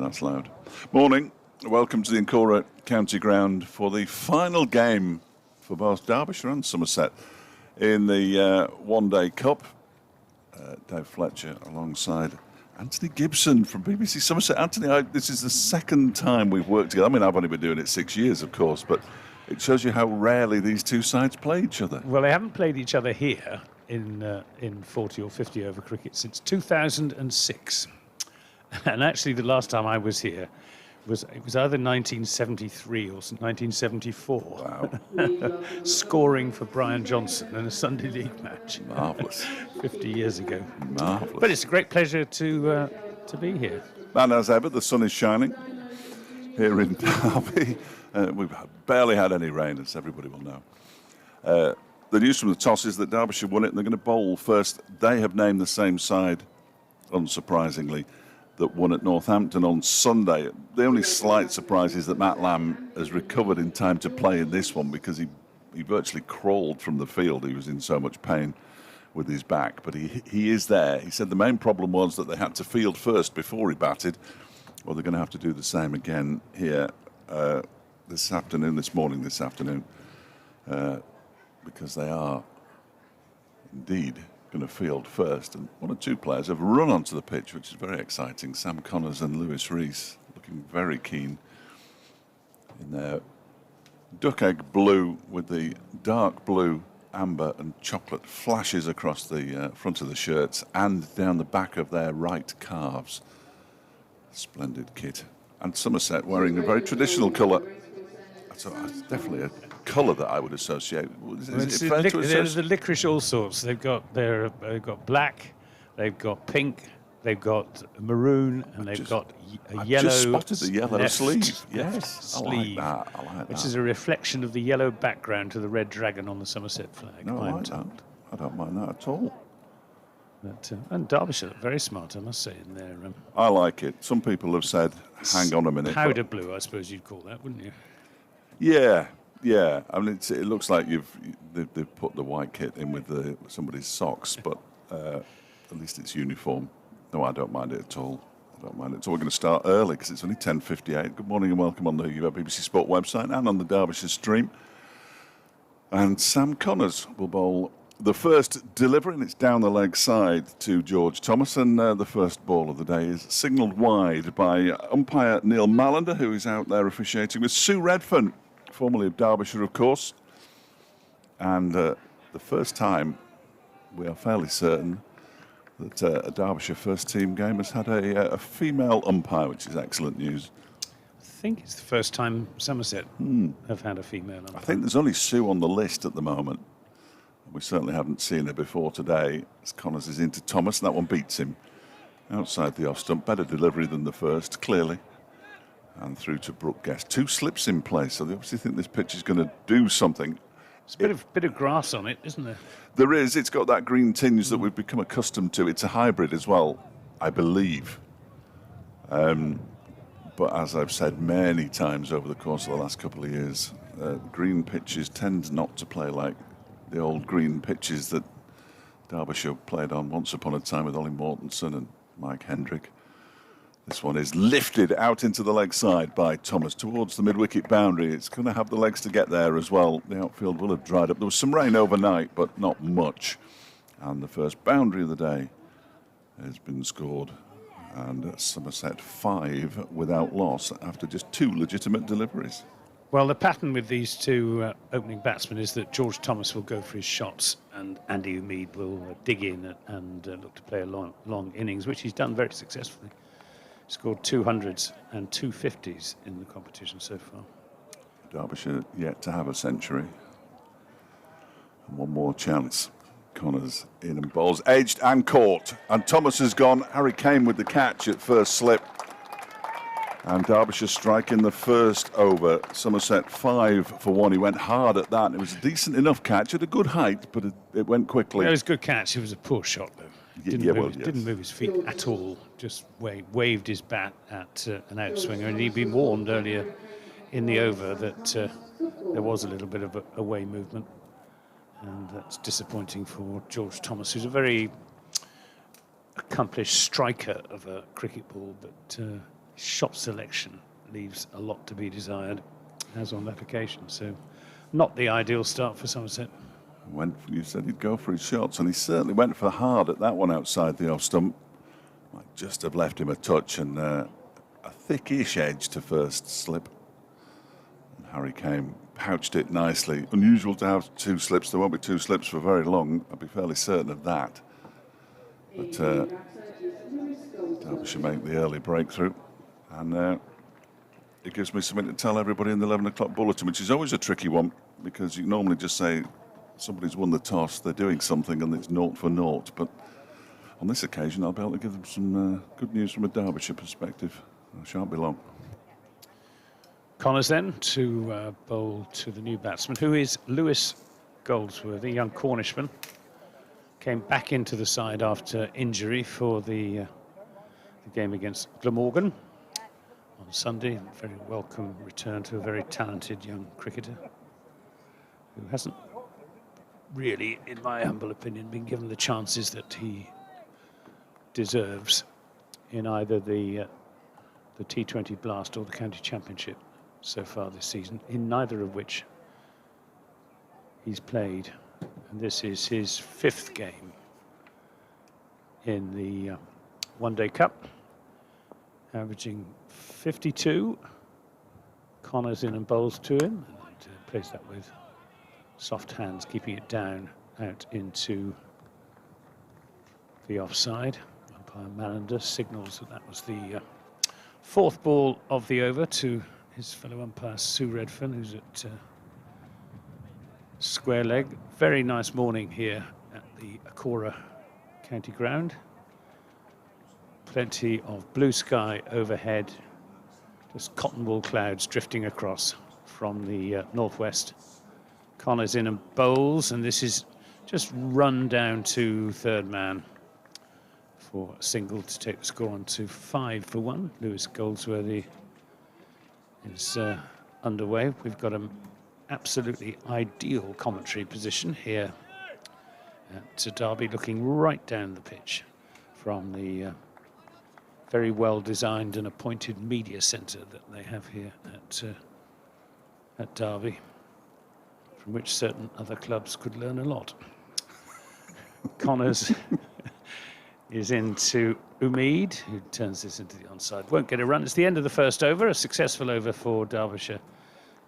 That's loud. Morning. Welcome to the Incora County Ground for the final game for both Derbyshire and Somerset in the one-day cup. Dave Fletcher alongside Anthony Gibson from BBC Somerset. Anthony, this is the second time we've worked together. I mean, I've only been doing it 6 years, of course, but it shows you how rarely these two sides play each other. Well, they haven't played each other here in 40 or 50 over cricket since 2006. And actually, the last time I was here was either 1973 or 1974. Wow. Scoring for Brian Johnson in a Sunday League match. Marvellous. 50 years ago. Marvellous. But it's a great pleasure to be here. And as ever, the sun is shining here in Derby. We've barely had any rain, as everybody will know. The news from the toss is that Derbyshire won it and they're going to bowl first. They have named the same side, unsurprisingly, that won at Northampton on Sunday. The only slight surprise is that Matt Lamb has recovered in time to play in this one because he virtually crawled from the field. He was in so much pain with his back, but he is there. He said the main problem was that they had to field first before he batted. Well, they're going to have to do the same again here this morning, because they are indeed going to field first, and one or two players have run onto the pitch, which is very exciting. Sam Connors and Lewis Rees looking very keen in their duck egg blue with the dark blue, amber and chocolate flashes across the front of the shirts and down the back of their right calves. Splendid kit. And Somerset wearing a very traditional colour. So it's definitely a colour that I would associate. Is it fair to associate? There's the licorice all sorts. They've got black, they've got pink, they've got maroon, and they've got a yellow. Just spotted the yellow sleeve. Yes, sleeve. I like that. Which is a reflection of the yellow background to the red dragon on the Somerset flag. No, I like that. I don't mind that at all. But, and Derbyshire look very smart, I must say, in their. I like it. Some people have said, "Hang on a minute." Powder blue, I suppose you'd call that, wouldn't you? Yeah. I mean, it looks like they've put the white kit in with somebody's socks, but at least it's uniform. No, I don't mind it at all. We're going to start early because it's only 10:58. Good morning and welcome on the BBC Sport website and on the Derbyshire stream. And Sam Connors will bowl the first delivery, and it's down the leg side to George Thomas. And the first ball of the day is signalled wide by umpire Neil Mallander, who is out there officiating with Sue Redfern, formerly of Derbyshire, of course. And the first time, we are fairly certain, that a Derbyshire first-team game has had a female umpire, which is excellent news. I think it's the first time Somerset have had a female umpire. I think there's only Sue on the list at the moment. We certainly haven't seen her before today. As Connors is into Thomas, and that one beats him outside the off-stump. Better delivery than the first, clearly. And through to Brooke Guest. 2 slips in place, so they obviously think this pitch is going to do something. There's a bit of grass on it, isn't there? There is. It's got that green tinge that we've become accustomed to. It's a hybrid as well, I believe. But as I've said many times over the course of the last couple of years, green pitches tend not to play like the old green pitches that Derbyshire played on once upon a time with Ollie Mortensen and Mike Hendrick. This one is lifted out into the leg side by Thomas towards the mid-wicket boundary. It's going to have the legs to get there as well. The outfield will have dried up. There was some rain overnight, but not much. And the first boundary of the day has been scored. And Somerset 5 without loss after just 2 legitimate deliveries. Well, the pattern with these two opening batsmen is that George Thomas will go for his shots and Andy Umid will dig in and look to play a long innings, which he's done very successfully. Scored 200s and 250s in the competition so far. Derbyshire yet to have a century. And one more chance. Connors in and bowls, edged and caught. And Thomas has gone. Harry Kane with the catch at first slip. And Derbyshire striking the first over. Somerset 5 for 1. He went hard at that. It was a decent enough catch at a good height, but it went quickly. It was a good catch. It was a poor shot, though. Didn't move his feet at all. Just waved his bat at an outswinger. And he'd been warned earlier in the over that there was a little bit of away movement. And that's disappointing for George Thomas, who's a very accomplished striker of a cricket ball, but shot selection leaves a lot to be desired, as on that occasion. So not the ideal start for Somerset. You said he'd go for his shots, and he certainly went for hard at that one outside the off stump. Might just have left him a touch, and a thickish edge to first slip. And Harry came, pouched it nicely. Unusual to have 2 slips. There won't be 2 slips for very long. I'd be fairly certain of that. But Derbyshire make the early breakthrough, and it gives me something to tell everybody in the 11 o'clock bulletin, which is always a tricky one, because you normally just say somebody's won the toss, they're doing something, and it's 0 for 0. But on this occasion, I'll be able to give them some good news from a Derbyshire perspective. I shan't be long. Connors then to bowl to the new batsman, who is Lewis Goldsworthy, young Cornishman. Came back into the side after injury for the game against Glamorgan on Sunday. Very welcome return to a very talented young cricketer who hasn't really, in my humble opinion, been given the chances that he deserves in either the T20 Blast or the County Championship so far this season, in neither of which he's played. And this is his 5th game in the One Day Cup, averaging 52. Connors in and bowls to him, and plays that with soft hands, keeping it down out into the offside. Umpire Malander signals that was the 4th ball of the over to his fellow umpire Sue Redfern, who's at square leg. Very nice morning here at the Incora County Ground. Plenty of blue sky overhead, just cotton wool clouds drifting across from the northwest. Connors in and bowls, and this is just run down to 3rd man for a single to take the score on to 5 for 1. Lewis Goldsworthy is underway. We've got an absolutely ideal commentary position here at Derby, looking right down the pitch from the very well designed and appointed media centre that they have here at Derby, from which certain other clubs could learn a lot. Connors is into Umid, who turns this into the onside. Won't get a run. It's the end of the first over, a successful over for Derbyshire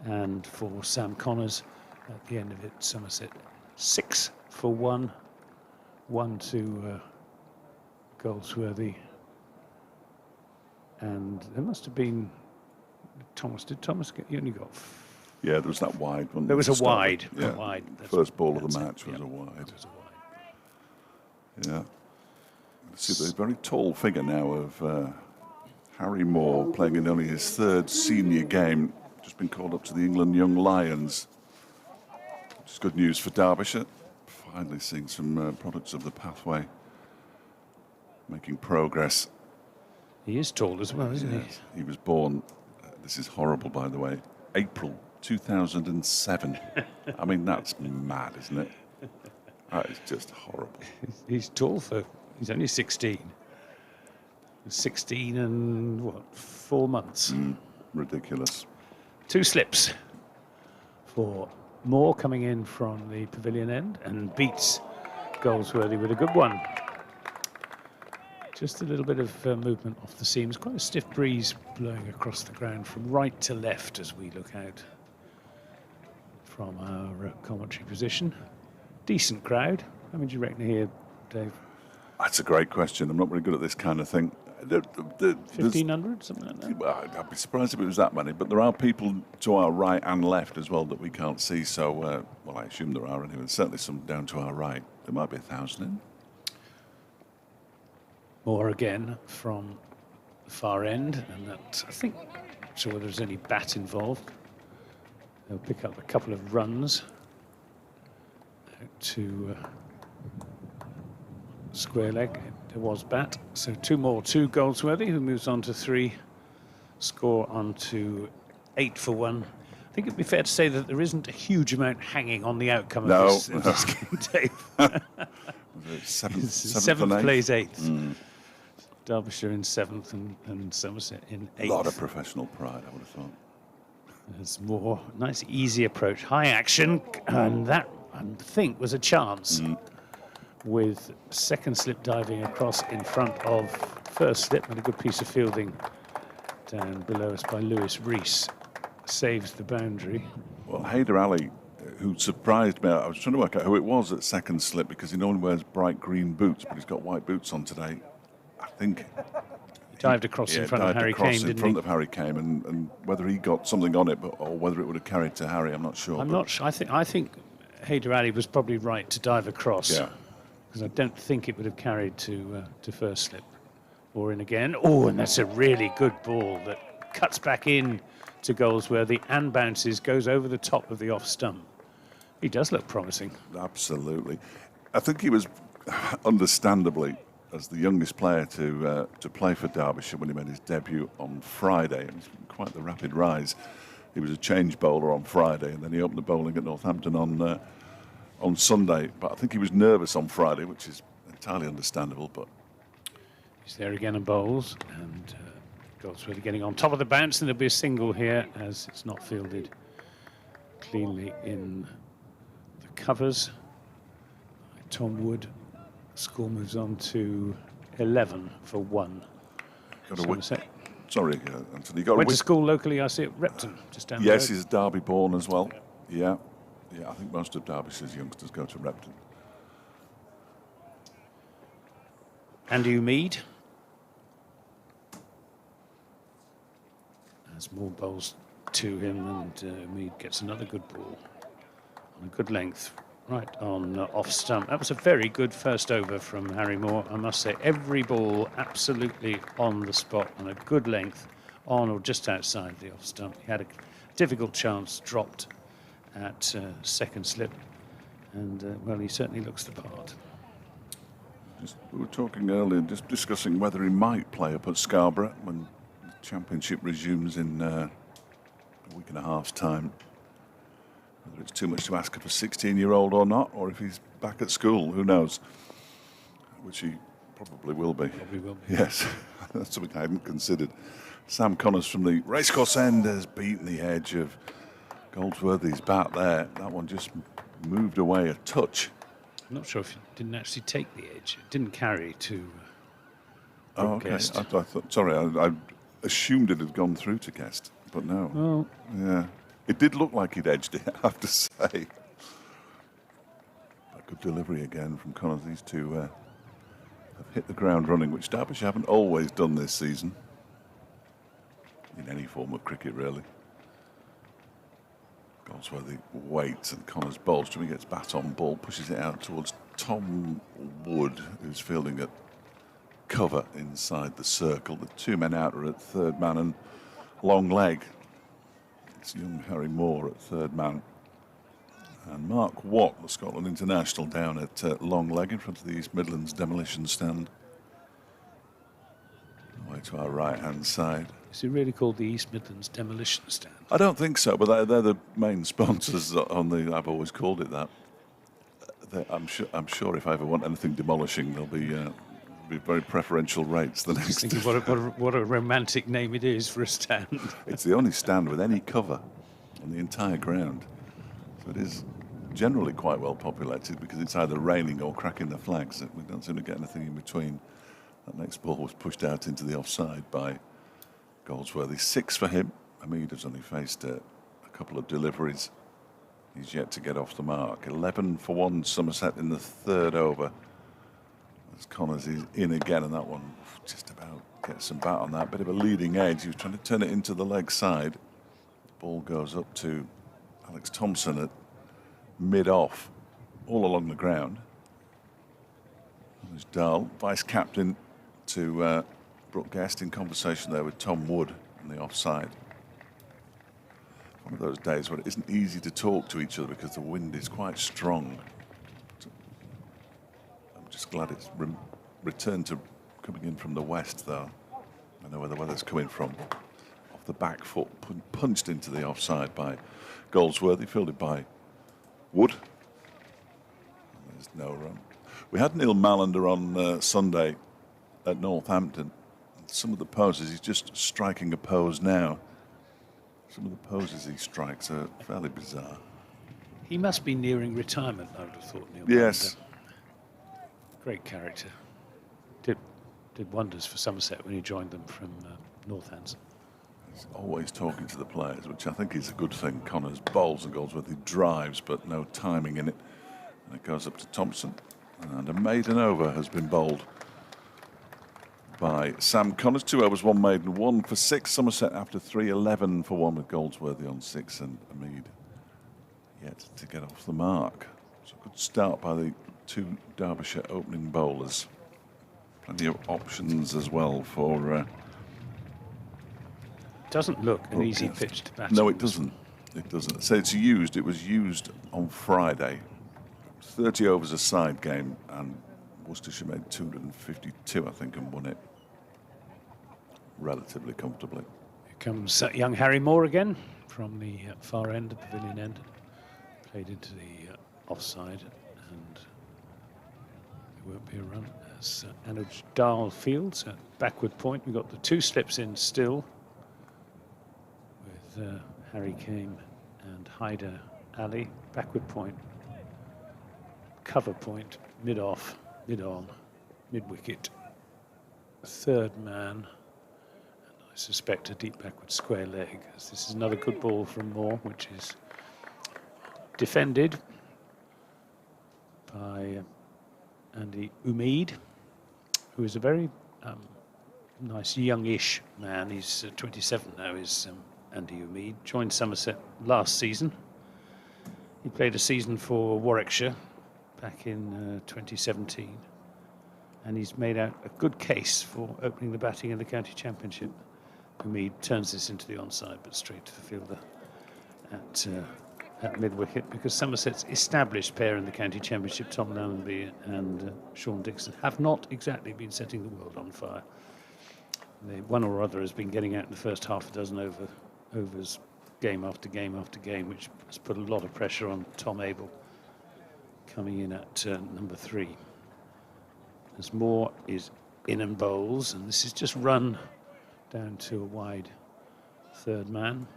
and for Sam Connors. At the end of it, Somerset 6 for 1. 1 to Goldsworthy. And there must have been Thomas. Did Thomas get? You only got. Yeah, there was that wide one. There was a wide. Yeah. A wide. First ball of the match was a wide. It was a wide. Yeah. See the very tall figure now of Harry Moore, playing in only his 3rd senior game. Just been called up to the England Young Lions. Which is good news for Derbyshire. Finally seeing some products of the pathway making progress. He is tall as well, isn't he? He was born, this is horrible by the way, April 2007. I mean, that's mad, isn't it? That is just horrible. He's tall he's only 16. 16 and, what, 4 months? Ridiculous. 2 slips for Moore, coming in from the pavilion end, and beats Goldsworthy with a good one. Just a little bit of movement off the seams. Quite a stiff breeze blowing across the ground from right to left as we look out from our commentary position. Decent crowd. How many do you reckon here, Dave? That's a great question. I'm not very good at this kind of thing. 1,500, something like that? Well, I'd be surprised if it was that many, but there are people to our right and left as well that we can't see, so, well, I assume there are anyway. Certainly some down to our right. There might be 1,000 in. More again from the far end, and that, I think, not sure whether there's any bat involved. They'll pick up a couple of runs out to square leg. There was bat, so 2 more to Goldsworthy, who moves on to 3. Score on to 8 for 1. I think it'd be fair to say that there isn't a huge amount hanging on the outcome of this game, Dave. Seventh plays 8th. Derbyshire in 7th and Somerset in 8th. A lot of professional pride, I would have thought. There's more nice, easy approach, high action, and that, I think, was a chance with second slip diving across in front of first slip, and a good piece of fielding down below us by Lewis Rees saves the boundary. Well, Haider Ali, who surprised me, I was trying to work out who it was at second slip because he normally wears bright green boots, but he's got white boots on today. I think he dived across in front of Harry Kane, didn't he? In front of Harry Kane, and whether he got something on it, or whether it would have carried to Harry, I'm not sure. I'm not sure. I think Haider Ali was probably right to dive across. Yeah. Because I don't think it would have carried to first slip or in again. Oh, and that's a really good ball that cuts back in to Goldsworthy and bounces, goes over the top of the off stump. He does look promising. Absolutely. I think he was, understandably, as the youngest player to play for Derbyshire when he made his debut on Friday. It was quite the rapid rise. He was a change bowler on Friday, and then he opened the bowling at Northampton on Sunday, but I think he was nervous on Friday, which is entirely understandable. But he's there again and bowls, and Goldsworthy getting on top of the bounce, and there'll be a single here as it's not fielded cleanly in the covers. Tom Wood. Score moves on to 11 for 1. Somerset. Sorry, Anthony. Got went to school locally, I see, at Repton, just down the road. Yes, he's Derby born as well. Yeah. Yeah, I think most of Derbyshire's youngsters go to Repton. And Umid. As more bowls to him, and Umid gets another good ball on a good length, right on off stump. That was a very good first over from Harry Moore, I must say. Every ball absolutely on the spot, on a good length, on or just outside the off stump. He had a difficult chance, dropped at second slip, and well, he certainly looks the part. We were talking earlier, just discussing whether he might play up at Scarborough when the championship resumes in a week and a half's time. Whether it's too much to ask of a 16-year-old or not, or if he's back at school, who knows? Which he probably will be. Probably will be. Yes, that's something I hadn't considered. Sam Connors from the racecourse end has beaten the edge of Goldsworthy's bat there. That one just moved away a touch. I'm not sure if it didn't actually take the edge. It didn't carry to Oh, okay. Guest. I thought, sorry, I assumed it had gone through to Guest, but no. Oh. Yeah. It did look like he'd edged it, I have to say. A good delivery again from Connors. These two have hit the ground running, which Derbyshire haven't always done this season. In any form of cricket, really. Goldsworthy waits and Connors bowls. Jimmy gets bat on ball, pushes it out towards Tom Wood, who's fielding at cover inside the circle. The two men out are at third man and long leg. It's young Harry Moore at third man. And Mark Watt, the Scotland international, down at long leg in front of the East Midlands demolition stand. Away to our right-hand side. Is it really called the East Midlands Demolition Stand? I don't think so, but they're the main sponsors on the. I've always called it that. I'm sure if I ever want anything demolishing, there'll be very preferential rates the next. Thinking what a romantic name it is for a stand. It's the only stand with any cover on the entire ground, so it is generally quite well populated because it's either raining or cracking the flags. We don't seem to get anything in between. That next ball was pushed out into the offside by Goldsworthy. 6 for him. Umid has only faced a couple of deliveries. He's yet to get off the mark. 11 for 1 Somerset in the third over. As Connors is in again, and that one just about gets some bat on that. Bit of a leading edge. He was trying to turn it into the leg side. The ball goes up to Alex Thompson at mid-off, all along the ground. There's Dahl, vice-captain to Brooke Guest, in conversation there with Tom Wood on the offside. One of those days where it isn't easy to talk to each other because the wind is quite strong. I'm just glad it's returned to coming in from the west, though. I know where the weather's coming from. Off the back foot, punched into the offside by Goldsworthy, fielded by Wood. And there's no run. We had Neil Mallander on Sunday at Northampton. some of the poses, he's just striking a pose now. Some of the poses he strikes are fairly bizarre. He must be nearing retirement, I would have thought, Neil. Yes. Great character. Did wonders for Somerset when he joined them from Northants. He's always talking to the players, which I think is a good thing. Connors bowls and Goldsworthy drives, but no timing in it. And it goes up to Thompson. And a maiden over has been bowled by Sam Connors. 2 overs, 1 maiden, 1 for 6. Somerset after 3, 11 for 1 with Goldsworthy on 6 and Umid yet to get off the mark. So a good start by the 2 Derbyshire opening bowlers. Plenty of options as well for... doesn't look an easy pitch to bat. No, it doesn't. It doesn't. So it was used on Friday. 30 overs a side game, and Worcestershire made 252, I think, and won it relatively comfortably. Here comes young Harry Moore again from the far end, the pavilion end. Played into the offside, and there won't be a run as Anuj Dal fields at backward point. We've got the 2 slips in still with Harry Kame and Haider Ali. Backward point, cover point, mid-off, mid-on, mid-wicket, 3rd man, and I suspect a deep backward square leg, as this is another good ball from Moore, which is defended by Andy Umid, who is a very nice youngish man. He's 27 now, is Andy Umid. Joined Somerset last season. He played a season for Warwickshire back in 2017, and he's made out a good case for opening the batting in the county championship. Umid turns this into the onside, but straight to the fielder at mid-wicket, because Somerset's established pair in the county championship, Tom Lallenby and Sean Dixon, have not exactly been setting the world on fire. One or other has been getting out in the first half a dozen overs, game after game after game, which has put a lot of pressure on Tom Abel, coming in at number 3. As Moore is in and bowls, and this is just run down to a wide 3rd man.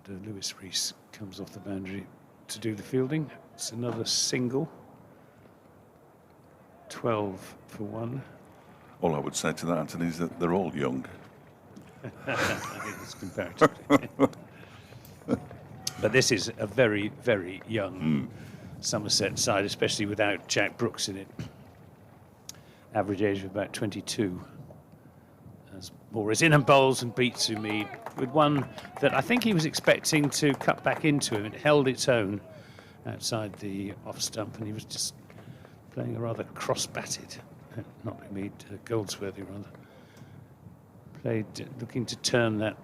And Lewis Rees comes off the boundary to do the fielding. It's another single. 12 for 1. All I would say to that, Anthony, is that they're all young. I think it's comparatively. But this is a very, very young Somerset side, especially without Jack Brooks in it. Average age of about 22. As Moore is in and bowls and beats Umid with one that I think he was expecting to cut back into him. It held its own outside the off stump, and he was just playing a rather cross-batted, not Umid, Goldsworthy rather. Played looking to turn that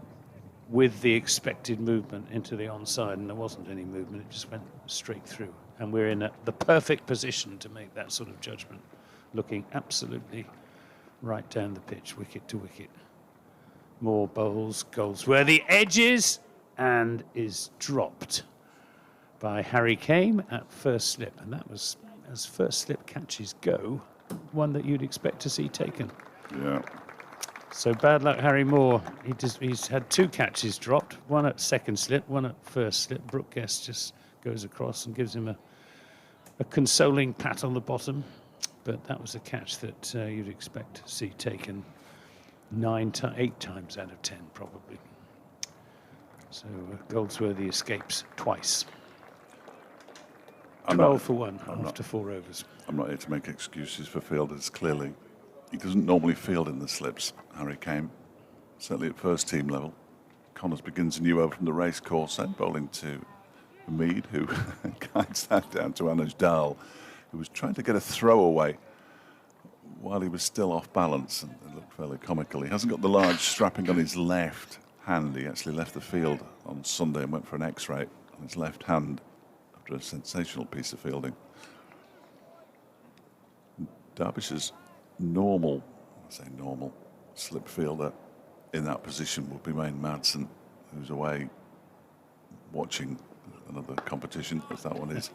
with the expected movement into the onside, and there wasn't any movement. It just went straight through, and we're in the perfect position to make that sort of judgment, looking absolutely right down the pitch, wicket to wicket. Moore bowls, Goldsworthy edges, and is dropped by Harry Kame at first slip, and that was, as first slip catches go, one that you'd expect to see taken. Yeah. So bad luck, Harry Moore. He's had 2 catches dropped, one at second slip, one at first slip. Brooke Guest just goes across and gives him a consoling pat on the bottom. But that was a catch that you'd expect to see taken 8 times out of 10, probably. So Goldsworthy escapes twice. 12 for 1 after 4 overs. I'm not here to make excuses for fielders, clearly. He doesn't normally field in the slips, Harry Kame, certainly at first team level. Connors begins a new over from the race course end, bowling to Umid, who guides that down to Anuj Dal, who was trying to get a throw away while he was still off balance, and it looked fairly comical. He hasn't got the large strapping on his left hand. He actually left the field on Sunday and went for an X-ray on his left hand after a sensational piece of fielding. Derbyshire's normal, I say normal, slip fielder in that position would be Wayne Madsen, who's away watching another competition, as that one is.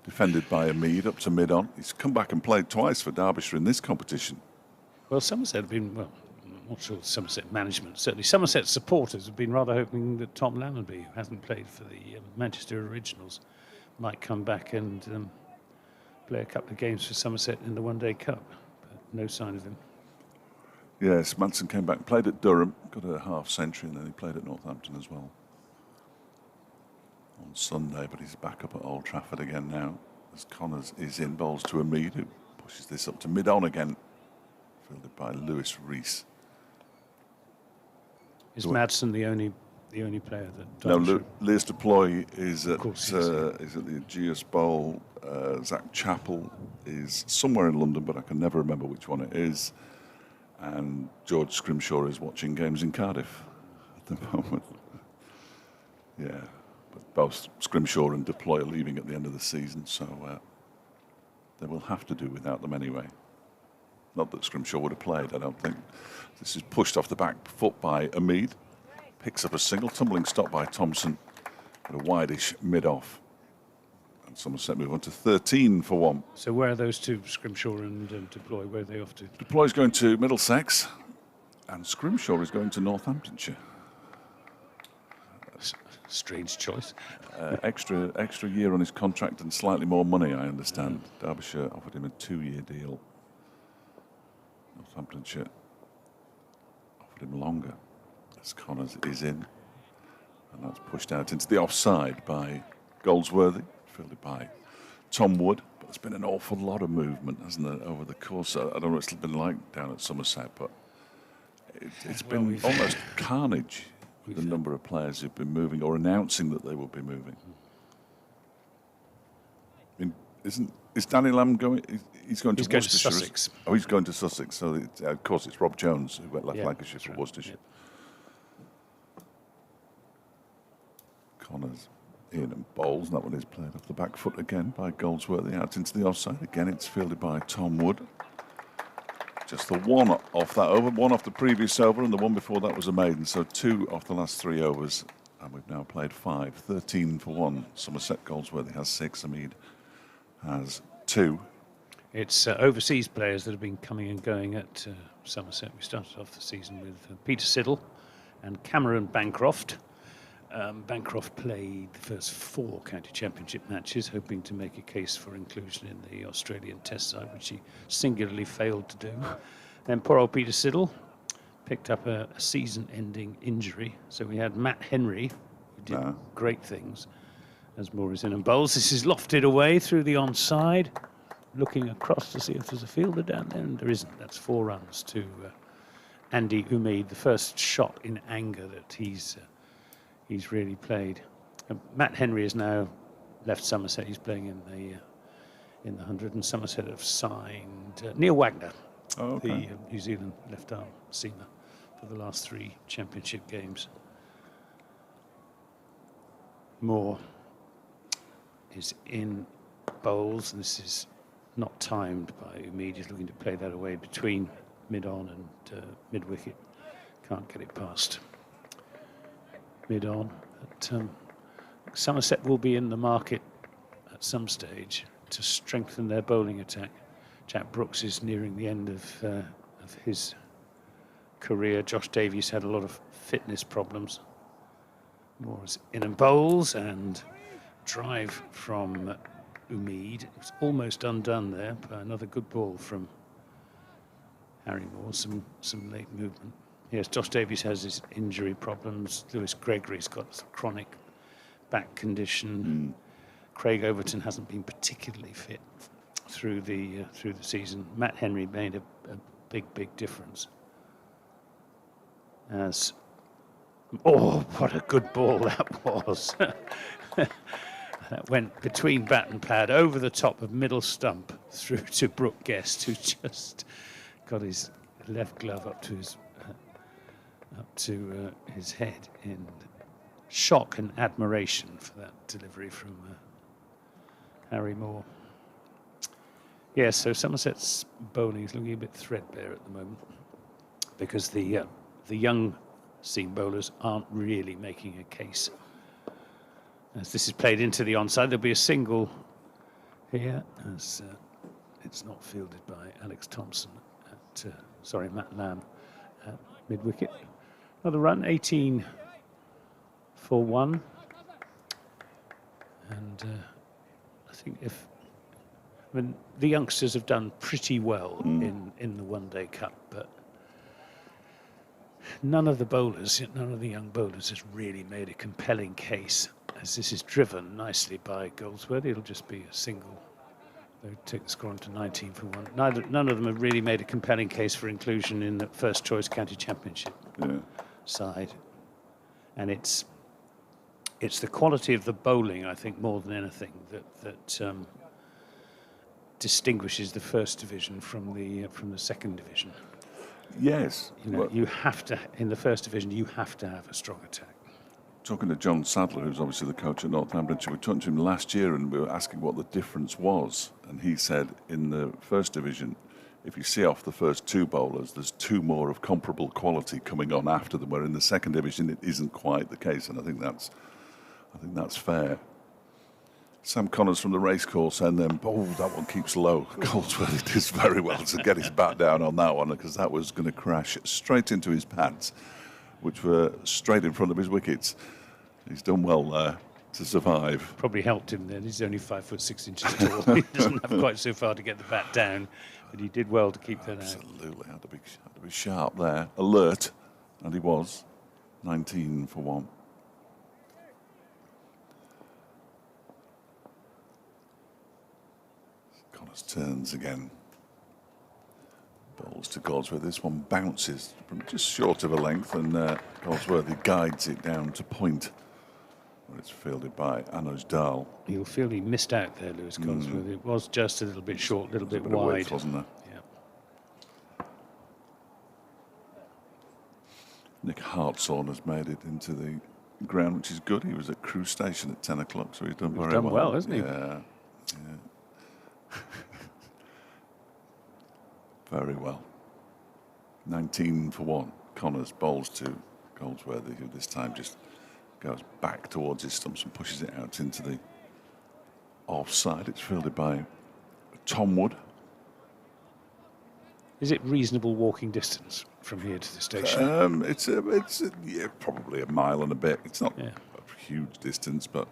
Defended by Umid up to mid-on. He's come back and played twice for Derbyshire in this competition. Well, Somerset have been, well, I'm not sure Somerset management, certainly Somerset supporters have been rather hoping that Tom Lammonby, who hasn't played for the Manchester Originals, might come back and play a couple of games for Somerset in the One-Day Cup. But no sign of him. Yes, Manson came back, played at Durham, got a half-century, and then he played at Northampton as well on Sunday, but he's back up at Old Trafford again now, as Connors is in, bowls to Umid, who pushes this up to mid-on again, fielded by Lewis Rees. Is Madsen the only player that... No, Lears Deploy is at the Aegeus Bowl. Zach Chappell is somewhere in London, but I can never remember which one it is. And George Scrimshaw is watching games in Cardiff at the moment. Yeah, but both Scrimshaw and Deploy are leaving at the end of the season, so they will have to do without them anyway. Not that Scrimshaw would have played, I don't think. This is pushed off the back foot by Umid. Picks up a single, tumbling stop by Thompson, at a wide-ish mid-off. And Somerset move on to 13 for 1. So where are those two, Scrimshaw and Deploy? Where are they off to? Deploy's going to Middlesex, and Scrimshaw is going to Northamptonshire. Strange choice. Extra year on his contract and slightly more money, I understand. Derbyshire offered him a 2-year deal. Northamptonshire offered him longer, as Connors is in. And that's pushed out into the offside by Goldsworthy, fielded by Tom Wood. But there's been an awful lot of movement, hasn't there, over the course. I don't know what it's been like down at Somerset, but it's been almost carnage. The number of players who've been moving or announcing that they will be moving. Is Danny Lamb going? He's going to Worcestershire. To Sussex. Oh, he's going to Sussex. So of course it's Rob Jones who left Lancashire for Worcestershire. Yeah. Connors in and bowls. And that one is played off the back foot again by Goldsworthy out into the offside. Again, it's fielded by Tom Wood. Just the one off that over, one off the previous over, and the one before that was a maiden. So 2 off the last 3 overs, and we've now played 5. 13 for 1. Somerset Goldsworthy has 6. Umid has 2. It's overseas players that have been coming and going at Somerset. We started off the season with Peter Siddle and Cameron Bancroft. Bancroft played the first 4 county championship matches, hoping to make a case for inclusion in the Australian Test side, which he singularly failed to do. Then poor old Peter Siddle picked up a season-ending injury. So we had Matt Henry, who did great things, as Moore is in and bowls. This is lofted away through the onside, looking across to see if there's a fielder down there, and there isn't. That's 4 runs to Andy Umid, the first shot in anger that he's really played. Matt Henry has now left Somerset. He's playing in the 100, and Somerset have signed Neil Wagner, the New Zealand left-arm seamer, for the last 3 championship games. Moore is in bowls, and this is not timed by Umid. He's looking to play that away between mid-on and mid-wicket. Can't get it past mid-on. But Somerset will be in the market at some stage to strengthen their bowling attack. Jack Brooks is nearing the end of his career. Josh Davies had a lot of fitness problems. Moore's in and bowls, and drive from Umid. It was almost undone there by another good ball from Harry Moore. Some late movement. Yes, Josh Davies has his injury problems. Lewis Gregory's got some chronic back condition. Craig Overton hasn't been particularly fit through the season. Matt Henry made a big difference. What a good ball that was! That went between bat and pad, over the top of middle stump, through to Brooke Guest, who just got his left glove up to his head in shock and admiration for that delivery from Harry Moore. Yes, so Somerset's bowling is looking a bit threadbare at the moment, because the young seam bowlers aren't really making a case. As this is played into the onside, there'll be a single here, as it's not fielded by Alex Thompson at Matt Lamb at mid-wicket. Another run, 18 for 1. And I think the youngsters have done pretty well in the One-Day Cup, but none of the young bowlers has really made a compelling case, as this is driven nicely by Goldsworthy. It'll just be a single. They take the score on to 19 for 1. None of them have really made a compelling case for inclusion in the first choice county championship side. And it's the quality of the bowling, I think, more than anything, that distinguishes the first division from the second division. Yes. You have to, in the first division, you have to have a strong attack. Talking to John Sadler, who's obviously the coach at Northamptonshire, we talked to him last year and we were asking what the difference was. And he said in the first division, if you see off the first 2 bowlers, there's 2 more of comparable quality coming on after them, where in the second division it isn't quite the case, and I think that's fair. Sam Connors from the racecourse, and then, that one keeps low. Goldsworthy did very well to get his bat down on that one, because that was going to crash straight into his pads, which were straight in front of his wickets. He's done well there to survive. Probably helped him then. He's only 5'6" tall. He doesn't have quite so far to get the bat down, but he did well to keep that out. Absolutely, had to be sharp there, alert, and he was. 19 for 1. Connors turns again. Bowls to Goldsworthy. This one bounces from just short of a length, and Goldsworthy guides it down to point, where it's fielded by Anuj Dal. You'll feel he missed out there, Lewis Goldsworthy. It was just a little bit short, a little bit wide. Width, wasn't there? Yeah. Nick Hartshorn has made it into the ground, which is good. He was at Crewe Station at 10 o'clock, so he's done very well. Done well, hasn't he? Yeah. Very well. 19 for 1. Connors bowls to Goldsworthy, who this time just goes back towards his stumps and pushes it out into the offside. It's fielded by Tom Wood. Is it reasonable walking distance from here to the station? It's probably a mile and a bit. It's not a huge distance, but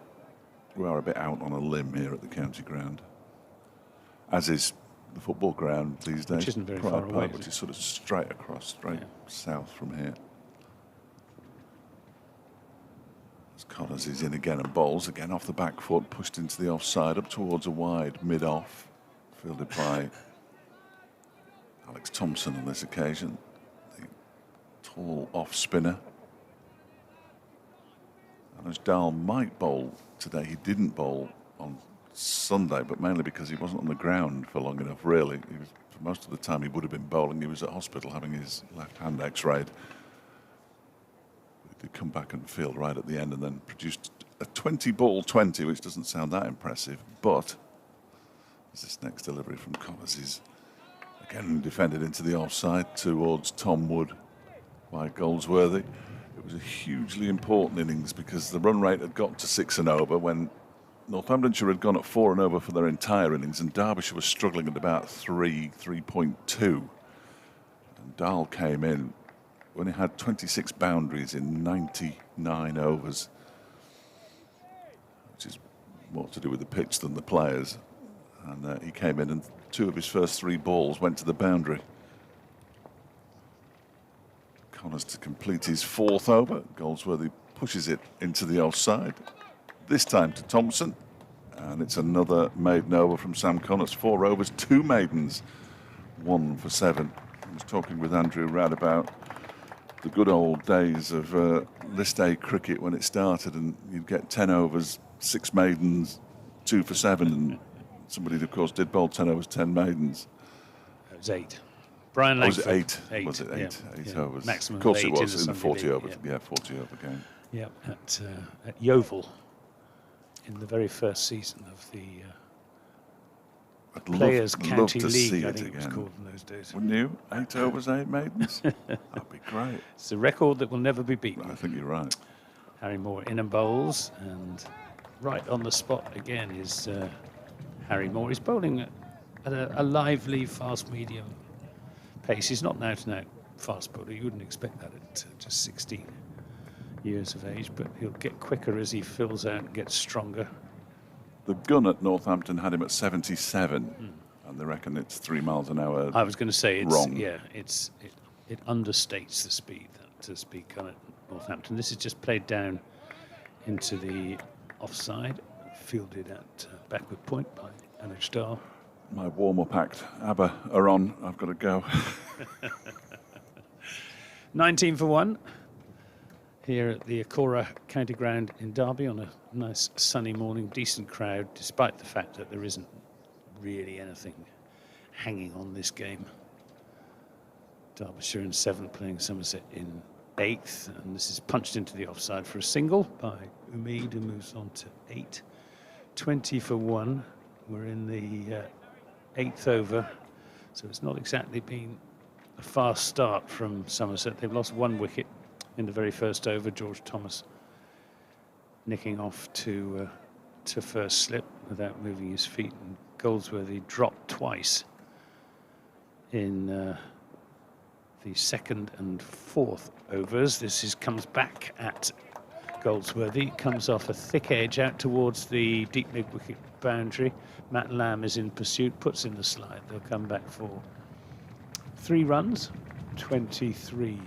we are a bit out on a limb here at the county ground, as is the football ground these days. Which isn't very far away, which is sort of straight south from here. As Connors is in again and bowls again off the back foot, pushed into the offside, up towards a wide mid-off, fielded by Alex Thompson on this occasion, the tall off spinner. Anuj Dal might bowl today. He didn't bowl on Sunday, but mainly because he wasn't on the ground for long enough, really. For most of the time he would have been bowling. He was at hospital having his left hand x-rayed. He did come back and field right at the end and then produced a 20-ball 20, which doesn't sound that impressive, but as this next delivery from Connors is again defended into the offside towards Tom Wood by Goldsworthy. It was a hugely important innings because the run rate had got to 6 and over when Northamptonshire had gone at 4 and over for their entire innings, and Derbyshire was struggling at about 3.2. And Dahl came in when he had 26 boundaries in 99 overs, which is more to do with the pitch than the players. And he came in and 2 of his first 3 balls went to the boundary. Connors to complete his 4th over. Goldsworthy pushes it into the offside. This time to Thompson, and it's another maiden over from Sam Connors. 4 overs, 2 maidens, 1 for 7. I was talking with Andrew Rad about the good old days of List A cricket when it started, and you'd get 10 overs, 6 maidens, 2 for 7, and somebody, of course, did bowl 10 overs, 10 maidens. It was 8. Brian Langford. Was it 8? Was it 8? Yeah. 8 overs. Maximum of course of 8 it was in the 40 league, over. Yeah, 40 over game. Yeah, at Yeovil in the very first season of the Players County League, I think it was called in those days. Wouldn't you? 8 overs, 8 maidens? That'd be great. It's a record that will never be beaten. I think you're right. Harry Moore in and bowls, and right on the spot again is Harry Moore. He's bowling at a lively, fast medium pace. He's not an out-and-out fast bowler. You wouldn't expect that at just 16 years of age, but he'll get quicker as he fills out and gets stronger. The gun at Northampton had him at 77, and they reckon it's 3 miles an hour. I was going to say it's wrong. Yeah, it understates the speed gun at Northampton. This is just played down into the offside, fielded at backward point by Anish Dahl. My warm-up act, ABBA, are on. I've got to go. 19 for 1 here at the Incora County Ground in Derby on a nice sunny morning. Decent crowd, despite the fact that there isn't really anything hanging on this game. Derbyshire in 7th, playing Somerset in 8th, and this is punched into the offside for a single by Umid, who moves on to 8. 20 for 1. We're in the 8th over, so it's not exactly been a fast start from Somerset. They've lost 1 wicket in the very first over. George Thomas nicking off to first slip without moving his feet, and Goldsworthy dropped twice in the 2nd and 4th overs. This comes back at Goldsworthy, comes off a thick edge out towards the deep mid-wicket boundary. Matt Lamb is in pursuit, puts in the slide. They'll come back for 3 runs, 23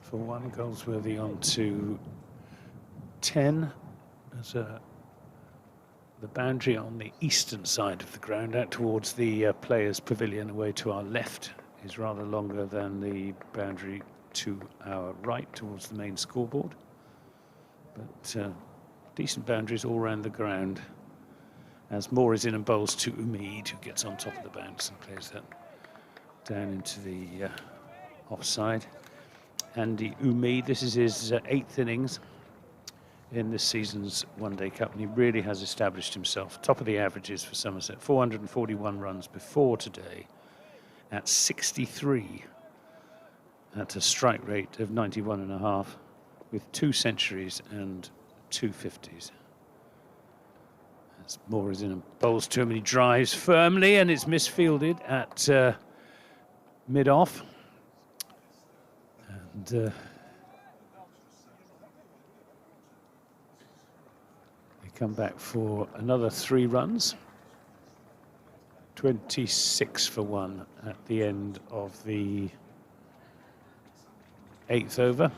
for 1. Goldsworthy on to 10 as the boundary on the eastern side of the ground out towards the players' pavilion away to our left is rather longer than the boundary to our right towards the main scoreboard. But decent boundaries all around the ground as Moore is in and bowls to Umid, who gets on top of the bounce and plays that down into the offside. Andy Umid, this is his 8th innings in this season's One Day Cup, and he really has established himself top of the averages for Somerset. 441 runs before today at 63 at a strike rate of 91.5 with 2 centuries and 2 50s. As Moore is in and bowls to him, and he drives firmly, and it's misfielded at mid-off. And they come back for another 3 runs. 26 for 1 at the end of the 8th over,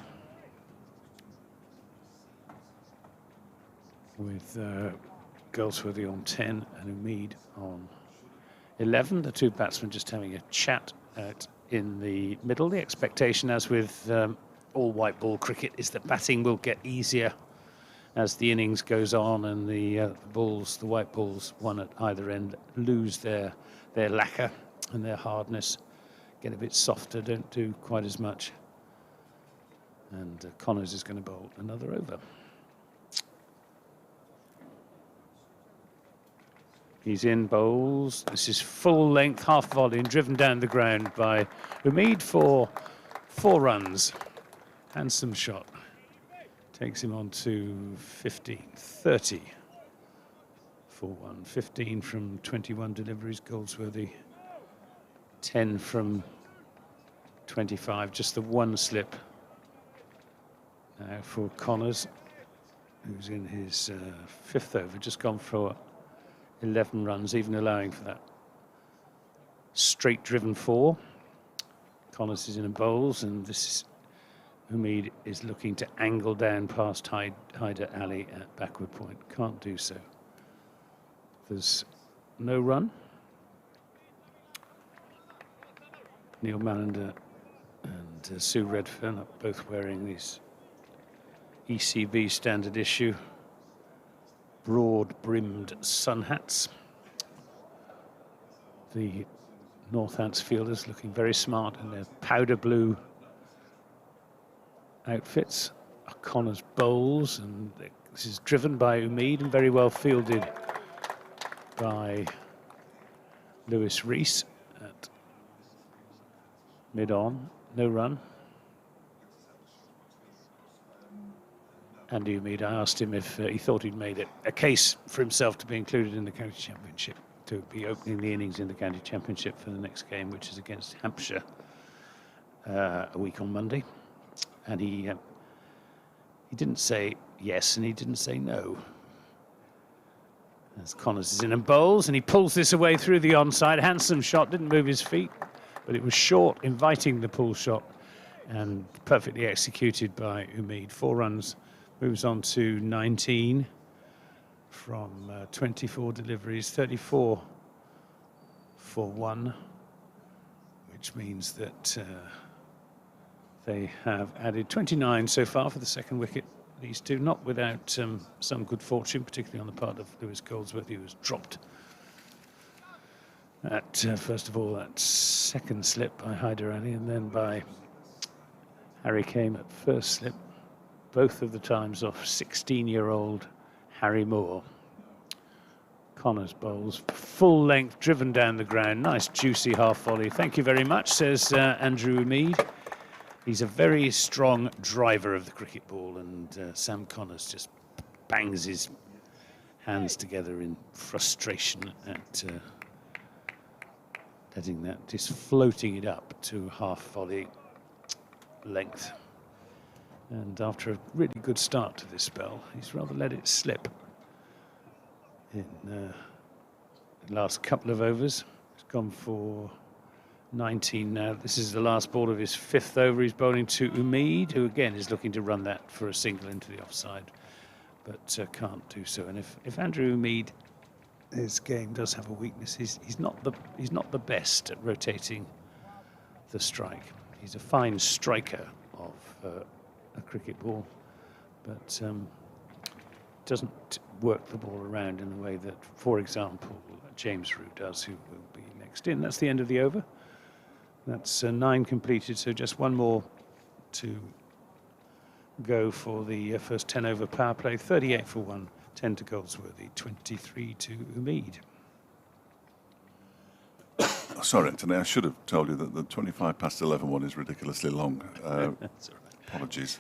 with Goldsworthy on 10 and Umid on 11. The 2 batsmen just having a chat out in the middle. The expectation, as with all white ball cricket, is that batting will get easier as the innings goes on, and the white balls, one at either end, lose their lacquer and their hardness, get a bit softer, don't do quite as much. And Connors is going to bowl another over. He's in, bowls. This is full length, half volley, and driven down the ground by Umid for 4 runs. Handsome shot. Takes him on to 15, 30 for 1. 15 from 21 deliveries, Goldsworthy. 10 from 25, just the 1 slip. Now for Connors, who's in his 5th over, just gone for 11 runs, even allowing for that straight driven 4. Connors is in and bowls, and this is Umid is looking to angle down past Hyder Ali at backward point. Can't do so. There's no run. Neil Mallender and Sue Redfern are both wearing these ECB standard issue broad-brimmed sun hats. The Northants fielders looking very smart in their powder blue outfits. Connors bowls, and this is driven by Umid and very well fielded by Lewis Rees at mid-on. No run. Andy Umid, I asked him if he thought he'd made it a case for himself to be included in the county championship, to be opening the innings in the county championship for the next game, which is against Hampshire a week on Monday, and he didn't say yes and he didn't say no. As Connors is in and bowls, and he pulls this away through the onside. Handsome shot, didn't move his feet, but it was short, inviting the pull shot, and perfectly executed by Umid. 4 runs, moves on to 19 from 24 deliveries, 34 for 1, which means that they have added 29 so far for the second wicket. These two, not without some good fortune, particularly on the part of Lewis Goldsworthy, who was dropped at, first of all, that second slip by Hyder Ali, and then by Harry Kane at first slip, both of the times off 16-year-old Harry Moore. Connors bowls, full length, driven down the ground. Nice, juicy half volley. Thank you very much, says Andrew Umid. He's a very strong driver of the cricket ball, and Sam Connors just bangs his hands together in frustration at letting that, just floating it up to half volley length. And after a really good start to this spell, he's rather let it slip in the last couple of overs. He's gone for 19 now. This is the last ball of his 5th over. He's bowling to Umid, who again is looking to run that for a single into the offside, but can't do so. And if Andrew Umid, his game does have a weakness, he's not the best at rotating the strike. He's a fine striker of a cricket ball, but doesn't work the ball around in the way that, for example, James Root does, who will be next in. That's the end of the over. That's 9 completed, so just one more to go for the first 10 over power play. 38 for 1, 10 to Goldsworthy, 23 to Umid. Sorry, Anthony, I should have told you that the 25 past 11 one is ridiculously long. That's all right. Apologies.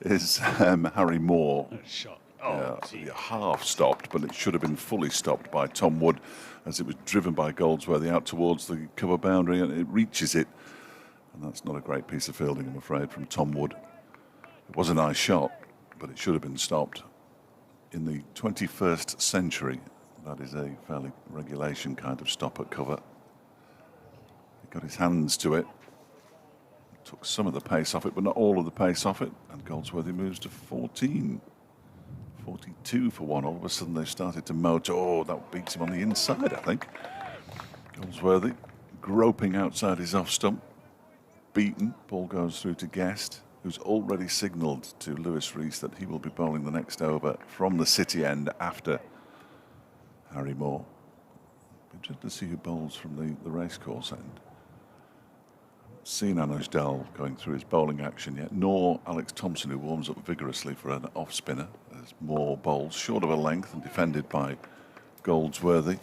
Is Harry Moore. Shot. Half stopped, but it should have been fully stopped by Tom Wood as it was driven by Goldsworthy out towards the cover boundary, and it reaches it. And that's not a great piece of fielding, I'm afraid, from Tom Wood. It was a nice shot, but it should have been stopped. In the 21st century, that is a fairly regulation kind of stop at cover. He got his hands to it, took some of the pace off it, but not all of the pace off it, and Goldsworthy moves to 14. 42 for 1. All of a sudden they started to motor. Oh, that beats him on the inside, I think. Goldsworthy groping outside his off stump. Beaten. Ball goes through to Guest, who's already signalled to Lewis Rees that he will be bowling the next over from the City end after Harry Moore. Interested to see who bowls from the racecourse end. Seen Anuj Dal going through his bowling action yet, nor Alex Thompson, who warms up vigorously for an off-spinner. There's more bowls, short of a length and defended by Goldsworthy.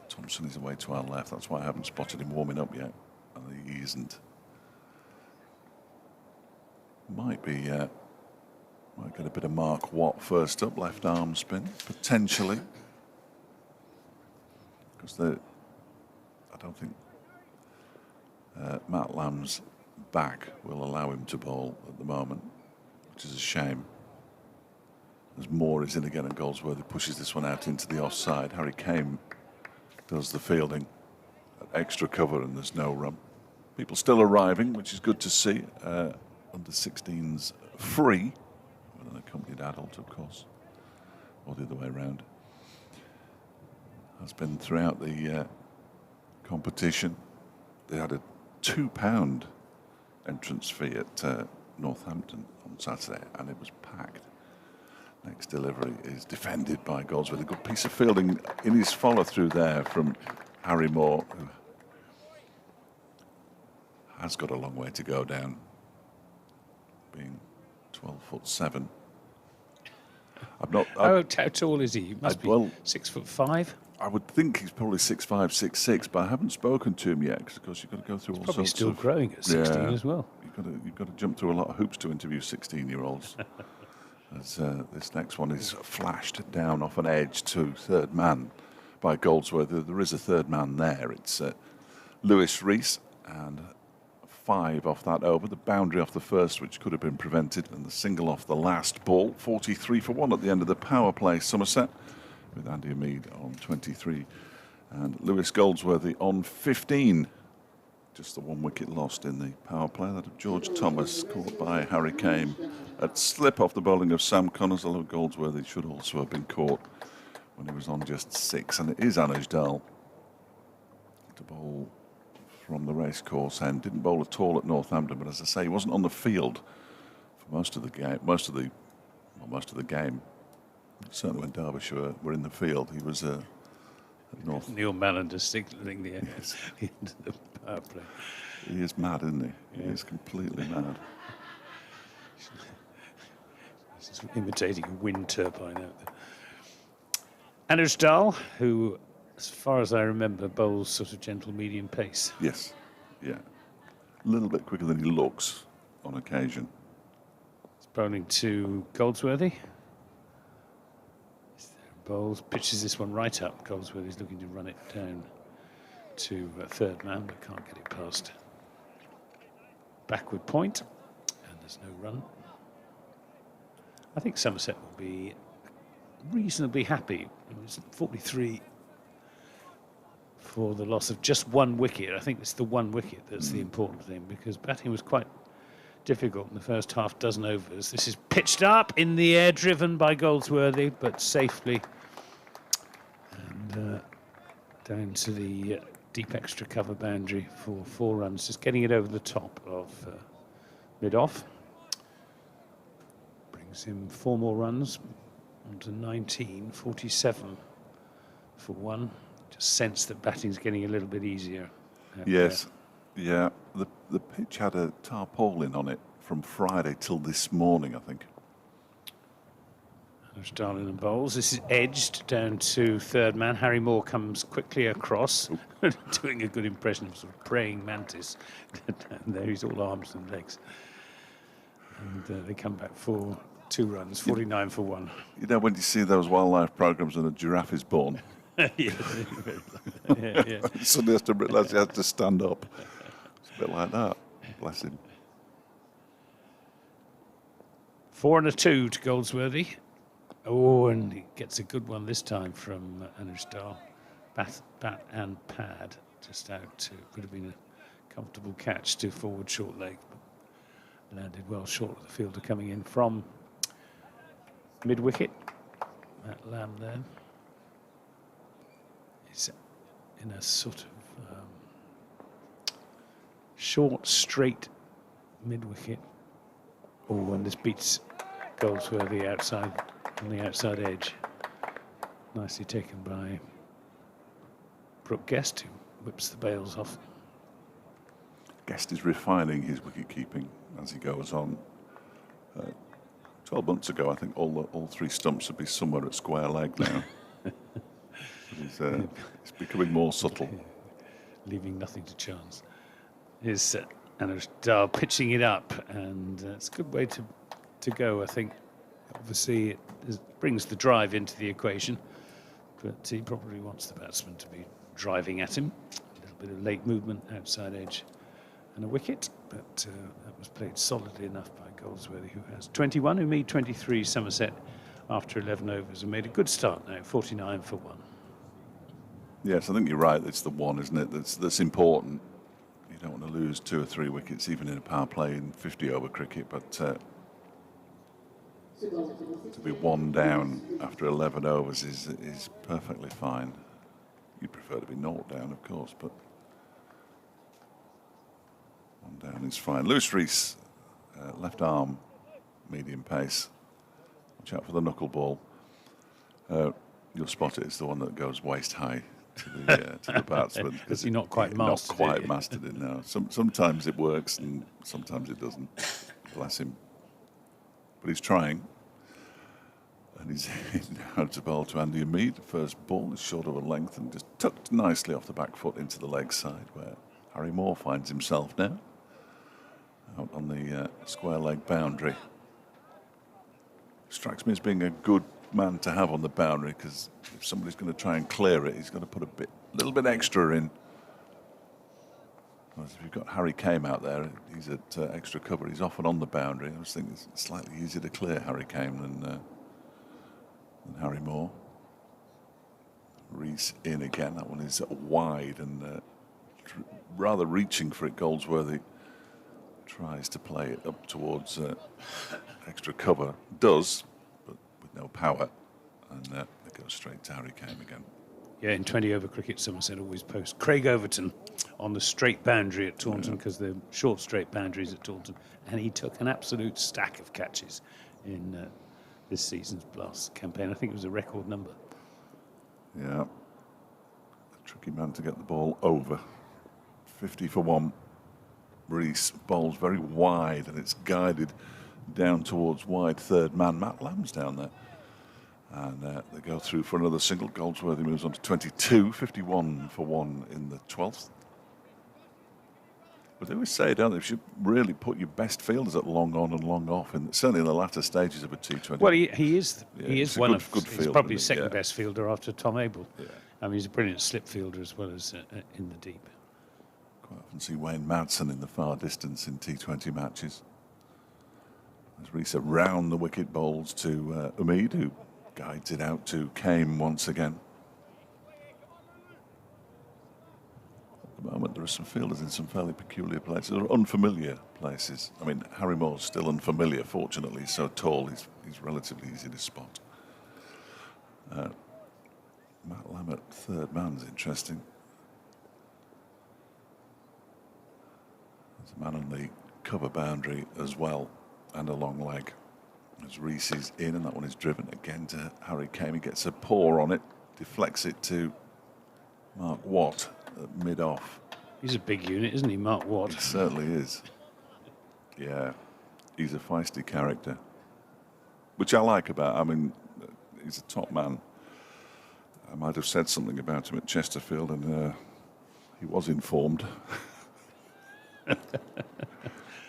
Thompson is away to our left, that's why I haven't spotted him warming up yet. And he isn't. Might get a bit of Mark Watt first up, left arm spin, potentially. Because I don't think Matt Lamb's back will allow him to bowl at the moment, which is a shame. As Moore is in again and Goldsworthy pushes this one out into the offside. Harry Kane does the fielding at extra cover and there's no run. People still arriving, which is good to see. Under 16s free, with an accompanied adult, of course, or the other way around. Has been throughout the competition. They had a £2 entrance fee at Northampton on Saturday, and it was packed. Next delivery is defended by Goldsworthy. A good piece of fielding in his follow-through there from Harry Moore, who has got a long way to go down, being 12'7". How tall is he? He must be 6'5". I would think he's probably 6'5", 6'6", but I haven't spoken to him yet because you've got to go through all sorts of... Probably still growing at 16 as well. You've got to jump through a lot of hoops to interview 16-year-olds. As this next one is flashed down off an edge to third man by Goldsworthy. There is a third man there. It's Lewis Rees, and 5 off that over. The boundary off the first, which could have been prevented, and the single off the last ball. 43 for 1 at the end of the power play, Somerset, with Andy Umid on 23 and Lewis Goldsworthy on 15. Just the 1 wicket lost in the power play, that of George Thomas, caught by Harry Kane at slip off the bowling of Sam Connors, although Goldsworthy should also have been caught when he was on just 6. And it is Anuj Dal to bowl from the racecourse end. Didn't bowl at all at Northampton, but as I say, he wasn't on the field for most of the game. Most of the game. Certainly when Derbyshire were in the field, he was at North. Neil Mallender signalling the end, yes. The end of the power play. He is mad, isn't he? He is completely mad. He's imitating a wind turbine out there. Anuj Dal, who, as far as I remember, bowls sort of gentle medium pace. Yes, yeah. A little bit quicker than he looks on occasion. He's bowling to Goldsworthy. Bowls, pitches this one right up. Goldsworthy's looking to run it down to third man, but can't get it past backward point, and there's no run. I think Somerset will be reasonably happy. It was 43 for the loss of just 1 wicket. I think it's the 1 wicket that's the important thing, because batting was quite difficult in the first half dozen overs. This is pitched up in the air, driven by Goldsworthy, but safely. And down to the deep extra cover boundary for 4 runs, just getting it over the top of mid-off. Brings him 4 more runs onto 19, 47 for 1. Just sense that batting's getting a little bit easier. Yes, yeah. The pitch had a tarpaulin on it from Friday till this morning, I think. Darling and bowls. This is edged down to third man. Harry Moore comes quickly across, doing a good impression of sort of praying mantis. Down there, he's all arms and legs. And they come back for 2 runs, 49 for 1. You know, when you see those wildlife programs and a giraffe is born, yeah. Suddenly has to realise he has to stand up. It's a bit like that. Bless him. 4 and a 2 to Goldsworthy. Oh, and he gets a good one this time from Anuj Dal. Bat and pad just out. Would have been a comfortable catch to forward short leg. But landed well short of the fielder coming in from mid-wicket. That Lamb there is in a sort of short, straight mid-wicket. Oh, and this beats Goldsworthy outside, on the outside edge. Nicely taken by Brooke Guest, who whips the bails off. Guest is refining his wicket-keeping as he goes on. 12 months ago, I think all 3 stumps would be somewhere at square leg now. It's becoming more subtle. Leaving nothing to chance. Here's Anuj Dal pitching it up, and it's a good way to go, I think. Obviously, it brings the drive into the equation, but he probably wants the batsman to be driving at him. A little bit of late movement, outside edge, and a wicket, but that was played solidly enough by Goldsworthy, who has 21, Umid 23, Somerset after 11 overs, and made a good start now, 49 for 1. Yes, I think you're right. It's the 1, isn't it? That's important. You don't want to lose 2 or 3 wickets, even in a power play in 50-over cricket, but to be 1 down after 11 overs is perfectly fine. You'd prefer to be 0 down, of course, but 1 down is fine. Lewis Rees, left arm, medium pace. Watch out for the knuckleball. You'll spot it. It's the one that goes waist high to the batsman. Because you're not quite mastered. Not quite mastered it now. Sometimes it works and sometimes it doesn't. Bless him. But he's trying. And he's now to bowl to Andy Umid. First ball is short of a length and just tucked nicely off the back foot into the leg side, where Harry Moore finds himself now. Out on the square leg boundary. Strikes me as being a good man to have on the boundary, because if somebody's going to try and clear it, he's got to put a little bit extra in. Whereas if you've got Harry Kame out there, he's at extra cover. He's often on the boundary. I just think it's slightly easier to clear Harry Kame than Harry Moore. Rees in again. That one is wide and rather reaching for it. Goldsworthy tries to play it up towards extra cover. Does, but with no power. And it goes straight to Harry Kame again. Yeah, in 20-over cricket, Somerset always post Craig Overton on the straight boundary at Taunton, because they're short straight boundaries at Taunton, and he took an absolute stack of catches in this season's Blast campaign. I think it was a record number. Yeah, a tricky man to get the ball over. 50 for 1. Rees bowls very wide, and it's guided down towards wide third man. Matt Lamb's down there. And they go through for another single. Goldsworthy moves on to 22, 51 for 1 in the 12th. But they always say, don't they, you should really put your best fielders at long on and long off, certainly in the latter stages of a T20. Well, he is one of good he's fielder, probably second best fielder after Tom Abel. Yeah. I mean, he's a brilliant slip fielder as well as in the deep. Quite often see Wayne Madsen in the far distance in T20 matches. As Rees round the wicket bowls to Umid, who guides it out to Kame once again. At the moment, there are some fielders in some fairly peculiar places, or unfamiliar places. I mean, Harry Moore's still unfamiliar, fortunately. He's so tall, he's relatively easy to spot. Matt Lamb at third man's interesting. There's a man on the cover boundary as well, and a long leg. As Rees is in, and that one is driven again to Harry Kame. He gets a paw on it, deflects it to Mark Watt at mid-off. He's a big unit, isn't he, Mark Watt? He certainly is. Yeah, he's a feisty character, which I like about. I mean, he's a top man. I might have said something about him at Chesterfield, and he was informed.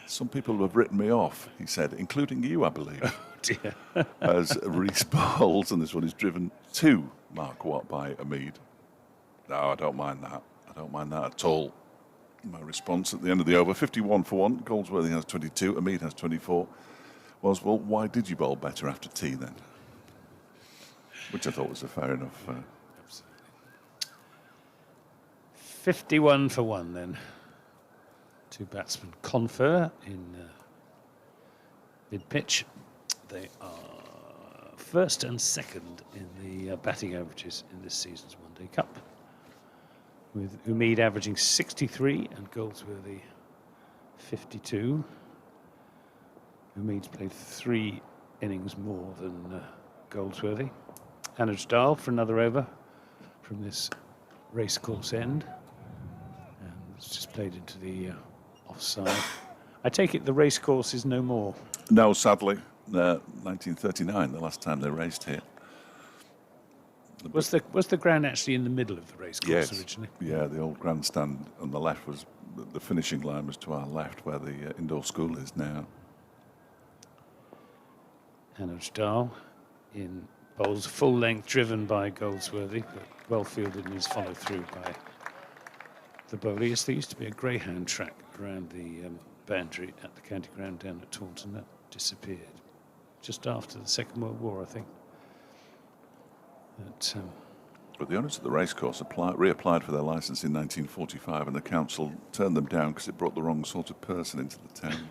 Some people have written me off, he said, including you, I believe. Oh, dear. As Rees bowls, and this one is driven to Mark Watt by Umid. No, I don't mind that. I don't mind that at all. My response at the end of the over, 51 for 1. Goldsworthy has 22, Umid has 24. Was, well, why did you bowl better after tea then? Which I thought was a fair enough. 51 for 1 then. Two batsmen confer in mid-pitch. They are first and second in the batting averages in this season's One Day Cup, with Umid averaging 63 and Goldsworthy 52. Umid's played 3 innings more than Goldsworthy. Anuj Dal for another over from this racecourse end. And it's just played into the offside. I take it the racecourse is no more. No, sadly. 1939, the last time they raced here. Was the ground actually in the middle of the racecourse originally? Yeah, the old grandstand on the left was, the finishing line was to our left, where the indoor school is now. Anuj Dal in bowls full length, driven by Goldsworthy, but well fielded in his follow through by the bowler. Yes, there used to be a greyhound track around the boundary at the county ground down at Taunton. That disappeared just after the Second World War, I think. But the owners of the racecourse reapplied for their licence in 1945, and the council turned them down because it brought the wrong sort of person into the town.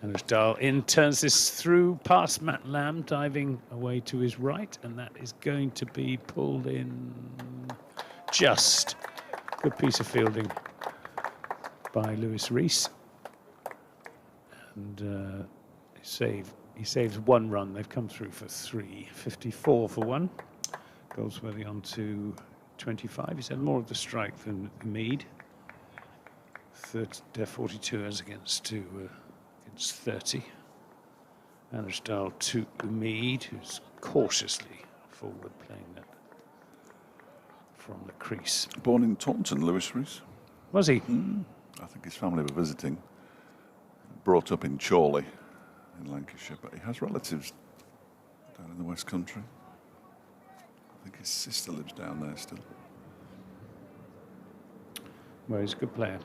Anuj Dal in, turns this through past Matt Lamb, diving away to his right, and that is going to be pulled in just. Good piece of fielding by Lewis Rees. And he saves 1 run. They've come through for 3, 54 for 1. Goldsworthy on to 25. He's had more of the strike than Umid. 42 as against 30. Anuj Dal to Umid, who's cautiously forward playing that from the crease. Born in Taunton, Lewis Rees. Was he? I think his family were visiting. Brought up in Chorley in Lancashire, but he has relatives down in the West Country. I think his sister lives down there still. Well, he's a good player.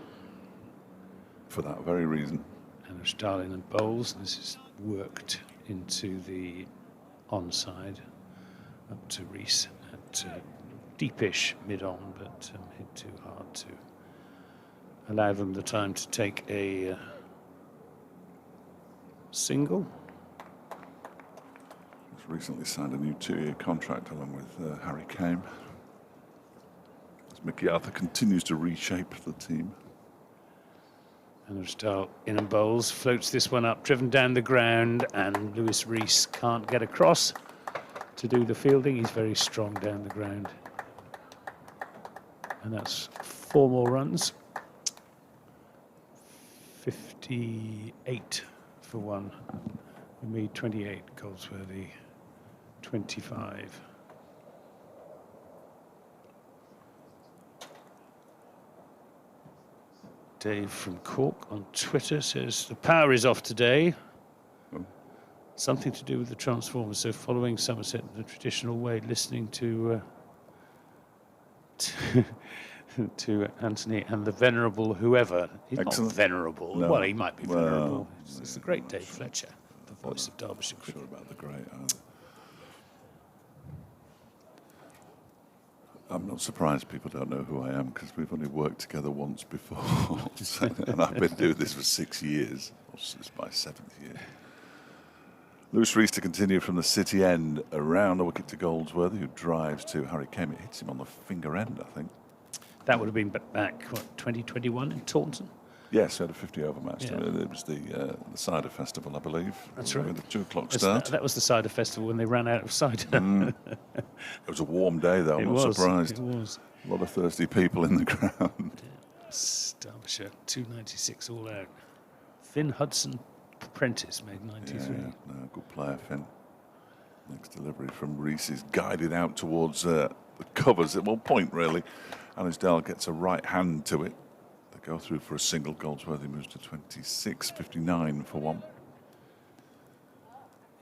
for that very reason. And Stalin and bowls. This is worked into the onside up to Rees at deepish mid-on, but hit too hard to allow them the time to take a single. He's recently signed a new 2-year contract along with Harry Kane. As Mickey Arthur continues to reshape the team. And Stahl in and bowls, floats this one up, driven down the ground, and Lewis Rees can't get across to do the fielding. He's very strong down the ground. And that's 4 more runs. 58 for 1. Umid 28, Goldsworthy 25. Dave from Cork on Twitter says the power is off today. Something to do with the transformers. So following Somerset the traditional way, listening to Anthony and the venerable whoever. He's Excellent. Not venerable. No. Well, he might be venerable. Well, it's the great Dave Fletcher, the voice of Derbyshire. I'm sure about the great either. I'm not surprised people don't know who I am, because we've only worked together once before. And I've been doing this for 6 years. This is my 7th year. Lewis Rees to continue from the city end around a wicket to Goldsworthy, who drives to Harry Kane. It hits him on the finger end, I think. That would have been back, what, 2021 in Taunton? Yes, we had a 50-over match. Yeah. It was the cider festival, I believe. That's right. With the 2 o'clock start. That was the cider festival when they ran out of cider. It was a warm day, though. I'm not surprised. It was. A lot of thirsty people in the ground. Derbyshire, 296 all out. Finn Hudson Prentice made 93. Yeah, no, good player, Finn. Next delivery from Rees is guided out towards the covers at one point, really. Anisdale gets a right hand to it. They go through for a single. Goldsworthy moves to 26.59 for 1.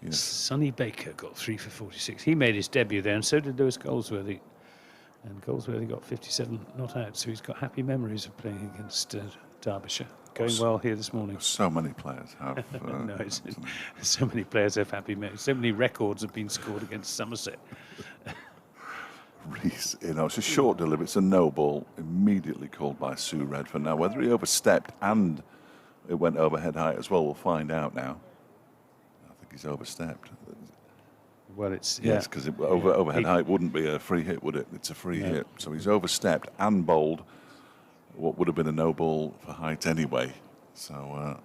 Yes. Sonny Baker got 3 for 46. He made his debut there, and so did Lewis Goldsworthy. And Goldsworthy got 57 not out, so he's got happy memories of playing against Derbyshire. Going well here this morning. So many players have. No, so many players have happy memories. So many records have been scored against Somerset. Rees, it's a short delivery. It's a no ball, immediately called by Sue Redfern. Now, whether he overstepped and it went overhead height as well, we'll find out now. I think he's overstepped. Well, it's yes, because overhead height wouldn't be a free hit, would it? It's a free hit. So he's overstepped and bowled what would have been a no ball for height anyway. So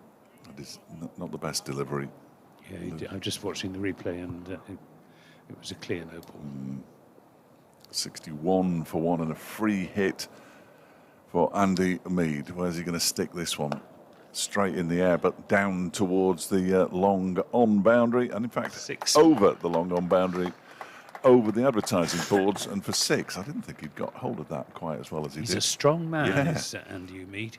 it is not the best delivery. Yeah, I'm just watching the replay, and it was a clear no ball. 61 for 1 and a free hit for Andy Umid. Where's he going to stick this one? Straight in the air, but down towards the long on boundary, and in fact 6 over the long on boundary, over the advertising boards, and for 6. I didn't think he'd got hold of that quite as well as he did. He's a strong man, Yeah. Andy Umid.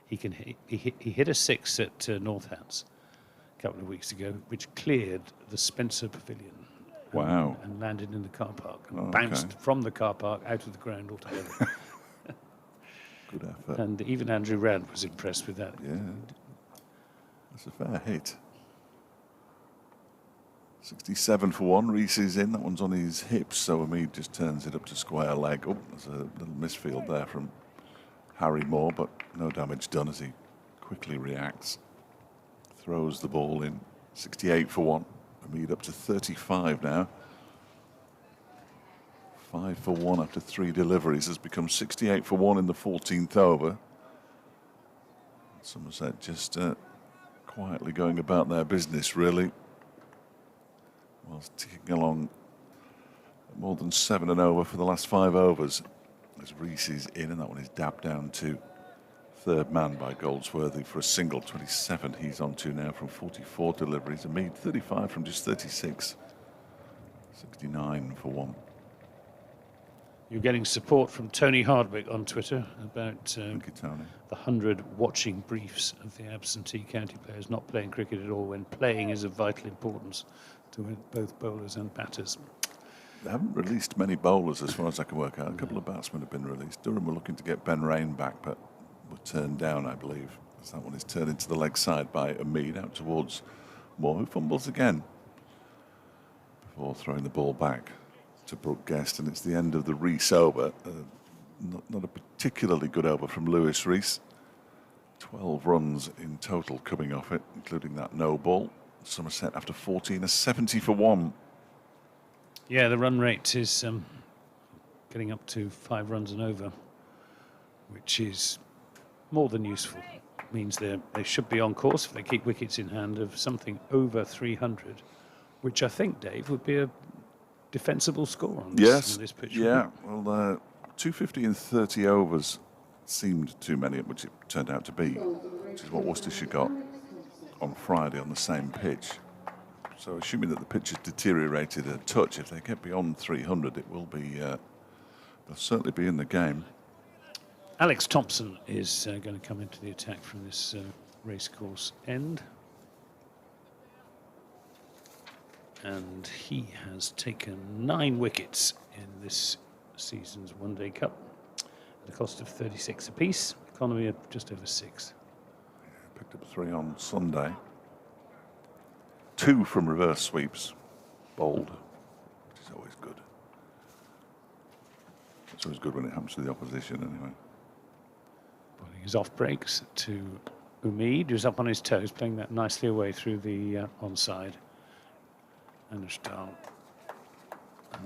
He hit a 6 at Northants a couple of weeks ago, which cleared the Spencer Pavilion. Wow. And landed in the car park and bounced from the car park out of the ground altogether. Good effort. And even Andrew Rad was impressed with that. Yeah. That's a fair hit. 67 for 1. Rees is in. That one's on his hips, so Umid just turns it up to square leg. Oh, there's a little misfield there from Harry Moore, but no damage done as he quickly reacts. Throws the ball in. 68 for 1. Umid up to 35 now. 5 for 1 after 3 deliveries has become 68 for 1 in the 14th over. Somerset just quietly going about their business, really, whilst ticking along more than 7 and over for the last 5 overs. As Rees is in, and that one is dabbed down to third man by Goldsworthy for a single. 27 he's on to now from 44 deliveries. Umid 35 from just 36. 69 for 1. You're getting support from Tony Hardwick on Twitter about Thank you, Tony. the 100 watching briefs of the absentee county players not playing cricket at all, when playing is of vital importance to both bowlers and batters. They haven't released many bowlers as far as I can work out. A couple of batsmen have been released. Durham were looking to get Ben Rain back, but were turned down, I believe. As that one is turned into the leg side by Umid, out towards Moore, who fumbles again before throwing the ball back to Brooke Guest, and it's the end of the Rees over. Not a particularly good over from Lewis Rees. 12 runs in total coming off it, including that no ball. Somerset after 14 are 70 for 1. Yeah, the run rate is getting up to 5 runs and over, which is more than useful. It means they should be on course, if they keep wickets in hand, of something over 300, which I think, Dave, would be a defensible score on this pitch. Yeah, well, 250 in 30 overs seemed too many, which it turned out to be, which is what Worcestershire got on Friday on the same pitch. So assuming that the pitch has deteriorated a touch, if they get beyond 300, it will be, they'll certainly be in the game. Alex Thompson is going to come into the attack from this racecourse end. And he has taken 9 wickets in this season's One Day Cup at a cost of 36 apiece, economy of just over 6. Yeah, picked up 3 on Sunday. 2 from reverse sweeps, bowled, which is always good. It's always good when it happens to the opposition, anyway. Bowling his off breaks to Umid, who's up on his toes, playing that nicely away through the onside. Anushtal,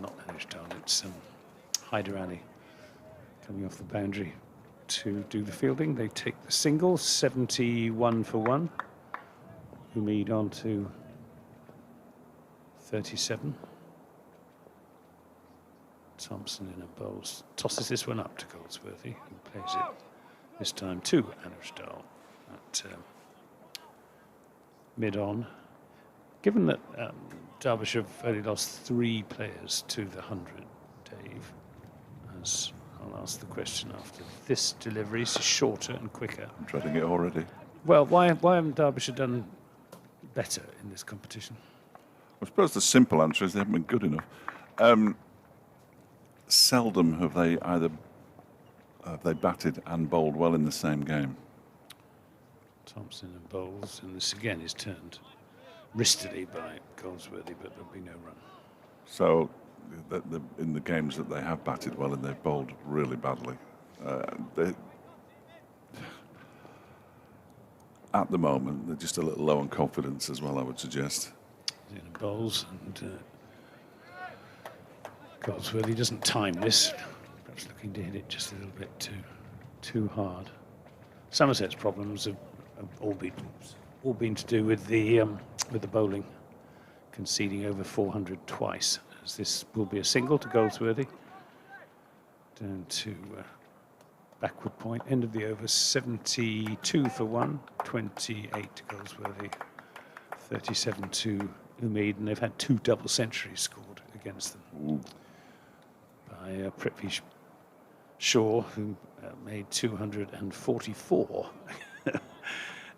not Anushtal, it's Hyder Ali coming off the boundary to do the fielding. They take the single, 71 for 1. Umid on to 37. Thompson in a bowls, tosses this one up to Goldsworthy, who plays it this time to Anushtal at mid-on. Given that Derbyshire have only lost 3 players to the 100, Dave, as I'll ask the question after this delivery, is shorter and quicker. I'm dreading it already. Well, why haven't Derbyshire done better in this competition? I suppose the simple answer is they haven't been good enough. Seldom have they batted and bowled well in the same game. Thompson and bowls, and this again is turned wristily by Goldsworthy, but there'll be no run. So, in the games that they have batted well and they've bowled really badly, at the moment they're just a little low on confidence as well, I would suggest. Bowls, and Goldsworthy doesn't time this, perhaps looking to hit it just a little bit too hard. Somerset's problems have all been to do with the bowling, conceding over 400 twice, as this will be a single to Goldsworthy. Down to backward point, end of the over, 72 for 1, 28 to Goldsworthy, 37 to Umid, and they've had 2 double centuries scored against them. Ooh. By Prithvi Shaw, who made 244.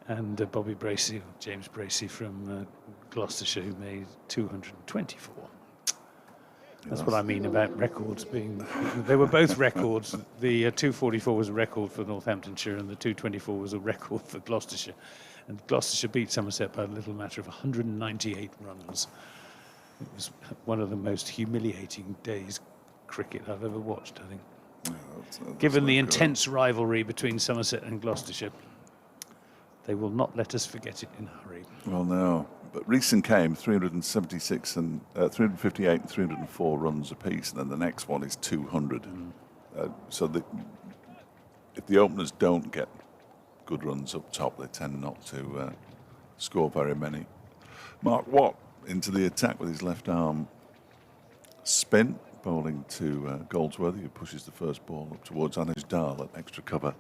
And Bobby Bracey, James Bracey from Gloucestershire, who made 224. That's what I mean about records being... They were both records. The 244 was a record for Northamptonshire, and the 224 was a record for Gloucestershire. And Gloucestershire beat Somerset by a little matter of 198 runs. It was one of the most humiliating days cricket I've ever watched, I think. Yeah, that's given the intense rivalry between Somerset and Gloucestershire. They will not let us forget it in a hurry. Well, no. But recent came 376 and 358 and 304 runs apiece, and then the next one is 200. So if the openers don't get good runs up top, they tend not to score very many. Mark Watt into the attack with his left arm spin, bowling to Goldsworthy, who pushes the first ball up towards Anushtal at extra cover.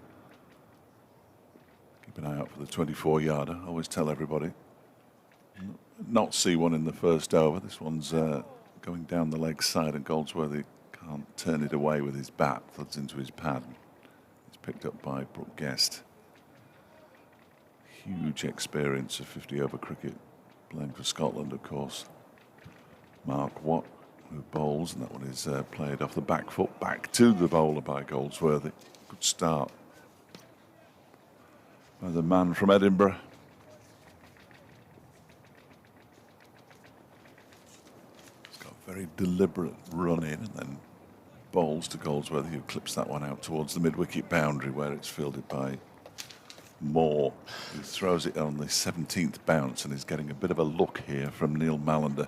Keep an eye out for the 24-yarder. I always tell everybody, not see one in the first over. This one's going down the leg side, and Goldsworthy can't turn it away with his bat. Floods into his pad. It's picked up by Brooke Guest. Huge experience of 50-over cricket, playing for Scotland, of course. Mark Watt, who bowls, and that one is played off the back foot, back to the bowler by Goldsworthy. Good start. by the man from Edinburgh. He's got a very deliberate run in and then bowls to Goldsworthy, who clips that one out towards the mid-wicket boundary where it's fielded by Moore, who throws it on the 17th bounce and is getting a bit of a look here from Neil Mallender,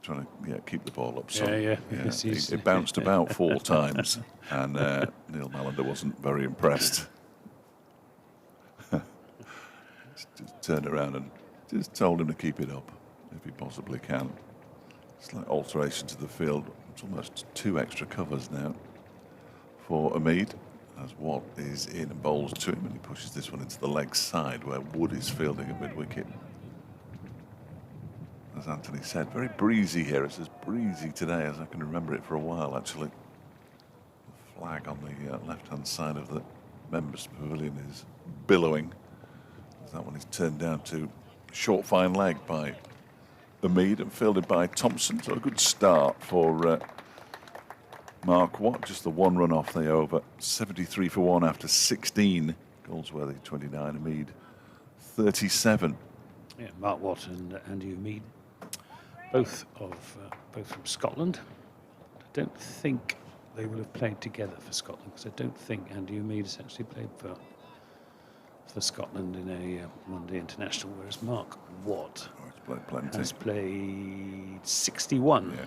trying to keep the ball up. It bounced about 4 times, and Neil Mallender wasn't very impressed. Just turned around and just told him to keep it up if he possibly can. Slight alteration to the field. It's almost 2 extra covers now for Umid, as Watt is in and bowls to him, and he pushes this one into the leg side where Wood is fielding at mid-wicket. As Anthony said, very breezy here. It's as breezy today as I can remember it for a while, actually. The flag on the left-hand side of the members' pavilion is billowing. That one is turned down to short fine leg by Umid and fielded by Thompson. So a good start for Mark Watt. Just the 1 run off the over. 73 for 1 after 16. Goldsworthy 29, Umid 37. Yeah, Mark Watt and Andy Umid, both from Scotland. I don't think they will have played together for Scotland, because I don't think Andy Umid has actually played for Scotland in a one-day international, whereas Mark Watt has played 61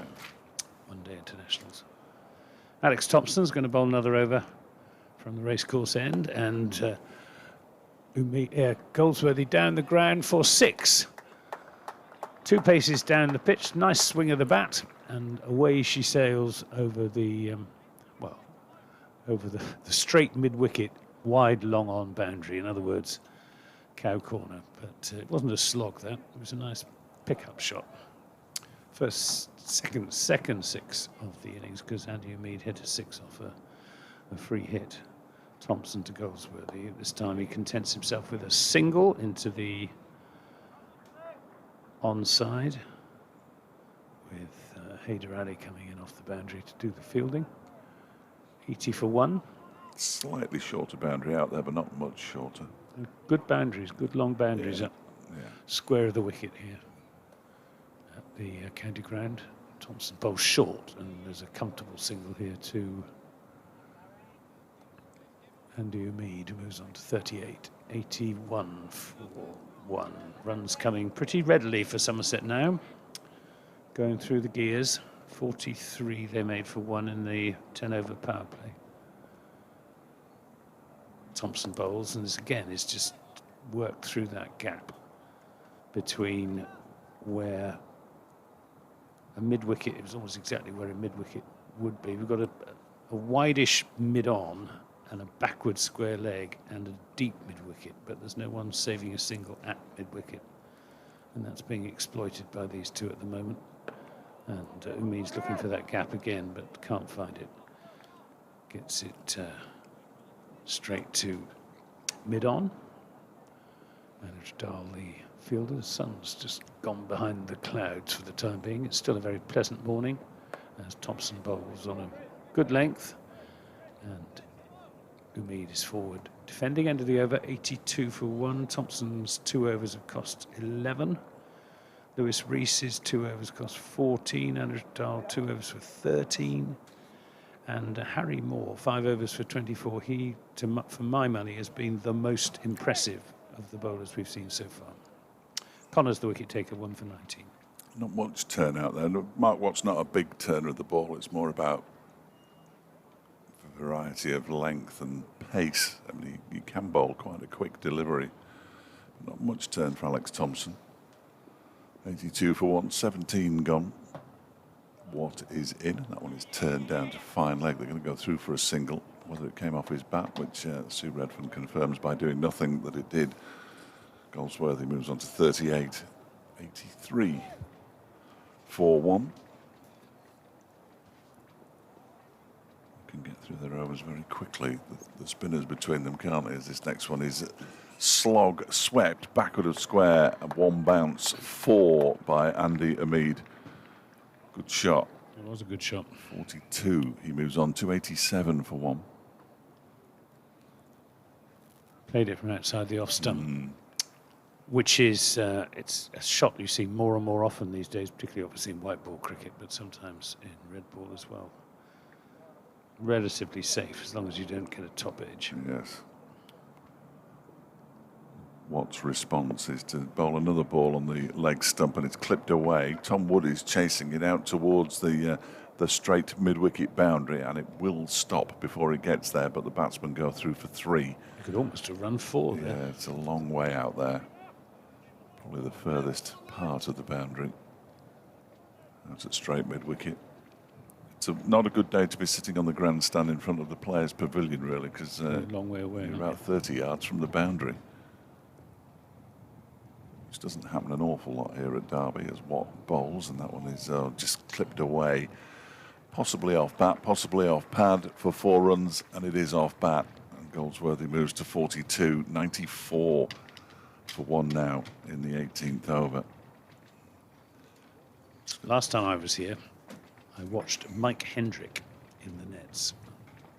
one-day internationals. Alex Thompson's going to bowl another over from the racecourse end, and Goldsworthy down the ground for 6. 2 paces down the pitch, nice swing of the bat, and away she sails over the straight mid-wicket, wide long on boundary. In other words, cow corner. But it wasn't a slog, that. It was a nice pickup shot. Second 6 of the innings, because Andy Umid hit a 6 off a free hit. Thompson to Goldsworthy. This time he contents himself with a single into the onside, with Haider Ali coming in off the boundary to do the fielding. 80 for 1. Slightly shorter boundary out there, but not much shorter. Good boundaries, good long boundaries up. Square of the wicket here at the county ground. Thompson bowls short, and there's a comfortable single here to Andy Umid, who moves on to 38. 81 for 1. Runs coming pretty readily for Somerset now. Going through the gears. 43 they made for 1 in the 10-over power play. Thompson bowls, and this again is just worked through that gap between where a mid-wicket, it was almost exactly where a mid-wicket would be. We've got a wide-ish mid-on and a backward square leg and a deep mid-wicket, but there's no one saving a single at mid-wicket, and that's being exploited by these 2 at the moment. And Umid's looking for that gap again, but can't find it. Gets it straight to mid-on. Managed Dahl, the fielder. The sun's just gone behind the clouds for the time being. It's still a very pleasant morning as Thompson bowls on a good length, and Umid is forward defending. End of the over, 82 for 1. Thompson's 2 overs have cost 11. Lewis Reese's 2 overs cost 14. Andrew Dahl 2 overs for 13. And Harry Moore, 5 overs for 24. He, for my money, has been the most impressive of the bowlers we've seen so far. Connor's the wicket taker, 1 for 19. Not much turn out there. Mark Watt's not a big turner of the ball. It's more about a variety of length and pace. I mean, he can bowl quite a quick delivery. Not much turn for Alex Thompson. 82 for 1, 17 gone. Watt is in. That one is turned down to fine leg. They're going to go through for a single. Whether it came off his bat, which Sue Redfern confirms by doing nothing that it did. Goldsworthy moves on to 38. 83 for 1. Can get through their overs very quickly. The spinners between them, can't they? As this next one is slog swept backward of square and 1 bounce 4 by Andy Umid. Good shot. It was a good shot. 42. He moves on to 87 for 1. Played it from outside the off stump, which is it's a shot you see more and more often these days, particularly obviously in white ball cricket, but sometimes in red ball as well. Relatively safe as long as you don't get a top edge. Yes. Watt's response is to bowl another ball on the leg stump, and it's clipped away. Tom Wood is chasing it out towards the straight mid-wicket boundary, and it will stop before it gets there, but the batsmen go through for 3. You could almost have run 4 there. Yeah, it's a long way out there. Probably the furthest part of the boundary. That's at straight mid-wicket. It's not a good day to be sitting on the grandstand in front of the players' pavilion, really, because a long way away. You're about 30 yards from the boundary. Which doesn't happen an awful lot here at Derby as Watt bowls, and that one is just clipped away. Possibly off bat, possibly off pad for 4 runs, and it is off bat. And Goldsworthy moves to 42, 94 for 1 now in the 18th over. Last time I was here, I watched Mike Hendrick in the nets.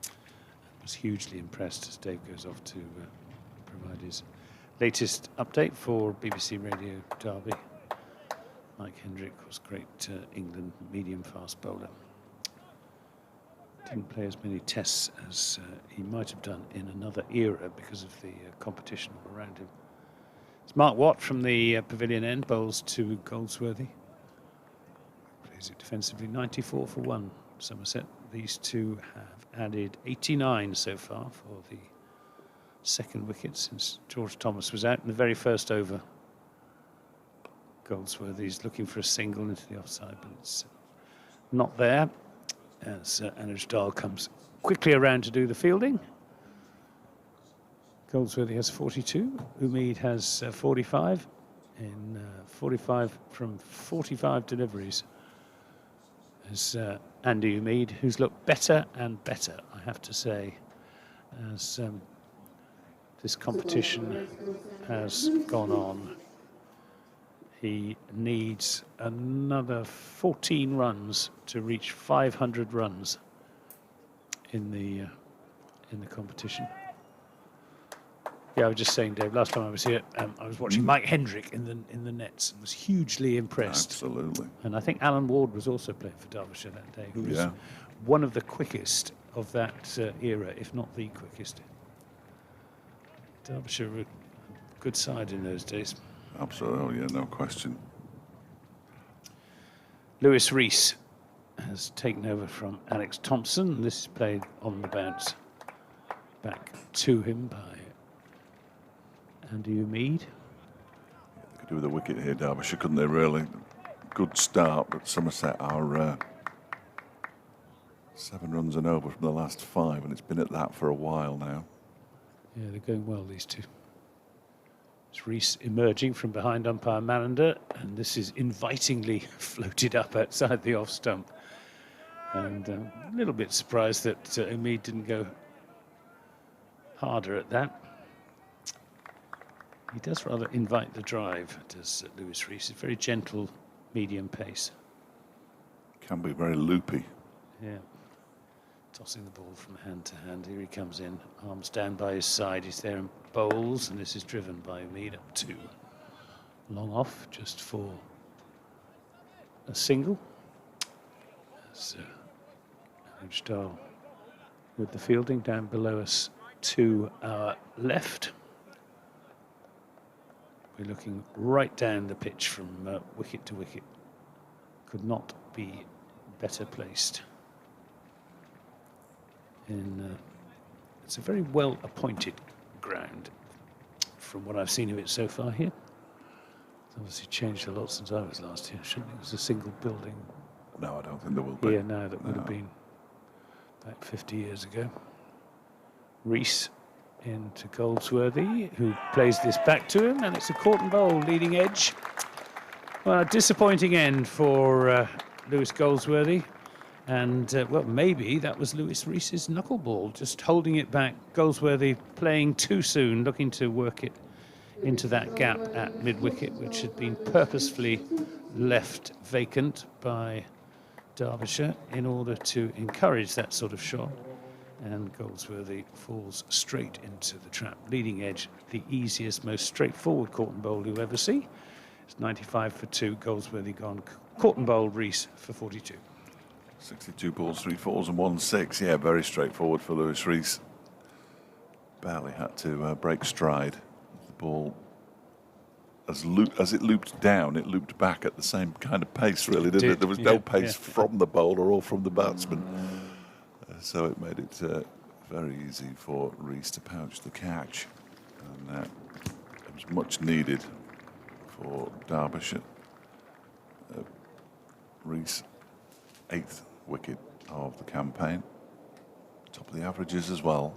I was hugely impressed as Dave goes off to provide his latest update for BBC Radio Derby. Mike Hendrick was great England medium-fast bowler. Didn't play as many tests as he might have done in another era because of the competition all around him. It's Mark Watt from the pavilion end, bowls to Goldsworthy. Plays it defensively, 94 for 1, Somerset. These two have added 89 so far for the second wicket since George Thomas was out in the very first over. Goldsworthy's looking for a single into the offside, but it's not there as Anuj Dal comes quickly around to do the fielding. Goldsworthy has 42, Umid has 45 in 45 from 45 deliveries. As Andy Umid, who's looked better and better, I have to say, as this competition has gone on. He needs another 14 runs to reach 500 runs in the competition. Yeah, I was just saying, Dave, last time I was here, I was watching Mike Hendrick in the nets and was hugely impressed. Absolutely. And I think Alan Ward was also playing for Derbyshire that day, who was one of the quickest of that era, if not the quickest. Derbyshire were a good side in those days. Absolutely, yeah, no question. Lewis Rees has taken over from Alex Thompson. This is played on the bounce back to him by Andy Umid. They could do with a wicket here, Derbyshire, couldn't they, really? Good start, but Somerset are 7 runs and over from the last 5, and it's been at that for a while now. Yeah, they're going well, these two. It's Rees emerging from behind umpire Malander, and this is invitingly floated up outside the off stump. And a little bit surprised that Umid didn't go harder at that. He does rather invite the drive, does Lewis Rees. It's very gentle, medium pace. Can be very loopy. Yeah. Tossing the ball from hand to hand. Here he comes in, arms down by his side. He's there and bowls, and this is driven by Umid up 2. Long off, just for a single. As Anuj Dal with the fielding down below us to our left. We're looking right down the pitch from wicket to wicket. Could not be better placed. It's a very well appointed ground from what I've seen of it so far here. It's obviously changed a lot since I was last here. Shouldn't it? It was a single building. No, I don't think there will be. Here now, that would have been about 50 years ago. Rees into Goldsworthy, who plays this back to him, and it's a caught and bowl leading edge. Well, a disappointing end for Lewis Goldsworthy. And, well, maybe that was Lewis Rees's knuckleball, just holding it back. Goldsworthy playing too soon, looking to work it into that gap at mid-wicket, which had been purposefully left vacant by Derbyshire in order to encourage that sort of shot. And Goldsworthy falls straight into the trap. Leading edge, the easiest, most straightforward caught and bowled you'll ever see. It's 95 for 2, Goldsworthy gone. Caught and bowled, Rees for 42. 62 balls, 3 fours and 1 6. Yeah, very straightforward for Lewis Rees. Barely had to break stride. The ball, as it looped down, it looped back at the same kind of pace, really, didn't it? There was no pace from the bowler or from the batsman. So it made it very easy for Rees to pouch the catch. And it was much needed for Derbyshire. Rees, 8th wicket of the campaign. Top of the averages as well,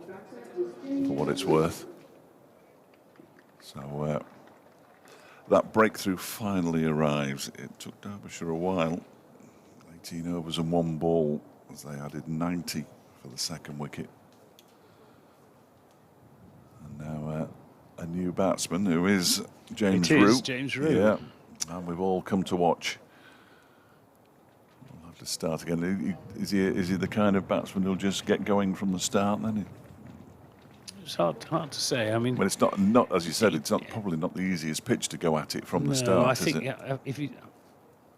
for what it's worth. So that breakthrough finally arrives. It took Derbyshire a while. 18 overs and 1 ball as they added 90 for the 2nd wicket. And now a new batsman who is James Rew. It is James Rew. Yeah, and we've all come to watch. We'll have to start again. Is he the kind of batsman who'll just get going from the start then? It's hard to say. I mean, well, it's not as you said. It's probably not the easiest pitch to go at it from the start. I think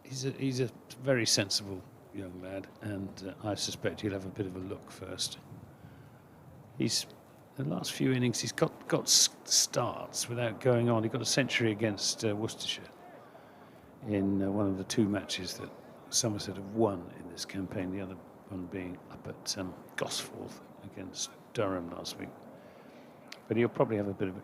is it? He's a very sensible young lad, and I suspect he'll have a bit of a look first. The last few innings he's got starts without going on. He got a century against Worcestershire in one of the 2 matches that Somerset have won in this campaign. The other one being up at Gosforth against Durham last week. But he'll probably have a bit of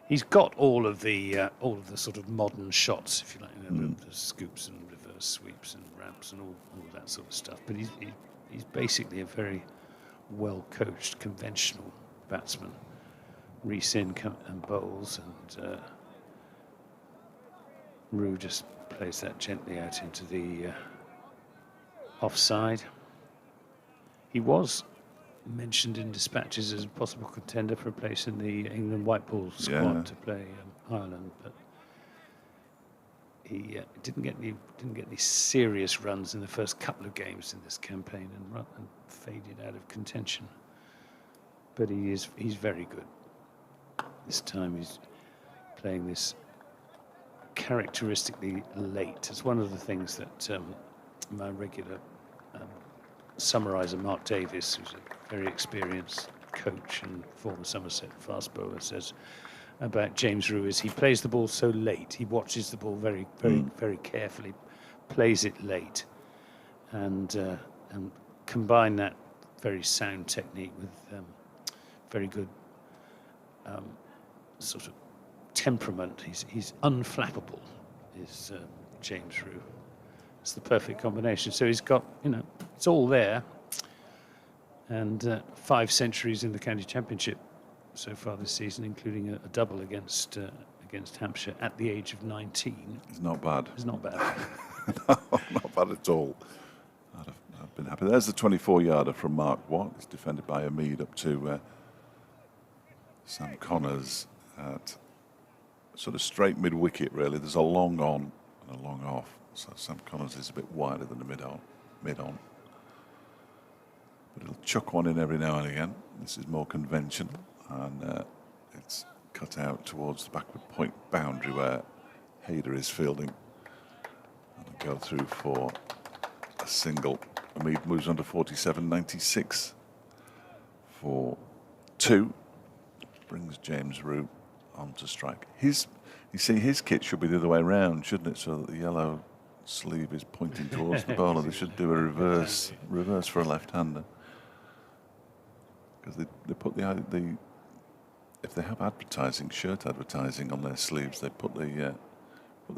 he's got all of the sort of modern shots, if you like, the scoops and reverse sweeps and ramps and all that sort of stuff. But he's basically a very well coached, conventional batsman. Rees in and bowls, and Rew just plays that gently out into the offside. He was mentioned in dispatches as a possible contender for a place in the England white ball squad to play Ireland, but he didn't get any serious runs in the first couple of games in this campaign and faded out of contention. But he's very good. This time he's playing this characteristically late. It's one of the things that my regular summariser Mark Davis, who's a very experienced coach and former Somerset fast bowler, says about James Rew is he plays the ball so late. He watches the ball very carefully, plays it late, and combine that very sound technique with very good sort of temperament. He's unflappable, is James Rew. It's the perfect combination. So he's got, it's all there. And 5 centuries in the county championship so far this season, including a double against Hampshire at the age of 19. It's not bad. It's not bad. No, not bad at all. I've been happy. There's the 24-yarder from Mark Watt. It's defended by Umid up to Sam Connors at sort of straight mid-wicket, really. There's a long on and a long off. So Sam Connors is a bit wider than the mid-on. But he'll chuck one in every now and again. This is more conventional, and it's cut out towards the backward point boundary where Hayder is fielding. And it'll go through for a single. Umid moves on to 47, 96 for 2. Brings James Rew on to strike. You see, his kit should be the other way around, shouldn't it? So that the yellow sleeve is pointing towards the bowler. They should do a reverse for a left-hander. Because they put if they have advertising, shirt advertising on their sleeves, they put the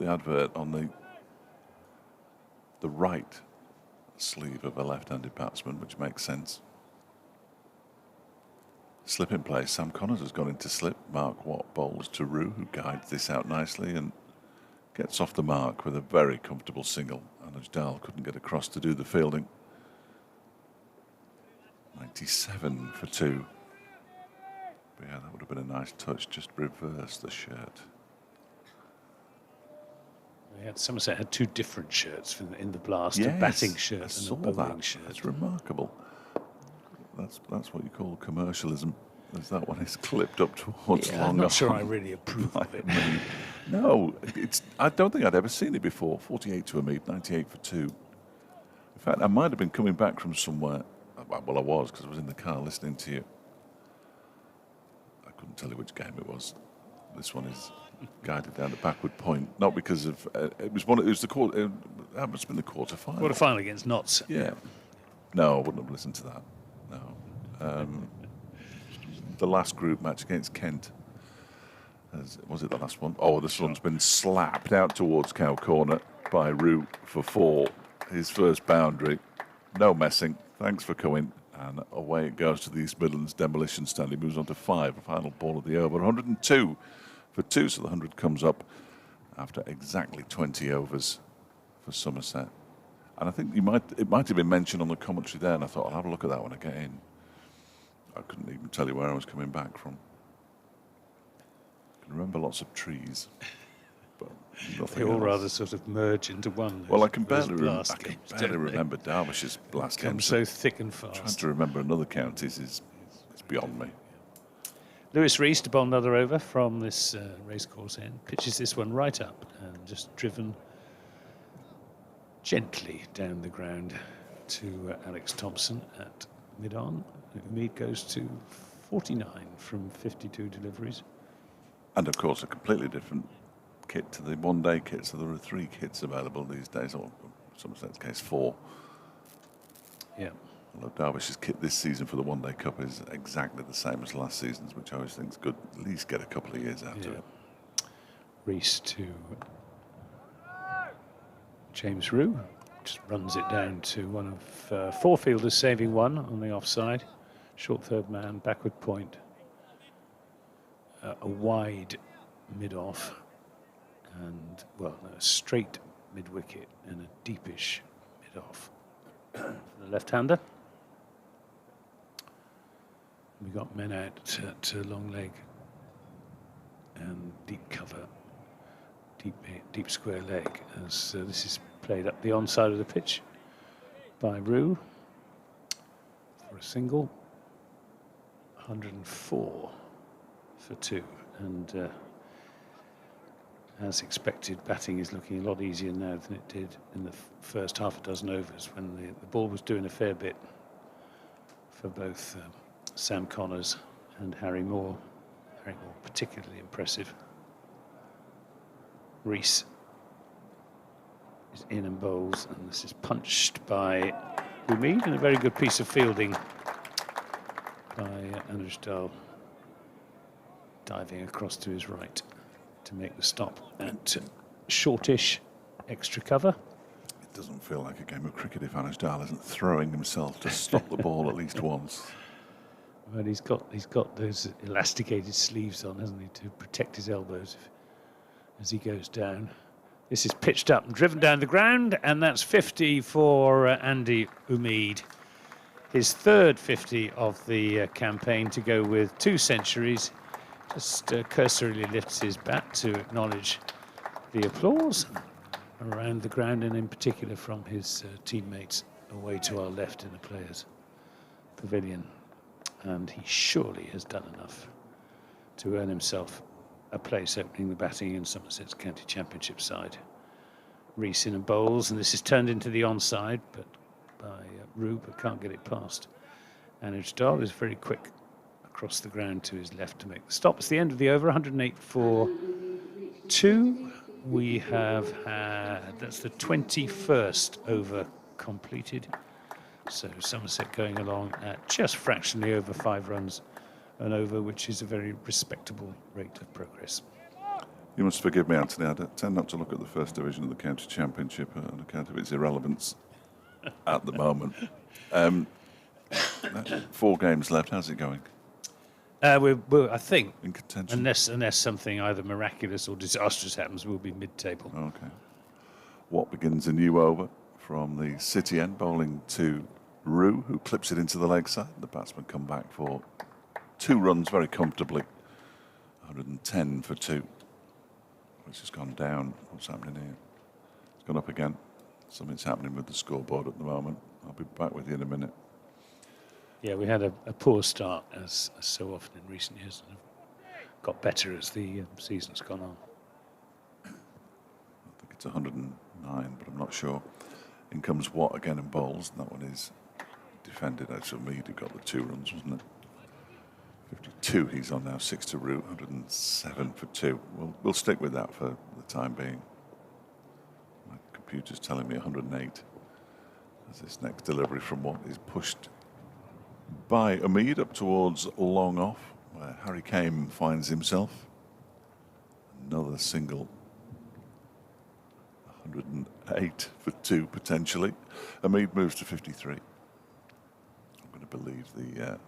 advert on the right sleeve of a left-handed batsman, which makes sense. Slip in place. Sam Connors has gone into slip. Mark Watt bowls to Rew, who guides this out nicely and gets off the mark with a very comfortable single. Anuj Dal couldn't get across to do the fielding. 97 for 2. But yeah, that would have been a nice touch. Just reverse the shirt. Somerset had 2 different shirts in the blast, a batting shirt and a bowling shirt. That's remarkable. That's what you call commercialism. As that one is clipped up towards long I'm not on. sure I really approve of it. No, I don't think I'd ever seen it before. 48 to Umid, 98 for 2. In fact, I might have been coming back from somewhere. Well, I was, because I was in the car listening to you. I couldn't tell you which game it was. This one is guided down the backward point, not because of it was the quarter. That must have been the quarter final. Quarter final against Notts. Yeah. No, I wouldn't have listened to that. No. The last group match against Kent. Was it the last one? Oh, this one's been slapped out towards Cow Corner by Rue for 4. His first boundary. No messing. Thanks for coming. And away it goes to the East Midlands demolition stand. He moves on to 5, a final ball of the over. 102 for 2, so the 100 comes up after exactly 20 overs for Somerset. And I think it might have been mentioned on the commentary there, and I thought, I'll have a look at that when I get in. I couldn't even tell you where I was coming back from. I can remember lots of trees, but nothing They all else. Rather sort of merge into one. Well, I can barely remember Derbyshire's blast Come games. so thick and fast. Trying to remember another counties is beyond me. Lewis Rees to bowl another over from this racecourse end. Pitches this one right up and just driven gently down the ground to Alex Thompson at mid-on. Umid goes to 49 from 52 deliveries. And of course, a completely different kit to the one-day kit. So there are 3 kits available these days, or in Somerset's case 4. Yeah. Although Derbyshire's kit this season for the one-day cup is exactly the same as last season's, which I always think is good. At least get a couple of years out of it. Rees to James Rue. Just runs it down to one of 4 fielders, saving one on the offside. Short third man, backward point. A wide mid-off. And, well, a straight mid-wicket and a deepish mid-off. For the left-hander. We got men out at long leg and deep cover, deep square leg, as this is played up the onside of the pitch by Rue for a single. 104 for 2, and as expected, batting is looking a lot easier now than it did in the first half a dozen overs, when the ball was doing a fair bit for both Sam Connors and Harry Moore. Harry Moore particularly impressive. Rees is in and bowls, and this is punched by Umid, and a very good piece of fielding by Anuj Dahl, diving across to his right to make the stop at shortish extra cover. It doesn't feel like a game of cricket if Anuj Dahl isn't throwing himself to stop the ball at least once. Well, he's got those elasticated sleeves on, hasn't he, to protect his elbows as he goes down. This is pitched up and driven down the ground, and that's 50 for Andy Umid. His third 50 of the campaign, to go with 2 centuries. Just cursorily lifts his bat to acknowledge the applause around the ground, and in particular from his teammates away to our left in the players' pavilion. And he surely has done enough to earn himself a place opening the batting in Somerset's County Championship side. Rees in and bowls, and this is turned into the onside, but by Rue, but can't get it past. Anuj Dahl is very quick across the ground to his left to make the stop. It's the end of the over, 108 for 2. We have had, that's the 21st over completed. So Somerset going along at just fractionally over 5 runs an over, which is a very respectable rate of progress. You must forgive me, Anthony. I tend not to look at the first division of the county championship on account of its irrelevance at the moment. 4 games left. How's it going? We're, I think, in contention, unless something either miraculous or disastrous happens, we'll be mid-table. Okay. Watt begins a new over from the city end, bowling to Rue, who clips it into the leg side. The batsmen come back for 2 runs very comfortably. 110 for 2. Which has gone down. What's happening here? It's gone up again. Something's happening with the scoreboard at the moment. I'll be back with you in a minute. Yeah, we had a poor start, as so often in recent years, and have got better as the season's gone on. I think it's 109, but I'm not sure. In comes Watt again and bowls, and that one is defended. That's Umid who got the 2 runs, wasn't it? 52 he's on now, 6 to Root, 107 for 2. We'll stick with that for the time being. My computer's telling me 108 as this next delivery from Watt is pushed by Umid up towards long off, where Harry Kane finds himself. Another single. 108 for 2 potentially. Umid moves to 53. I'm going to believe the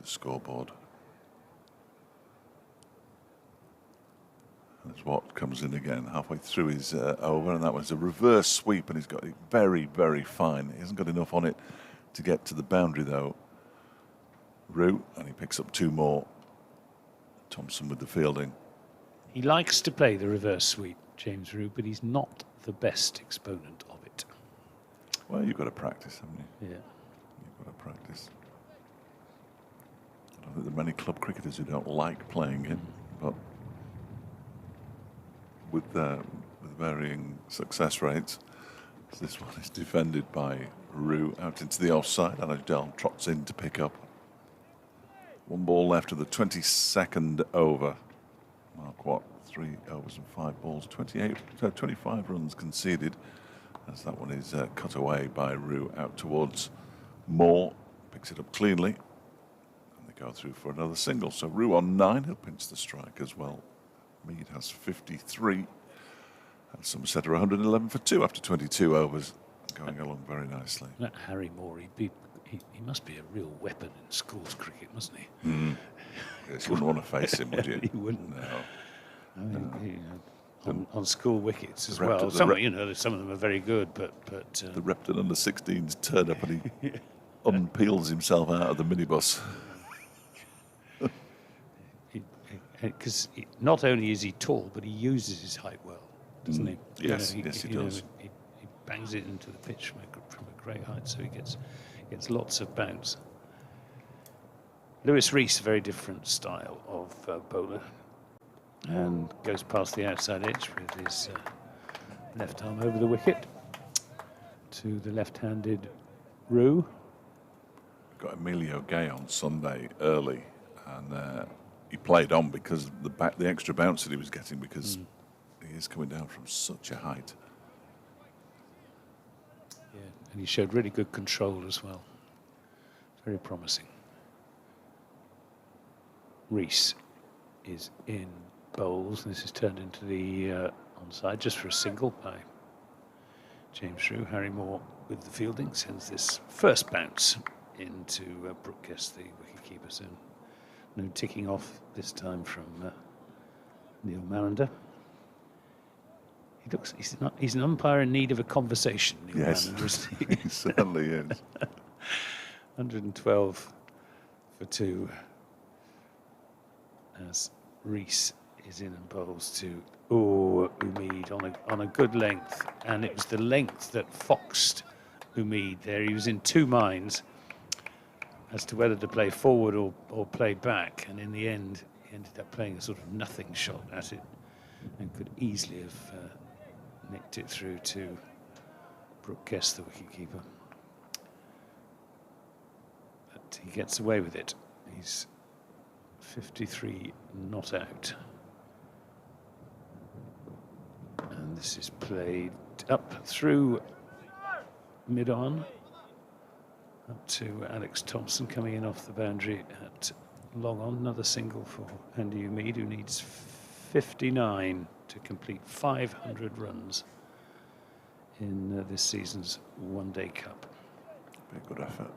scoreboard. That's what comes in again halfway through his over, and that was a reverse sweep, and he's got it very, very fine. He hasn't got enough on it to get to the boundary though. Root, and he picks up 2 more. Thompson with the fielding. He likes to play the reverse sweep, James Root, but he's not the best exponent of it. Well, you've got to practice, haven't you? Yeah. You've got to practice. I don't think there are many club cricketers who don't like playing it, but with varying success rates, this one is defended by Root out into the offside, and Adel trots in to pick up. 1 ball left of the 22nd over. Mark Watt, 3 overs and 5 balls, 25 runs conceded, as that one is cut away by Root out towards Moore. Picks it up cleanly, and they go through for another single. So Root on 9, he'll pinch the strike as well. Mead has 53, and Somerset are 111 for 2 after 22 overs, going along very nicely. That Harry Moore, he must be a real weapon in schools cricket, mustn't he? Yes, you wouldn't want to face him, would you? You wouldn't. No. I mean, on school wickets as well. Some of them are very good, but the Repton under-16s turn up and he unpeels himself out of the minibus. Because not only is he tall, but he uses his height well, doesn't he? Yes, yes, he does. He bangs it into the pitch from a great height, so he gets lots of bounce. Lewis Rees, a very different style of bowler, and goes past the outside edge with his left arm over the wicket to the left-handed Root. Got Emilio Gay on Sunday early, and he played on because the extra bounce that he was getting, because he is coming down from such a height. Yeah, and he showed really good control as well. Very promising. Rees is in bowls. This is turned into the onside just for a single by James Root. Harry Moore with the fielding sends this first bounce into Brooke Guest, the wicketkeeper. So no ticking off this time from Neil Mallender. He's an umpire in need of a conversation, Neil Mallender, isn't he? He certainly is. 112 for 2 as Rees is in and bowls to Umid on a good length, and it was the length that foxed Umid there. He was in 2 minds as to whether to play forward or play back, and in the end he ended up playing a sort of nothing shot at it and could easily have nicked it through to Brooke Guest, the wicketkeeper. But he gets away with it. He's 53 not out. And this is played up through mid-on, up to Alex Thompson coming in off the boundary at long on. Another single for Andy Umid, who needs 59 to complete 500 runs in this season's One-Day Cup. Very good effort.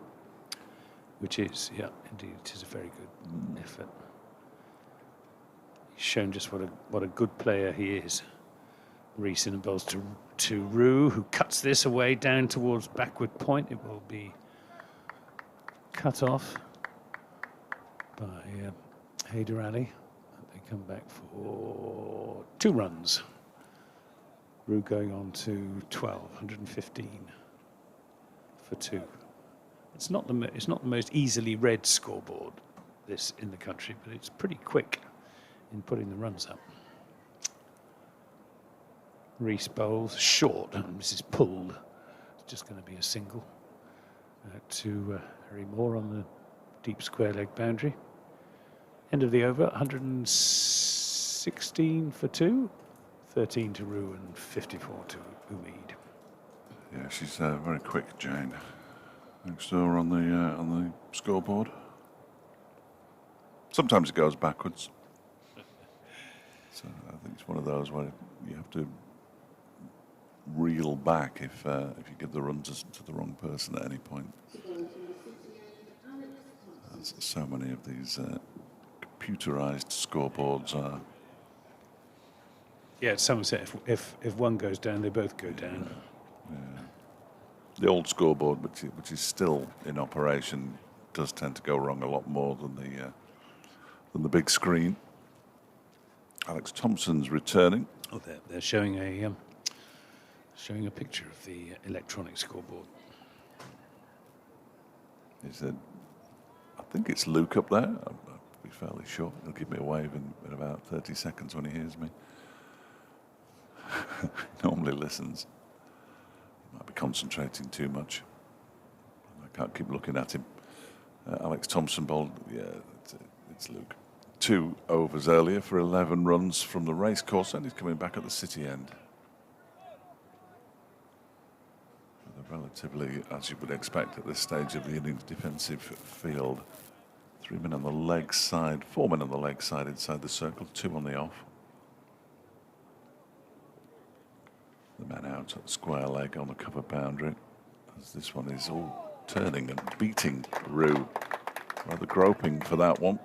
Which is, yeah, indeed, it is a very good effort. He's shown just what a good player he is. Rees in and bowls to Root, who cuts this away down towards backward point. It will be cut off by Haider Ali. They come back for 2 runs. Root going on to 12, 115 for 2. It's not the most easily read scoreboard, this, in the country, but it's pretty quick in putting the runs up. Reese bowls short, and this is pulled. It's just going to be a single to Harry Moore on the deep square leg boundary. End of the over, 116 for 2, 13 to Rue and 54 to Umid. Yeah, she's very quick, Jane. Next door on the scoreboard. Sometimes it goes backwards. So I think it's one of those where you have to reel back if you give the runs to the wrong person at any point. As so many of these computerized scoreboards are. Yeah, at Somerset, if one goes down, they both go down. Yeah. The old scoreboard, which is still in operation, does tend to go wrong a lot more than the big screen. Alex Thompson's returning. Oh, they're showing a picture of the electronic scoreboard. Is it? I think it's Luke up there. I'll be fairly sure. He'll give me a wave in about 30 seconds when he hears me. Normally listens. Might be concentrating too much. I can't keep looking at him. Alex Thompson bowled. Yeah, it's Luke. 2 overs earlier for 11 runs from the racecourse, and he's coming back at the city end. With a relatively, as you would expect at this stage of the innings, defensive field. 3 men on the leg side, 4 men on the leg side inside the circle, 2 on the off. The man out at square leg on the cover boundary, as this one is all turning and beating Rue. Rather groping for that one.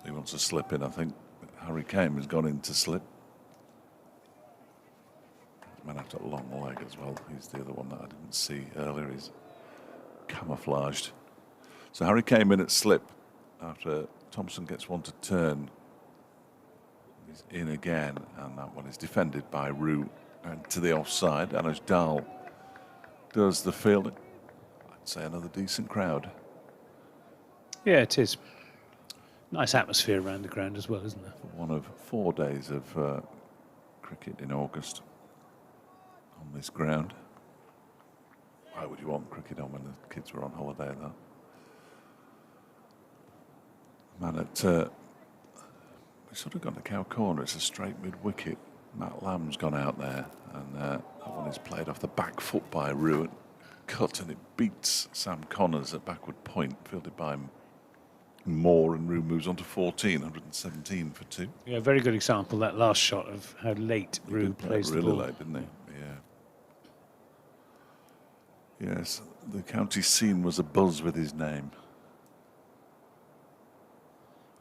He wants a slip in, I think. Harry Kane has gone in to slip. Man out at long leg as well. He's the other one that I didn't see earlier. He's camouflaged. So Harry came in at slip after Thompson gets one to turn. He's in again, and that one is defended by Rue and to the offside. Anuj Dal does the fielding. I'd say another decent crowd. Yeah, it is. Nice atmosphere around the ground as well, isn't there? One of 4 days of cricket in August on this ground. Why would you want cricket on when the kids were on holiday, though? Man at we sort of gone to Cow Corner. It's a straight mid-wicket. Matt Lamb's gone out there, and that one is played off the back foot by Rue. Cut, and it beats Sam Connors at backward point, fielded by Moore, and Rue moves on to 14, 117 for 2. Yeah, very good example, that last shot of how late Rue plays the ball. Really late, didn't he? Yeah. Yes, the county scene was abuzz with his name.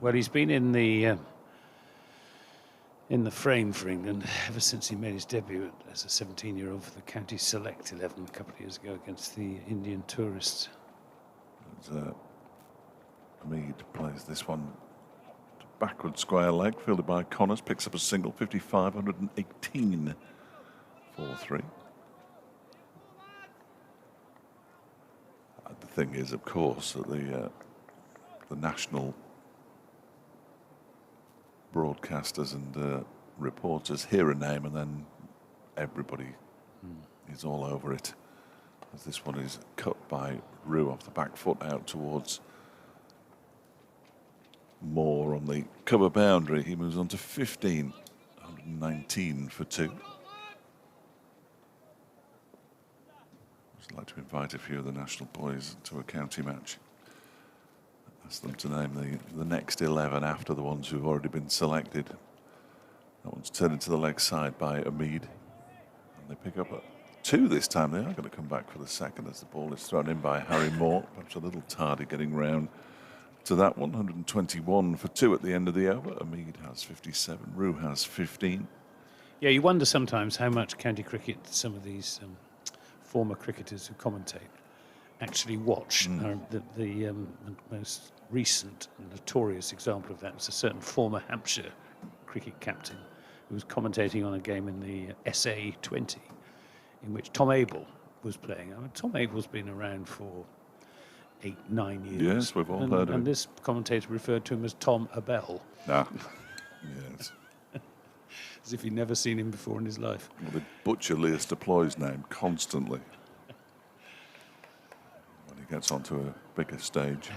Well, he's been in the frame for England ever since he made his debut as a 17-year-old for the county select 11 a couple of years ago against the Indian tourists. Umid plays this one to backward square leg, fielded by Connors, picks up a single, 55, 118 for 3. The thing is, of course, that the national broadcasters and reporters hear a name, and then everybody is all over it. As this one is cut by Rue off the back foot out towards Moore on the cover boundary. He moves on to 15, 119 for 2. I'd like to invite a few of the national boys to a county match. Ask them to name the next 11 after the ones who've already been selected. That one's turned into the leg side by Umid. And they pick up a 2 this time. They are going to come back for the second as the ball is thrown in by Harry Moore. Perhaps a little tardy getting round to that one. 121 for 2 at the end of the over. Umid has 57. Rue has 15. Yeah, you wonder sometimes how much county cricket some of these former cricketers who commentate actually watch. The most recent and notorious example of that was a certain former Hampshire cricket captain who was commentating on a game in the SA 20 in which Tom Abel was playing. I mean, Tom Abel's been around for 8-9 years. Yes, we've all heard of him. And this commentator referred to him as Tom Abel. Ah, yes. As if he'd never seen him before in his life. Well, they butcher Leas de Ploy's name constantly when he gets onto a bigger stage.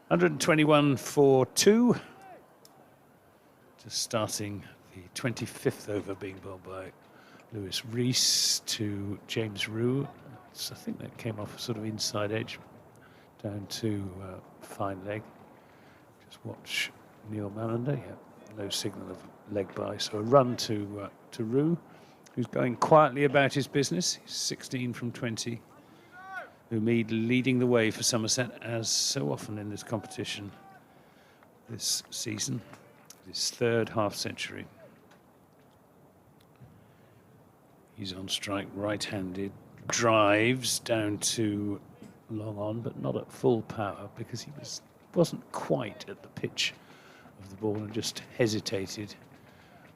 121 for 2. Just starting the 25th over being bowled by Lewis Rees to James Roux. I think that came off a sort of inside edge down to fine leg. Just watch Neil Mallender. Yeah, no signal of leg by. So a run to Roux, who's going quietly about his business. He's 16 from 20. Umid leading the way for Somerset, as so often in this competition this season. His third half-century. He's on strike, right-handed, drives down to long on, but not at full power because he wasn't quite at the pitch of the ball and just hesitated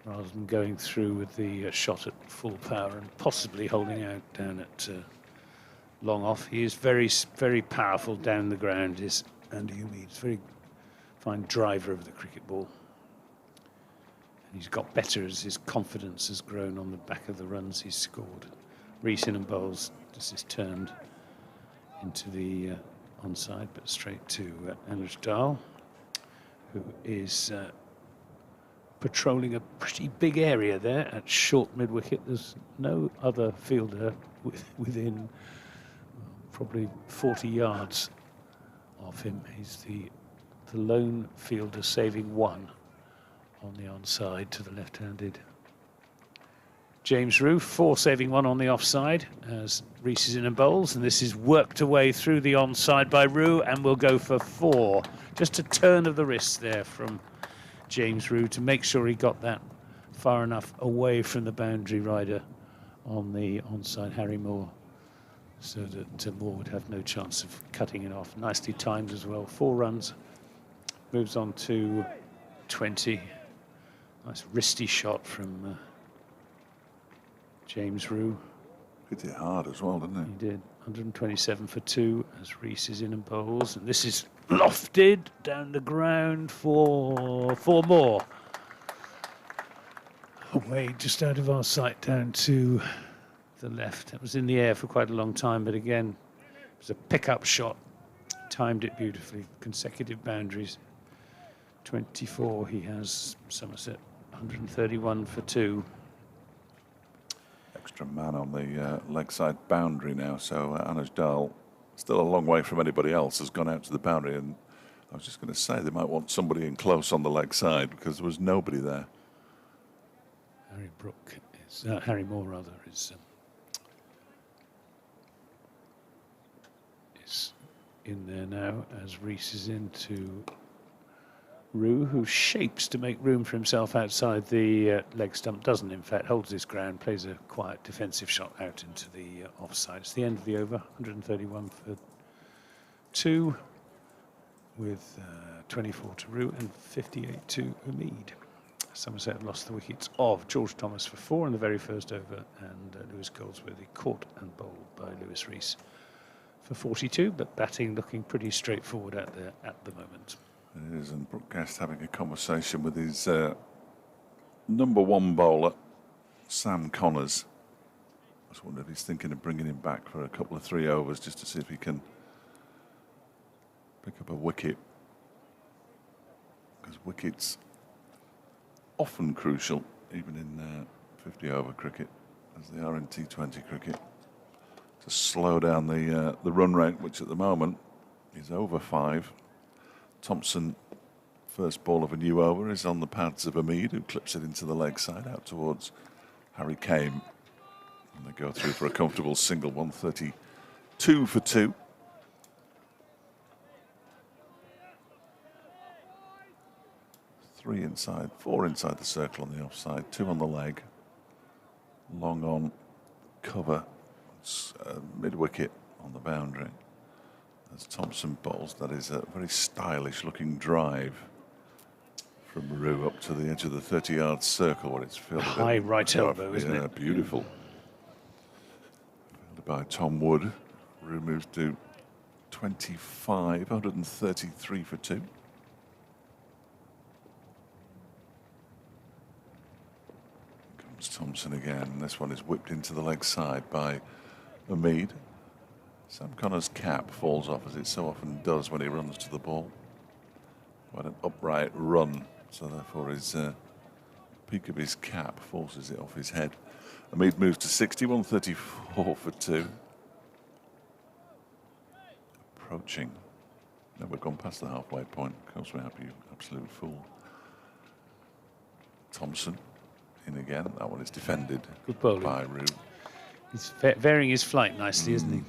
rather than going through with the shot at full power and possibly holding out down at long off. He is very, very powerful down the ground, is Andy Umid. He's a very fine driver of the cricket ball. And he's got better as his confidence has grown on the back of the runs he's scored. Rees in and bowls. This is turned into the onside, but straight to Anuj Dahl, who is patrolling a pretty big area there at short mid-wicket. There's no other fielder within probably 40 yards of him. He's the lone fielder saving one on the onside to the left-handed James Roux, 4 saving 1 on the offside as Rees is in and bowls, and this is worked away through the onside by Roux and will go for 4. Just a turn of the wrist there from James Roux to make sure he got that far enough away from the boundary rider on the onside, Harry Moore, so that Moore would have no chance of cutting it off. Nicely timed as well. 4 runs. Moves on to 20. Nice wristy shot from James Roux. Hit it hard as well, didn't he? He did. 127 for 2 as Rees is in and bowls. And this is lofted down the ground for 4 more. Away just out of our sight down to the left. It was in the air for quite a long time, but again, it was a pickup shot. Timed it beautifully. Consecutive boundaries. 24 he has, Somerset. 131 for 2. Extra man on the leg side boundary now, so Anuj Dahl, still a long way from anybody else, has gone out to the boundary, and I was just going to say they might want somebody in close on the leg side because there was nobody there. Harry Moore rather is in there now as Rees is into Roux, who shapes to make room for himself outside the leg stump, doesn't in fact, holds his ground, plays a quiet defensive shot out into the offside. It's the end of the over, 131 for 2 with 24 to Roux and 58 to Umid. Somerset have lost the wickets of George Thomas for 4 in the very first over, and Lewis Goldsworthy caught and bowled by Lewis Rees for 42, but batting looking pretty straightforward out there at the moment. It is, and Brooke Guest having a conversation with his number 1 bowler, Sam Connors. I just wonder if he's thinking of bringing him back for a couple of 3 overs just to see if he can pick up a wicket. Because wickets often crucial, even in 50-over cricket, as they are in T20 cricket, to slow down the run rate, which at the moment is over 5. Thompson, first ball of a new over, is on the pads of Umid, who clips it into the leg side out towards Harry Kane. And they go through for a comfortable single, 132 for 2. Three inside, 4 inside the circle on the offside, 2 on the leg. Long on cover, mid-wicket on the boundary. As Thompson bowls, that is a very stylish looking drive from Roux up to the edge of the 30-yard circle where it's filled. High right elbow, isn't it? Beautiful. led by Tom Wood. Rue moves to 25, 133 for 2. Comes Thompson again. This one is whipped into the leg side by Umid. Sam Connor's cap falls off, as it so often does when he runs to the ball. Quite an upright run, so therefore his peak of his cap forces it off his head. Umid moves to 60, 134 for 2. Approaching. No, we've gone past the halfway point. Of course we have, you absolute fool. Thompson in again. That one is defended. Good bowling by Rue. He's varying his flight nicely, isn't he?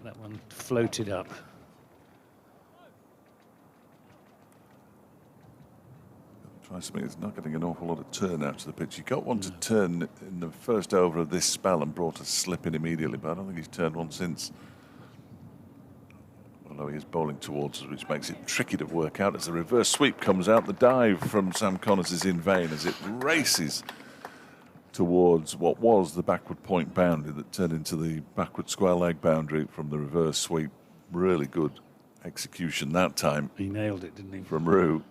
That one floated up. Try something that's not getting an awful lot of turn out to the pitch. He got one to turn in the first over of this spell and brought a slip in immediately, but I don't think he's turned one since. Although he is bowling towards us, which makes it tricky to work out. As the reverse sweep comes out, the dive from Sam Connors is in vain as it races towards what was the backward point boundary that turned into the backward square leg boundary from the reverse sweep. Really good execution that time. He nailed it, didn't he? From Rue,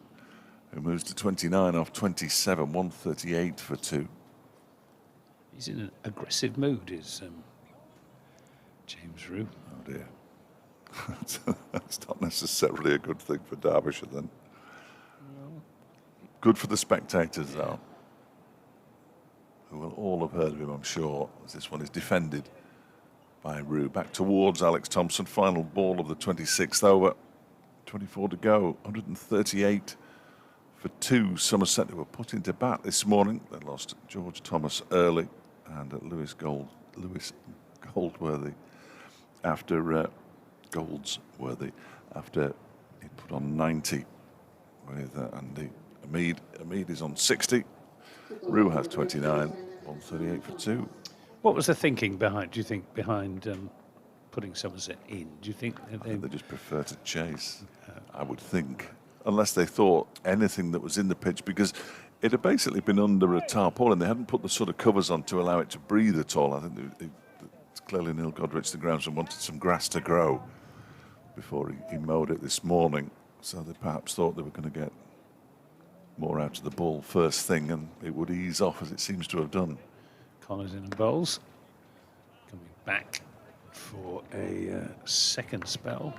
who moves to 29 off 27, 138 for 2. He's in an aggressive mood, is James Rue. Oh dear. That's not necessarily a good thing for Derbyshire then. No. Good for the spectators though, who will all have heard of him, I'm sure, as this one is defended by Rue. Back towards Alex Thompson, final ball of the 26th over. 24 to go, 138 for 2. Somerset, who were put into bat this morning. They lost George Thomas early and Lewis Goldsworthy after he put on 90 with Andy Umid. Umid is on 60. Rue has 29, 138 for 2. What was the thinking behind, do you think, behind putting Somerset in? Do you think they just prefer to chase? I would think, unless they thought anything that was in the pitch, because it had basically been under a tarpaulin. They hadn't put the sort of covers on to allow it to breathe at all. I think it's clearly Neil Godrich, the groundsman, wanted some grass to grow before he mowed it this morning. So they perhaps thought they were going to get more out of the ball first thing, and it would ease off, as it seems to have done. Connors in and bowls, coming back for a second spell.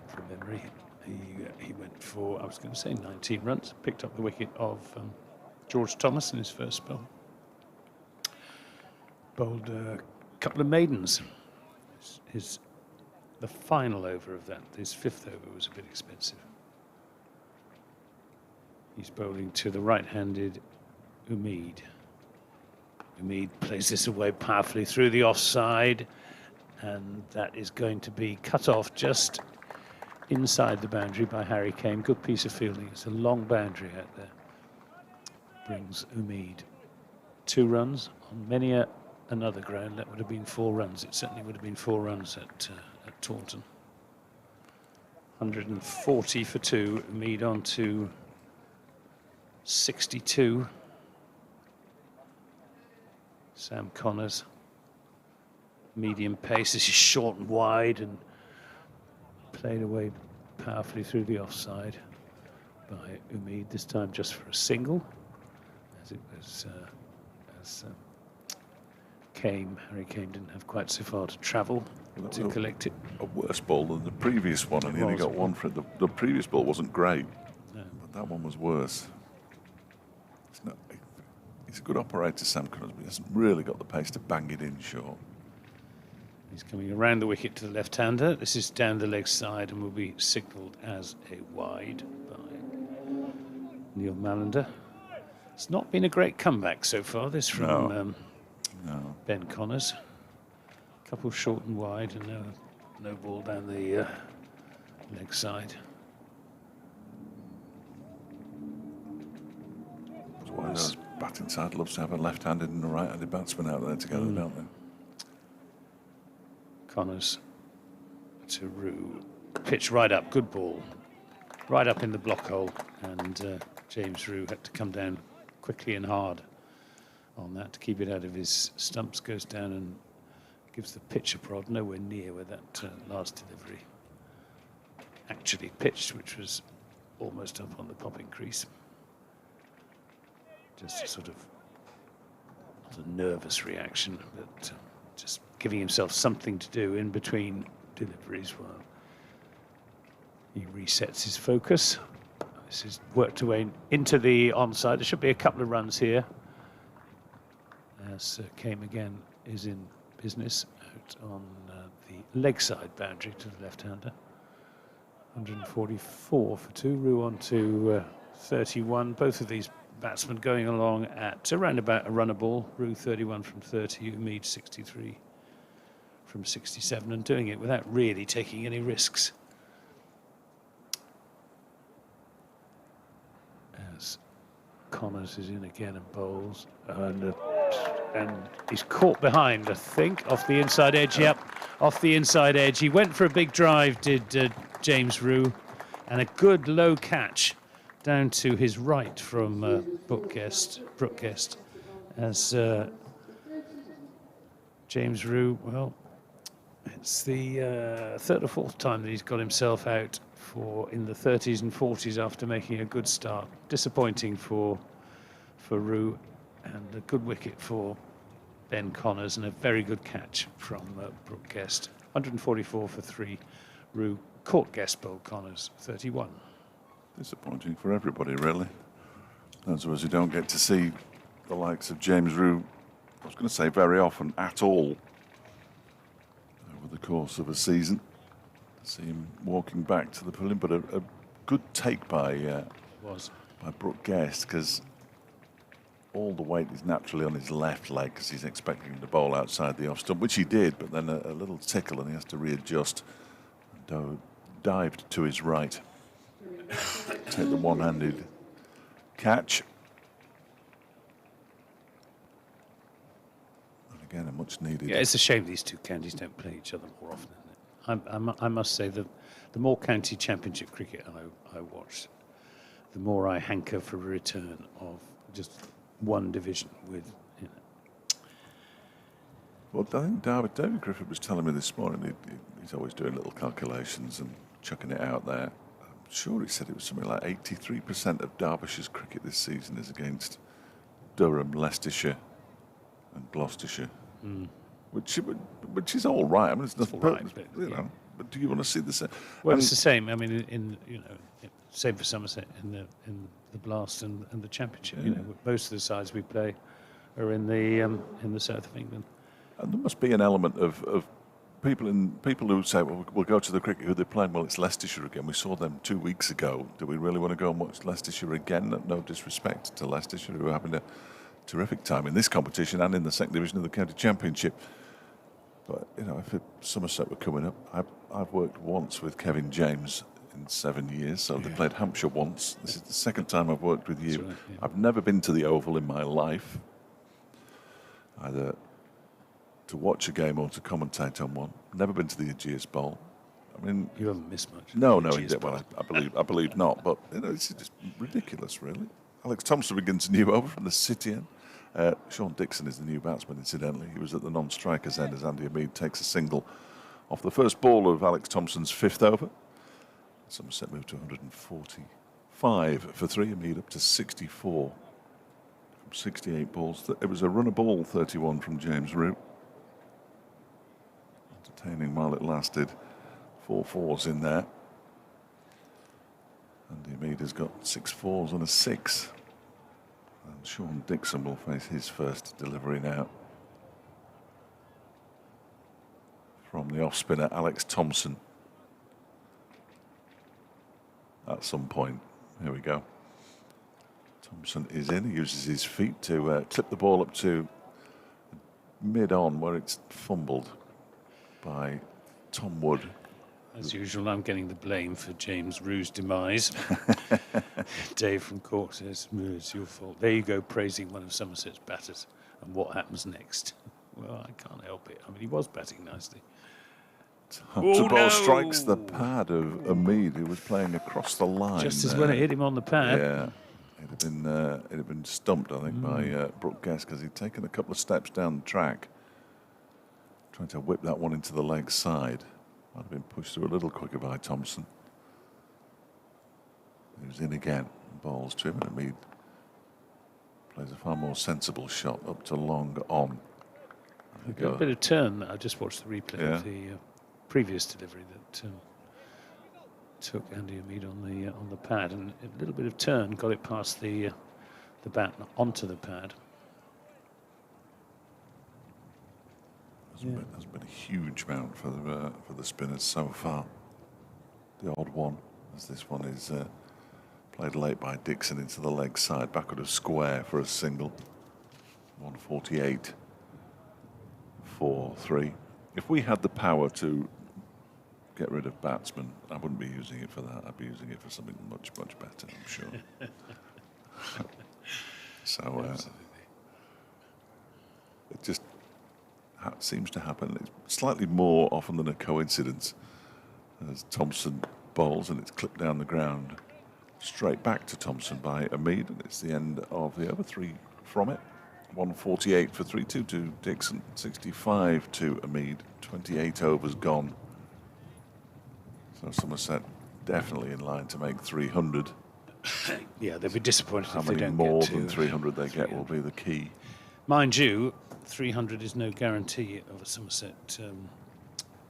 From memory, he went for, I was going to say 19 runs, picked up the wicket of George Thomas in his first spell. Bowled a couple of maidens. The final over of that, his fifth over, was a bit expensive. He's bowling to the right-handed Umid. Umid plays this away powerfully through the offside, and that is going to be cut off just inside the boundary by Harry Kane. Good piece of fielding. It's a long boundary out there. Brings Umid 2 runs on many another ground. That would have been 4 runs. It certainly would have been 4 runs at Taunton. 140 for 2. Umid on to 62. Sam Connors, medium pace. This is short and wide and played away powerfully through the offside by Umid, this time just for a single, as it was Harry Kane didn't have quite so far to travel to collect it. A worse ball than the previous one, and he only got 1 for it. The previous ball wasn't great, no, but that one was worse. He's a good operator, Sam Connors, but he hasn't really got the pace to bang it in short. He's coming around the wicket to the left-hander. This is down the leg side and will be signalled as a wide by Neil Mallender. It's not been a great comeback so far, this from no. Ben Connors. A couple short and wide and no ball down the leg side. One of those batting side loves to have a left-handed and a right-handed batsman out there together, don't they? Connors to Rue. Pitch right up, good ball. Right up in the block hole, and James Rue had to come down quickly and hard on that to keep it out of his stumps. Goes down and gives the pitch a prod, nowhere near where that last delivery actually pitched, which was almost up on the popping crease. Just a sort of not a nervous reaction, but just giving himself something to do in between deliveries while he resets his focus. This is worked away into the onside. There should be a couple of runs here, as Came again is in business out on the leg side boundary to the left-hander. 144 for 2, Roux on to 31. Both of these batsmen going along at around about a run a ball. Roux 31 from 30, Umid 63 from 67, and doing it without really taking any risks. As Connors is in again and bowls, and he's caught behind, I think, off the inside edge. Yep, off the inside edge. He went for a big drive, did James Roux, and a good low catch down to his right from Brooke Guest, as James Roux, well, it's the third or fourth time that he's got himself out in the 30s and 40s after making a good start. Disappointing for Roux, and a good wicket for Ben Connors, and a very good catch from Brooke Guest. 144 for 3, Roux caught Guest, bowled Connors 31. Disappointing for everybody, really. Those of us who don't get to see the likes of James Roux, I was going to say very often, at all, over the course of a season. See him walking back to the pavilion, but a good take by Brooke Guest, because all the weight is naturally on his left leg, because he's expecting him to bowl outside the off stump, which he did, but then a little tickle and he has to readjust. And dived to his right. Take the one-handed catch. And again, a much needed. Yeah, it's a shame these two counties don't play each other more often. I must say that the more county championship cricket I watch, the more I hanker for a return of just one division with, you know. Well, I think David Griffith was telling me this morning, he's always doing little calculations and chucking it out there. I'm sure he said it was something like 83% of Derbyshire's cricket this season is against Durham, Leicestershire and Gloucestershire. Which is all right. I mean, it's nothing, right, you know. But do you want to see the same? Well, it's the same. I mean, same for Somerset in the Blast and the Championship. Yeah. You know, most of the sides we play are in the south of England. And there must be an element of people who say, well, we'll go to the cricket who they're playing. Well, it's Leicestershire again. We saw them 2 weeks ago. Do we really want to go and watch Leicestershire again? No disrespect to Leicestershire, who are having a terrific time in this competition and in the second division of the county championship. But, you know, if Somerset were coming up, I've worked once with Kevin James in 7 years, so they played Hampshire once. This is the second time I've worked with you. Right, yeah. I've never been to the Oval in my life, either to watch a game or to commentate on one. Never been to the Ageas Bowl. I mean, you haven't missed much. No, indeed. Well, I believe not. But you know, it's just ridiculous, really. Alex Thompson begins a new over from the City end. Sean Dixon is the new batsman, incidentally. He was at the non-strikers end as Andy Umid takes a single off the first ball of Alex Thompson's fifth over. Somerset moved to 145 for 3. Umid up to 64 from 68 balls. It was a run a ball 31 from James Roux. Entertaining while it lasted. 4 fours in there. Andy Umid has got 6 fours and a 6. And Sean Dixon will face his first delivery now from the off-spinner Alex Thompson. At some point, here we go. Thompson is in, he uses his feet to clip the ball up to mid-on where it's fumbled by Tom Wood. As usual, I'm getting the blame for James Roux's demise. Dave from Cork says, it's your fault. There you go, praising one of Somerset's batters. And what happens next? Well, I can't help it. I mean, he was batting nicely. The ball strikes the pad of Umid, who was playing across the line. Just as when it hit him on the pad. Yeah, it'd have been stumped, I think, by Brooke Guest, because he'd taken a couple of steps down the track. Trying to whip that one into the leg side. Might have been pushed through a little quicker by Thompson. He was in again. Balls to him, and Umid plays a far more sensible shot up to long on. A bit of turn. I just watched the replay of the previous delivery that took Andy Umid on the pad, and a little bit of turn got it past the bat and onto the pad. There's been a huge amount for the spinners so far. The odd one, as this one is played late by Dixon into the leg side, backward of square for a single. 148 for 3. If we had the power to get rid of batsmen, I wouldn't be using it for that. I'd be using it for something much, much better, I'm sure. So it just seems to happen. It's slightly more often than a coincidence as Thompson bowls and it's clipped down the ground straight back to Thompson by Umid, and it's the end of the over. 3 from it. 148 for 3, 2 to Dixon, 65 to Umid. 28 overs gone. So Somerset definitely in line to make 300. Yeah, they'll be disappointed How if they many don't more get to than 300 they get will be the key. Mind you, 300 is no guarantee of a Somerset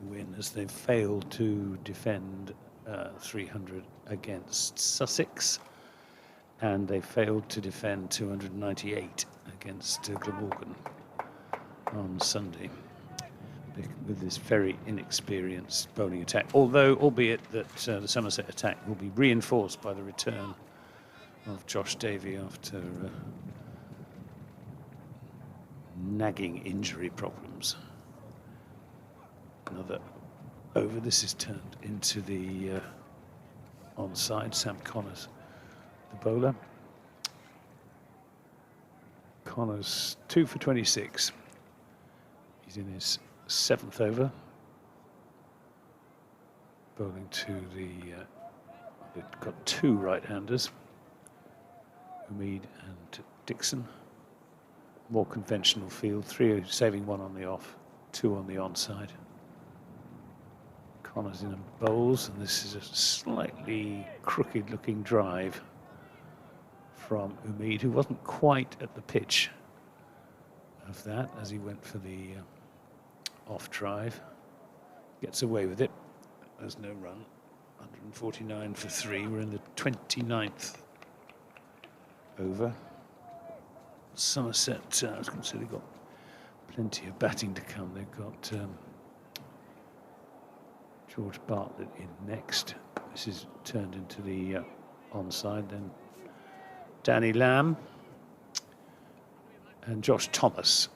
win, as they've failed to defend 300 against Sussex, and they failed to defend 298 against Glamorgan on Sunday with this very inexperienced bowling attack, albeit that the Somerset attack will be reinforced by the return of Josh Davey after nagging injury problems. Another over. This is turned into the onside. Sam Connors, the bowler. Connors 2 for 26. He's in his 7th over. Bowling to they've got 2 right-handers, Umid and Dixon. More conventional field, 3 saving 1 on the off, 2 on the onside. Connors in and bowls, and this is a slightly crooked looking drive from Umid, who wasn't quite at the pitch of that as he went for the off drive. Gets away with it. There's no run. 149 for 3. We're in the 29th over. Somerset, I was going to say, they've got plenty of batting to come. They've got George Bartlett in next. This is turned into the onside. Then Danny Lamb and Josh Thomas.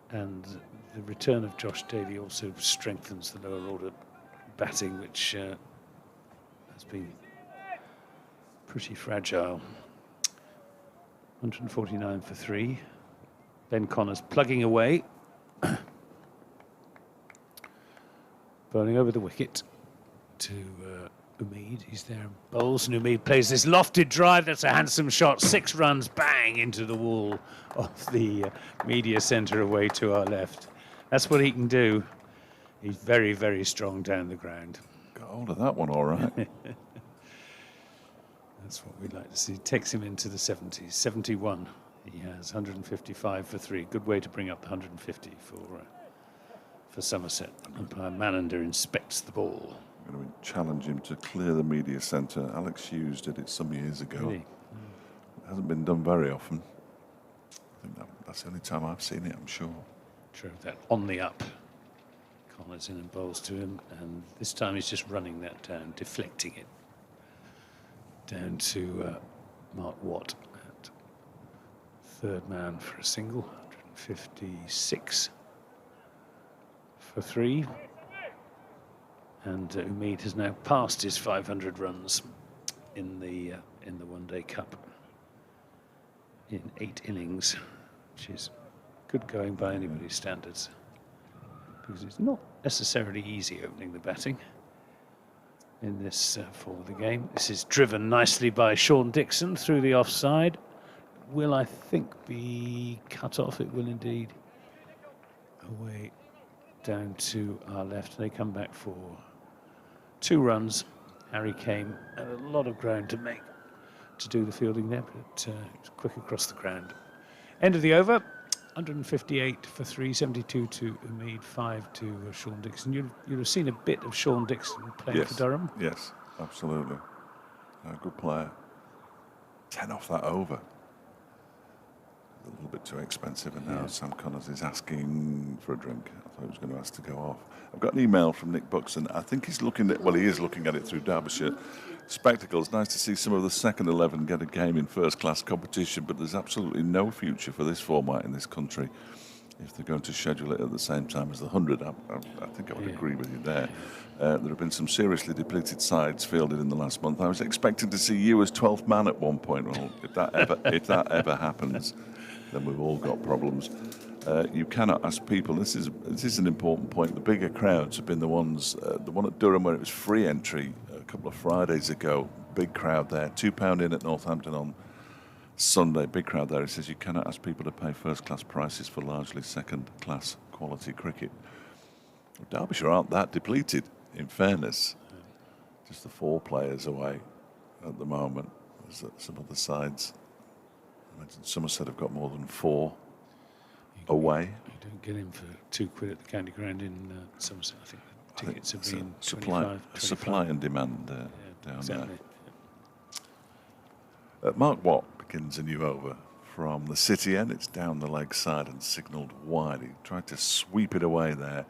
And the return of Josh Davey also strengthens the lower order batting, which has been pretty fragile. 149 for 3. Ben Connors plugging away. Bowling over the wicket to Umid. He's there and bowls, and Umid plays this lofted drive. That's a handsome shot. 6 runs, bang, into the wall of the media centre away to our left. That's what he can do. He's very, very strong down the ground. Got hold of that one all right. That's what we'd like to see. Takes him into the 70s. 71. He has 155 for 3. Good way to bring up the 150 for Somerset. Umpire Manander inspects the ball. I'm going to challenge him to clear the media centre. Alex Hughes did it some years ago. Really? It hasn't been done very often. I think that's the only time I've seen it, I'm sure. True, that on the up. Connors in and bowls to him, and this time he's just running that down, deflecting it down to Mark Watt at 3rd man for a single. 156 for 3. And Umid has now passed his 500 runs in the One-Day Cup in 8 innings, which is good going by anybody's standards, because it's not necessarily easy opening the batting in this form of the game. This is driven nicely by Sean Dixon through the offside. Will, I think, be cut off. It will indeed. Away down to our left. They come back for 2 runs. Harry came a lot of ground to make to do the fielding there, but it was quick across the ground. End of the over, 158 for 3, 72 to Umid, 5 to Sean Dixon. You'd have seen a bit of Sean Dixon playing for Durham. Yes, absolutely. A good player. 10 off that over. A little bit too expensive, and now Sam Connors is asking for a drink. I thought he was going to ask to go off. I've got an email from Nick Buxton. I think he's looking at, well, he is looking at it through Derbyshire spectacles. Nice to see some of the second 11 get a game in first-class competition, but there's absolutely no future for this format in this country if they're going to schedule it at the same time as the 100. I think I would agree with you there. There have been some seriously depleted sides fielded in the last month. I was expecting to see you as 12th man at one point. Well, if that ever happens, then we've all got problems. You cannot ask people. This is an important point. The bigger crowds have been the ones. The one at Durham where it was free entry a couple of Fridays ago. Big crowd there. £2 in at Northampton on Sunday. Big crowd there. It says you cannot ask people to pay first-class prices for largely second-class quality cricket. Derbyshire aren't that depleted, in fairness. Just the 4 players away at the moment. There's some other sides. I imagine Somerset have got more than 4 away. You don't get in for £2 at the County Ground in Somerset. I think the tickets have been 25. Supply and demand down exactly. there. Mark Watt begins a new over from the city end. It's down the leg side and signalled wide. He tried to sweep it away there.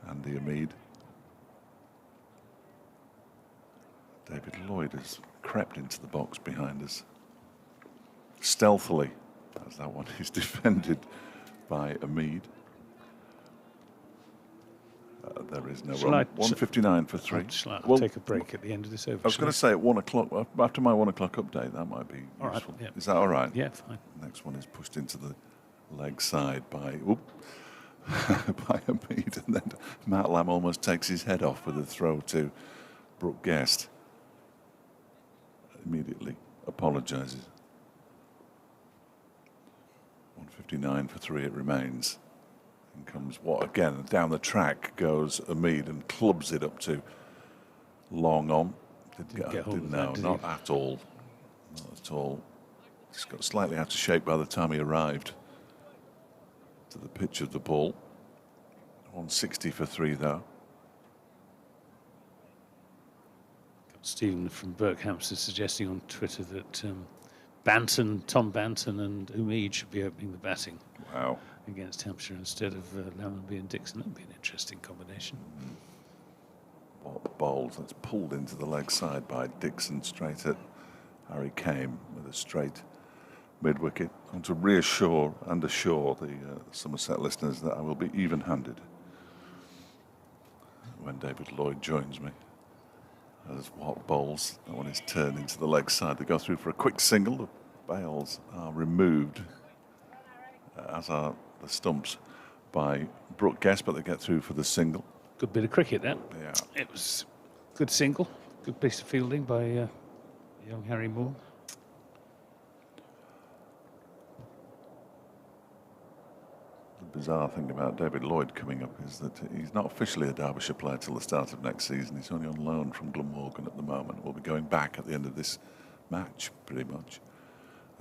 Andy Umid. David Lloyd has crept into the box behind us. Stealthily, as that one is defended by Umid. There is no run. 159 for 3. I'll take a break at the end of this over. I was going to say at 1 o'clock, after my 1 o'clock update, that might be useful. Right, Is that all right? Yeah, fine. Next one is pushed into the leg side by by Umid, and then Matt Lamb almost takes his head off with a throw to Brooke Guest. Immediately apologises. 159 for 3 it remains. And comes what again down the track goes Umid and clubs it up to long on. Not at all. Not at all. Just got slightly out of shape by the time he arrived to the pitch of the ball. 160 for 3 though. Stephen from Berkhamsted suggesting on Twitter that Tom Banton and Umid should be opening the batting. Wow. Against Hampshire instead of Lammonby and Dixon. That would be an interesting combination. What bowls? That's pulled into the leg side by Dixon straight at Harry Kame with a straight mid-wicket. I want to reassure and assure the Somerset listeners that I will be even-handed when David Lloyd joins me. As Watt bowls, that one is turned into the leg side. They go through for a quick single. The bails are removed, as are the stumps by Brooke Guest, but they get through for the single. Good bit of cricket then. Yeah. It was good single, good piece of fielding by young Harry Moore. The bizarre thing about David Lloyd coming up is that he's not officially a Derbyshire player till the start of next season. He's only on loan from Glamorgan at the moment. We'll be going back at the end of this match, pretty much,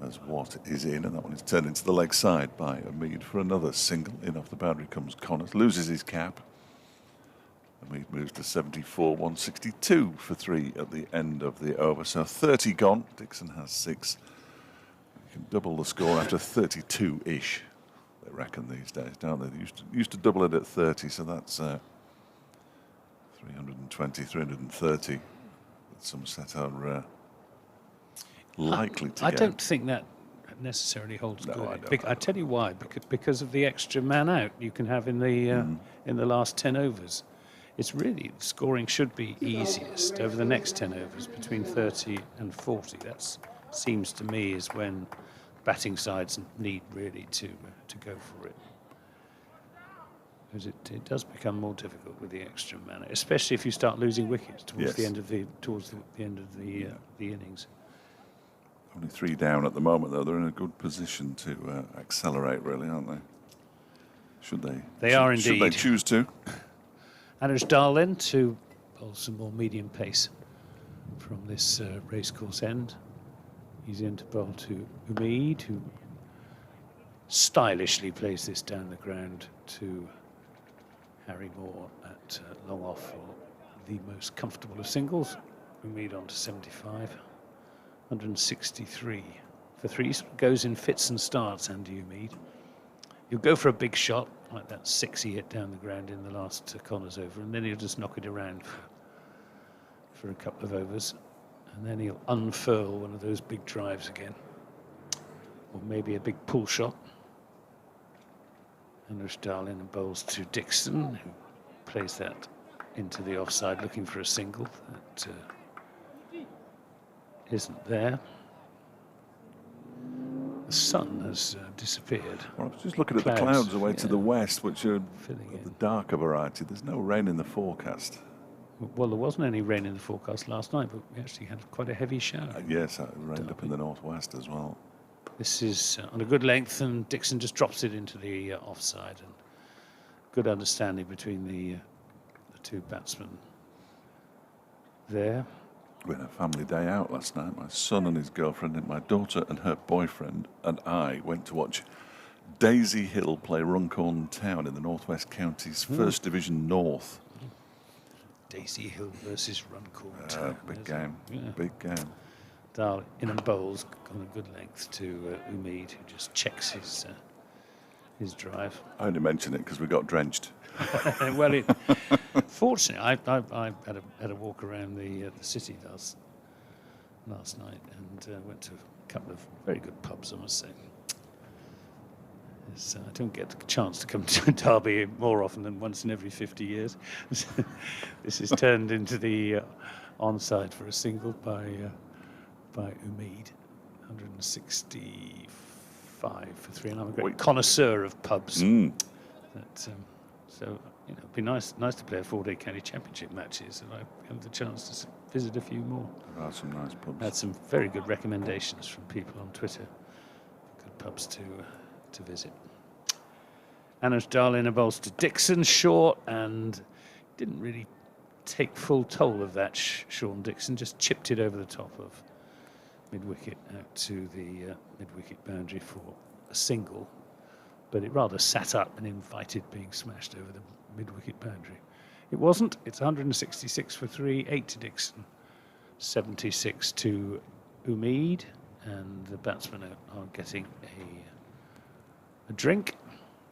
as Watt is in, and that one is turned into the leg side by Umid for another single. In off the boundary comes Connors, loses his cap. Umid moves to 74, 162 for 3 at the end of the over. So 30 gone. Dixon has 6. You can double the score after 32-ish. They reckon these days, don't they? They used to double it at 30, so that's 320, 330 that Somerset are likely to I get. don't think that necessarily holds good. I tell you why. Because of the extra man out you can have in the last 10 overs. It's really, scoring should be easiest over the next 10 overs between 30 and 40. That seems to me is when batting sides need really to go for it. Because it does become more difficult with the extra man, especially if you start losing wickets towards the end of the innings. Only 3 down at the moment, though. They're in a good position to accelerate, really, aren't they? Should they? They are indeed. Should they choose to? Anders Dahlin to bowl some more medium pace from this racecourse end. He's in to bowl to Umid, who stylishly plays this down the ground to Harry Moore at long off for the most comfortable of singles. Umid on to 75, 163 for threes. Goes in fits and starts, Andy Umid. He'll go for a big shot, like that 6 he hit down the ground in the last corners over, and then he'll just knock it around for a couple of overs. And then he'll unfurl one of those big drives again. Or maybe a big pull shot. Anders Dahlin bowls to Dixon, who plays that into the offside, looking for a single. That isn't there. The sun has disappeared. Well, I was just looking at the clouds away to the west, which are the darker variety. There's no rain in the forecast. Well, there wasn't any rain in the forecast last night, but we actually had quite a heavy shower. Yes, it rained up in the northwest as well. This is on a good length, and Dixon just drops it into the offside. And good understanding between the two batsmen there. We had a family day out last night. My son and his girlfriend and my daughter and her boyfriend and I went to watch Daisy Hill play Runcorn Town in the Northwest Counties First Division North. Daisy Hill versus Runcorn Town. Big game, big game. Dahl in and bowls on a good length to Umid, who just checks his drive. I only mention it because we got drenched. Well, fortunately, I had a walk around the city last night and went to a couple of very good pubs, I must say. I don't get the chance to come to Derby more often than once in every 50 years. This is turned into the onside for a single by Umid, 165 for three, and I'm a great connoisseur of pubs. So it'd be nice to play a 4-day county championship matches, and I have the chance to visit a few more. There are some nice pubs. I had some very good recommendations from people on Twitter. Good pubs to visit. Anders Dahlin bowls to Dixon, short, and didn't really take full toll of that. Sean Dixon just chipped it over the top of mid-wicket out to the mid-wicket boundary for a single, but it rather sat up and invited being smashed over the mid-wicket boundary. It wasn't. It's 166 for three, 8 to Dixon, 76 to Umid, and the batsmen are getting a drink.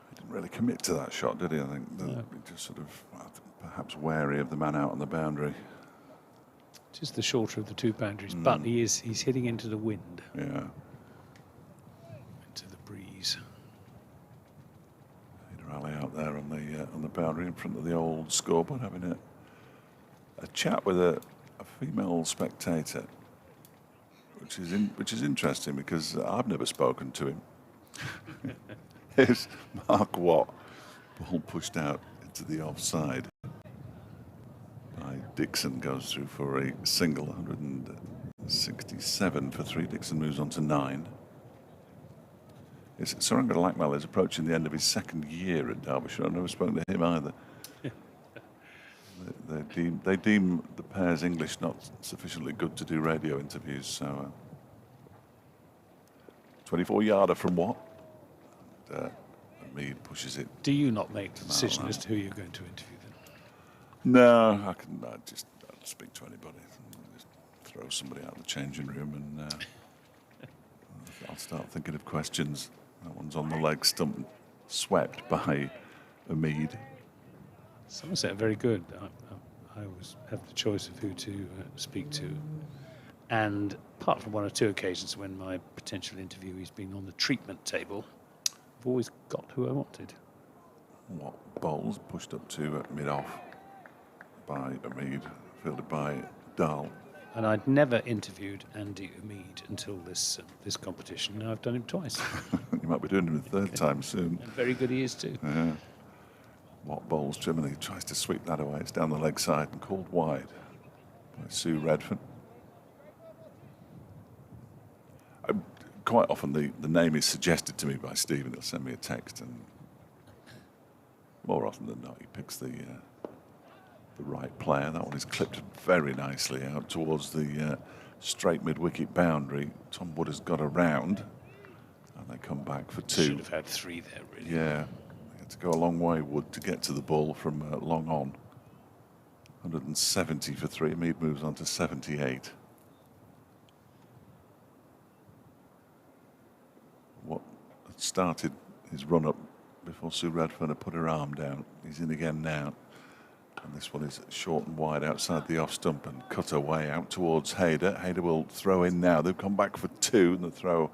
He didn't really commit to that shot, did he? I think he just sort of perhaps wary of the man out on the boundary. Just the shorter of the two boundaries, but he's hitting into the wind. Yeah. Into the breeze. He'd rally out there on the boundary in front of the old scoreboard, having a chat with a female spectator, which is interesting because I've never spoken to him. Here's Mark Watt, ball pushed out into the offside. Dixon goes through for a single, 167 for three. Dixon moves on to 9. Suranga Lakmal is approaching the end of his second year at Derbyshire. I've never spoken to him either. They deem the pair's English not sufficiently good to do radio interviews, so 24-yarder from Watt. Umid pushes it. Do you not make the decision as to who you're going to interview then? No, I'd speak to anybody. Just throw somebody out of the changing room and I'll start thinking of questions. That one's on the leg stump, swept by Umid. Somerset are very good. I always have the choice of who to speak to. And apart from 1 or 2 occasions when my potential interviewee's been on the treatment table, I've always got who I wanted. What bowls pushed up to mid-off by Umid, fielded by Dahl. And I'd never interviewed Andy Umid until this competition. Now I've done him twice. You might be doing him a third time soon. And very good he is too. Yeah. What bowls trim, and he tries to sweep that away. It's down the leg side and called wide by Sue Redfern. Quite often the name is suggested to me by Stephen. He'll send me a text and more often than not, he picks the right player. That one is clipped very nicely out towards the straight mid-wicket boundary. Tom Wood has got around, and they come back for 2. Should have had 3 there, really. Yeah, they had to go a long way, Wood, to get to the ball from long on. 170 for 3. Umid moves on to 78. What started his run-up before Sue Radfern had put her arm down. He's in again now. And this one is short and wide outside the off stump and cut away out towards Hayder. Hayder will throw in now. They've come back for 2, and the throw,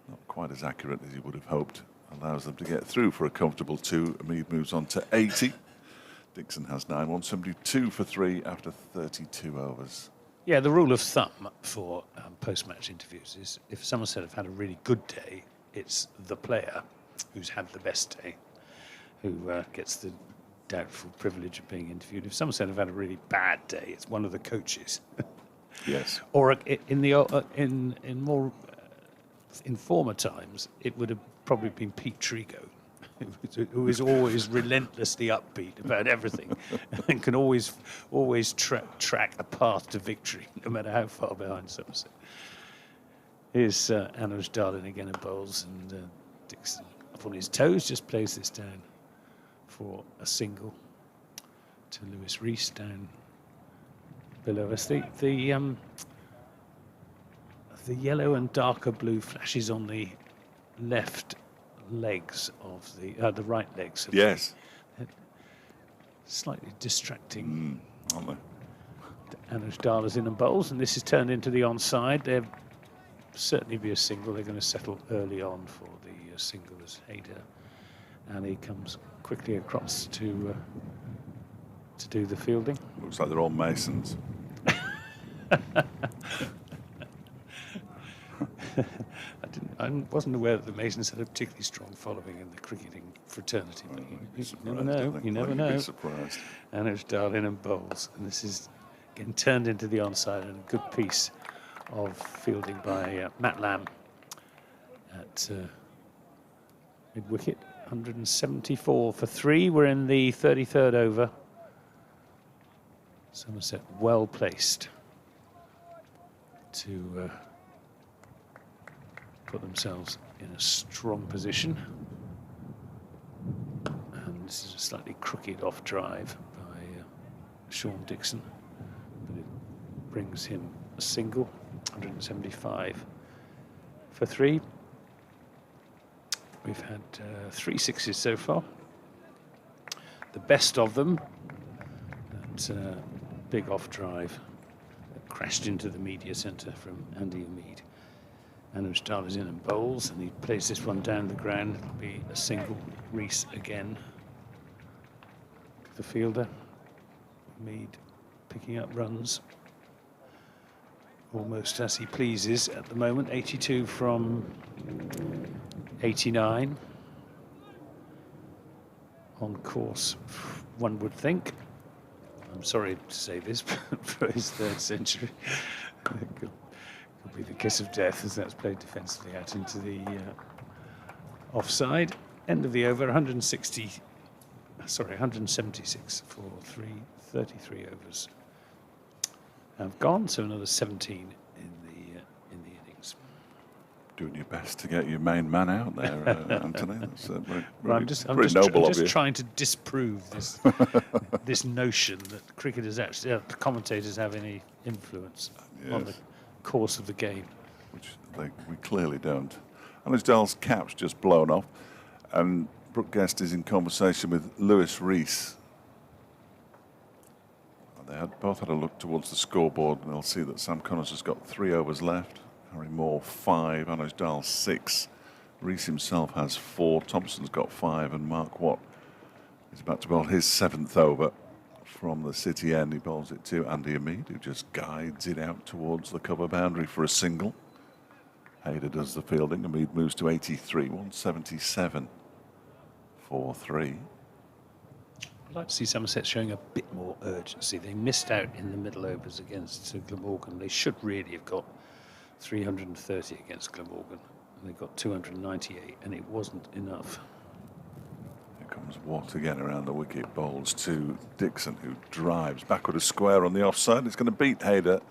not quite as accurate as he would have hoped, allows them to get through for a comfortable 2. Umid moves on to 80. Dixon has 9. 172 for 3 after 32 overs. Yeah, the rule of thumb for post-match interviews is if Somerset have had a really good day, it's the player who's had the best day who gets the doubtful privilege of being interviewed. If Somerset have had a really bad day, it's one of the coaches. Yes. Or in more in former times, it would have probably been Pete Trigo, who is always relentlessly upbeat about everything and can always track a path to victory, no matter how far behind Somerset. Here's Anuj Darlin again at bowls, and Dixon up on his toes just plays this down for a single to Lewis Rees down below us. The yellow and darker blue flashes on the left legs of the right legs. Of yes. Slightly distracting. Aren't they? Anuj Darla's in and bowls, and this is turned into the onside. There'll certainly be a single. They're going to settle early on for the single as Hayder, and he comes quickly across to do the fielding. Looks like they're all Masons. I wasn't aware that the Masons had a particularly strong following in the cricketing fraternity. But you never know. You never know. Surprised. Anuj Darlin and bowls, and this is getting turned into the onside, and a good piece of fielding by Matt Lamb at mid-wicket. 174 for 3. We're in the 33rd over. Somerset well placed to put themselves in a strong position. And this is a slightly crooked off drive by Sean Dixon, but it brings him a single. 175 for 3. We've had 3 sixes so far. The best of them, that big off drive that crashed into the media centre from Andy Umid. Anuj Darla's in and bowls, and he plays this one down the ground. It'll be a single. Rees again. The fielder. Umid picking up runs almost as he pleases at the moment. 82 from 89. On course, one would think. I'm sorry to say this, but for his 3rd century, it could be the kiss of death as that's played defensively out into the offside. End of the over, 176 for 33 overs have gone, so another 17 in the innings. Doing your best to get your main man out there, Anthony. That's I'm just trying to disprove this this notion that cricketers actually, the commentators have any influence on the course of the game, which we clearly don't. Anuj Darla's cap's just blown off, and Brooke Guest is in conversation with Lewis Rees. They both had a look towards the scoreboard, and they'll see that Sam Connors has got 3 overs left. Harry Moore 5, Anuj Darla 6. Rees himself has 4. Thompson's got 5, and Mark Watt is about to bowl his 7th over from the City end. He bowls it to Andy Umid, who just guides it out towards the cover boundary for a single. Hayder does the fielding. Umid moves to 83, 177 for 3. I'd like to see Somerset showing a bit more urgency. They missed out in the middle overs against Glamorgan. They should really have got 330 against Glamorgan, and they got 298, and it wasn't enough. Comes Watt again around the wicket, bowls to Dixon, who drives backward a square on the offside. It's going to beat Haider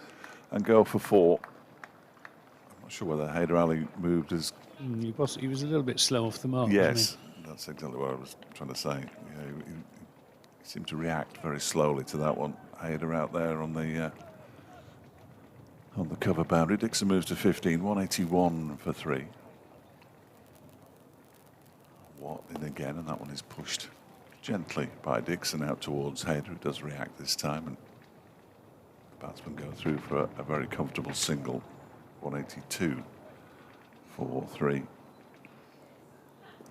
and go for 4. I'm not sure whether Haider Ali moved as... He was a little bit slow off the mark, yes, wasn't that's exactly what I was trying to say. He seemed to react very slowly to that one. Haider out there on the cover boundary. Dixon moves to 15, 181 for 3. Watt in again, and that one is pushed gently by Dixon out towards Haider, who does react this time, and the batsmen go through for a very comfortable single. 182 for 3.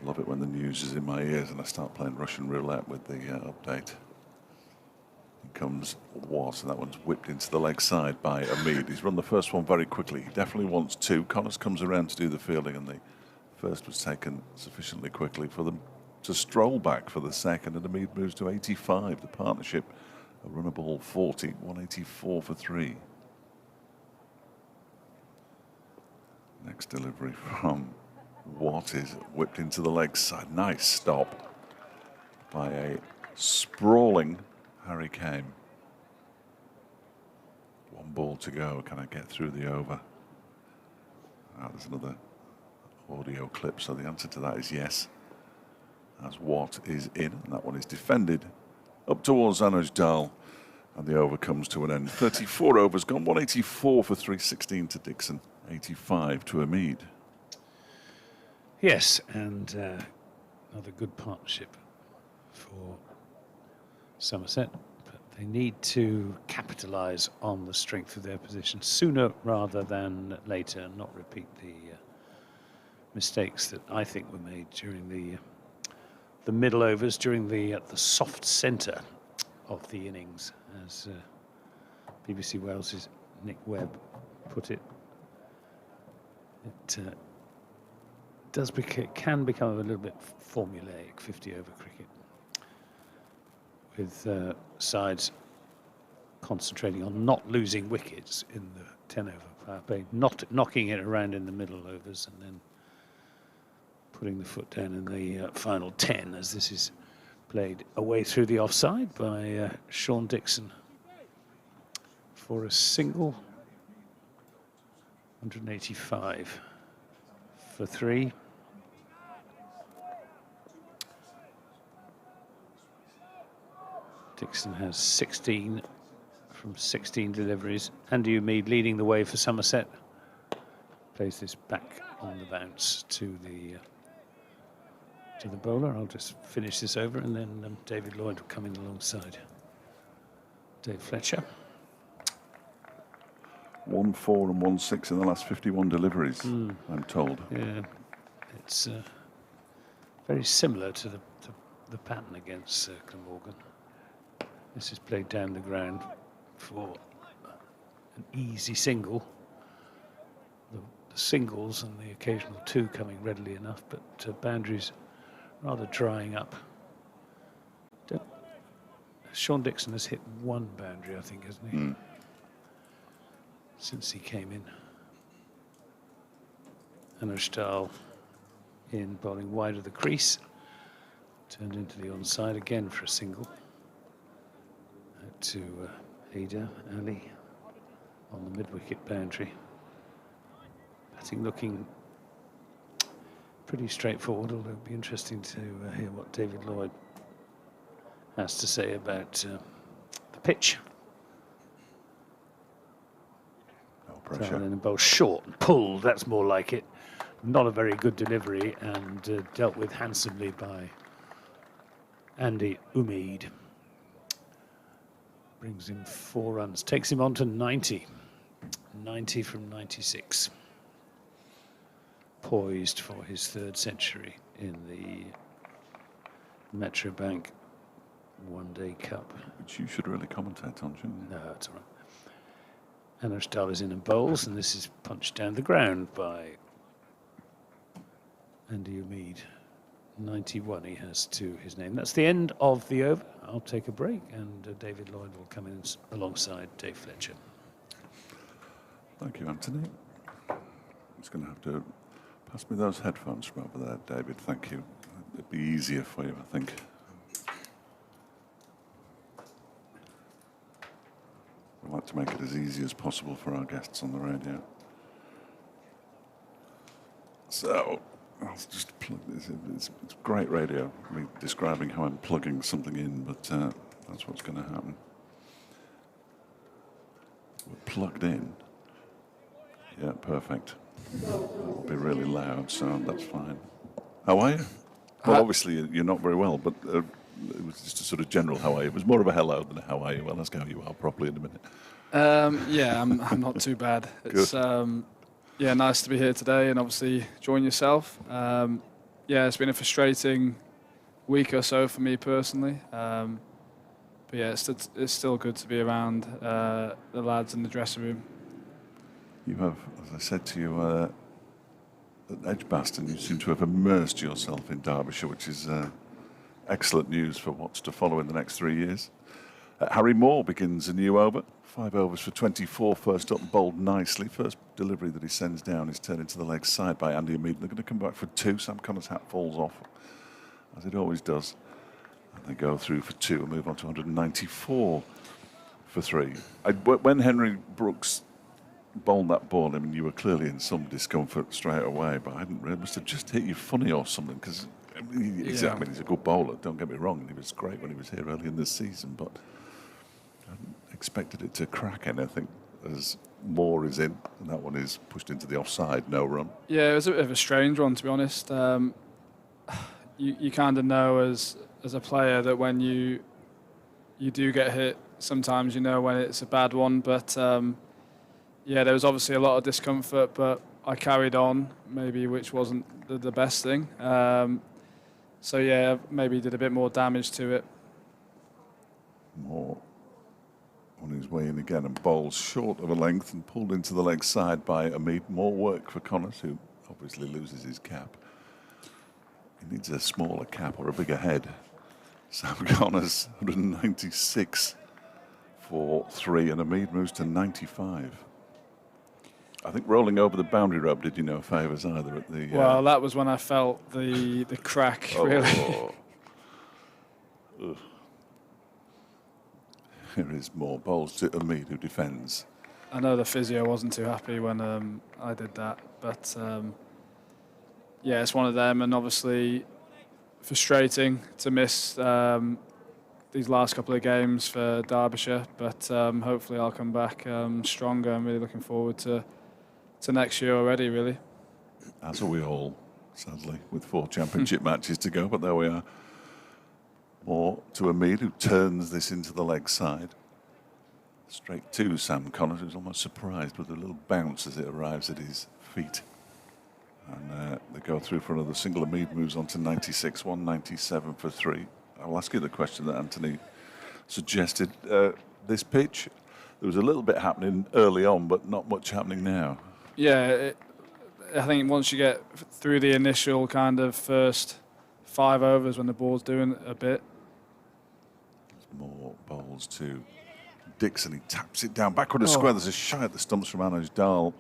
Love it when the news is in my ears and I start playing Russian roulette with the update. Here comes Watt, and that one's whipped into the leg side by Umid. He's run the first one very quickly. He definitely wants 2. Connors comes around to do the fielding, and the first was taken sufficiently quickly for them to stroll back for the second, and Umid moves to 85. The partnership, a runner ball 40, 184 for 3. Next delivery from Watt is whipped into the leg side. Nice stop by a sprawling Harry Kane. 1 ball to go. Can I get through the over? There's another audio clip, so the answer to that is yes, as Watt is in, and that one is defended up towards Anuj Dal, and the over comes to an end. 34 overs gone, 184 for 316 to Dixon, 85 to Umid. Yes, and another good partnership for Somerset, but they need to capitalise on the strength of their position sooner rather than later, and not repeat the mistakes that I think were made during the middle overs, during the soft centre of the innings, as BBC Wales's Nick Webb put it. It can become a little bit formulaic, 50-over cricket, with sides concentrating on not losing wickets in the 10-over power play, not knocking it around in the middle overs, and then putting the foot down in the final 10, as this is played away through the offside by Sean Dixon for a single. 185 for 3. Dixon has 16 from 16 deliveries. Andy Umid leading the way for Somerset. Plays this back on the bounce to the bowler. I'll just finish this over, and then David Lloyd will come in alongside Dave Fletcher. 1-4 and 1-6 in the last 51 deliveries, I'm told. Yeah, it's very similar to the pattern against Glamorgan. This is played down the ground for an easy single. The singles and the occasional 2 coming readily enough, but boundaries rather drying up. Sean Dixon has hit 1 boundary, I think, hasn't he? Since he came in. Anuj Dal in, bowling wide of the crease. Turned into the onside again for a single. Out to Haider Ali on the mid-wicket boundary. Batting looking pretty straightforward, although it'll be interesting to hear what David Lloyd has to say about the pitch. And both short and pulled, that's more like it. Not a very good delivery, and dealt with handsomely by Andy Umid. Brings him 4 runs, takes him on to 90. 90 from 96. Poised for his 3rd century in the Metrobank One-Day Cup. Which you should really commentate on, shouldn't you? No, that's all right. Anuj Dal is in and bowls, and this is punched down the ground by Andy Umid. 91 he has to his name. That's the end of the over. I'll take a break, and David Lloyd will come in alongside Dave Fletcher. Thank you, Anthony. I'm just going to have to pass me those headphones from over there, David. Thank you. it'd be easier for you, I think. We like to make it as easy as possible for our guests on the radio. So, I'll just plug this in. It's great radio, me describing how I'm plugging something in, but that's what's going to happen. We're plugged in. Yeah, perfect. It'll be really loud, so that's fine. How are you? Well, obviously you're not very well, but it was just a sort of general how are you. It was more of a hello than a how are you. Well, let's go how you are properly in a minute. Yeah, I'm not too bad. It's yeah, nice to be here today and obviously join yourself. Yeah, it's been a frustrating week or so for me personally. But yeah, it's still good to be around the lads in the dressing room. You have, as I said to you at Edgbaston, you seem to have immersed yourself in Derbyshire, which is excellent news for what's to follow in the next 3 years. Harry Moore begins a new over. 5 overs for 24, first up, bowled nicely. First delivery that he sends down is turned into the leg side by Andy Umid. They're going to come back for 2. Sam Connor's hat falls off, as it always does. And they go through for 2 and move on to 194 for 3. When Henry Brooks bowled that ball, I mean, you were clearly in some discomfort straight away, but I didn't really, must have just hit you funny or something, because I mean, he's a good bowler, don't get me wrong, and he was great when he was here early in this season, but I hadn't expected it to crack anything as Moore is in, and that one is pushed into the offside, no run. Yeah, it was a bit of a strange one, to be honest. You kind of know as a player that when you do get hit, sometimes you know when it's a bad one, but yeah, there was obviously a lot of discomfort, but I carried on, maybe, which wasn't the best thing. So yeah, maybe did a bit more damage to it. Moore on his way in again and bowls short of a length and pulled into the leg side by Umid. More work for Connors, who obviously loses his cap. He needs a smaller cap or a bigger head. Sam Connors, 196 for 3, and Umid moves to 95. I think rolling over the boundary rope did you no favours either at the... Well, that was when I felt the crack, really. Here is more bowls to Umid, who defends. I know the physio wasn't too happy when I did that, but yeah, it's one of them, and obviously frustrating to miss these last couple of games for Derbyshire, but hopefully I'll come back stronger. I'm really looking forward to next year already, really. As are we all, sadly, with 4 championship matches to go, but there we are. More to Umid, who turns this into the leg side. Straight to Sam Connors, who's almost surprised with a little bounce as it arrives at his feet. And they go through for another single. Umid moves on to 96, 197 for 3. I'll ask you the question that Anthony suggested. This pitch, there was a little bit happening early on, but not much happening now. Yeah, I think once you get through the initial kind of first 5 overs when the ball's doing a bit. More bowls to Dixon. He taps it down backward and square. There's a shy at the stumps from Anuj Dal.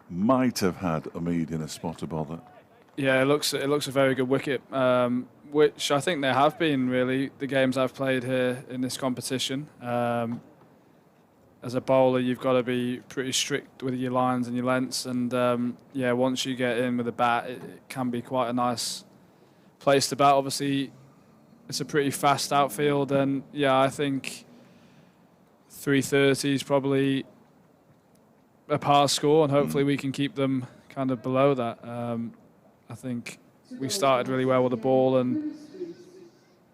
Might have had Umid in a spot to bother. Yeah, it looks a very good wicket, which I think there have been, really, the games I've played here in this competition. As a bowler, you've got to be pretty strict with your lines and your lengths, and yeah, once you get in with a bat, it can be quite a nice place to bat. Obviously, it's a pretty fast outfield, and yeah, I think 330 is probably a par score, and hopefully we can keep them kind of below that. I think we started really well with the ball, and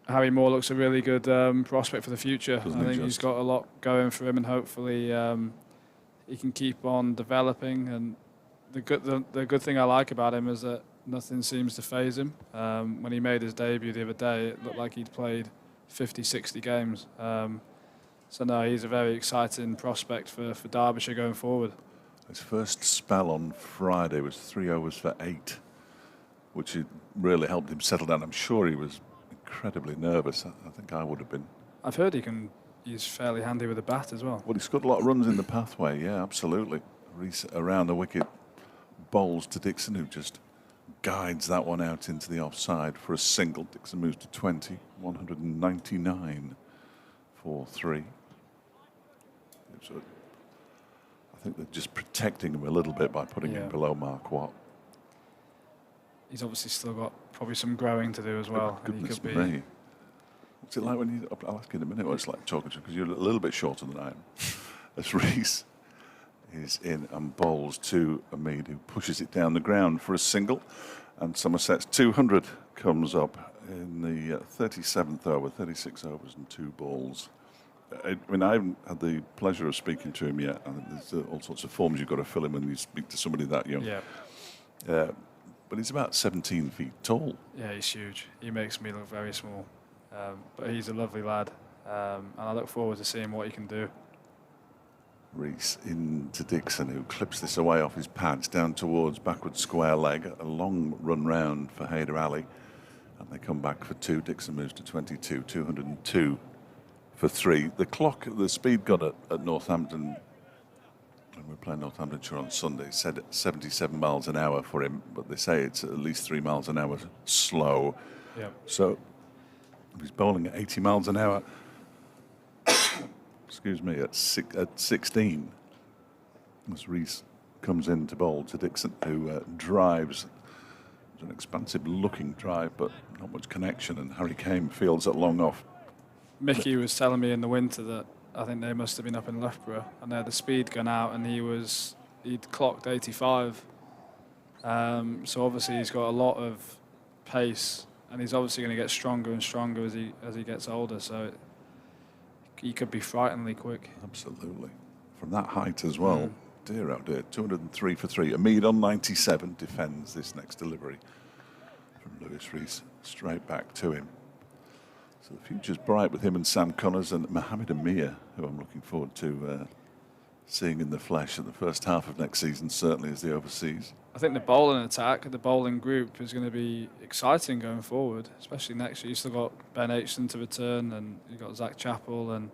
Harry Moore looks a really good prospect for the future. I think he's got a lot going for him, and hopefully he can keep on developing. And the good thing I like about him is that nothing seems to faze him. When he made his debut the other day, it looked like he'd played 50, 60 games. So no, he's a very exciting prospect for Derbyshire going forward. His first spell on Friday was 3 overs for 8, which really helped him settle down. I'm sure he was incredibly nervous. I think I would have been. I've heard he's fairly handy with a bat as well. Well, he's got a lot of runs in the pathway, yeah, absolutely. Around the wicket, bowls to Dixon, who just guides that one out into the offside for a single. Dixon moves to 20, 199 for 3. So I think they're just protecting him a little bit by putting him below Mark Watt. He's obviously still got probably some growing to do as well. Goodness me. What's it like when you... I'll ask you in a minute what it's like talking to you, because you're a little bit shorter than I am. As Rees is in and bowls to Umid, who pushes it down the ground for a single. And Somerset's 200 comes up in the 37th over, 36 overs and 2 balls. I mean, I haven't had the pleasure of speaking to him yet. I think there's all sorts of forms you've got to fill in when you speak to somebody that young. Yeah. But he's about 17 feet tall. Yeah, he's huge. He makes me look very small. But he's a lovely lad. And I look forward to seeing what he can do. Rees into Dixon, who clips this away off his pads down towards backward square leg. A long run round for Haider Ali. And they come back for 2. Dixon moves to 22, 202 for 3. The clock, the speed gun at Northampton, when we're playing Northamptonshire on Sunday, said 77 miles an hour for him, but they say it's at least 3 miles an hour slow. Yep. So he's bowling at 80 miles an hour. Excuse me, at 16. As Rees comes in to bowl to Dixon, who drives. It's an expansive looking drive, but not much connection, and Harry Kane fields at long off. Mickey was telling me in the winter that I think they must have been up in Loughborough and they had the speed gun out, and he'd clocked 85. So obviously he's got a lot of pace, and he's obviously going to get stronger and stronger as he gets older. So he could be frighteningly quick. Absolutely, from that height as well. Dear, oh dear. 203 for 3. Umid on 97 defends this next delivery from Lewis Rees straight back to him. So the future's bright with him and Sam Connors and Mohammed Amir, who I'm looking forward to seeing in the flesh in the first half of next season, certainly as the overseas. I think the bowling attack, the bowling group is going to be exciting going forward, especially next year. You've still got Ben Aitchison to return, and you've got Zach Chappell and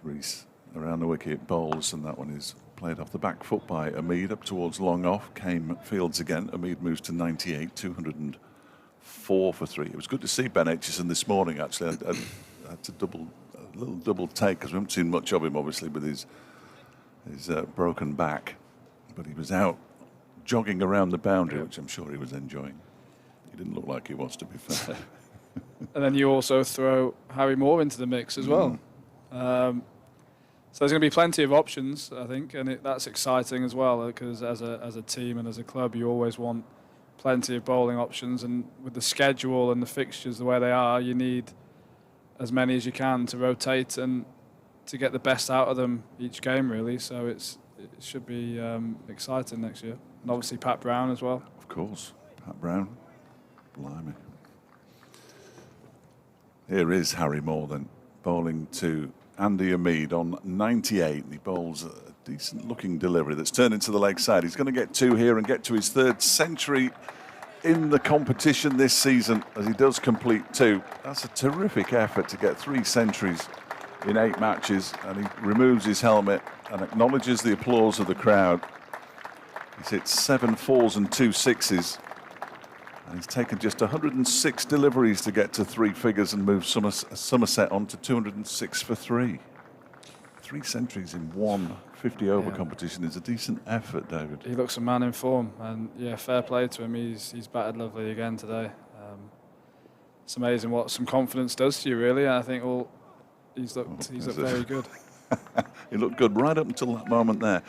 Rees around the wicket bowls, and that one is played off the back foot by Umid up towards long off. Came fields again. Umid moves to 98, 204 for 3. It was good to see Ben Aitchison this morning, actually. I had to a little double take, because we haven't seen much of him, obviously, with his broken back. But he was out jogging around the boundary, which I'm sure he was enjoying. He didn't look like he was, to be fair. And then you also throw Harry Moore into the mix as well. So there's going to be plenty of options, I think, and that's exciting as well, because as a team and as a club, you always want plenty of bowling options, and with the schedule and the fixtures the way they are, you need as many as you can to rotate and to get the best out of them each game, really. So it should be exciting next year. And obviously Pat Brown as well. Of course, Pat Brown. Blimey. Here is Harry Moore then, bowling to Andy Umid on 98. He bowls a decent looking delivery that's turned into the leg side. He's going to get 2 here and get to his 3rd century in the competition this season, as he does complete 2. That's a terrific effort to get 3 centuries in 8 matches, and he removes his helmet and acknowledges the applause of the crowd. He's hit 7 4s and 2 6s, and he's taken just 106 deliveries to get to 3 figures and move Somerset on to 206 for 3. 3 centuries in one 50-over competition is a decent effort, David. He looks a man in form, and yeah, fair play to him. He's batted lovely again today. It's amazing what some confidence does to you, really. And I think he's looked very good. He looked good right up until that moment there,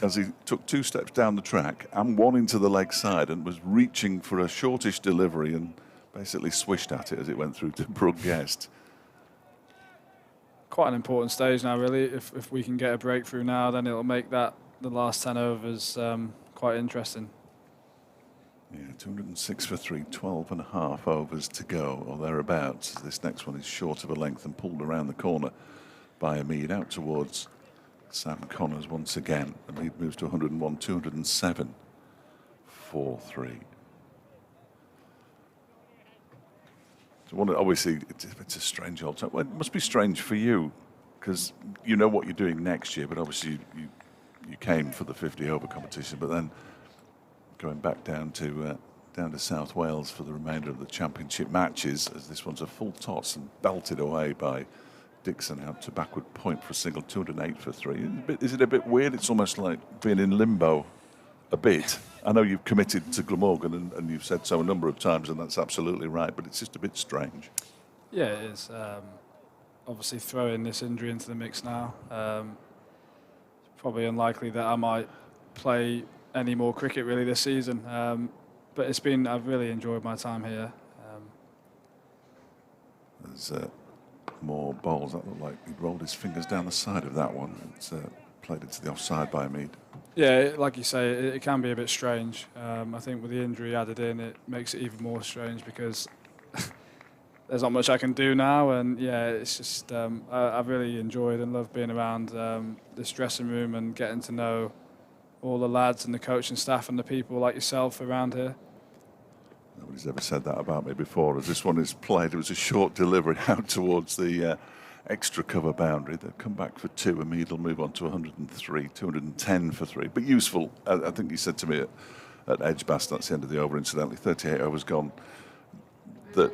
as he took 2 steps down the track and 1 into the leg side and was reaching for a shortish delivery and basically swished at it as it went through to Brooke Guest. Quite an important stage now, really. If we can get a breakthrough now, then it'll make the last 10 overs quite interesting. Yeah, 206 for 3, 12 and a half overs to go, or thereabouts. This next one is short of a length and pulled around the corner by Umid out towards Sam Connors once again. Umid moves to 101, 207 for 3. So obviously, it's a strange old time. Well, it must be strange for you, because you know what you're doing next year, but obviously you came for the 50-over competition, but then going back down to South Wales for the remainder of the championship matches, as this one's a full toss and belted away by Dixon out to backward point for a single, 208 for 3. Is it a bit weird? It's almost like being in limbo a bit. I know you've committed to Glamorgan and you've said so a number of times, and that's absolutely right, but it's just a bit strange. Yeah, it is. Obviously, throwing this injury into the mix now, it's probably unlikely that I might play any more cricket really this season. But I've really enjoyed my time here. There's more bowls. That looked like he'd rolled his fingers down the side of that one. It's played it to the offside by Umid. Yeah, like you say, it can be a bit strange. I think with the injury added in, it makes it even more strange because there's not much I can do now. And yeah, it's just I've really enjoyed and loved being around this dressing room and getting to know all the lads and the coaching staff and the people like yourself around here. Nobody's ever said that about me before. As this one is played, it was a short delivery out towards the extra cover boundary. They'll come back for 2. Umid will move on to 103, 210 for 3. But useful. I think he said to me at Edgbaston, that's the end of the over, incidentally, 38 overs gone, that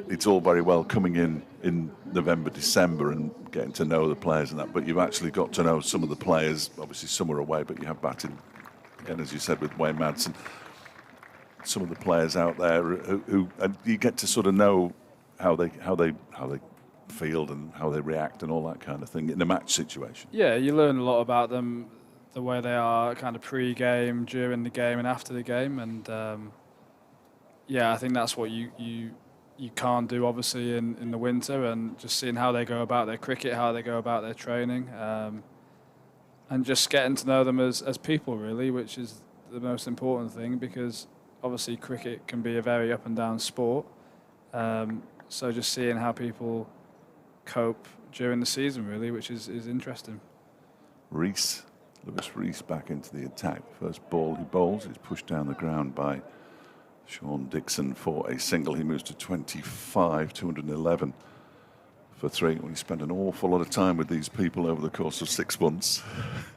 it's all very well coming in November, December and getting to know the players and that, but you've actually got to know some of the players. Obviously, some are away, but you have batted, again, as you said, with Wayne Madsen, some of the players out there who and you get to sort of know how they field and how they react and all that kind of thing in a match situation. Yeah, you learn a lot about them, the way they are kind of pre-game, during the game and after the game. And yeah, I think that's what you can't do obviously in the winter, and just seeing how they go about their cricket, how they go about their training, and just getting to know them as people really, which is the most important thing, because obviously cricket can be a very up and down sport. So just seeing how people cope during the season really, which is interesting. Lewis Rees back into the attack. First ball he bowls is pushed down the ground by Sean Dixon for a single. He moves to 25, 211 for 3. We spent an awful lot of time with these people over the course of 6 months.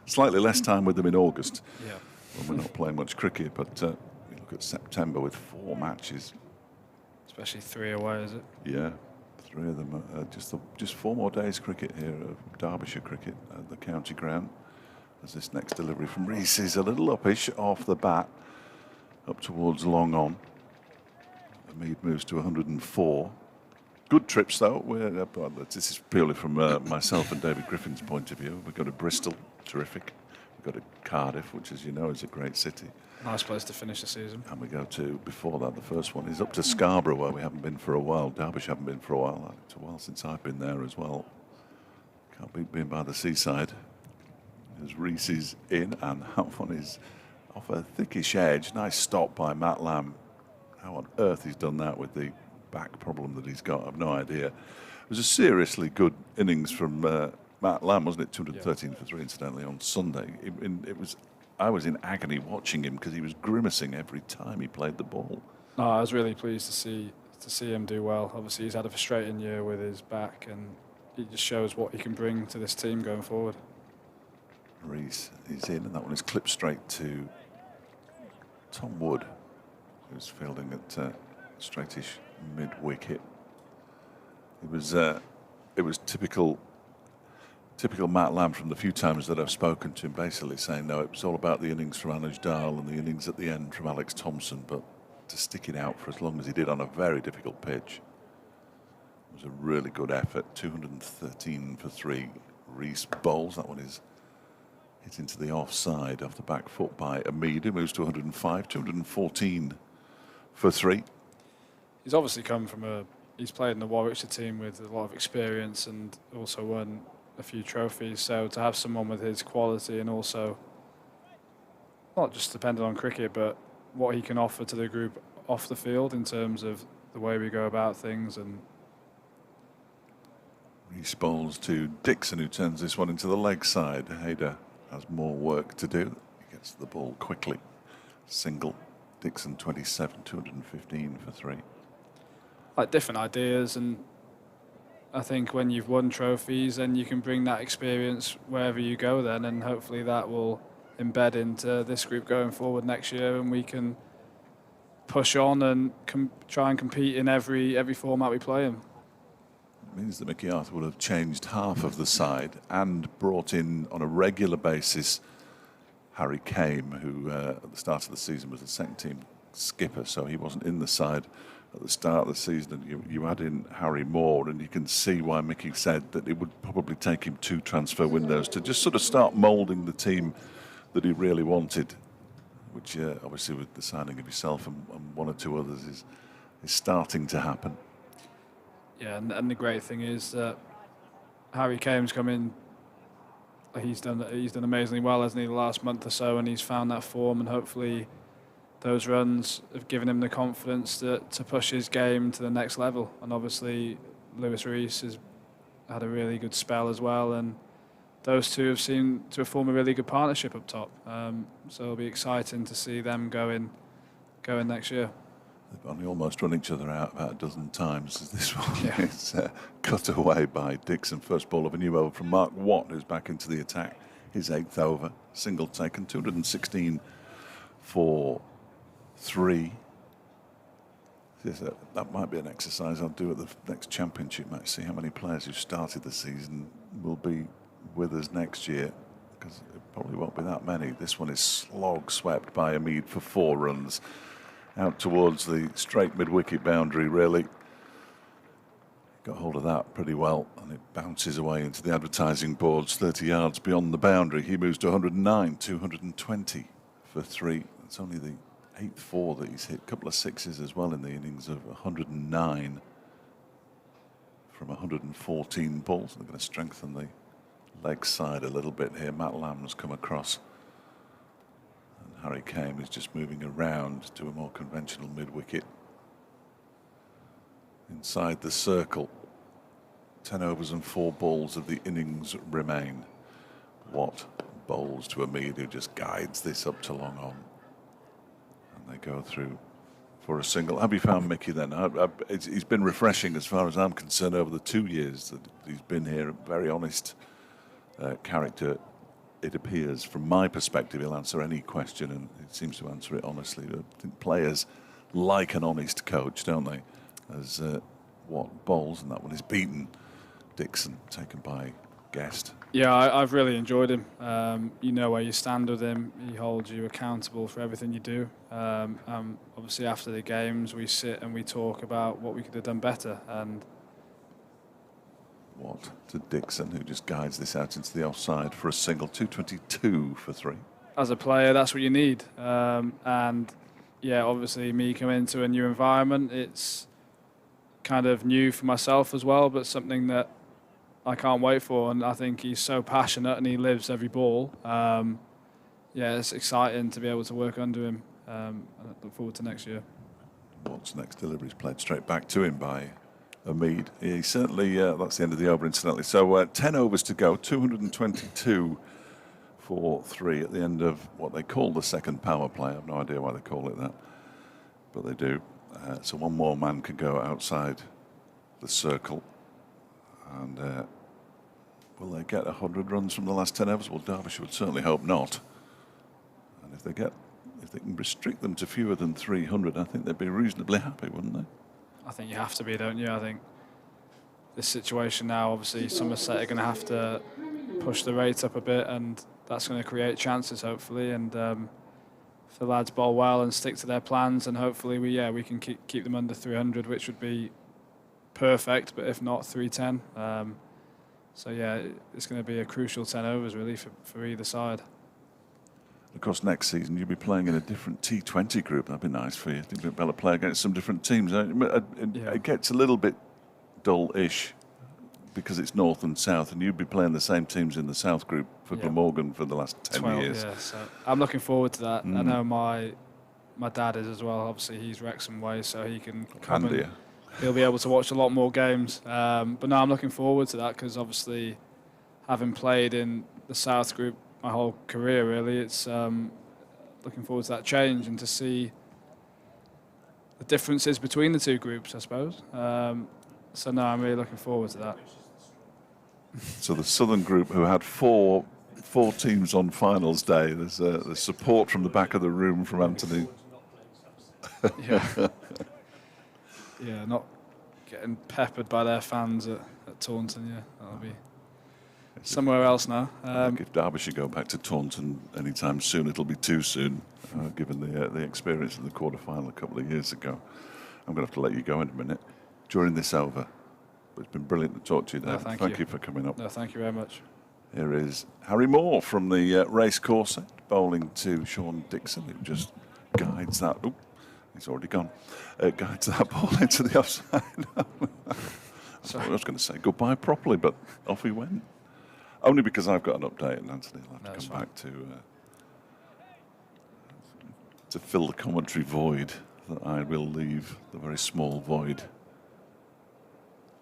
Slightly less time with them in August. Yeah. When we're not playing much cricket, but you look at September with 4 matches. Especially 3 away, is it? Yeah, 3 of them. Just 4 more days cricket here of Derbyshire cricket at the county ground. As this next delivery from Rees is a little uppish off the bat, up towards long on. Umid moves to 104. Good trips though. This is purely from myself and David Griffin's point of view. We've got to Bristol, terrific. We've got to Cardiff, which, as you know, is a great city. Nice place to finish the season. And we go to, before that, the first one is up to Scarborough, where we haven't been for a while. Derbyshire haven't been for a while. It's a while since I've been there as well. Can't beat being by the seaside. As Rees is in, and that one is off a thickish edge. Nice stop by Matt Lamb. How on earth he's done that with the back problem that he's got, I've no idea. It was a seriously good innings from Matt Lamb, wasn't it? 213 for 3, incidentally, on Sunday. I was in agony watching him because he was grimacing every time he played the ball. No, I was really pleased to see him do well. Obviously, he's had a frustrating year with his back, and it just shows what he can bring to this team going forward. Rees is in, and that one is clipped straight to Tom Wood, who's fielding at straightish mid-wicket. It was typical Matt Lamb from the few times that I've spoken to him, basically saying, no, it was all about the innings from Anuj Dal and the innings at the end from Alex Thompson, but to stick it out for as long as he did on a very difficult pitch was a really good effort. 213 for 3. Rees bowls. That one is hit into the offside off the back foot by Umid, who moves to 105, 214 for 3. He's obviously come from he's played in the Warwickshire team with a lot of experience and also won a few trophies. So to have someone with his quality and also not just dependent on cricket, but what he can offer to the group off the field in terms of the way we go about things. And Rees bowls to Dixon, who turns this one into the leg side. Hayder has more work to do. He gets the ball quickly. Single. Dixon 27, 215 for 3. Like different ideas, and I think when you've won trophies, then you can bring that experience wherever you go then, and hopefully that will embed into this group going forward next year, and we can push on and try and compete in every format we play in. It means that Mickey Arthur would have changed half of the side and brought in on a regular basis Harry Kame, who at the start of the season was the second team skipper, so he wasn't in the side at the start of the season. And you add in Harry Moore, and you can see why Mickey said that it would probably take him 2 transfer windows to just sort of start moulding the team that he really wanted, which obviously with the signing of yourself and 1 or 2 others is starting to happen. Yeah, and the great thing is that Harry Kame's come in. He's done amazingly well, hasn't he, the last month or so, and he's found that form, and hopefully those runs have given him the confidence to push his game to the next level. And obviously Lewis Rees has had a really good spell as well, and those two have seemed to have formed a really good partnership up top. So it'll be exciting to see them going next year. They've only almost run each other out about a dozen times as this one is cut away by Dixon. First ball of a new over from Mark Watt, who's back into the attack. His 8th over, single taken, 216 for 3. That might be an exercise I'll do at the next championship match, see how many players who started the season will be with us next year, because it probably won't be that many. This one is slog swept by Umid for 4 runs. Out towards the straight mid-wicket boundary, really. Got hold of that pretty well, and it bounces away into the advertising boards 30 yards beyond the boundary. He moves to 109, 220 for 3. It's only the 8th 4 that he's hit. A couple of 6s as well in the innings of 109 from 114 balls. They're going to strengthen the leg side a little bit here. Matt Lamb's come across. Harry Kame is just moving around to a more conventional mid-wicket. Inside the circle, 10 overs and 4 balls of the innings remain. Watt bowls to Umid, who just guides this up to long on. And they go through for a single. Have you found Mickey then? He's been refreshing as far as I'm concerned over the 2 years that he's been here. A very honest character. It appears, from my perspective, he'll answer any question, and it seems to answer it honestly. I think players like an honest coach, don't they? As Watt bowls, and that one is beaten. Dixon taken by Guest. Yeah, I've really enjoyed him. You know where you stand with him. He holds you accountable for everything you do. Obviously, after the games, we sit and we talk about what we could have done better. And Watt to Dixon, who just guides this out into the offside for a single. 222 for 3. As a player, that's what you need. And yeah, obviously me coming into a new environment, it's kind of new for myself as well, but something that I can't wait for. And I think he's so passionate and he lives every ball. Yeah, it's exciting to be able to work under him. And I look forward to next year. Watt's next delivery is played straight back to him by Umid. He certainly, that's the end of the over, incidentally. So 10 overs to go, 222 for 3 at the end of what they call the second power play. I have no idea why they call it that, but they do. So one more man can go outside the circle. And will they get 100 runs from the last 10 overs? Well, Derbyshire would certainly hope not. And if they can restrict them to fewer than 300, I think they'd be reasonably happy, wouldn't they? I think you have to be, don't you? I think this situation now, obviously, Somerset are going to have to push the rate up a bit, and that's going to create chances, hopefully. And if the lads bowl well and stick to their plans, and hopefully we can keep them under 300, which would be perfect. But if not, 310. So yeah, it's going to be a crucial 10 overs really for either side. Of course, next season you'll be playing in a different T20 group. That'd be nice for you. You'd be able to play against some different teams. It gets a little bit dull-ish because it's north and south, and you'd be playing the same teams in the south group for Glamorgan for the last 10 years. Yeah, so I'm looking forward to that. I know my dad is as well. Obviously, he's Wrexham way, so he can come and he'll be able to watch a lot more games. But no, I'm looking forward to that because obviously, having played in the south group my whole career, really, it's looking forward to that change and to see the differences between the two groups, I suppose. So no, I'm really looking forward to that. So the southern group, who had 4 4 teams on finals day. There's support from the back of the room from Anthony. Yeah. Yeah, not getting peppered by their fans at Taunton. Yeah, that'll be somewhere else now. I think if Derbyshire go back to Taunton anytime soon, it'll be too soon, given the experience in the quarter-final a couple of years ago. I'm going to have to let you go in a minute during this over. But it's been brilliant to talk to you, Dave. No, thank you for coming up. No, thank you very much. Here is Harry Moore from the race course, bowling to Sean Dixon, who just guides that. Oh, he's already gone. Guides that ball into the offside. I was going to say goodbye properly, but off he went. Only because I've got an update, and Anthony will have to come back to fill the commentary void that I will leave, the very small void.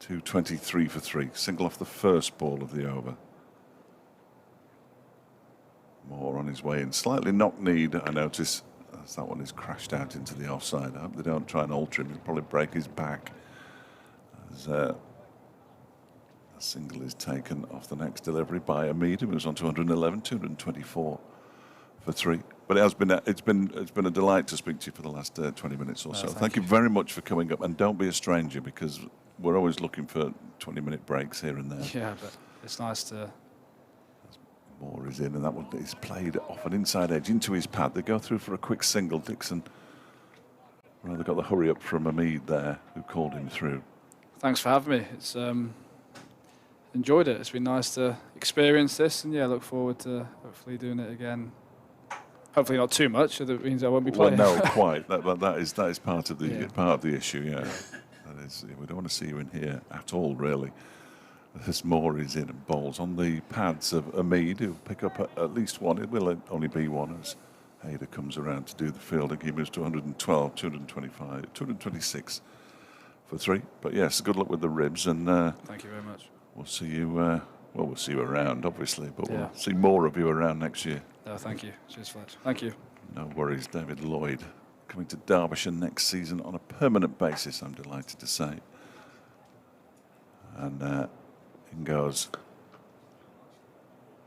223 for 3, single off the first ball of the over. Moore on his way in, slightly knock-kneed, I notice, as that one is crashed out into the offside. I hope they don't try and alter him, he'll probably break his back. As a single is taken off the next delivery by Umid, who moves on to 111, 224 for 3. But it's been a delight to speak to you for the last 20 minutes or so. Thank you very much for coming up, and don't be a stranger, because we're always looking for 20-minute breaks here and there. Yeah, but it's nice to. Moore is in, and that one is played off an inside edge into his pad. They go through for a quick single. Dixon rather got the hurry up from Umid there, who called him through. Thanks for having me. It's enjoyed it. It's been nice to experience this, and yeah, look forward to hopefully doing it again. Hopefully not too much. That means I won't be playing. Well, no, quite. That is part of the issue. Yeah, that is. We don't want to see you in here at all, really. As Moore is in and bowls on the pads of Umid, who'll pick up at least one. It will only be one as Hader comes around to do the fielding. He moves to 112, 225, 226 for 3. But yes, good luck with the ribs, and thank you very much. We'll see you. We'll see you around, obviously, but we'll see more of you around next year. No, thank you. Cheers, Fletch. Thank you. No worries, David Lloyd, coming to Derbyshire next season on a permanent basis, I'm delighted to say. And in goes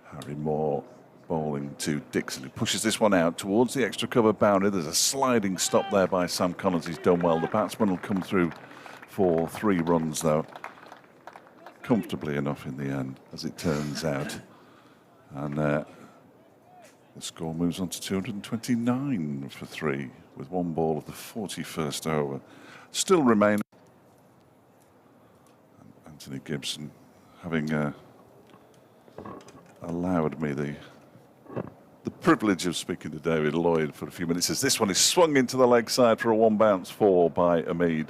Harry Moore, bowling to Dixon, who pushes this one out towards the extra cover boundary. There's a sliding stop there by Sam Collins. He's done well. The batsman will come through for 3 runs, though. Comfortably enough in the end, as it turns out. And the score moves on to 229 for 3, with 1 ball of the 41st over. Still remain. Anthony Gibson, having allowed me the privilege of speaking to David Lloyd for a few minutes, as this one is swung into the leg side for a 1-bounce 4 by Umid.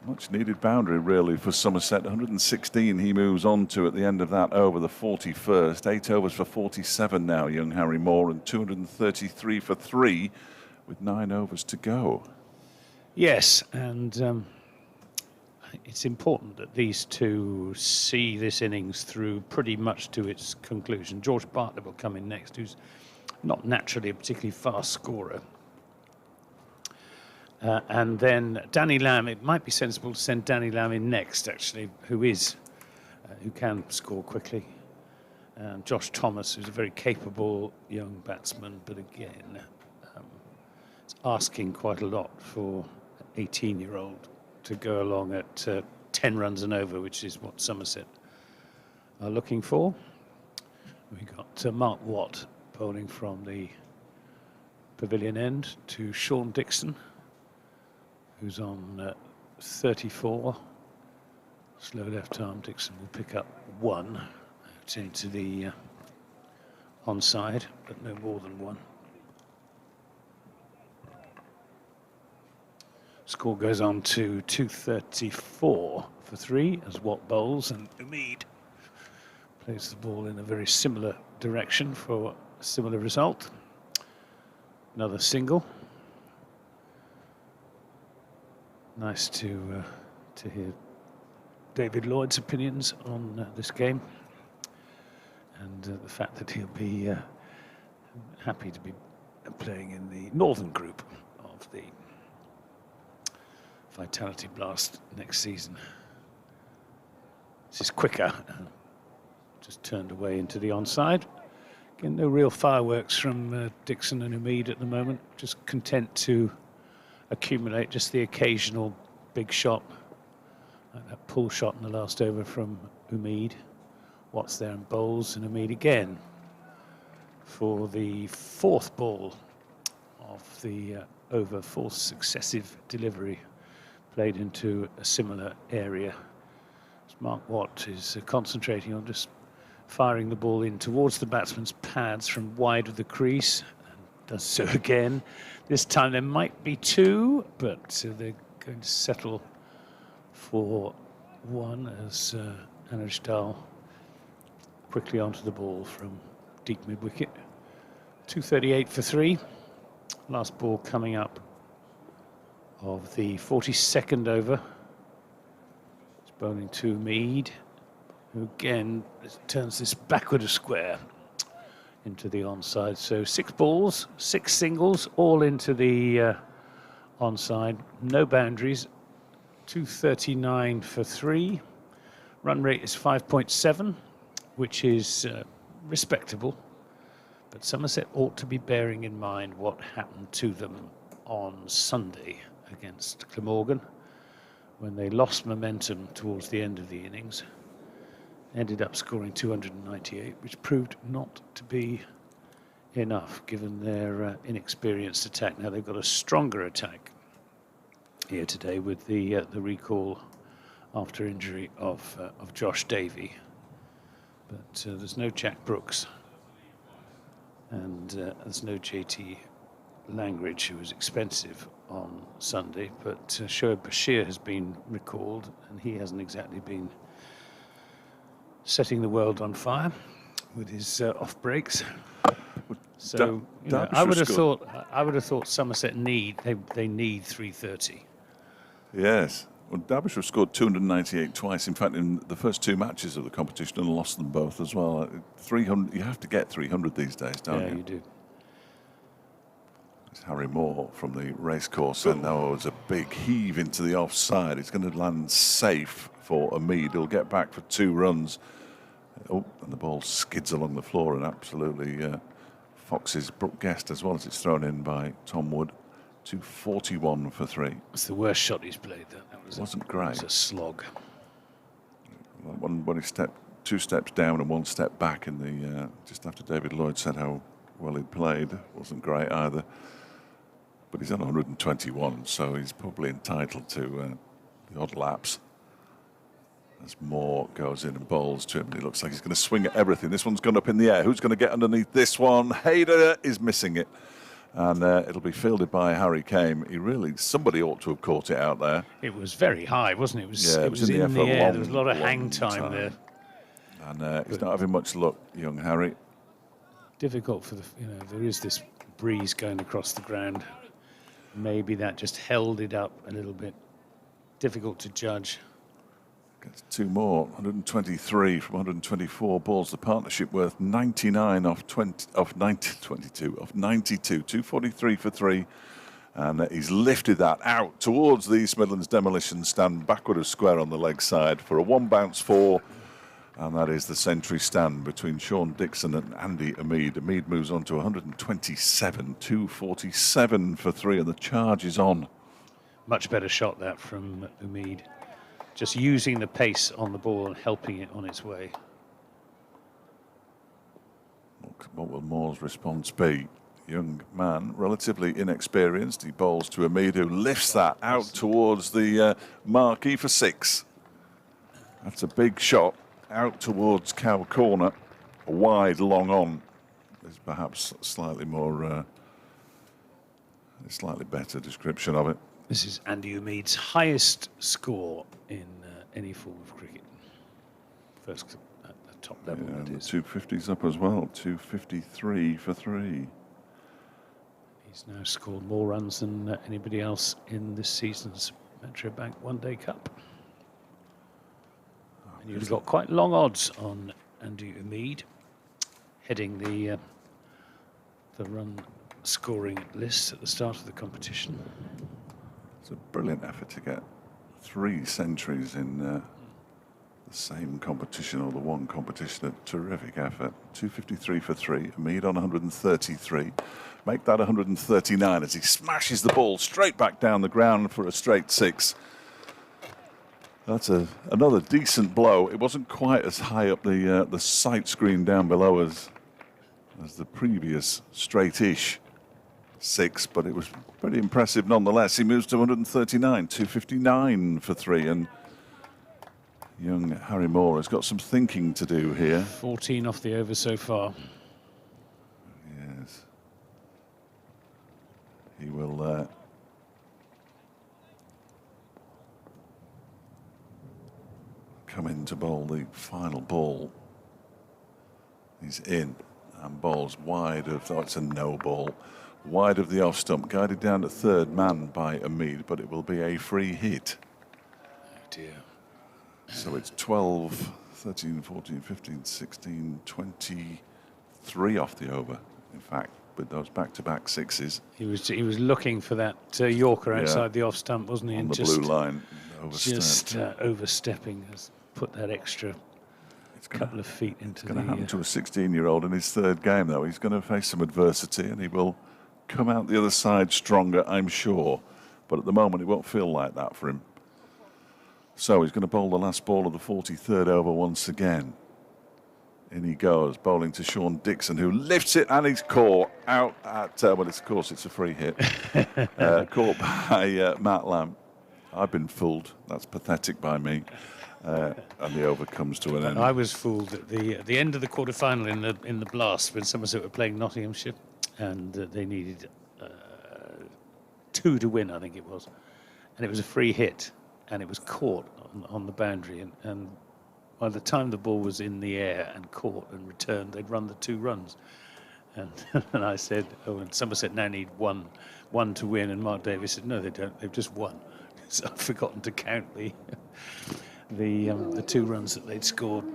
Much needed boundary, really, for Somerset. 116 he moves on to at the end of that over, the 41st. 8 overs for 47 now, young Harry Moore, and 233 for 3 with 9 overs to go. Yes, and it's important that these two see this innings through pretty much to its conclusion. George Bartlett will come in next, who's not naturally a particularly fast scorer. And then Danny Lamb, it might be sensible to send Danny Lamb in next, actually, who can score quickly. Josh Thomas, who's a very capable young batsman, but again, it's asking quite a lot for an 18-year-old to go along at 10 runs and over, which is what Somerset are looking for. We got Mark Watt bowling from the pavilion end to Sean Dixon, who's on 34. Slow left arm. Dixon will pick up 1 out into the onside, but no more than 1. Score goes on to 234 for 3 as Watt bowls, and Umid plays the ball in a very similar direction for a similar result. Another single. Nice to hear David Lloyd's opinions on this game, and the fact that he'll be happy to be playing in the northern group of the Vitality Blast next season. This is quicker. just turned away into the onside. Again, no real fireworks from Dixon and Umid at the moment. Just content to accumulate just the occasional big shot, like that pull shot in the last over from Umid. Watts there and bowls, and Umid again for the 4th ball of the over, 4th successive delivery played into a similar area. As Mark Watt is concentrating on just firing the ball in towards the batsman's pads from wide of the crease, and does so again. This time there might be 2, but they're going to settle for 1 as Anuj Dal quickly onto the ball from deep mid-wicket. 238 for 3. Last ball coming up of the 42nd over. It's bowling to Umid, who again turns this backward a square into the onside. So 6 balls, 6 singles, all into the onside. No boundaries. 239 for 3. Run rate is 5.7, which is respectable. But Somerset ought to be bearing in mind what happened to them on Sunday against Glamorgan, when they lost momentum towards the end of the innings. Ended up scoring 298, which proved not to be enough given their inexperienced attack. Now they've got a stronger attack here today with the recall after injury of Josh Davey, but there's no Jack Brooks, and there's no JT Langridge, who was expensive on Sunday, but Shoaib Bashir has been recalled, and he hasn't exactly been setting the world on fire with his off breaks. So I would have thought Somerset need 330. Yes. Well, Derbyshire scored 298 twice. In fact, in the first 2 matches of the competition, and lost them both as well. 300. You have to get 300 these days, don't you? Yeah, you do. It's Harry Moore from the racecourse, and now there's a big heave into the offside. It's going to land safe for Umid. He'll get back for 2 runs. Oh, and the ball skids along the floor and absolutely foxes Brooke Guest as well as it's thrown in by Tom Wood. 241 for 3. It's the worst shot he's played. That wasn't great. It was a slog. When he stepped 2 steps down and 1 step back in the just after David Lloyd said how well he'd played, wasn't great either. But he's on 121, so he's probably entitled to the odd lapse. As Moore goes in and bowls to him, and it looks like he's going to swing at everything. This one's gone up in the air. Who's going to get underneath this one? Hayder is missing it. And it'll be fielded by Harry Kame. Somebody ought to have caught it out there. It was very high, wasn't it? It was in the air. There was a lot of hang time there. And he's not having much luck, young Harry. Difficult for there is this breeze going across the ground. Maybe that just held it up a little bit. Difficult to judge. Gets 2 more, 123 from 124 balls. The partnership worth 99 off 92, 243 for 3. And he's lifted that out towards the East Midlands demolition stand, backward of square on the leg side for a 1 bounce 4. And that is the century stand between Sean Dixon and Andy Umid. Umid moves on to 127, 247 for 3, and the charge is on. Much better shot that from Umid. Just using the pace on the ball and helping it on its way. What will Moore's response be? Young man, relatively inexperienced. He bowls to Umid, who lifts that out towards the marquee for 6. That's a big shot out towards Cow Corner. A wide, long on is perhaps slightly more, slightly better description of it. This is Andy Umid's highest score in any form of cricket. First at the top level, yeah, that is. 250's up as well, 253 for 3. He's now scored more runs than anybody else in this season's Metro Bank One Day Cup. And you've got quite long odds on Andy Umid heading the run scoring list at the start of the competition. It's a brilliant effort to get 3 centuries in the same competition, or the one competition, a terrific effort. 253 for 3. Umid on 133. Make that 139 as he smashes the ball straight back down the ground for a straight 6. That's another decent blow. It wasn't quite as high up the sight screen down below as the previous straight-ish 6, but it was pretty impressive nonetheless. He moves to 139, 259 for 3, and young Harry Moore has got some thinking to do here. 14 off the over so far. Yes. He will come in to bowl the final ball. He's in and bowls wide of, oh, it's a no ball, wide of the off stump, guided down to third man by Umid, but it will be a free hit. Oh dear. So it's 12, 13, 14, 15, 16, 23 off the over, in fact, with those back-to-back 6s. He was looking for that Yorker outside the off stump, wasn't he? On and the just, blue line. just overstepping has put that extra couple of feet into the... It's going to happen to a 16-year-old in his third game, though. He's going to face some adversity, and he will come out the other side stronger, I'm sure. But at the moment, it won't feel like that for him. So he's going to bowl the last ball of the 43rd over once again. In he goes, bowling to Sean Dixon, who lifts it, and he's caught out at, well, of course, it's a free hit. Caught by Matt Lamb. I've been fooled. That's pathetic by me. And the over comes to an end. I was fooled at the end of the quarter-final in the Blast when Somerset were playing Nottinghamshire, and they needed 2 to win, I think it was. And it was a free hit, and it was caught on the boundary, and by the time the ball was in the air and caught and returned, they'd run the 2 runs. And, and I said, oh, and Somerset now need one to win, and Mark Davies said, no, they don't, they've just won. So I've forgotten to count the 2 runs that they'd scored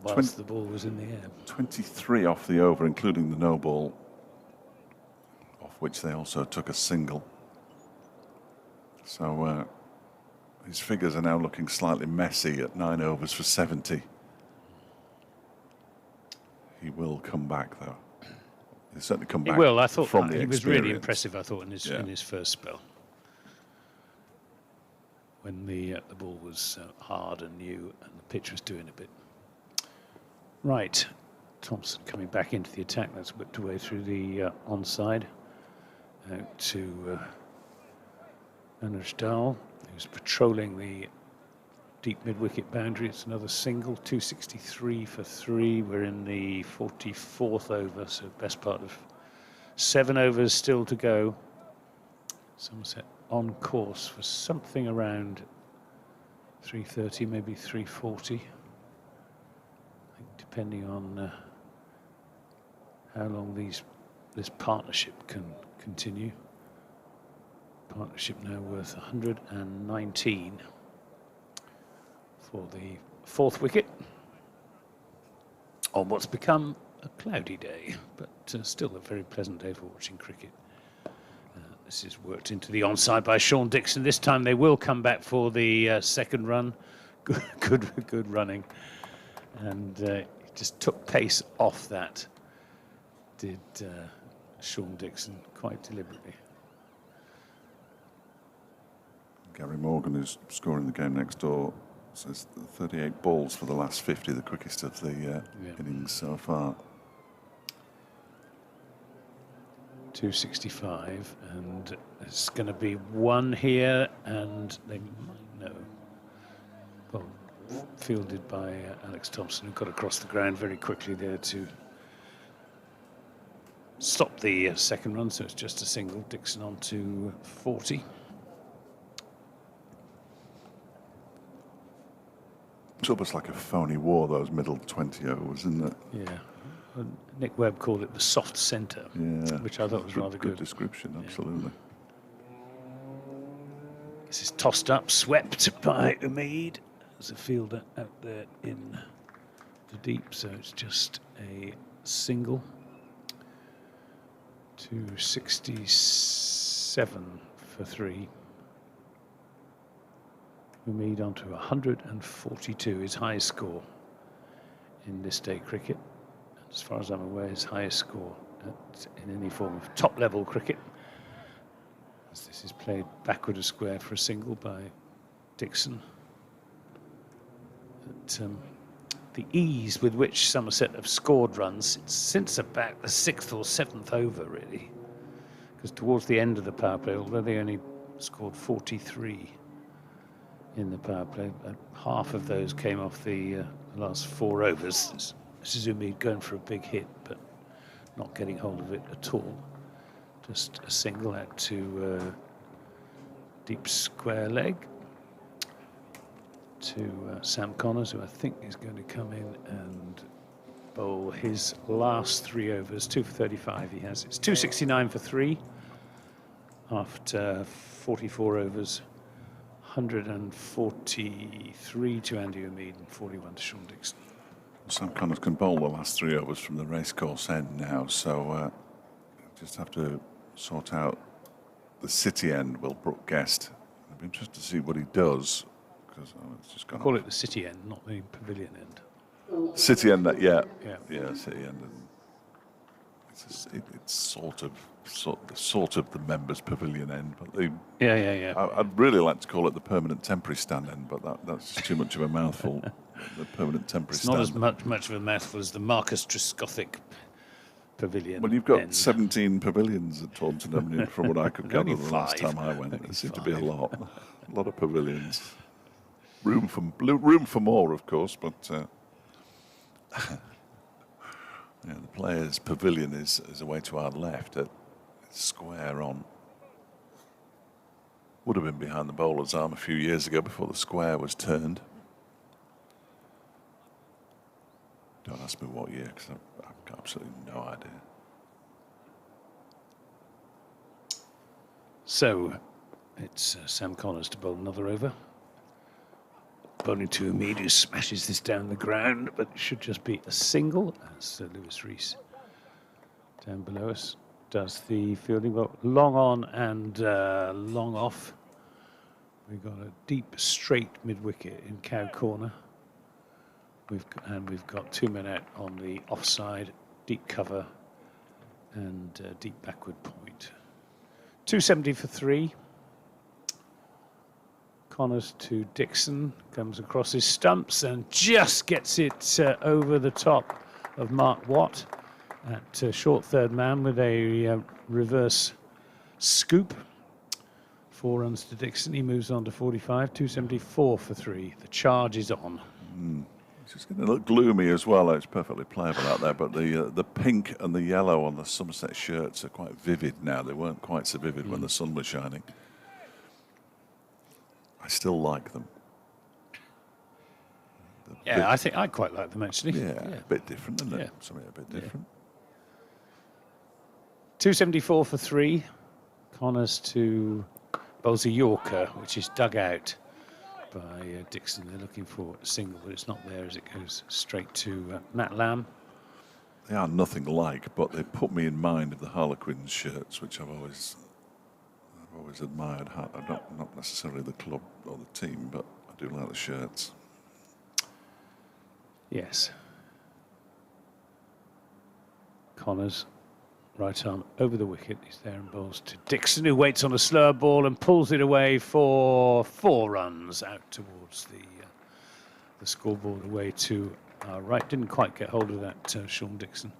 whilst the ball was in the air. 23 off the over, including the no ball, off which they also took a single. So his figures are now looking slightly messy at 9 overs for 70. He will come back, though. He'll certainly come back. He will. I thought from he was really impressive, I thought, in his first spell. When the ball was hard and new and the pitch was doing a bit. Right, Thompson coming back into the attack. That's whipped away through the onside out to Dahl, who's patrolling the deep mid-wicket boundary. It's another single, 263 for 3. We're in the 44th over, so best part of 7 overs still to go. Somerset on course for something around 330, maybe 340. I think depending on how long this partnership can continue. Partnership now worth 119 for the 4th wicket on what's become a cloudy day, but still a very pleasant day for watching cricket. This is worked into the onside by Sean Dixon. This time they will come back for the second run. Good running. And just took pace off that, did Sean Dixon, quite deliberately. Gary Morgan, who's scoring the game next door, says 38 balls for the last 50, the quickest of the innings so far. 265, and it's going to be 1 here, and they might know. Well, fielded by Alex Thompson, who got across the ground very quickly there to stop the second run, so it's just a single. Dixon on to 40. It's almost like a phony war, those middle 20 overs, isn't it? Yeah. Nick Webb called it the soft centre, which I thought was rather good. Good description, absolutely. This is tossed up, swept by Umid. There's a fielder out there in the deep, so it's just a single. 267 for 3. Umid on to 142, his highest score in this day cricket. As far as I'm aware, his highest score in any form of top-level cricket. As this is played backward of square for a single by Dixon. The ease with which Somerset have scored runs since about the 6th or 7th over, really. Because towards the end of the power play, although they only scored 43 in the power play, half of those came off the last 4 overs. This is Umid going for a big hit, but not getting hold of it at all. Just a single out to deep square leg to Sam Connors, who I think is going to come in and bowl his last 3 overs. 2 for 35 he has. It's 269 for 3 after 44 overs. 143 to Andy Umid and 41 to Sean Dixon. Sam Connors can bowl the last 3 overs from the racecourse end now, so just have to sort out the city end. Will Brook Guest. I'd be interested to see what he does, because it's just gone. Call it the city end, not the pavilion end. City end, yeah, city end. And it's sort of the members' pavilion end, but yeah. I'd really like to call it the permanent temporary stand end, but that's just too much of a mouthful. The permanent temporary stand. It's not as much of a mouthful as the Marcus Trescothic pavilion. Well, you've got end. 17 pavilions at Taunton, from what I could gather the last 5. time I went. Only There seemed to 5. be a lot of pavilions. Room for more, of course, but the players' pavilion is away to our left. It's square on. Would have been behind the bowler's arm a few years ago before the square was turned. Don't ask me what year, because I've got absolutely no idea. So it's Sam Connors to bowl another over. Bowling to Umid, who smashes this down the ground, but it should just be a single, as Lewis Rees down below us does the fielding. But long on and long off. We've got a deep, straight mid-wicket in Cow Corner. We've got 2 men out on the offside, deep cover, and deep backward point. 270 for 3. Connors to Dixon, comes across his stumps and just gets it over the top of Mark Watt at short third man with a reverse scoop. 4 runs to Dixon. He moves on to 45. 274 for 3. The charge is on. It's just going to look gloomy as well. It's perfectly playable out there, but the pink and the yellow on the Somerset shirts are quite vivid now. They weren't quite so vivid when the sun was shining. I still like them. Yeah, I think I quite like them actually. Yeah, a bit different, isn't it? Yeah. Something a bit different. 274 for 3. Connors to bowls a Yorker, which is dug out by Dixon. They're looking for a single, but it's not there as it goes straight to Matt Lamb. They are nothing like, but they put me in mind of the Harlequins shirts, which I've always admired. Not necessarily the club or the team, but I do like the shirts. Yes. Connors, right arm over the wicket. He's there and bowls to Dixon, who waits on a slower ball and pulls it away for 4 runs out towards the scoreboard away to our right. Didn't quite get hold of that Sean Dixon,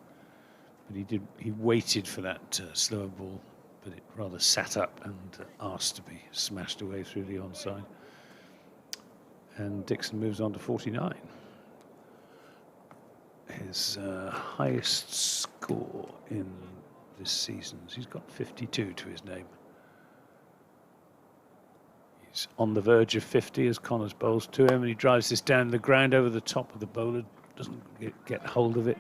but he waited for that slower ball, but it rather sat up and asked to be smashed away through the onside. And Dixon moves on to 49. His highest score in this season. He's got 52 to his name. He's on the verge of 50 as Connors bowls to him, and he drives this down the ground over the top of the bowler. Doesn't get hold of it.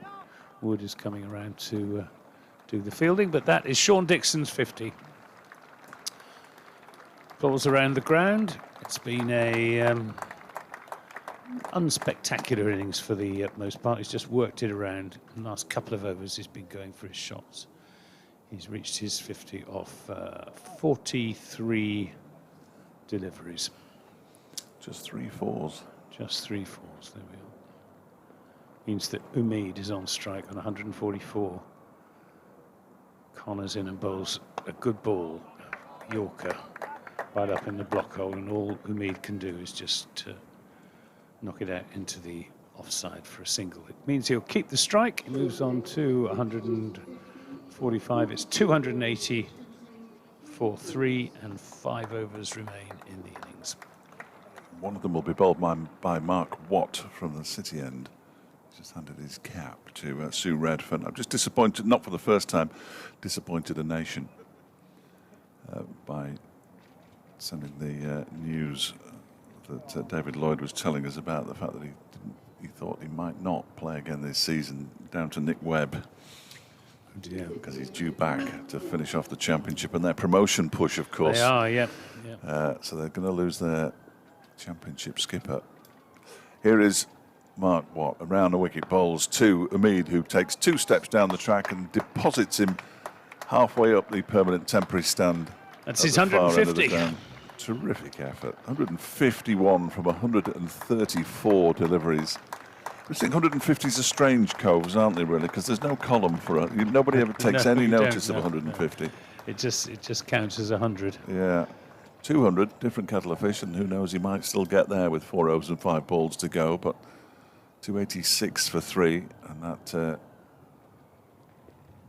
Wood is coming around to do the fielding, but that is Sean Dixon's 50. Balls around the ground. It's been a unspectacular innings for the most part. He's just worked it around. The last couple of overs he's been going for his shots. He's reached his 50 off 43 deliveries. Just 3 fours. Just 3 fours, there we are. Means that Umid is on strike on 144. Connor's in and bowls a good ball, Yorker, right up in the block hole, and all Umid can do is just knock it out into the offside for a single. It means he'll keep the strike. He moves on to 145. It's 280 for 3, and 5 overs remain in the innings. One of them will be bowled by Mark Watt from the City end. Just handed his cap to Sue Redfern. I'm just disappointed, not for the first time, disappointed a nation by sending the news that David Lloyd was telling us about the fact that he thought he might not play again this season, down to Nick Webb. Yeah, because he's due back to finish off the championship and their promotion push, of course. They are, yeah. So they're going to lose their championship skipper. Here is Mark Watt around the wicket, bowls to Umid, who takes 2 steps down the track and deposits him halfway up the permanent temporary stand. That's his 150. Terrific effort. 151 from 134 deliveries. I think 150s are strange coves, aren't they, really? Because there's no column for it. Nobody ever takes any notice of 150. No. It just counts as 100. Yeah. 200, different kettle of fish, and who knows, he might still get there with 4 overs and 5 balls to go, but 286 for 3, and that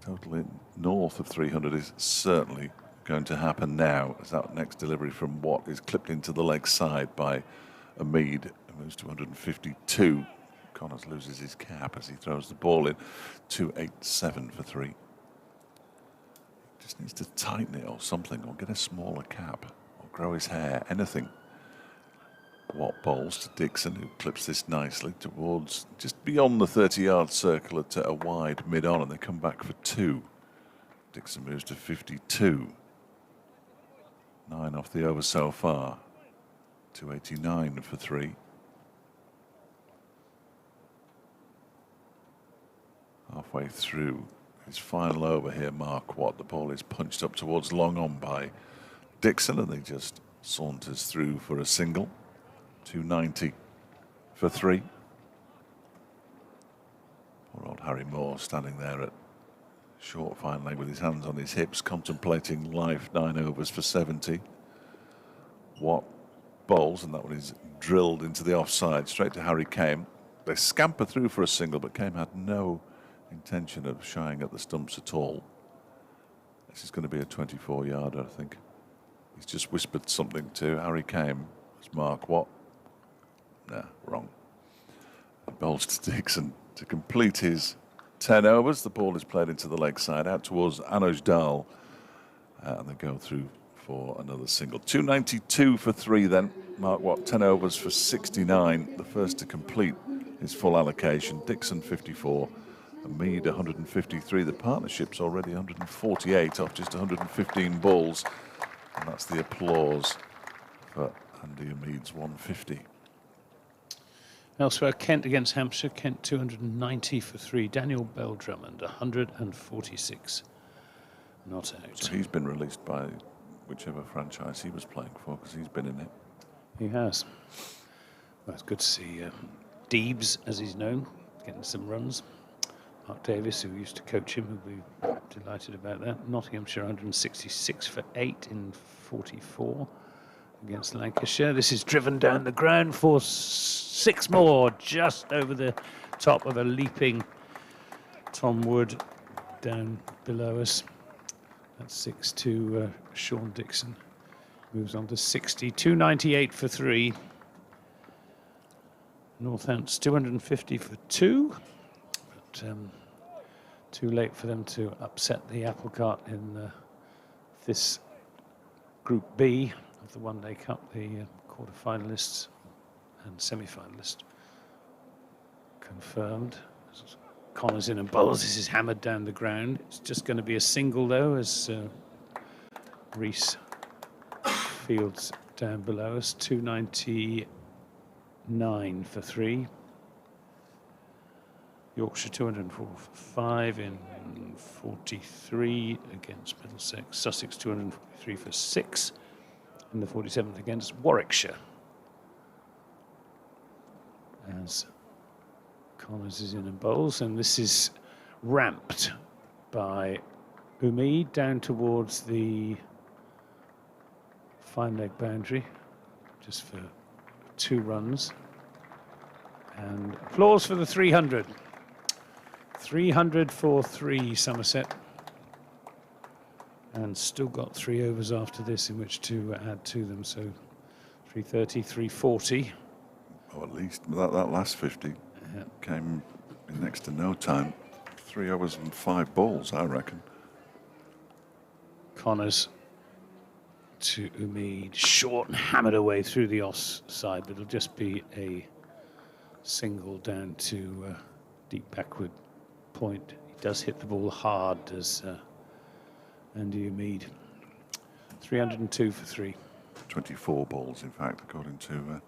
totally north of 300 is certainly going to happen now, as that next delivery from Watt is clipped into the leg side by Umid, who moves to 152. Connors loses his cap as he throws the ball in. 287 for 3. Just needs to tighten it or something, or get a smaller cap, or grow his hair, anything. Watt bowls to Dixon, who clips this nicely towards just beyond the 30-yard circle at a wide mid-on, and they come back for 2. Dixon moves to 52. 9 off the over so far. 289 for 3. Halfway through his final over here, Mark Watt. The ball is punched up towards long on by Dixon, and he just saunters through for a single. 290 for 3. Poor old Harry Moore standing there at short fine leg with his hands on his hips, contemplating life. 9 overs for 70. Watt bowls, and that one is drilled into the offside, straight to Harry Kane. They scamper through for a single, but Kane had no intention of shying at the stumps at all. This is going to be a 24-yarder, I think. He's just whispered something to Harry Kane. It's Mark Watt. Nah, wrong. He bowls to Dixon to complete his 10 overs. The ball is played into the leg side, out towards Anuj Dal, and they go through for another single. 292 for 3 then. Mark Watt, 10 overs for 69, the first to complete his full allocation. Dixon 54, Umid 153. The partnership's already 148 off just 115 balls, and that's the applause for Andy Umid's 150. Elsewhere, Kent against Hampshire. Kent 290 for 3. Daniel Bell Drummond 146. Not out. So he's been released by whichever franchise he was playing for, because he's been in it. He has. Well, it's good to see Deebs, as he's known, getting some runs. Mark Davis, who used to coach him, will be delighted about that. Nottinghamshire 166 for 8 in 44 against Lancashire. This is driven down the ground for 6 more, just over the top of a leaping Tom Wood down below us. That's 6 to Sean Dixon. Moves on to 60. 298 for 3. Northants 250 for 2. But too late for them to upset the apple cart in this Group B of the One Day Cup, the quarter-finalists and semi-finalists confirmed. Connors in and bowls. This is hammered down the ground. It's just going to be a single, though, as Reese fields down below us. 299 for 3. Yorkshire 204 for 5 in 43 against Middlesex. Sussex 243 for 6 in the 47th against Warwickshire. as Connors is in and bowls, and this is ramped by Umid down towards the fine leg boundary, just for 2 runs. And applause for the 300. 300 for 3, Somerset. And still got 3 overs after this in which to add to them, so 330, 340. Oh, at least that last 50 came in next to no time. 3 overs and 5 balls, I reckon. Connors to Umid, short and hammered away through the offside, but it'll just be a single down to deep backward point. He does hit the ball hard, does Andy Umid. 302 for 3. 24 balls, in fact, according to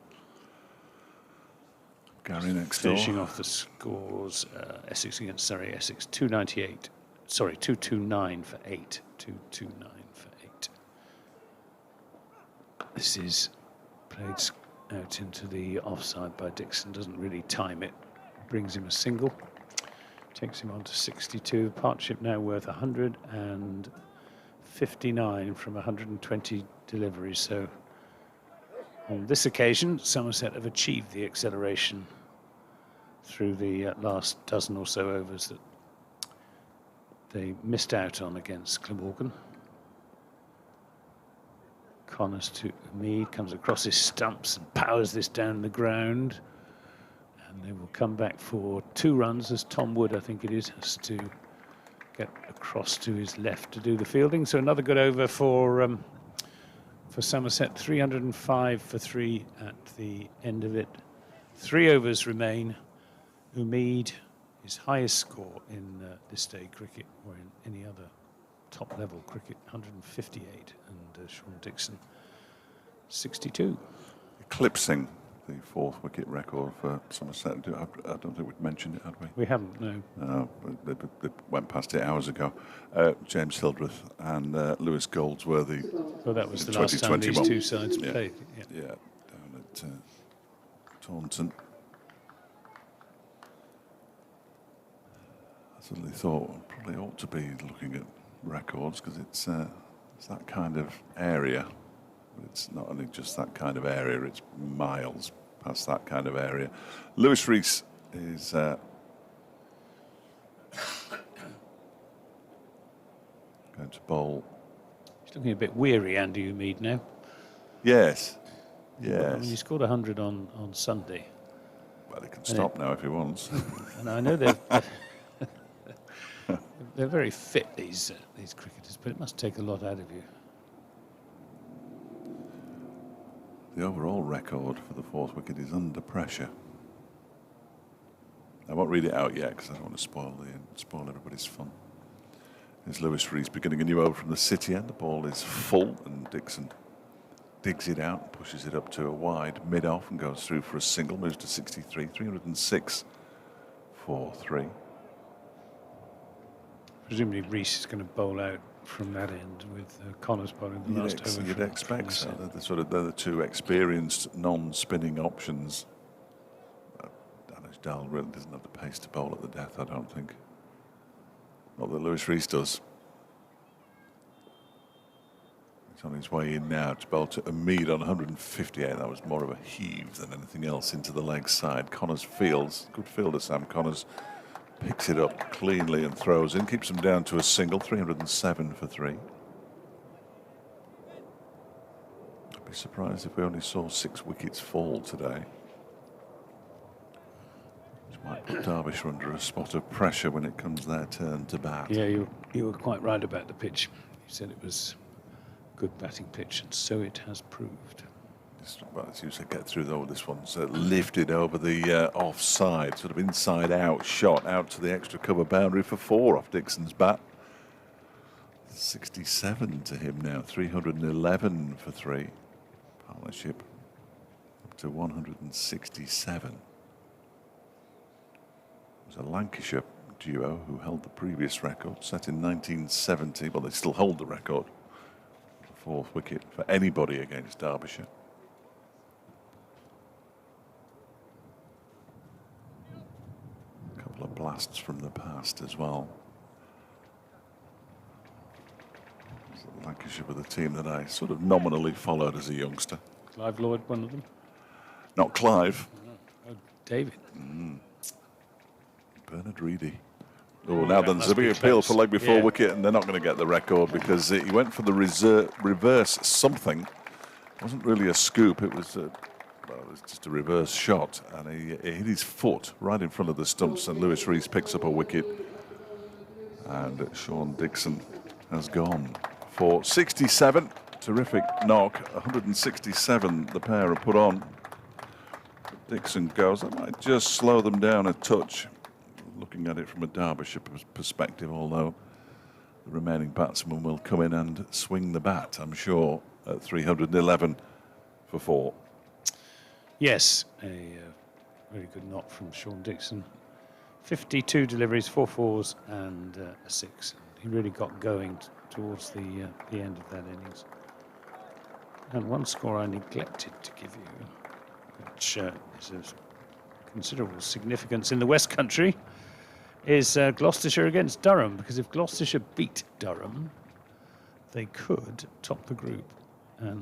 Gary next door. Finishing off the scores, Essex against Surrey. Essex 298. Sorry, 229 for 8. 229 for 8. This is played out into the offside by Dixon. Doesn't really time it. Brings him a single. Takes him on to 62. Partnership now worth 159 from 120 deliveries. So on this occasion, Somerset have achieved the acceleration through the last dozen or so overs that they missed out on against Glamorgan. Connors to Umid, comes across his stumps and powers this down the ground. And they will come back for 2 runs, as Tom Wood, I think it is, has to get across to his left to do the fielding. So another good over for Somerset, 305 for 3 at the end of it. 3 overs remain. Umid, his highest score in this day cricket or in any other top level cricket, 158, and Sean Dixon 62. Eclipsing the 4th wicket record for Somerset. I don't think we'd mentioned it, had we? We haven't, no. No, they went past it hours ago. James Hildreth and Lewis Goldsworthy. Well, that was the last time these 2 sides played. Yeah, down at Taunton. I suddenly thought I probably ought to be looking at records, because it's that kind of area. But it's not only just that kind of area, it's miles past that kind of area. Lewis Rees is going to bowl. He's looking a bit weary, Andy Umid, now. Yes, yes. I mean, he scored 100 on Sunday. Well, he can stop now if he wants. And I know they're very fit, these cricketers, but it must take a lot out of you. The overall record for the 4th wicket is under pressure. I won't read it out yet because I don't want to spoil everybody's fun. Here's Lewis Rees beginning a new over from the city end. The ball is full and Dixon digs it out, pushes it up to a wide mid-off and goes through for a single, moves to 63, 306 for 3. Presumably Rees is going to bowl out from that end with Connors bowling the last over. You'd expect so. They're the 2 experienced non-spinning options. Danish Dahl really doesn't have the pace to bowl at the death, I don't think. Not that Lewis Rees does. He's on his way in now to bowl to Umid on 158. That was more of a heave than anything else into the leg side. Connors fields, good fielder Sam Connors, picks it up cleanly and throws in, keeps him down to a single, 307 for 3. I'd be surprised if we only saw 6 wickets fall today, which might put Derbyshire under a spot of pressure when it comes their turn to bat. Yeah, you were quite right about the pitch. You said it was a good batting pitch, and so it has proved. Well, as you said, get through though. This one's lifted over the offside, sort of inside out shot out to the extra cover boundary for 4 off Dixon's bat. 67 to him now, 311 for 3. Partnership up to 167. It was a Lancashire duo who held the previous record, set in 1970. Well, they still hold the record. The 4th wicket for anybody against Derbyshire. blasts from the past as well. Lancashire with a team that I sort of nominally followed as a youngster. Clive Lloyd, one of them. Not Clive. Oh, David. Bernard Reedy. Oh, now then there's a big be appeal close. for leg before Yeah. wicket, and they're not going to get the record because he went for the reverse something. It wasn't really a scoop, it was just a reverse shot, and he hit his foot right in front of the stumps, and Lewis Rees picks up a wicket, and Sean Dixon has gone for 67. Terrific knock, 167 the pair have put on. Dixon goes, that might just slow them down a touch, looking at it from a Derbyshire perspective, although the remaining batsman will come in and swing the bat, I'm sure, at 311 for 4. Yes, a very good knock from Sean Dixon. 52 deliveries, 4 fours and a 6. He really got going towards the end of that innings. And one score I neglected to give you, which is of considerable significance in the West Country, is Gloucestershire against Durham, because if Gloucestershire beat Durham, they could top the group.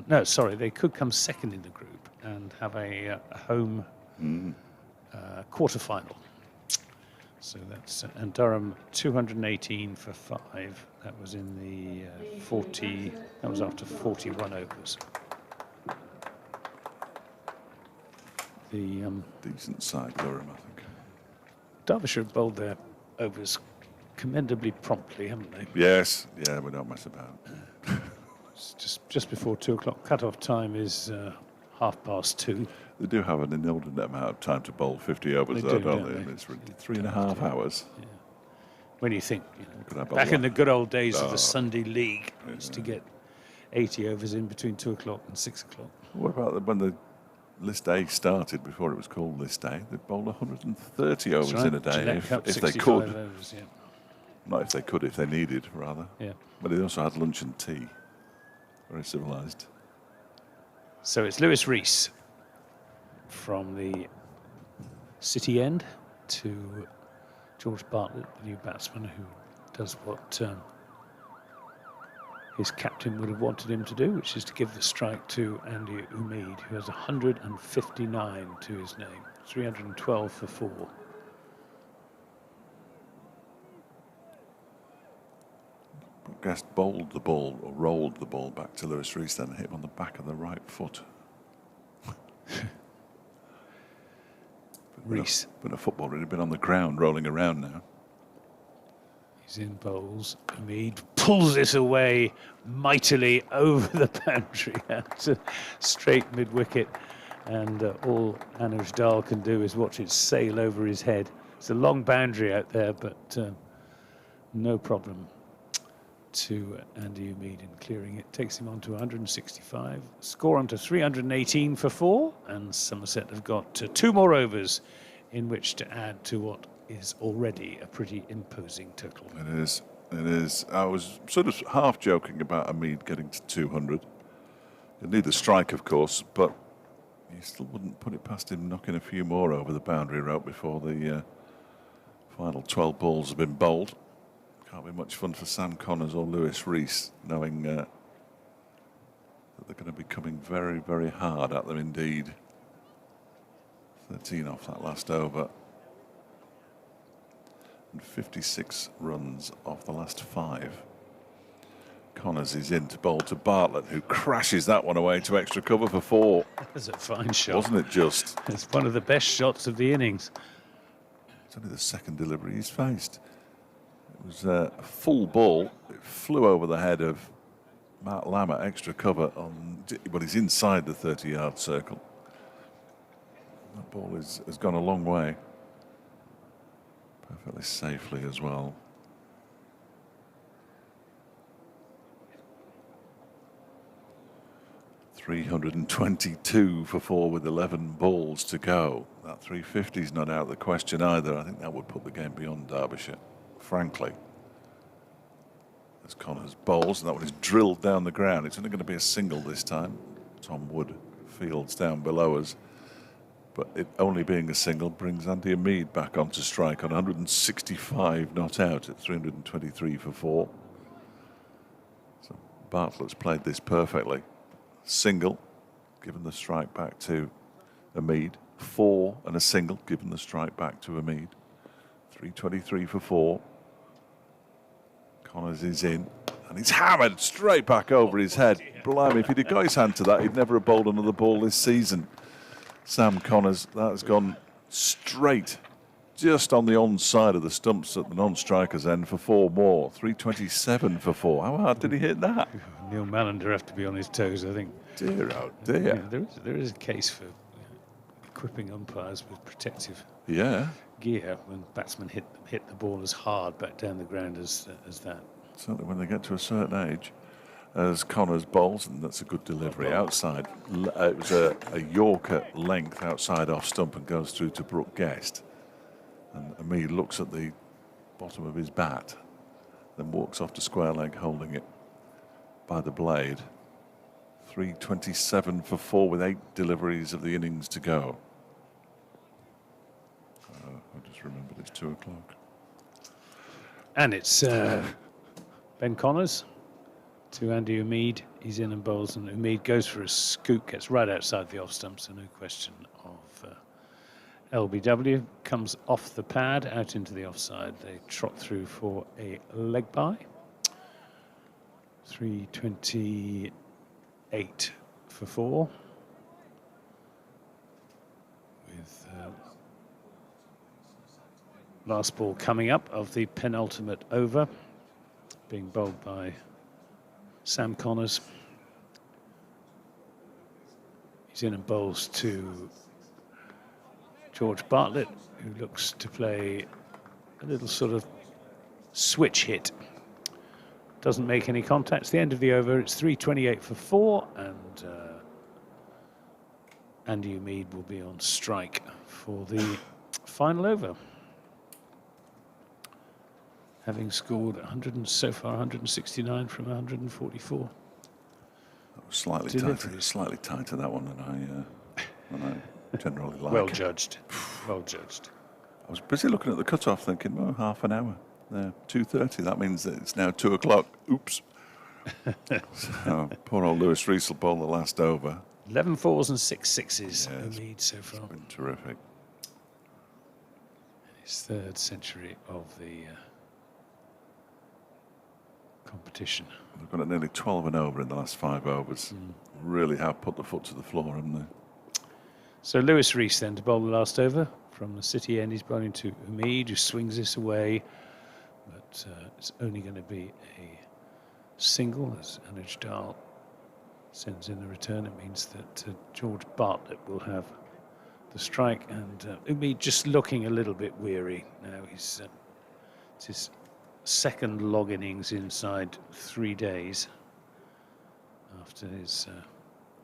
No, sorry, they could come second in the group and have a home quarter-final. So that's and Durham 218 for 5. That was in the 40. That was after 41 overs. The Decent side, Durham, I think. Derbyshire bowled their overs commendably promptly, haven't they? Yes, yeah, we don't mess about. It's just before 2 o'clock. Cut-off time is 2:30. They do have an inordinate amount of time to bowl 50 overs, They though, do, don't don't they? they? And it's 3.5 hours. Yeah. When you think, Could have a back in lot. the good old days of Oh. the Sunday League, used to get 80 overs in between 2 o'clock and 6 o'clock. What about when the List A started, before it was called List A? They bowled 130 overs That's right. in a day, Gillette Cup, if they 65 could. overs, yeah. Not if they could, if they needed, rather. Yeah. But they also had lunch and tea. Very civilised. So it's Lewis Rees from the City end to George Bartlett, the new batsman, who does what his captain would have wanted him to do, which is to give the strike to Andy Umid, who has 159 to his name, 312 for 4. Guest bowled the ball, or rolled the ball back to Lewis Rees, then hit him on the back of the right foot. Rees. But a footballer, he'd have been on the ground rolling around now. He's in bowls. Umid pulls it away mightily over the boundary at straight mid-wicket. And all Anuj Dal can do is watch it sail over his head. It's a long boundary out there, but no problem to Andy Umid in clearing it. Takes him on to 165. Score on to 318 for 4. And Somerset have got 2 more overs in which to add to what is already a pretty imposing total. It is. It is. I was sort of half joking about Umid getting to 200. He'd need the strike, of course, but you still wouldn't put it past him knocking a few more over the boundary rope before the final 12 balls have been bowled. Can't be much fun for Sam Connors or Lewis Rees, knowing that they're going to be coming very, very hard at them indeed. 13 off that last over. And 56 runs off the last 5. Connors is in to bowl to Bartlett, who crashes that one away to extra cover for 4. That was a fine shot. Wasn't it just? It's one of the best shots of the innings. It's only the second delivery he's faced. It was a full ball. It flew over the head of Matt Lamb at extra cover, but he's inside the 30-yard circle. That ball has gone a long way. Perfectly safely as well. .322 for 4 with 11 balls to go. That 350 is not out of the question either. I think that would put the game beyond Derbyshire, frankly. As Connors bowls, and that one is drilled down the ground. It's only going to be a single this time. Tom Wood fields down below us. but it only being a single brings Andy Umid back onto strike on 165 not out at 323 for 4. So Bartlett's played this perfectly. Single, given the strike back to Umid. 4 and a single, given the strike back to Umid. 323 for 4. Connors is in, and he's hammered straight back over his head. Blimey, if he'd have got his hand to that, he'd never have bowled another ball this season. Sam Connors, that has gone straight, just on the onside of the stumps at the non-striker's end for 4 more. 327 for 4. How hard did he hit that? Neil Mallender have to be on his toes, I think. Dear, oh dear. Yeah, there is a case for equipping umpires with protective gear when batsmen hit the ball as hard back down the ground as that. Certainly when they get to a certain age. As Connors bowls, and that's a good delivery outside. It was a Yorker length outside off stump and goes through to Brooke Guest. And Umid looks at the bottom of his bat, then walks off to square leg holding it by the blade. 327 for 4 with 8 deliveries of the innings to go. I just remembered it's 2 o'clock. And it's Ben Connors to Andy Umid. He's in and bowls, and Umid goes for a scoop, gets right outside the off stump, so no question of LBW. Comes off the pad, out into the offside. They trot through for a leg bye. 328 for 4. With last ball coming up of the penultimate over, being bowled by Sam Connors. He's in and bowls to George Bartlett, who looks to play a little sort of switch hit. Doesn't make any contact. It's the end of the over. It's 328 for 4, and Andy Umid will be on strike for the final over, having scored so far 169 from 144. That was slightly tighter that one than I generally like. Well judged. Well judged. I was busy looking at the cut-off thinking, well, half an hour. There, 2:30. That means that it's now 2 o'clock. Oops. So, poor old Lewis Rees will bowl the last over. 11 fours and 6 sixes. Umid so far. It's been terrific. His 3rd century of the competition. They've got nearly 12 and over in the last 5 overs. Really have put the foot to the floor, haven't they? So Lewis Rees then to bowl the last over from the city end. He's bowling to Umid, who swings this away, but it's only going to be a single as Anuj Dal sends in the return. It means that George Bartlett will have the strike, and Umid just looking a little bit weary now. It's his 2nd log innings inside 3 days after his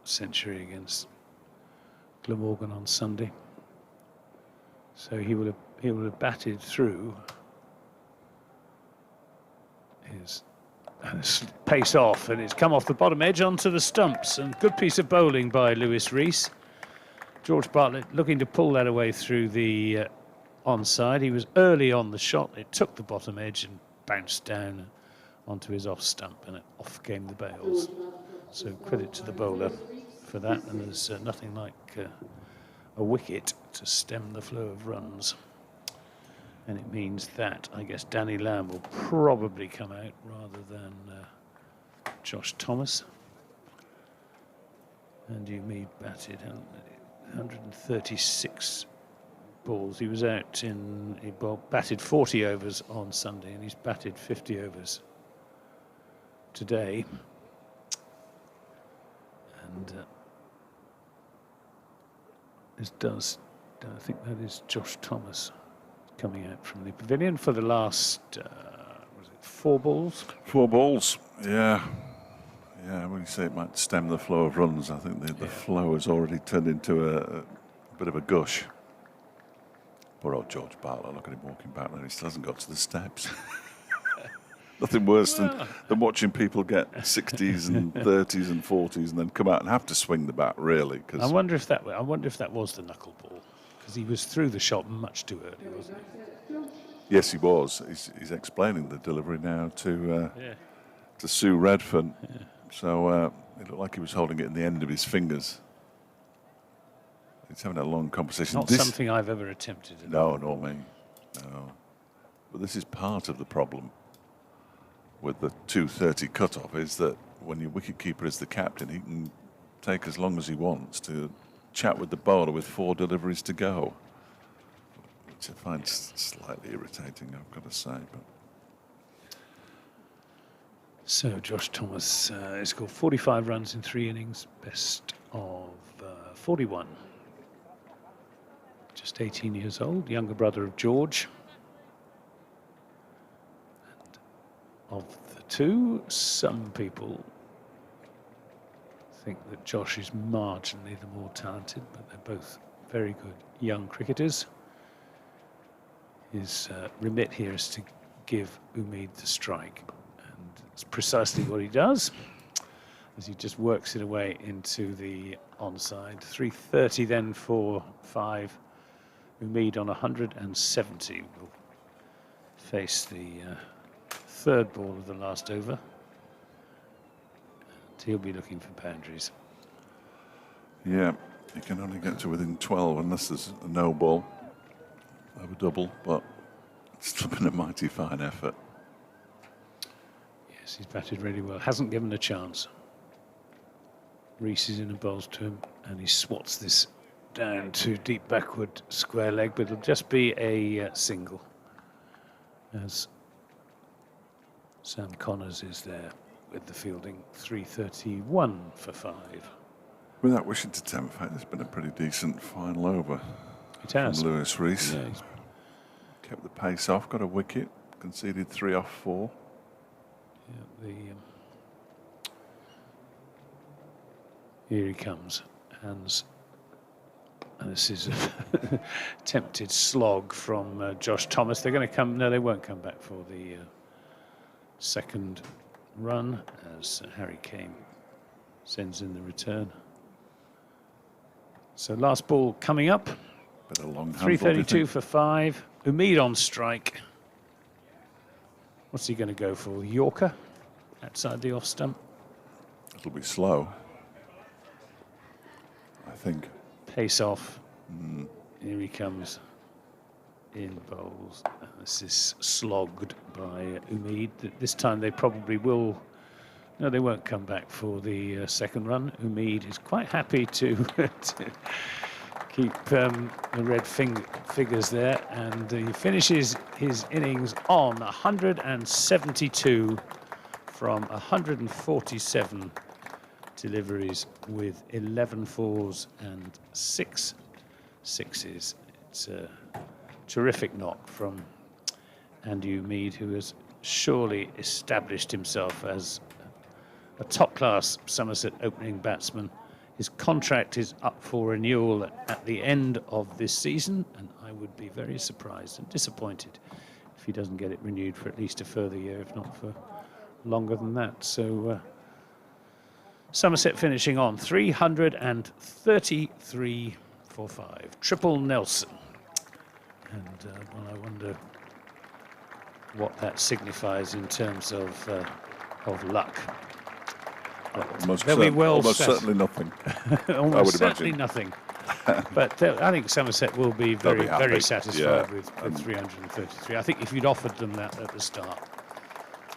century against Glamorgan on Sunday. So he will have batted through his pace off, and it's come off the bottom edge onto the stumps, and good piece of bowling by Lewis Rees. George Bartlett looking to pull that away through the onside. He was early on the shot. It took the bottom edge and bounced down onto his off stump, and off came the bails. So credit to the bowler for that, and there's nothing like a wicket to stem the flow of runs. And it means that, I guess, Danny Lamb will probably come out rather than Josh Thomas. And Umid batted 136 balls. He was out he batted 40 overs on Sunday, and he's batted 50 overs today. And I think that is Josh Thomas coming out from the pavilion for the last, was it 4 balls? 4 balls, yeah. Yeah, when you say it might stem the flow of runs, I think the flow has already turned into a bit of a gush. Poor old George Bartlett, look at him walking back there, he still hasn't got to the steps. nothing worse than watching people get 60s and 30s and 40s and then come out and have to swing the bat, really. Cause I wonder if that was the knuckleball, because he was through the shot much too early, wasn't he? Yes, he was. He's explaining the delivery now to Sue Redfern. Yeah. So it looked like he was holding it in the end of his fingers. He's having a long conversation. Not something I've ever attempted. No, nor me. No. But this is part of the problem with the 2:30 cutoff, is that when your wicketkeeper is the captain, he can take as long as he wants to chat with the bowler with 4 deliveries to go, which I find slightly irritating, I've got to say. But so Josh Thomas has scored 45 runs in 3 innings, best of 41. Just 18 years old, younger brother of George. And of the two, some people think that Josh is marginally the more talented, but they're both very good young cricketers. His remit here is to give Umid the strike, and it's precisely what he does, as he just works it away into the onside. 3:30 then for 5. Umid on 170 will face the 3rd ball of the last over. And he'll be looking for boundaries. yeah, you can only get to within 12 unless there's a no ball of a double, but it's still been a mighty fine effort. Yes, he's batted really well. Hasn't given a chance. Reese is in and bowls to him, and he swats this down to deep backward square leg, but it'll just be a single, as Sam Connors is there with the fielding. 3:31 for 5. Without wishing to tempt fate, it's been a pretty decent final over. It has. From Lewis Reese. Yeah, kept the pace off, got a wicket, conceded 3 off 4. Yeah, here he comes, hands. And this is a attempted slog from Josh Thomas. They're going to come. No, they won't come back for the 2nd run, as Harry Kane sends in the return. So last ball coming up. But a long 3:32 for 5. Umid on strike. What's he going to go for? Yorker outside the off stump. It'll be slow, I think. Pace off. Here he comes in bowls. This is slogged by Umid. This time they probably will. No, they won't come back for the 2nd run. Umid is quite happy to, to keep the red figures there, and he finishes his innings on 172 from 147 deliveries, with 11 4s and 6 6s. It's a terrific knock from Andy Umid, who has surely established himself as a top-class Somerset opening batsman. His contract is up for renewal at the end of this season, and I would be very surprised and disappointed if he doesn't get it renewed for at least a further year, if not for longer than that. So Somerset finishing on 333 for 5. Triple Nelson. And well, I wonder what that signifies in terms of luck. Almost certainly nothing. Almost certainly nothing. But I think Somerset will be very satisfied with 333. I think if you'd offered them that at the start,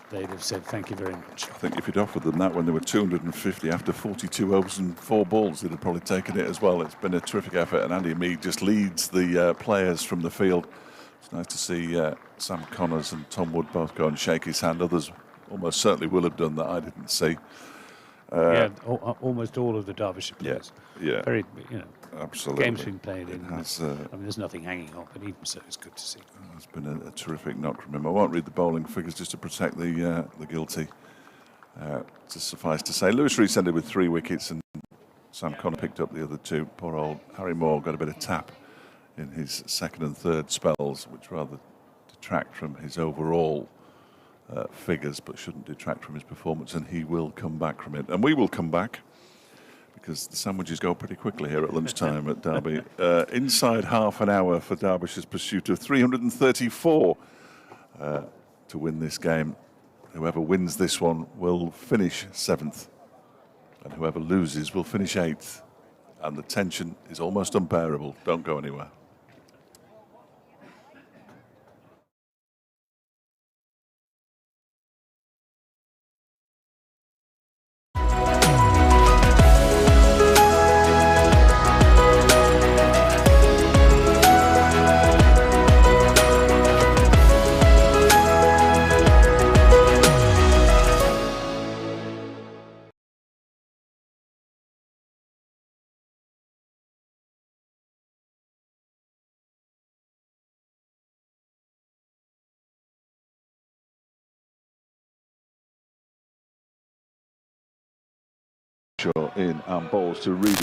they'd have said thank you very much. I think if you'd offered them that when they were 250 after 42 overs and 4 balls, they'd have probably taken it as well. It's been a terrific effort, and Andy Umid just leads the players from the field. It's nice to see Sam Connors and Tom Wood both go and shake his hand. Others almost certainly will have done that I didn't see. Almost all of the Derbyshire players. Yeah. Very, absolutely. Games been played in. I mean, there's nothing hanging on, but even so, it's good to see. It's been a terrific knock from him. I won't read the bowling figures just to protect the guilty. Just suffice to say, Lewis Reese ended with 3 wickets, and Sam Connor picked up the other 2. Poor old Harry Moore got a bit of tap in his 2nd and 3rd spells, which rather detract from his overall figures, but shouldn't detract from his performance, and he will come back from it. And we will come back, because the sandwiches go pretty quickly here at lunchtime at Derby. Inside half an hour for Derbyshire's pursuit of 334 to win this game. Whoever wins this one will finish 7th, and whoever loses will finish 8th. And the tension is almost unbearable. Don't go anywhere. In and balls to Reed.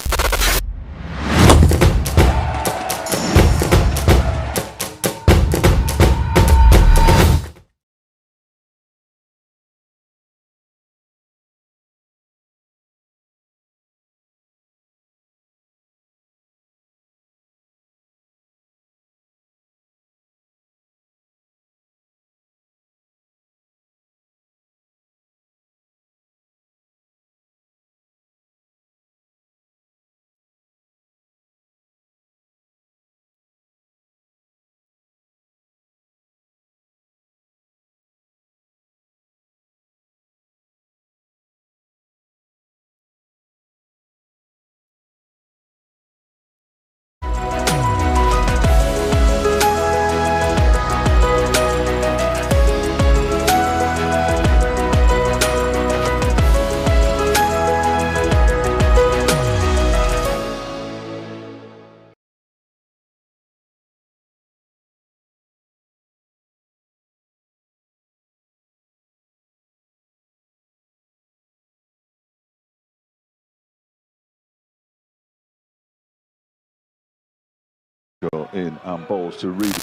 In and balls to Reed.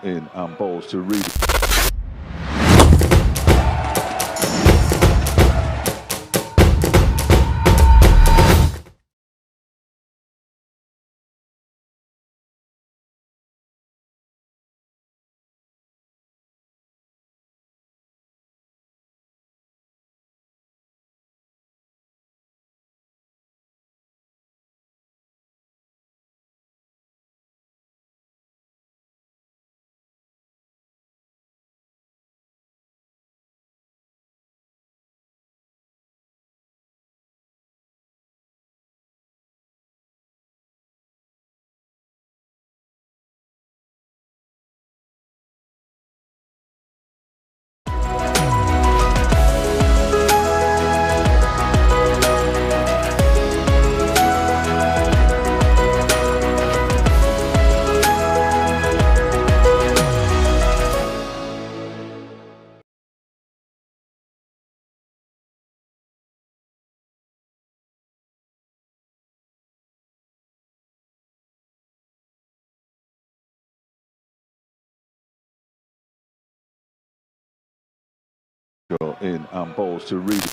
In and balls to Reed. Go in and balls to Reed.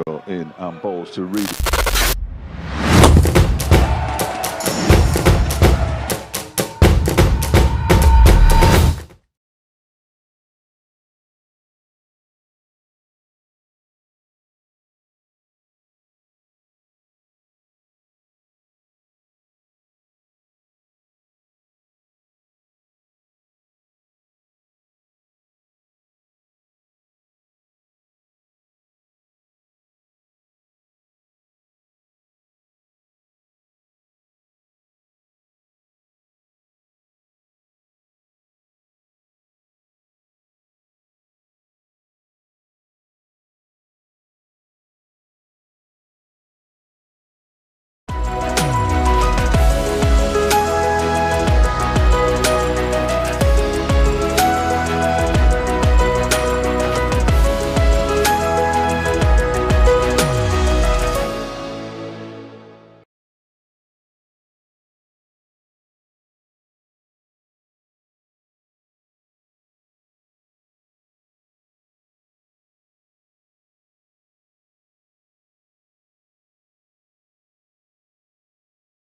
Go in and balls to Reed.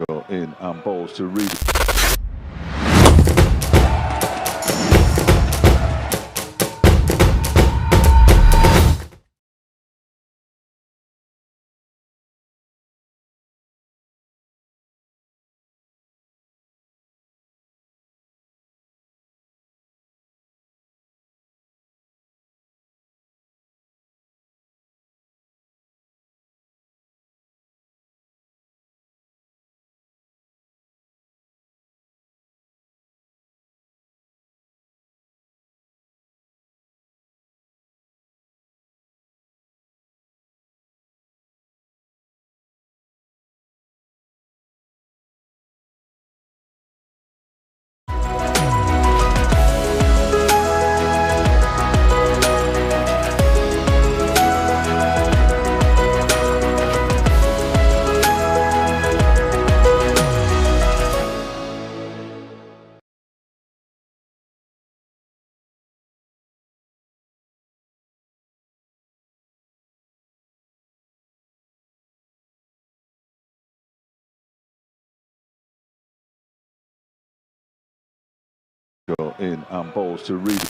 Go in and balls to Reed. Go in and balls to Reed.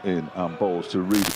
In and balls to Reed.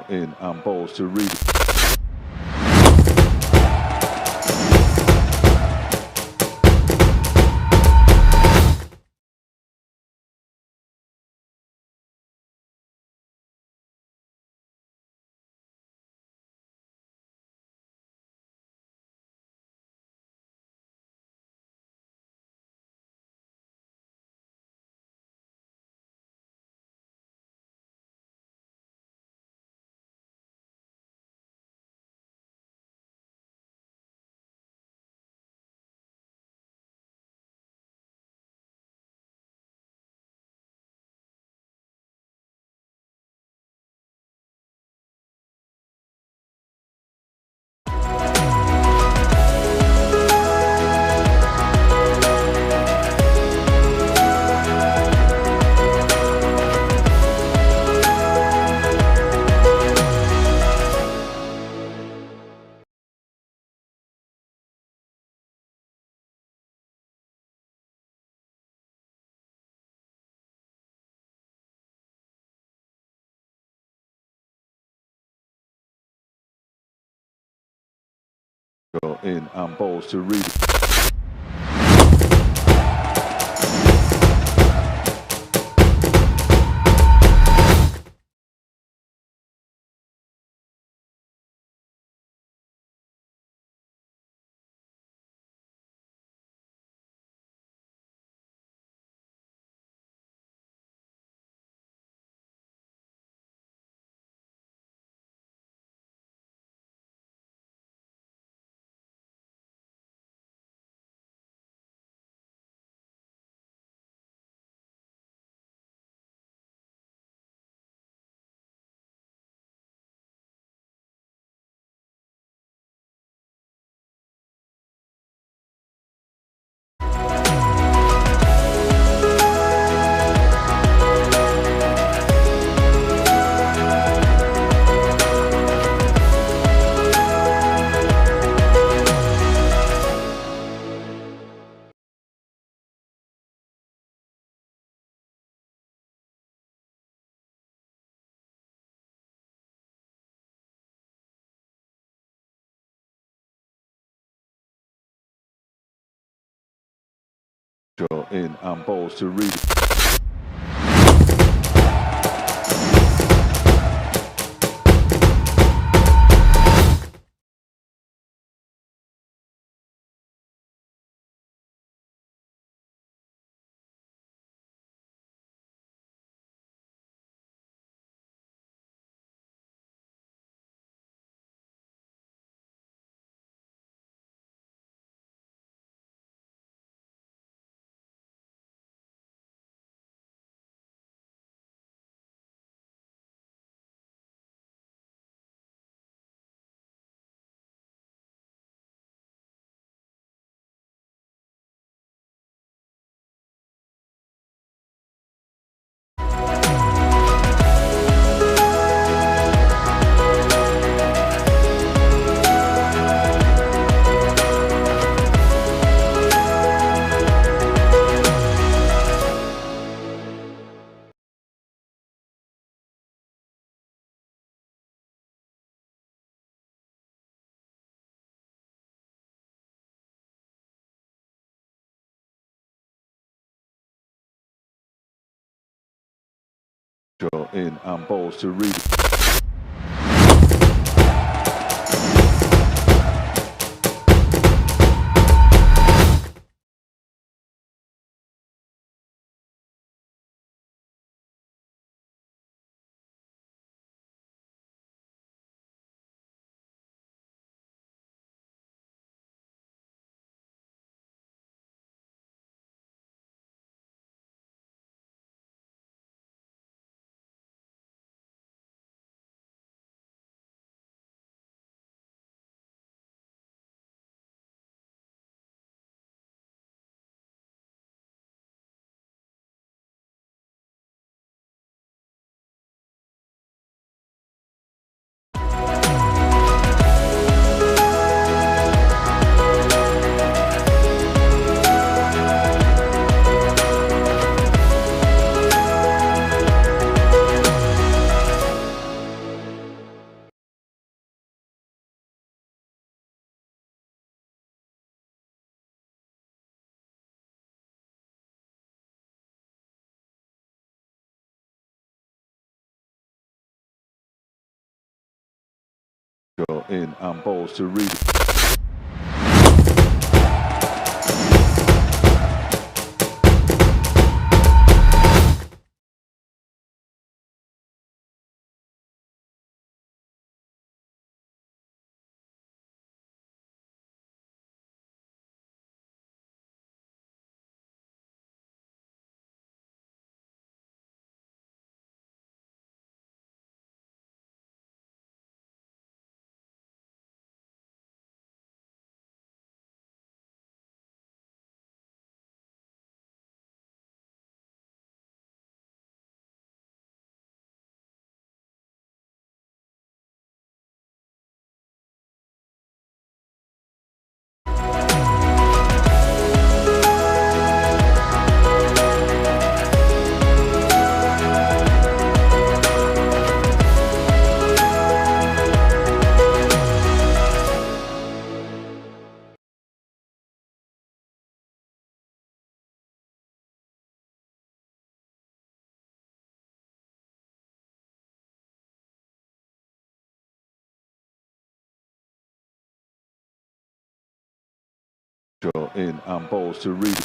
In and balls to Reed. In and balls to Reed. In and balls to Reed. In and balls to Reed. In and balls to Reed. In and balls to Reed.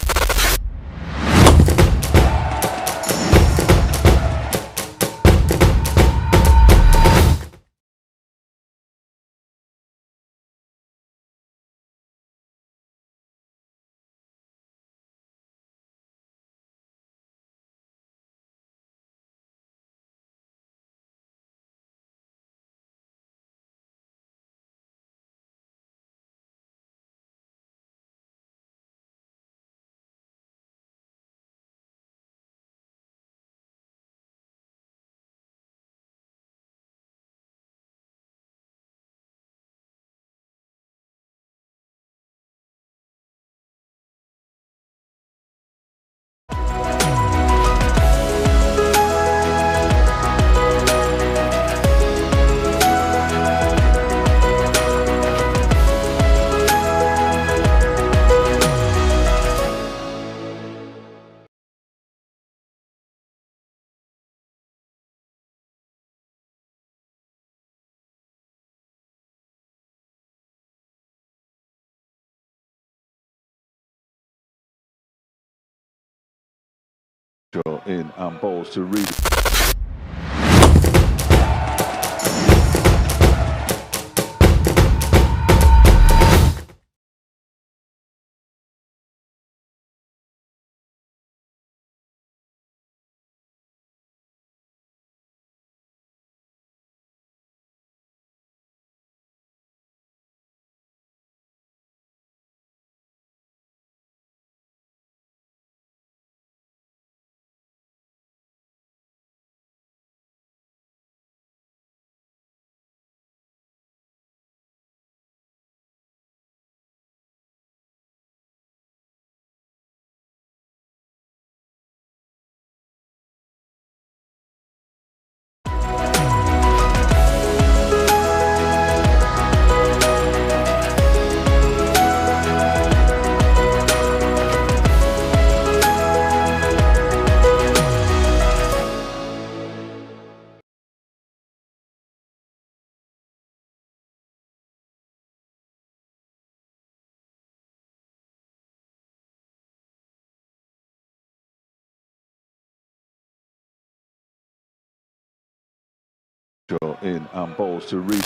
In and balls to Reed. In and balls to Reed.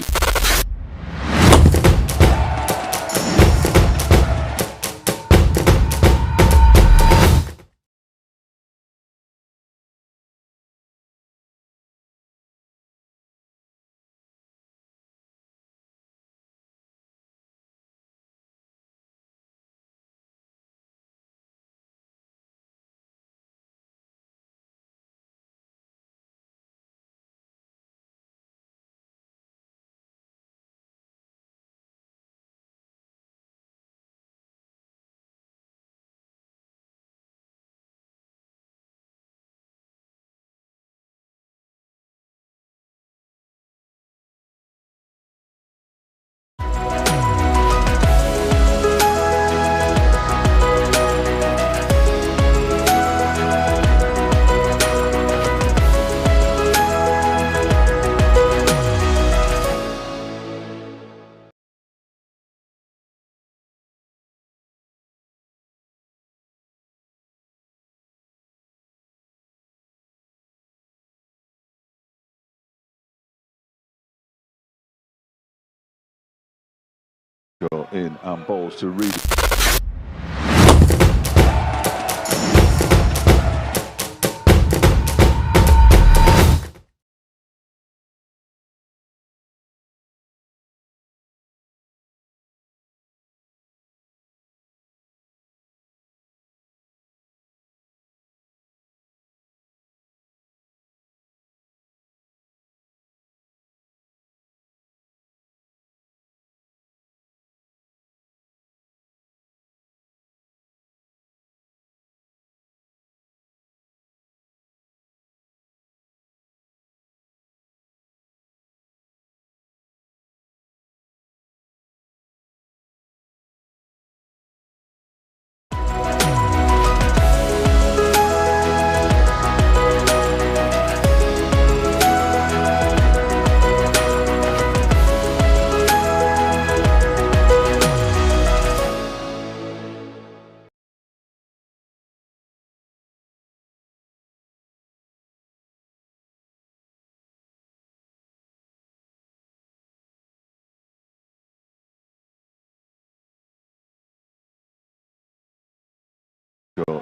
In and balls to Reed.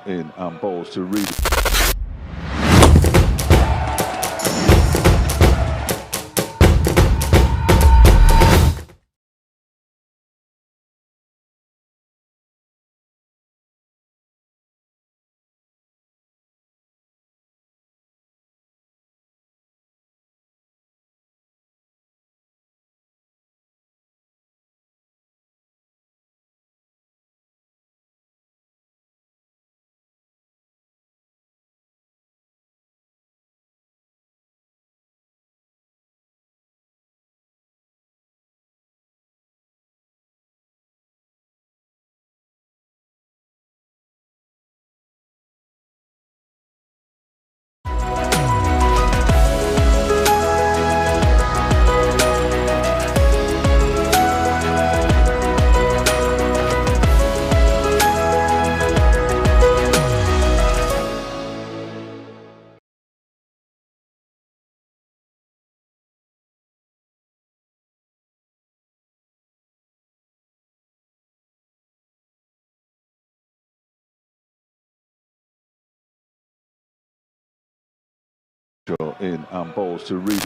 In and balls to Reed. In and balls to Reed.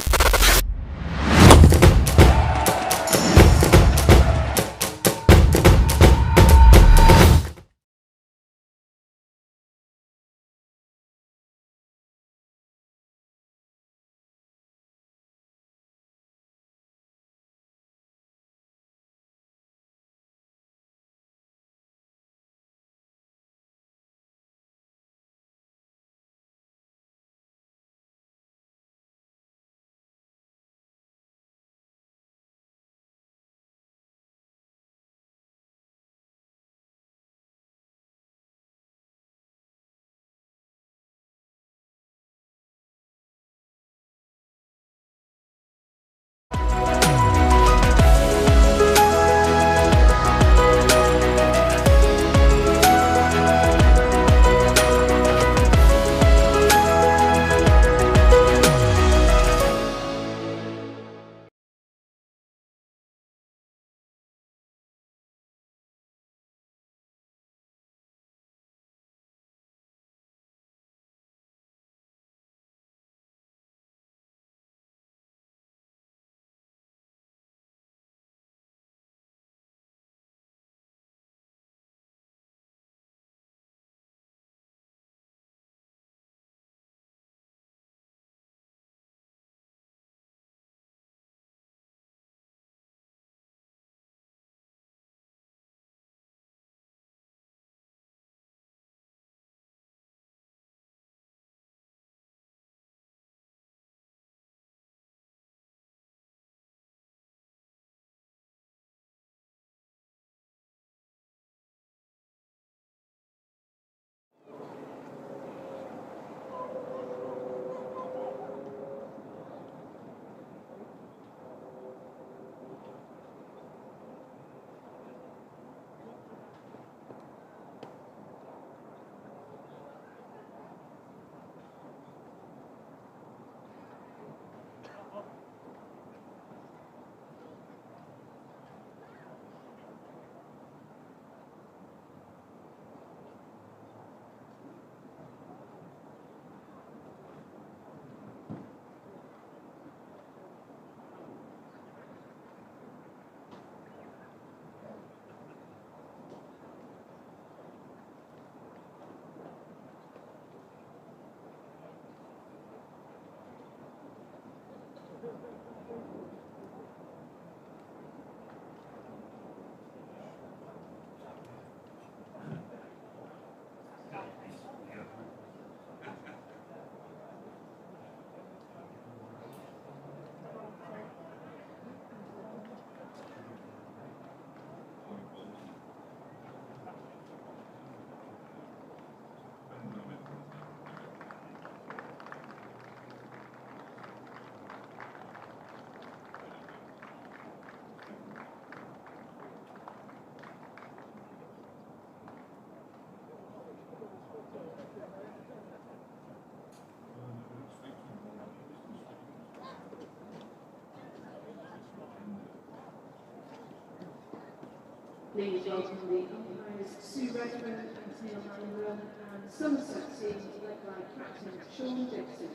Please welcome the umpires Sue Redmond and Neil Manningham and Somerset team led by Captain Sean Dixon.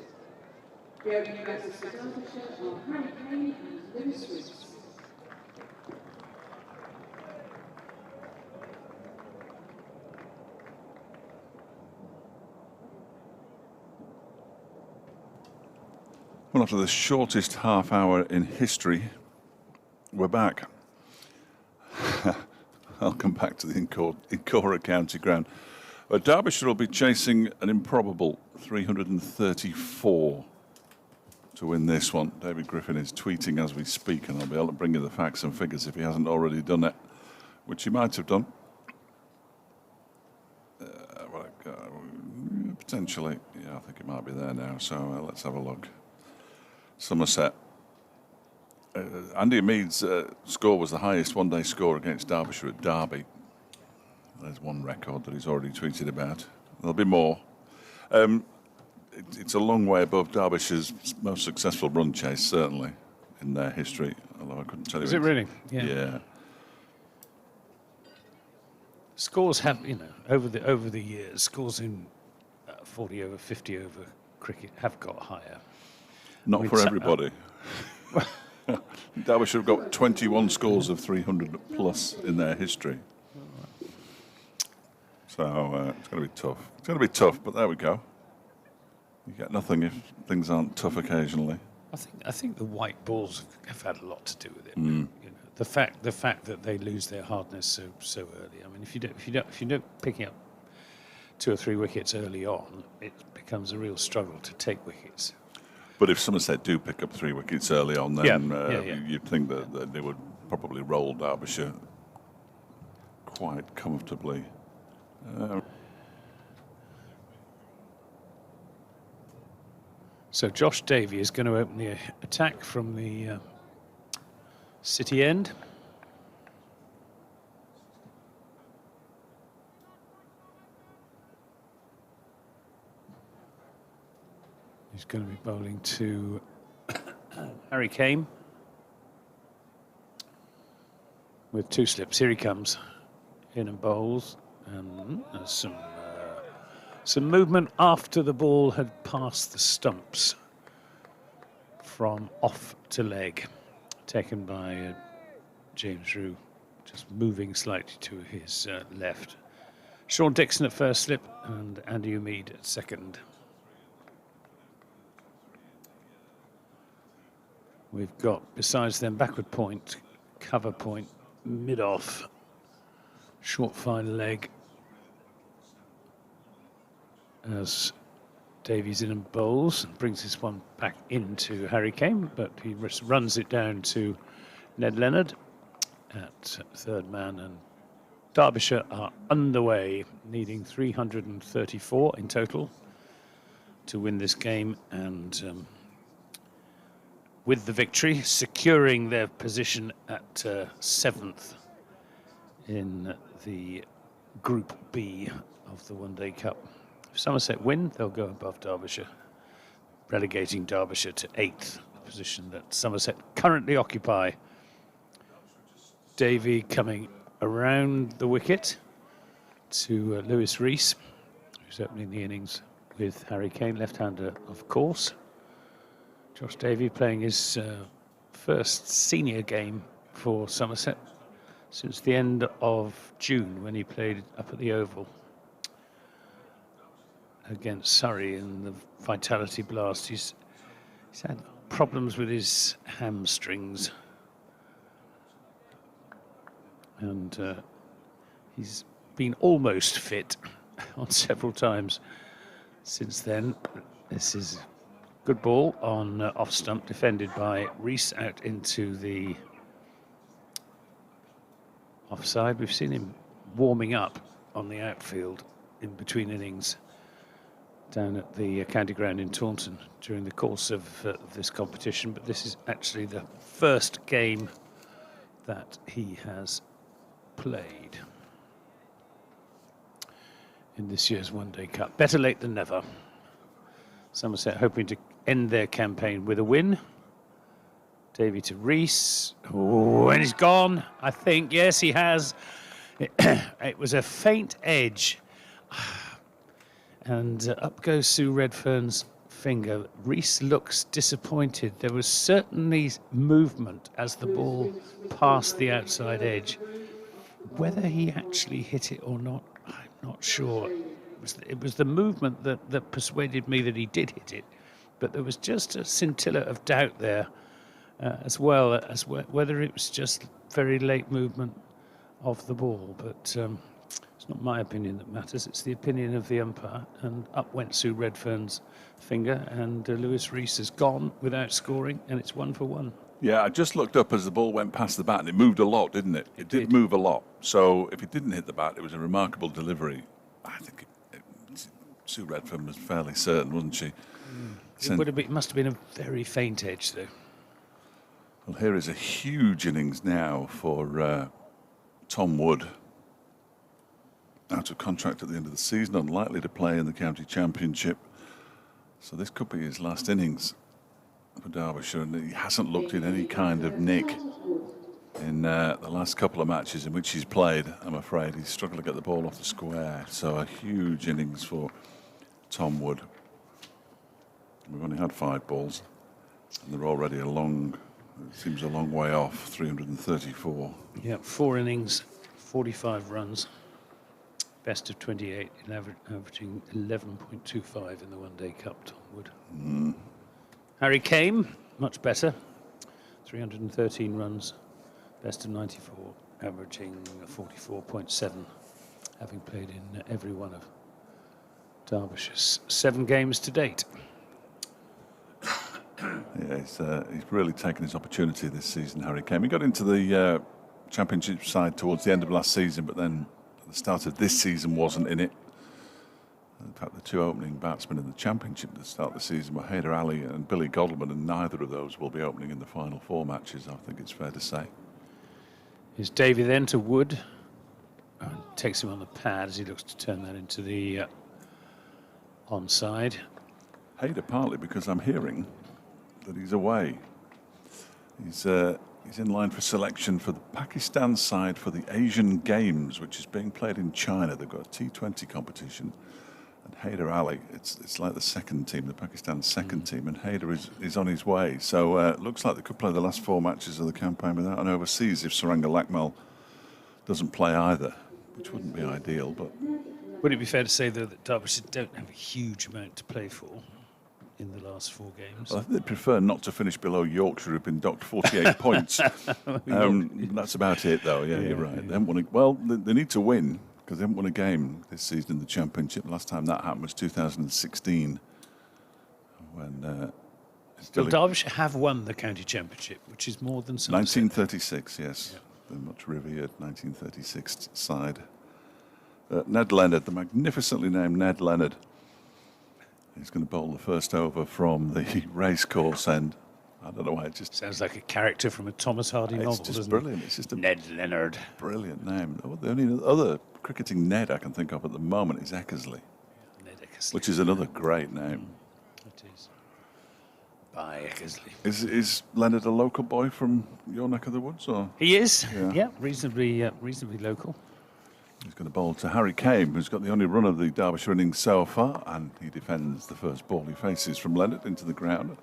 The opening batters for Derbyshire are Harry Kane and Lewis Rees. Well, after the shortest half hour in history, we're back. I'll come back to the Incora County Ground. Derbyshire will be chasing an improbable 334 to win this one. David Griffin is tweeting as we speak, and I'll be able to bring you the facts and figures if he hasn't already done it, which he might have done. Potentially, yeah, I think it might be there now, so let's have a look. Somerset. Andy Umid's score was the highest one-day score against Derbyshire at Derby. There's one record that he's already tweeted about. There'll be more. It's a long way above Derbyshire's most successful run chase, certainly, in their history, although I couldn't tell you. Is it really? Yeah. Scores have, over the years, scores in 40 over, 50 over cricket have got higher. Not for everybody. Derbyshire have got 21 scores of 300 plus in their history. So it's going to be tough. It's going to be tough, but there we go. You get nothing if things aren't tough occasionally. I think the white balls have had a lot to do with it. The fact that they lose their hardness so early. I mean, if you don't picking up 2 or 3 wickets early on, it becomes a real struggle to take wickets. But if Somerset do pick up 3 wickets early on, then you'd think that they would probably roll Derbyshire quite comfortably. So Josh Davey is going to open the attack from the city end. He's going to be bowling to Harry Kane with 2 slips. Here he comes, in and bowls, and some movement after the ball had passed the stumps from off to leg, taken by James Rue, just moving slightly to his left. Sean Dixon at first slip and Andy Umid at second. We've got, besides them, backward point, cover point, mid-off, short fine leg, as Davies in and bowls and brings this one back into Harry Kane, but he runs it down to Ned Leonard at third man, and Derbyshire are underway, needing 334 in total to win this game, and with the victory, securing their position at 7th in the Group B of the One Day Cup. If Somerset win, they'll go above Derbyshire, relegating Derbyshire to 8th, position that Somerset currently occupy. Davey coming around the wicket to Lewis Rees, who's opening the innings with Harry Kane, left-hander, of course. Josh Davey playing his first senior game for Somerset since the end of June, when he played up at the Oval against Surrey in the Vitality Blast. He's had problems with his hamstrings, and he's been almost fit on several times since then. This is good ball on off stump, defended by Rees out into the offside. We've seen him warming up on the outfield in between innings down at the County Ground in Taunton during the course of this competition, but this is actually the first game that he has played in this year's One Day Cup. Better late than never. Somerset hoping to end their campaign with a win. Davey to Rees. Oh, and he's gone, I think. Yes, he has. It was a faint edge. And up goes Sue Redfern's finger. Rees looks disappointed. There was certainly movement as the ball passed the outside edge. Whether he actually hit it or not, I'm not sure. It was the movement that persuaded me that he did hit it. But there was just a scintilla of doubt there, as well as whether it was just very late movement of the ball. But it's not my opinion that matters. It's the opinion of the umpire. And up went Sue Redfern's finger, and Lewis Rees has gone without scoring, and it's 1 for 1. Yeah, I just looked up as the ball went past the bat, and it moved a lot, didn't it? It did move a lot. So if it didn't hit the bat, it was a remarkable delivery. I think Sue Redfern was fairly certain, wasn't she? It must have been a very faint edge, though. Well, here is a huge innings now for Tom Wood. Out of contract at the end of the season, unlikely to play in the county championship. So this could be his last innings for Derbyshire, and he hasn't looked in any kind of nick in the last couple of matches in which he's played. I'm afraid he's struggled to get the ball off the square. So a huge innings for Tom Wood. We've only had 5 balls, and they're already it seems a long way off, 334. Yeah, 4 innings, 45 runs. Best of 28, averaging 11.25 in the One-Day Cup, Tom Wood. Harry Kane, much better. 313 runs, best of 94, averaging 44.7, having played in every one of Derbyshire's 7 games to date. Yeah, he's really taken his opportunity this season, Harry Kane. He got into the championship side towards the end of last season, but then the start of this season wasn't in it. In fact, the 2 opening batsmen in the championship at the start of the season were Haider Ali and Billy Godleman, and neither of those will be opening in the final 4 matches, I think it's fair to say. Here's Davy then to Wood. Takes him on the pad as he looks to turn that into the onside. Haider partly because I'm hearing that he's away. He's in line for selection for the Pakistan side for the Asian Games, which is being played in China. They've got a T20 competition. And Haider Ali, it's like the second team, the Pakistan second team, and Haider is on his way. So it looks like they could play the last 4 matches of the campaign without an overseas if Saranga Lakmal doesn't play either, which wouldn't be ideal. But would it be fair to say, though, that Derbyshire don't have a huge amount to play for in the last 4 games? Well, I think they'd prefer not to finish below Yorkshire, who've been docked 48 points. That's about it, though. Yeah, you're right. They haven't won they need to win, because they haven't won a game this season in the championship. The last time that happened was 2016, when well, Derbyshire have won the county championship, which is more than Somerset. 1936, yes. Yeah. The much revered 1936 side. Ned Leonard, the magnificently named Ned Leonard. He's going to bowl the first over from the racecourse end. I don't know why it just sounds like a character from a Thomas Hardy novel. It's just brilliant. It's just a Ned Leonard. Brilliant name. The only other cricketing Ned I can think of at the moment is Eckersley, Ned Eckersley, which is another great name. It is. By Eckersley. Is Leonard a local boy from your neck of the woods, or? He is. Yeah, reasonably local. He's going to bowl to Harry Kane, who's got the only run of the Derbyshire innings so far, and he defends the first ball he faces from Leonard into the ground.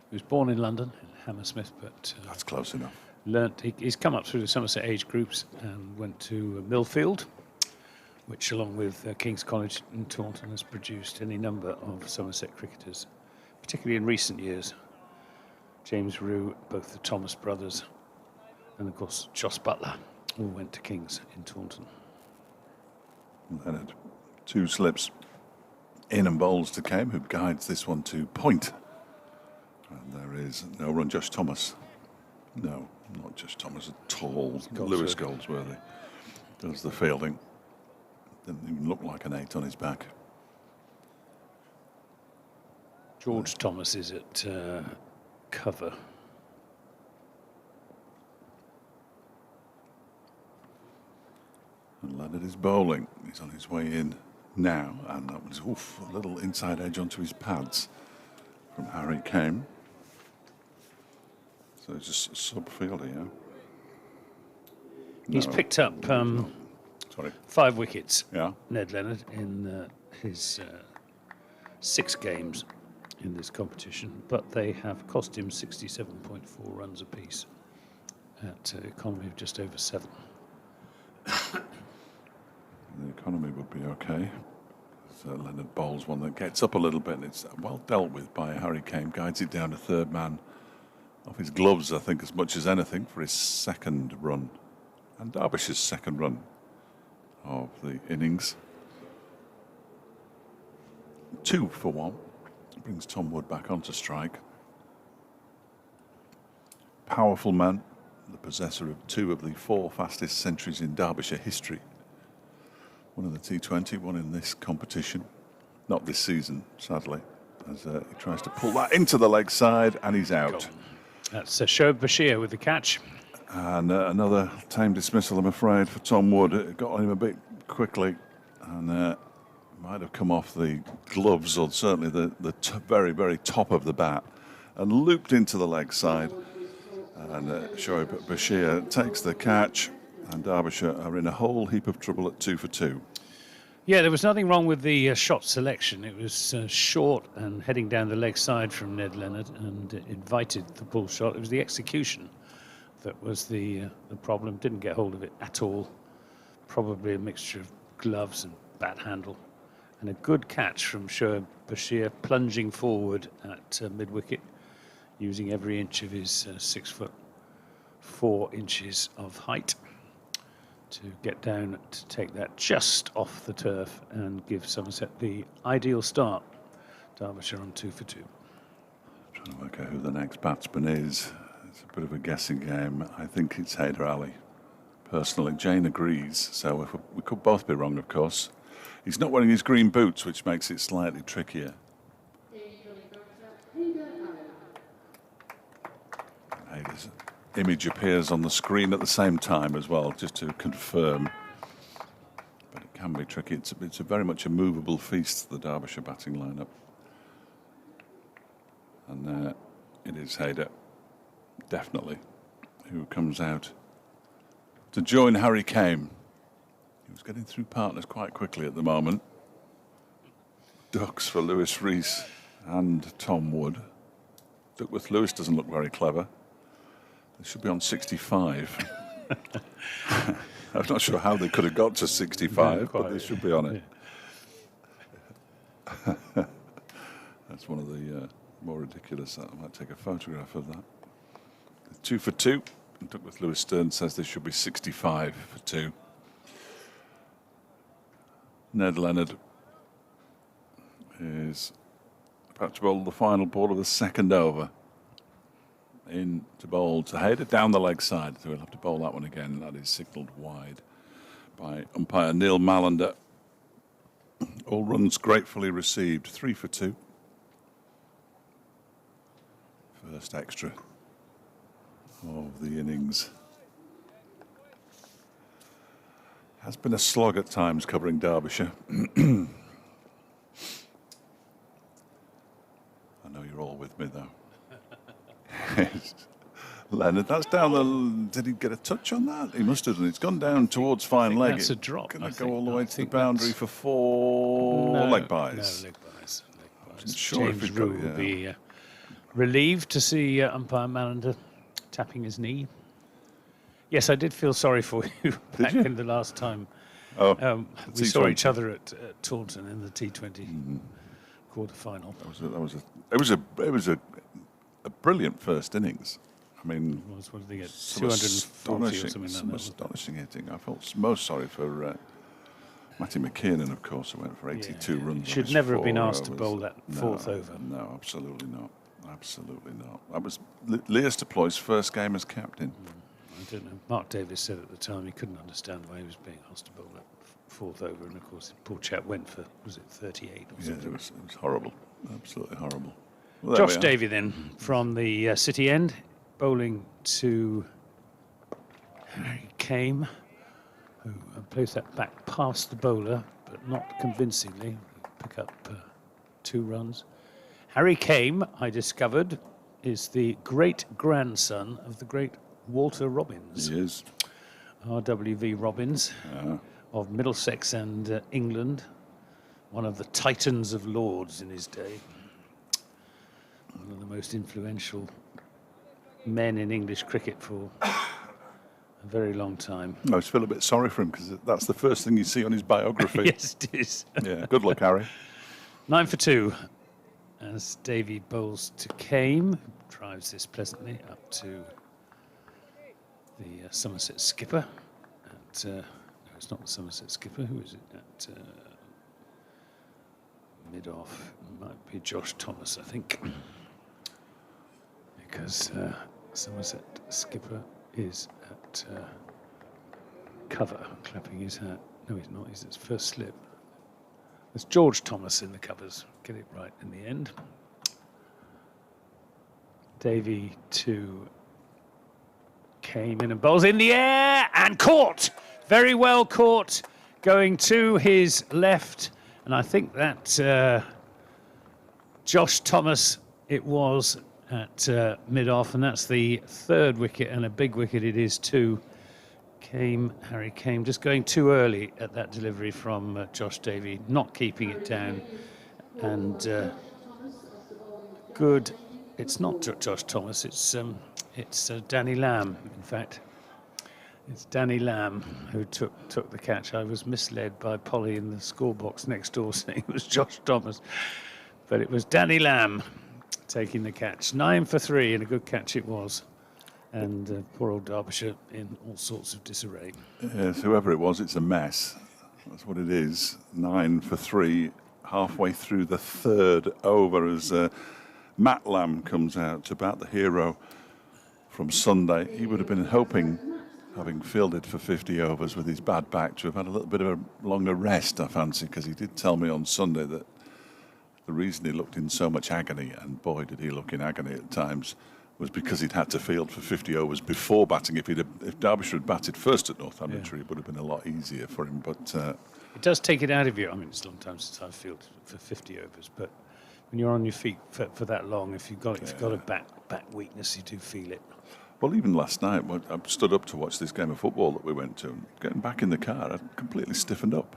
He was born in London, in Hammersmith, but that's close enough. He's come up through the Somerset age groups and went to Millfield, which, along with King's College in Taunton, has produced any number of Somerset cricketers, particularly in recent years. James Rue, both the Thomas brothers, and of course Jos Butler, all went to King's in Taunton. Leonard, 2 slips in and bowls to Kane, who guides this one to point. And there is no run. Josh Thomas. No, not Josh Thomas at all. Lewis Goldsworthy does the fielding. Didn't even look like an 8 on his back. George Thomas is at cover. And Leonard is bowling. He's on his way in now. And that was a little inside edge onto his pads from Harry Kane. So it's just a sub-fielder, yeah. He's picked up 5 wickets, Yeah. Ned Leonard, in his 6 games in this competition, but they have cost him 67.4 runs apiece at an economy of just over 7. The economy would be okay. So Leonard bowls one that gets up a little bit, and it's well dealt with by Harry Kane. Guides it down to third man off his gloves, I think, as much as anything, for his second run. And Derbyshire's second run of the innings. 2 for 1. Brings Tom Wood back onto strike. Powerful man, the possessor of 2 of the 4 fastest centuries in Derbyshire history. One in the T20, one in this competition. Not this season, sadly, as he tries to pull that into the leg side, and he's out. That's Shoaib Bashir with the catch. And another time dismissal, I'm afraid, for Tom Wood. It got on him a bit quickly, and might have come off the gloves, or certainly the very, very top of the bat, and looped into the leg side. And Shoaib Bashir takes the catch, and Derbyshire are in a whole heap of trouble at 2 for 2. Yeah, there was nothing wrong with the shot selection. It was short and heading down the leg side from Ned Leonard, and it invited the pull shot. It was the execution that was the problem. Didn't get hold of it at all. Probably a mixture of gloves and bat handle. And a good catch from Shoaib Bashir, plunging forward at mid-wicket, using every inch of his 6 foot 4 inches of height to get down to take that just off the turf and give Somerset the ideal start. Derbyshire on 2 for 2. Trying to work out who the next batsman is. It's a bit of a guessing game. I think it's Haider Ali. Personally, Jane agrees, so we could both be wrong, of course. He's not wearing his green boots, which makes it slightly trickier. Haider's image appears on the screen at the same time as well, just to confirm. But it can be tricky. It's a very much a movable feast, the Derbyshire batting lineup. And it is Haider, definitely, who comes out to join Harry Kane. He was getting through partners quite quickly at the moment. Ducks for Lewis Rees and Tom Wood. Duckworth Lewis doesn't look very clever. They should be on 65. I'm not sure how they could have got to 65, but they should be on it. Yeah. That's one of the more ridiculous. I might take a photograph of that. 2 for 2. And Duckworth Lewis Stern says they should be 65 for 2. Ned Leonard is about to bowl the final ball of the second over. In to bowl to Haider down the leg side, so he'll have to bowl that one again. That is signalled wide by umpire Neil Mallander. All runs gratefully received. 3 for 2. First extra of the innings. Has been a slog at times covering Derbyshire. I know you're all with me though. Leonard, that's down the... Did he get a touch on that? He must have done. It's gone down towards fine leg. That's a drop. Can it go all the way to the boundary for 4 leg byes? No, leg byes. I wasn't sure if James he Rue will be relieved to see umpire Mallander tapping his knee. Yes, I did feel sorry for you back in the last time. We saw each other at Taunton in the T20 quarter-final. It was a brilliant first innings. I mean, what did they get? 240 or something like that. Astonishing hitting. I felt most sorry for Matty McKiernan, of course, who went for 82 runs. Should never have been asked to bowl that fourth over. No, absolutely not. Absolutely not. That was Leas Deploy's first game as captain. I don't know. Mark Davis said at the time he couldn't understand why he was being asked to bowl that fourth over, and of course, the poor chap went for, was it 38 or something? Yeah, it was horrible. Absolutely horrible. Well, Josh Davey then, from the City end, bowling to Harry Kane, who plays that back past the bowler, but not convincingly. Pick up 2 runs. Harry Kane, I discovered, is the great-grandson of the great Walter Robbins. He is. R.W.V. Robbins of Middlesex and England, one of the titans of Lords in his day, one of the most influential men in English cricket for a very long time. I just feel a bit sorry for him because that's the first thing you see on his biography. Yes, it is. Yeah, good luck, Harry. 9 for 2 as Davy bowls to Kame, who drives this pleasantly up to the Somerset skipper. No, it's not the Somerset skipper. Who is it? At mid-off, might be Josh Thomas, I think, because Somerset skipper is at cover, clapping his hat. No, he's not. He's at first slip. There's George Thomas in the covers. Get it right in the end. Davy to Kame in and bowls in the air and caught. Very well caught, going to his left. And I think that Josh Thomas it was at mid-off, and that's the third wicket, and a big wicket it is too. Harry Kame just going too early at that delivery from Josh Davy, not keeping it down. And good, it's not Josh Thomas, it's Danny Lamb, in fact. It's Danny Lamb who took the catch. I was misled by Polly in the score box next door saying it was Josh Thomas, but it was Danny Lamb taking the catch. 9 for 3, and a good catch it was. And poor old Derbyshire in all sorts of disarray. Yes, whoever it was, it's a mess. That's what it is. 9 for 3, halfway through the third over as Matt Lamb comes out to bat, the hero from Sunday. He would have been hoping, having fielded for 50 overs with his bad back, to have had a little bit of a longer rest, I fancy, because he did tell me on Sunday that the reason he looked in so much agony, and boy did he look in agony at times, was because he'd had to field for 50 overs before batting. If Derbyshire had batted first at Northamptonshire, it would have been a lot easier for him. But it does take it out of you. I mean, it's a long time since I've fielded for 50 overs, but when you're on your feet for that long, if you've got a back weakness, you do feel it. Well, even last night, when I stood up to watch this game of football that we went to, and getting back in the car, I completely stiffened up.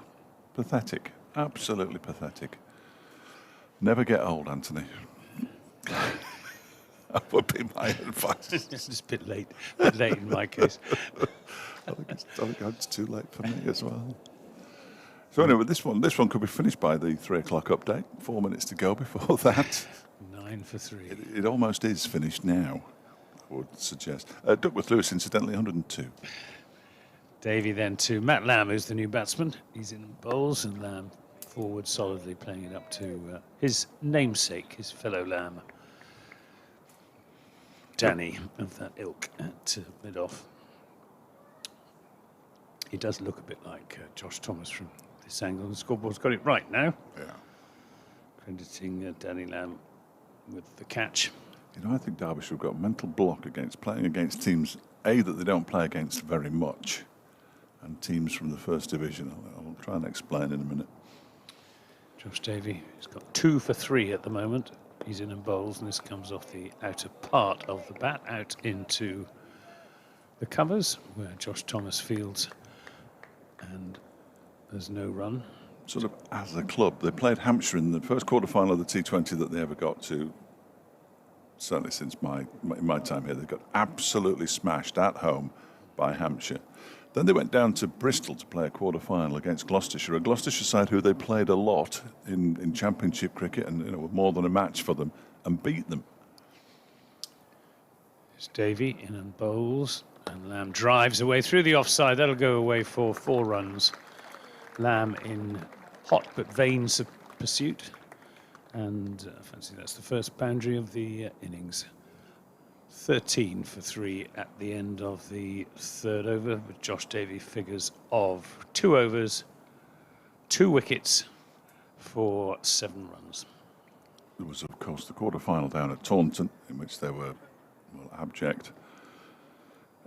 Pathetic. Absolutely pathetic. Never get old, Anthony. That would be my advice. It's a bit late in my case. I think it's too late for me as well. So anyway, this one could be finished by the 3 o'clock update. 4 minutes to go before that. 9 for 3. It almost is finished now, I would suggest. Duckworth Lewis, incidentally, 102. Davy then to Matt Lamb, who's the new batsman. He's in bowls, and Lamb forward solidly, playing it up to his namesake, his fellow Lamb, Danny of that ilk at mid-off. He does look a bit like Josh Thomas from this angle. The scoreboard's got it right now. Yeah. Crediting Danny Lamb with the catch. You know, I think Derbyshire have got a mental block against playing against teams, A, that they don't play against very much, and teams from the First Division. I'll try and explain in a minute. Josh Davy has got 2 for 3 at the moment. He's in and bowls, and this comes off the outer part of the bat, out into the covers, where Josh Thomas fields, and there's no run. Sort of as a club, they played Hampshire in the first quarter-final of the T20 that they ever got to, certainly since my time here. They got absolutely smashed at home by Hampshire. Then they went down to Bristol to play a quarter-final against Gloucestershire, a Gloucestershire side who they played a lot in Championship cricket, and with more than a match for them, and beat them. It's Davy in and bowls, and Lamb drives away through the offside. That'll go away for 4 runs. Lamb in hot but vain pursuit, and I fancy that's the first boundary of the innings. 13 for 3 at the end of the third over, with Josh Davy figures of 2 overs, 2 wickets for 7 runs. There was, of course, the quarter-final down at Taunton, in which they were abject.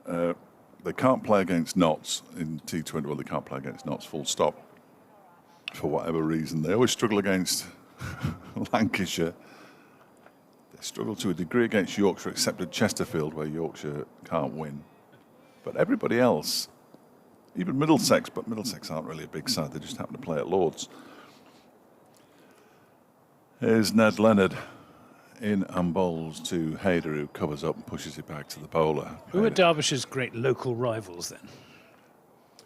They can't play against Notts in T20. Well, they can't play against Notts, full stop, for whatever reason. They always struggle against Lancashire. They struggle to a degree against Yorkshire, except at Chesterfield, where Yorkshire can't win. But everybody else even Middlesex, but Middlesex aren't really a big side. They just happen to play at Lord's. Here's Ned Leonard in and bowls to Hayder, who covers up and pushes it back to the bowler. Who are Derbyshire's great local rivals then?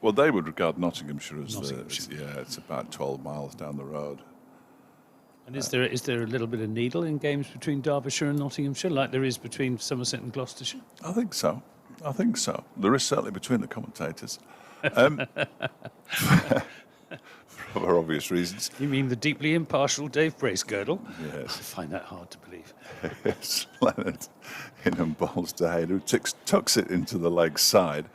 Well, they would regard Nottinghamshire as Nottinghamshire. it's about 12 miles down the road. And is there a little bit of needle in games between Derbyshire and Nottinghamshire, like there is between Somerset and Gloucestershire? I think so. There is certainly between the commentators. For obvious reasons. You mean the deeply impartial Dave Bracegirdle? Yes. I find that hard to believe. It's Leonard in and bowls to Hayder, who tucks it into the leg side.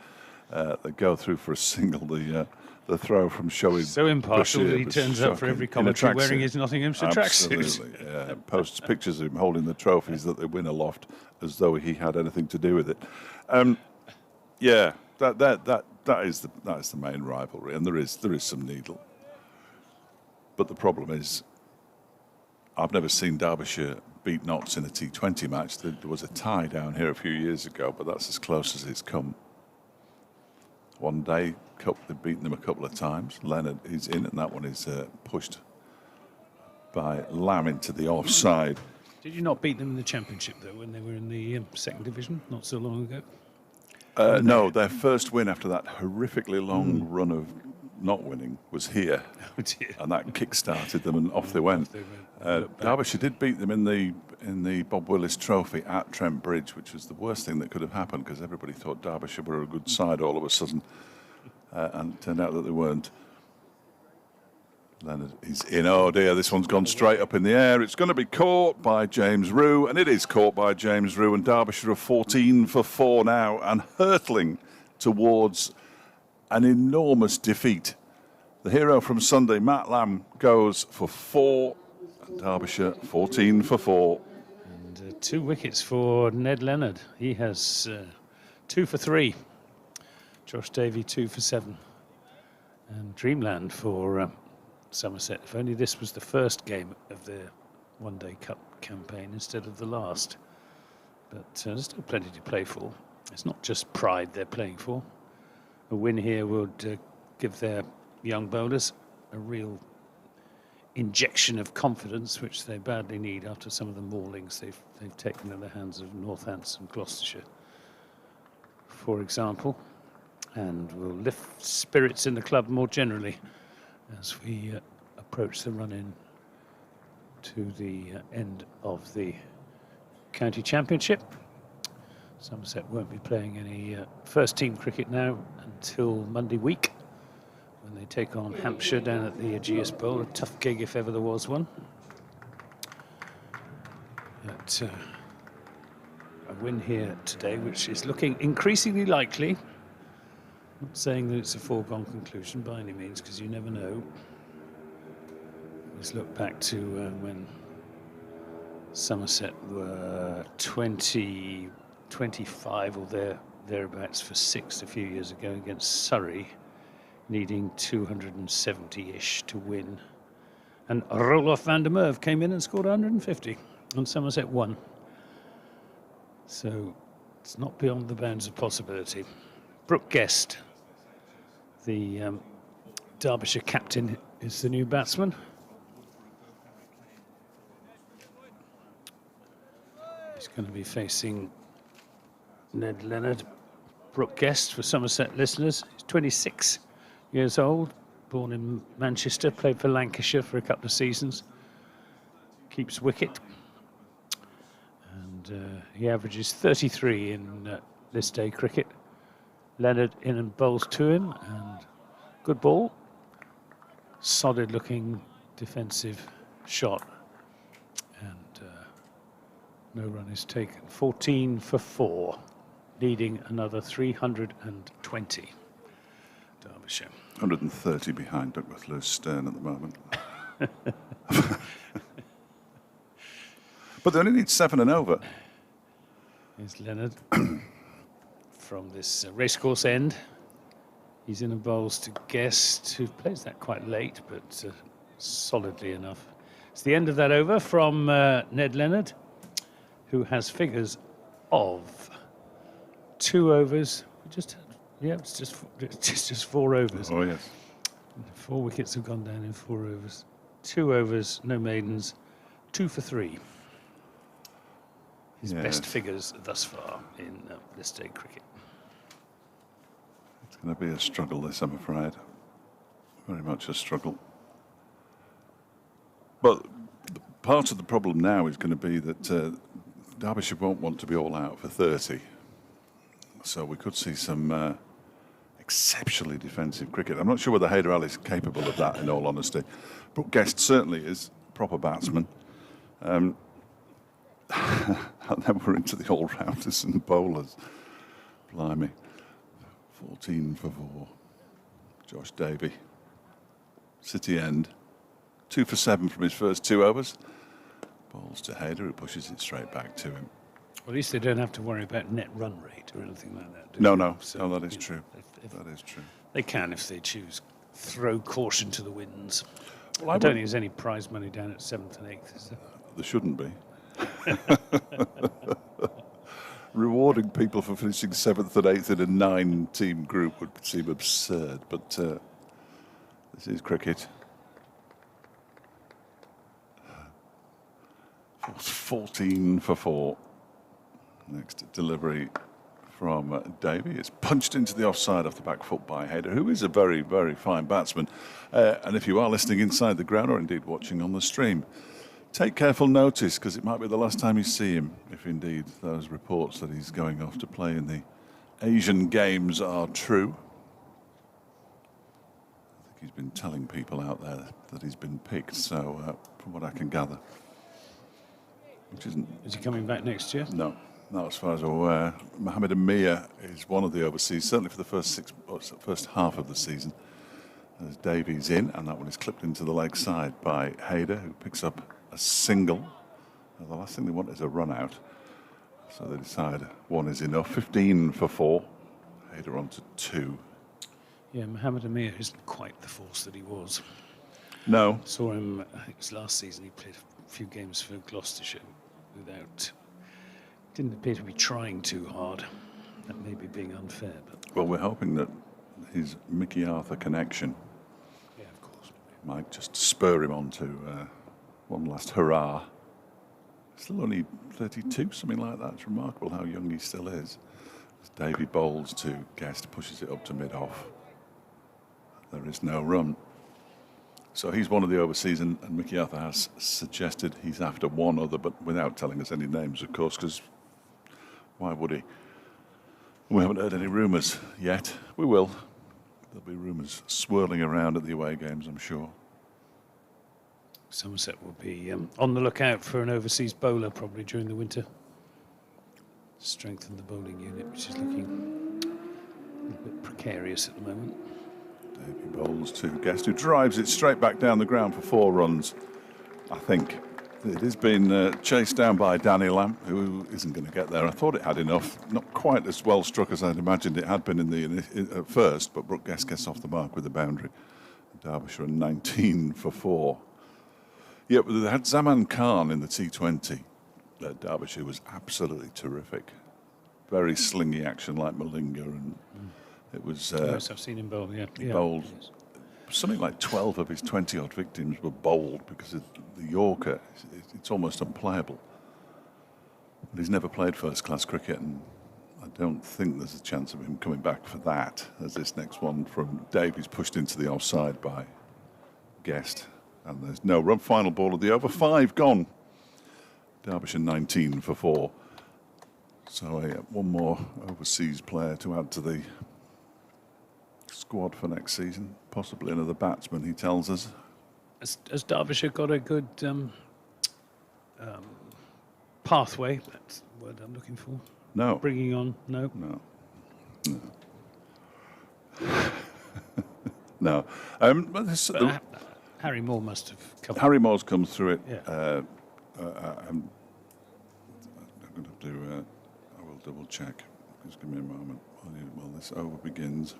They go through for a single. The throw from Shoei. So impartial that he turns up for every commentary wearing his Nottinghamshire tracksuit. Absolutely, yeah. Posts pictures of him holding the trophies that they win aloft as though he had anything to do with it. Yeah, that is the main rivalry, and there is some needle. But the problem is, I've never seen Derbyshire beat Notts in a T20 match. There was a tie down here a few years ago, but that's as close as it's come. One day Cup, they've beaten them a couple of times. Leonard is in, and that one is pushed by Lamb into the offside. Did you not beat them in the Championship, though, when they were in the second division not so long ago? No, their first win after that horrifically long run of not winning was here. Oh dear. And that kick-started them, and off they went. Derbyshire did beat them in the Bob Willis Trophy at Trent Bridge, which was the worst thing that could have happened because everybody thought Derbyshire were a good side all of a sudden, and it turned out that they weren't. Leonard is in. Oh dear, this one's gone straight up in the air. It's going to be caught by James Rue, and it is caught by James Rue, and Derbyshire are 14 for 4 now and hurtling towards an enormous defeat. The hero from Sunday, Matt Lamb, goes for 4, and Derbyshire 14 for 4. And 2 wickets for Ned Leonard. He has 2 for 3. Josh Davey 2 for 7. And Dreamland for Somerset. If only this was the first game of their one-day cup campaign instead of the last. But there's still plenty to play for. It's not just pride they're playing for. A win here would give their young bowlers a real injection of confidence, which they badly need after some of the maulings they've taken in the hands of Northants and Gloucestershire, for example, and will lift spirits in the club more generally as we approach the run-in to the end of the county championship. Somerset won't be playing any first-team cricket now until Monday week, when they take on Hampshire down at the Aegeus Bowl, a tough gig if ever there was one. But a win here today, which is looking increasingly likely. Not saying that it's a foregone conclusion by any means, because you never know. Let's look back to when Somerset were 25 or thereabouts for 6 a few years ago against Surrey, needing 270-ish to win. And Roloff van der Merwe came in and scored 150, and Somerset won. So it's not beyond the bounds of possibility. Brooke Guest, the Derbyshire captain, is the new batsman. He's going to be facing Ned Leonard. Brooke Guest, for Somerset listeners, he's 26 years old, born in Manchester, played for Lancashire for a couple of seasons, keeps wicket, and he averages 33 in this day cricket. Leonard in and bowls to him, and good ball, solid looking defensive shot, and no run is taken. 14 for 4, leading another 320. Derbyshire. 130 behind Douglas Lewis Stern at the moment. But they only need 7 and over. Here's Leonard from this racecourse end. He's in and bowls to Guest, who plays that quite late, but solidly enough. It's the end of that over from Ned Leonard, who has figures of 2 overs. We just had Yeah, it's just 4 overs. Oh, yes. 4 wickets have gone down in 4 overs. 2 overs, no maidens, 2 for 3. His best figures thus far in this day cricket. It's going to be a struggle this, I'm afraid. Very much a struggle. But part of the problem now is going to be that Derbyshire won't want to be all out for 30. So we could see some exceptionally defensive cricket. I'm not sure whether Haider Ali is capable of that, in all honesty. Brooke Guest certainly is a proper batsman. And then we're into the all-rounders and bowlers. Blimey. 14 for 4. Josh Davey. City end. 2 for 7 from his first 2 overs. Balls to Haider, who pushes it straight back to him. Well, at least they don't have to worry about net run rate or anything like that. No, that is true. That is true. They can, if they choose, throw caution to the winds. Well, I don't think there's any prize money down at 7th and 8th, is there? There shouldn't be. Rewarding people for finishing 7th and 8th in a 9-team group would seem absurd, but this is cricket. 14 for 4. Next delivery from Davey. It's punched into the offside off the back foot by Haider, who is a very, very fine batsman. And if you are listening inside the ground or indeed watching on the stream, take careful notice, because it might be the last time you see him, if indeed those reports that he's going off to play in the Asian Games are true. I think he's been telling people out there that he's been picked, so from what I can gather. Which isn't. Is he coming back next year? No, not as far as I'm aware. Mohammed Amir is one of the overseas, certainly for the first half of the season. As Davies in, and that one is clipped into the leg side by Haider, who picks up a single. Now, the last thing they want is a run out, so they decide one is enough. 15 for 4. Haider on to 2. Yeah, Mohammed Amir isn't quite the force that he was. No. Saw him, I think it was last season, he played a few games for Gloucestershire didn't appear to be trying too hard. That may be being unfair, but... Well, we're hoping that his Mickey Arthur connection might just spur him on to one last hurrah. Still only 32, something like that. It's remarkable how young he still is. As Davey bowls to Guest, pushes it up to mid-off. There is no run. So he's one of the overseas, and Mickey Arthur has suggested he's after one other, but without telling us any names, of course, because why would he? We haven't heard any rumours yet. We will. There'll be rumours swirling around at the away games, I'm sure. Somerset will be on the lookout for an overseas bowler probably during the winter. Strengthen the bowling unit, which is looking a little bit precarious at the moment. Davey bowls to Guest, who drives it straight back down the ground for 4 runs, I think. It has been chased down by Danny Lamb, who isn't going to get there. I thought it had enough. Not quite as well struck as I'd imagined it had been at first, but Brooke Guest gets off the mark with the boundary. Derbyshire 19 for 4. Yeah, but they had Zaman Khan in the T20. Derbyshire was absolutely terrific. Very slingy action like Malinga, and it was... yes, I've seen him bowl, yeah. He bowled something like 12 of his 20-odd victims were bowled because of the Yorker. It's almost unplayable. But he's never played first-class cricket, and I don't think there's a chance of him coming back for that, as this next one from Davies pushed into the offside by Guest. And there's no run. Final ball of the over. 5 gone. Derbyshire 19 for 4. So one more overseas player to add to the squad for next season. Possibly another batsman, he tells us. Has Derbyshire got a good pathway? That's the word I'm looking for. No. Bringing on? No. No. Harry Moore must have come. Harry Moore's come through it. Yeah. I'm going to do. I will double check. Just give me a moment while this over begins.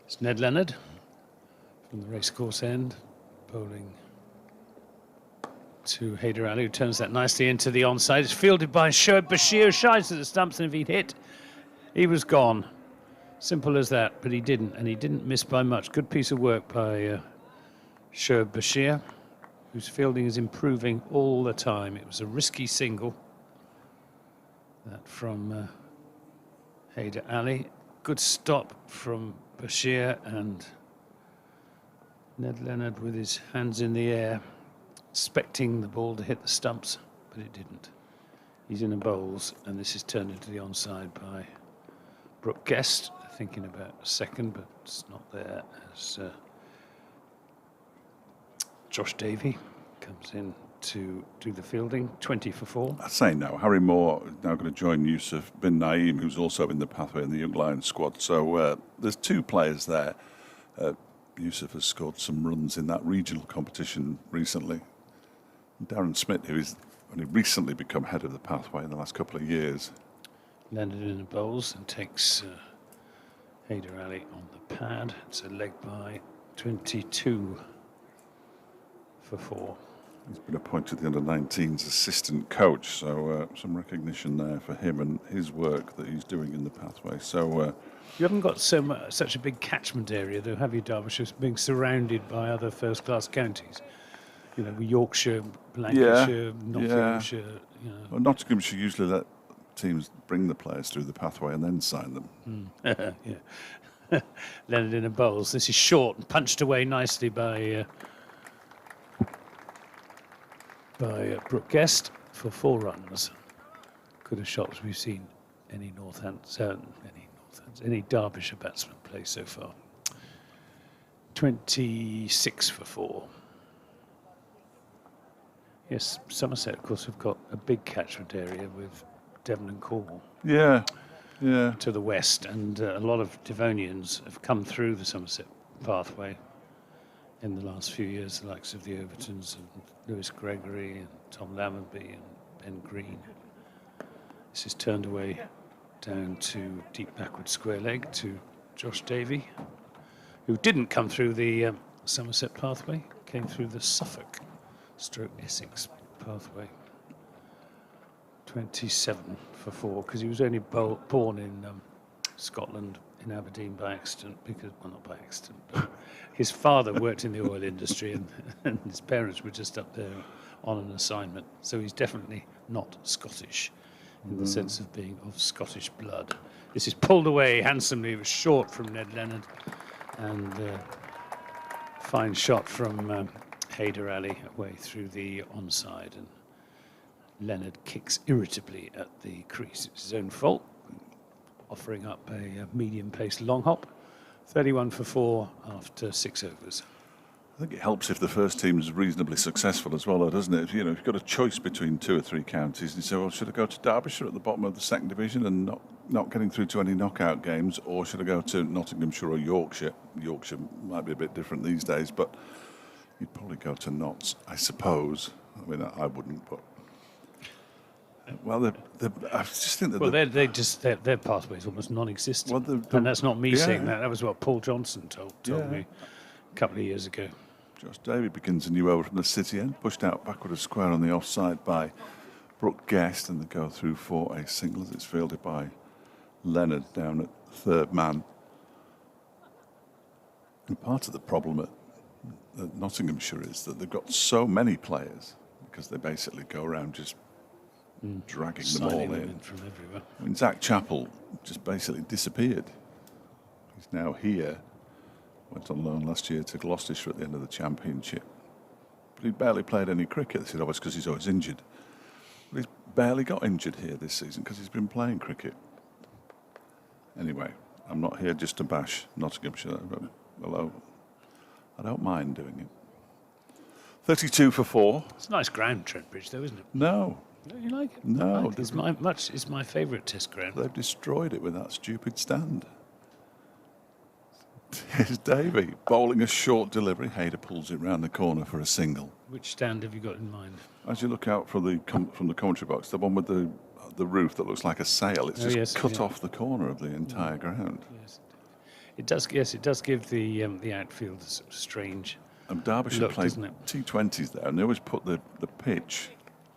It's Ned Leonard from the racecourse end, bowling to Haider Ali, who turns that nicely into the onside. It's fielded by Shoaib Bashir, shies at the stumps, and if he'd hit, he was gone. Simple as that, but he didn't, and he didn't miss by much. Good piece of work by Derbyshire, whose fielding is improving all the time. It was a risky single, that from Hyder Ali. Good stop from Bashir, and Ned Leonard with his hands in the air, expecting the ball to hit the stumps, but it didn't. He's in the bowls, and this is turned into the onside by Brooke Guest. Thinking about a second, but it's not there as Josh Davey comes in to do the fielding. 20 for 4. I say no. Harry Moore is now going to join Yusuf bin Naeem, who's also in the pathway in the Young Lions squad. So there's 2 players there. Yusuf has scored some runs in that regional competition recently. Darren Smith, who has only recently become head of the pathway in the last couple of years. Landed in the bowls and takes Hyder Ali on the pad. It's a leg by 22 for 4. He's been appointed the under-19s assistant coach, so some recognition there for him and his work that he's doing in the pathway. So you haven't got such a big catchment area, though, have you, Derbyshire, being surrounded by other first-class counties? You know, Yorkshire, Lancashire, Nottinghamshire. Yeah. You know. Well, Nottinghamshire usually let teams bring the players through the pathway and then sign them. Yeah. Leonard in the bowls. This is short and punched away nicely by Brooke Guest for 4 runs. Could have shots we've seen any Derbyshire batsman play so far. 26 for 4. Yes, Somerset, of course, have got a big catchment area with Devon and Cornwall. Yeah. To the west, and a lot of Devonians have come through the Somerset pathway in the last few years, the likes of the Overtons and Lewis Gregory and Tom Lammerby and Ben Green. This is turned away down to deep backward square leg to Josh Davey, who didn't come through the Somerset pathway, came through the Suffolk / Essex pathway. 27 for 4, because he was only born in Scotland, in Aberdeen, by accident, well, not by accident, but his father worked in the oil industry and his parents were just up there on an assignment. So he's definitely not Scottish in the sense of being of Scottish blood. This is pulled away handsomely. It was short from Ned Leonard, and fine shot from Hyder Ali away through the onside, and Leonard kicks irritably at the crease. It's his own fault, offering up a medium-pace long hop. 31 for 4 after 6 overs. I think it helps if the first team is reasonably successful as well, doesn't it? If you've got a choice between 2 or 3 counties, and you say, well, should I go to Derbyshire at the bottom of the 2nd division and not getting through to any knockout games, or should I go to Nottinghamshire or Yorkshire? Yorkshire might be a bit different these days, but you'd probably go to Notts, I suppose. I mean, I wouldn't, but... Well, I just think that their pathway is almost non-existent, and that's not me saying that. That was what Paul Johnson told me a couple of years ago. Josh Davey begins a new over from the city end, pushed out backward of square on the offside by Brooke Guest, and they go through for a single as it's fielded by Leonard down at third man. And part of the problem at Nottinghamshire is that they've got so many players, because they basically go around just dragging them all in from everywhere. I mean, Zach Chappell just basically disappeared. He's now here. Went on loan last year to Gloucestershire at the end of the championship. But he barely played any cricket. They said, it's because he's always injured. But he's barely got injured here this season because he's been playing cricket. Anyway, I'm not here just to bash Nottinghamshire. Although I don't mind doing it. 32 for 4. It's a nice ground, Trent Bridge, though, isn't it? No. Don't you like it? No. Like it. It's my favourite test ground. They've destroyed it with that stupid stand. Here's Davey bowling a short delivery. Hayder pulls it round the corner for a single. Which stand have you got in mind? As you look out from the commentary box, the one with the roof that looks like a sail. It's just cut off the corner of the entire ground. Yes, it does. Yes, it does give the outfield a sort of strange. And Derbyshire look, plays T20s there, and they always put the pitch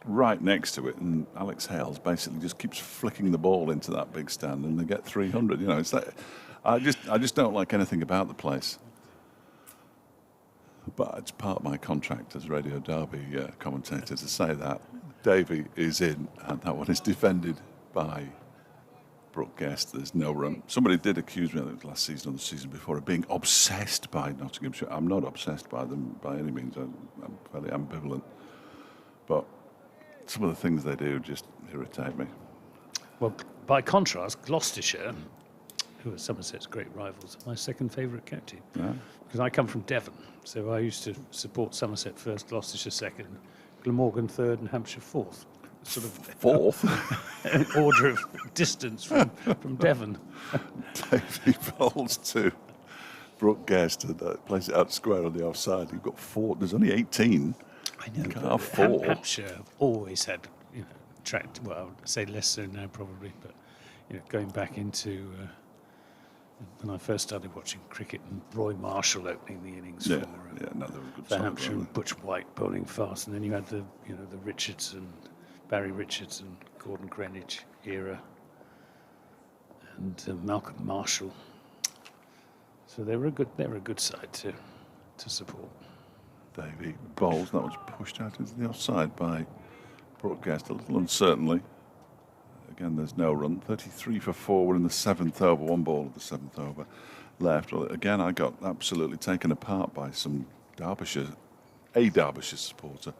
right next to it, and Alex Hales basically just keeps flicking the ball into that big stand, and they get 300. You know, it's like I just don't like anything about the place. But it's part of my contract as Radio Derby commentator to say that Davy is in, and that one is defended by Brooke Guest. There's no run. Somebody did accuse me, I think last season or the season before, of being obsessed by Nottinghamshire. I'm not obsessed by them by any means. I'm fairly ambivalent. But some of the things they do just irritate me. Well, by contrast, Gloucestershire, who are Somerset's great rivals, are my second favourite county. Yeah. Because I come from Devon, so I used to support Somerset first, Gloucestershire second, Glamorgan third, and Hampshire fourth. Sort of Fourth? an order of distance from Devon. Davy bowls to Brooke Guest and plays it out square on the offside. You've got 4. There's only 18. I know. You can't have 4. Hampshire have always had, tracked. Well, I'd say less so now probably, but going back into when I first started watching cricket and Roy Marshall opening the innings Yeah, for no, they were good for sides, Hampshire weren't and Butch White bowling fast, and then you had the the Richardson, Barry Richardson, Gordon Greenwich era, and Malcolm Marshall. So they were a good side to support. Davy bowls. That was pushed out into the offside by Brooke Guest a little uncertainly. Again, there's no run. 33 for 4. We're in the 7th over. 1 ball of the 7th over left. Well, again, I got absolutely taken apart by a Derbyshire supporter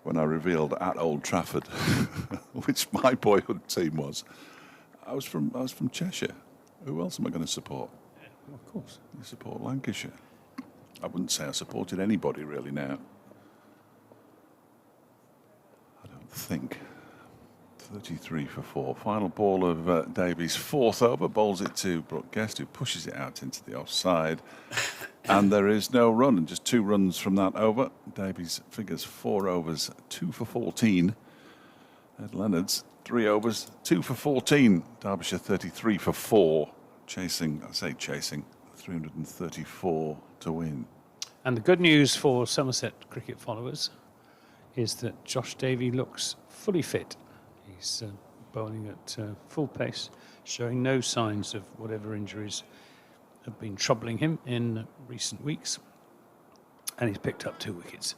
when I revealed at Old Trafford which my boyhood team was. I was from Cheshire. Who else am I going to support? Well, of course. I support Lancashire. I wouldn't say I supported anybody really now. I don't think. 33 for 4. Final ball of Davies' 4th over. Bowls it to Brooke Guest, who pushes it out into the offside. And there is no run, and just 2 runs from that over. Davies figures 4 overs, 2 for 14. Ed Leonard's 3 overs, 2 for 14. Derbyshire 33 for 4. Chasing 334 to win. And the good news for Somerset cricket followers is that Josh Davey looks fully fit. He's bowling at full pace, showing no signs of whatever injuries have been troubling him in recent weeks. And he's picked up 2 wickets.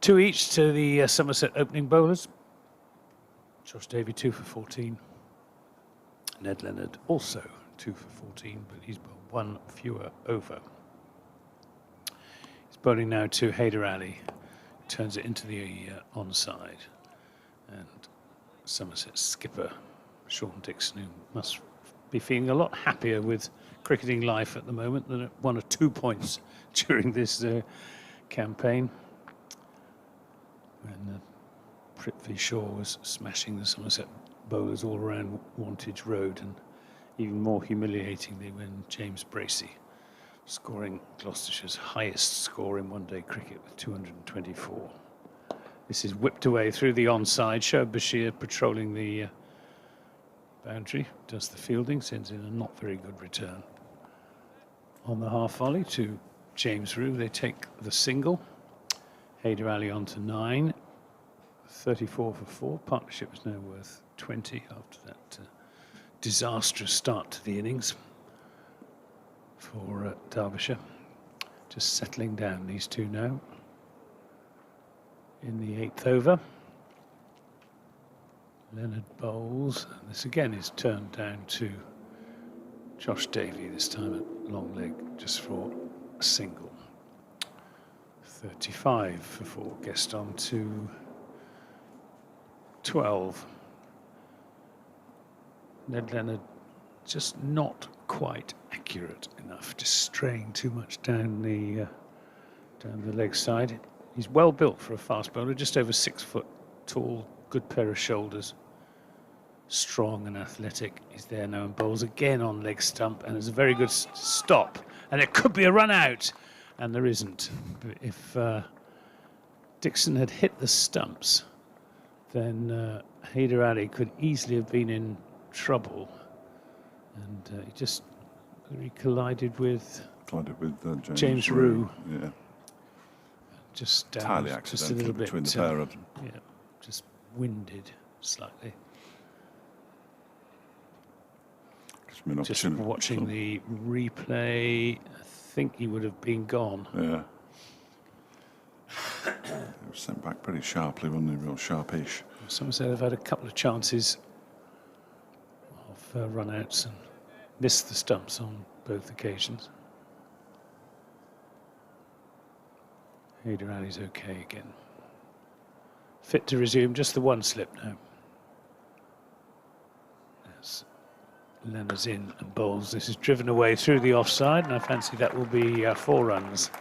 2 each to the Somerset opening bowlers. Josh Davey 2 for 14. Ned Leonard also 2 for 14, but he's bowled 1 fewer over. He's bowling now to Haider Ali, turns it into the onside. And Somerset skipper Sean Dixon, who must be feeling a lot happier with cricketing life at the moment than at 1 or 2 points during this campaign, when Prithvi Shaw was smashing the Somerset bowlers all around Wantage Road, and even more humiliatingly when James Bracey, scoring Gloucestershire's highest score in one-day cricket with 224. This is whipped away through the onside. Shoaib Bashir patrolling the boundary, does the fielding, sends in a not very good return. On the half volley to James Rue, they take the single. Haider Ali on to 9, 34 for 4. Partnership is now worth 20 after that disastrous start to the innings for Derbyshire. Just settling down, these two now. In the 8th over, Leonard bowls. And this again is turned down to Josh Davey, this time at long leg, just for a single. 35 for 4. Gaston to 12. Ned Leonard just not quite accurate enough, just straying too much down the leg side. He's well built for a fast bowler, just over 6 foot tall, good pair of shoulders, strong and athletic. He's there now and bowls again on leg stump, and it's a very good stop. And it could be a run out, and there isn't. But if Dixon had hit the stumps, then Haider Ali could easily have been in trouble. And he collided with James Rue. Yeah. Just down, entirely just a accidental little bit between the pair of them. Yeah, just winded slightly. Just watching the replay, I think he would have been gone. Yeah. He was sent back pretty sharply, wasn't he? Real sharpish. Somerset have had a couple of chances of run-outs and missed the stumps on both occasions. Hyder Ali's okay again. Fit to resume, just the one slip now. As Leonard's in and bowls. This is driven away through the offside, and I fancy that will be 4 runs.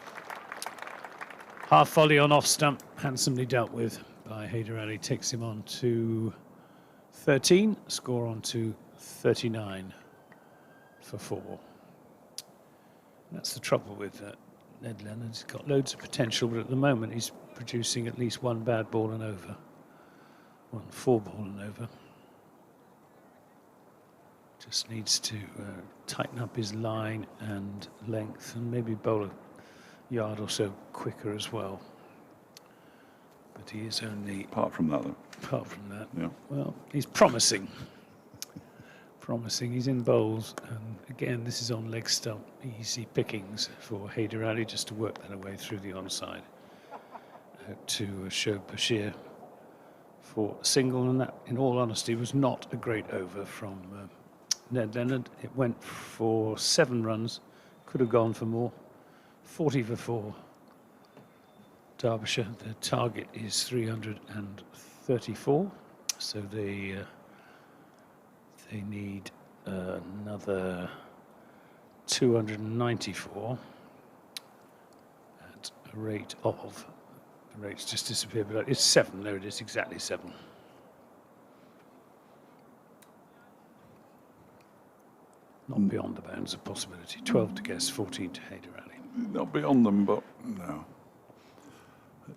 Half volley on off stump, handsomely dealt with by Hyder Ali, takes him on to 13, score on to 39 for 4. That's the trouble with Ned Leonard. He's got loads of potential, but at the moment he's producing at least 1 bad ball and over. 1 4 ball and over. Just needs to tighten up his line and length, and maybe bowl a yard or so quicker as well. But he is only... Apart from that, though. Apart from that, yeah. Well, he's promising. Promising. He's in bowls, and again, this is on leg stump. Easy pickings for Hyder Ali just to work that away through the onside to show Bashir for a single, and that, in all honesty, was not a great over from Ned Leonard. It went for 7 runs, could have gone for more. 40 for 4. Derbyshire, the target is 334, so they need another 294 at a rate of, the rate's just disappeared, but it's 7, there it is, exactly 7. Not beyond the bounds of possibility. 12 to guess, 14 to Hyder Ali. Not beyond them, but no.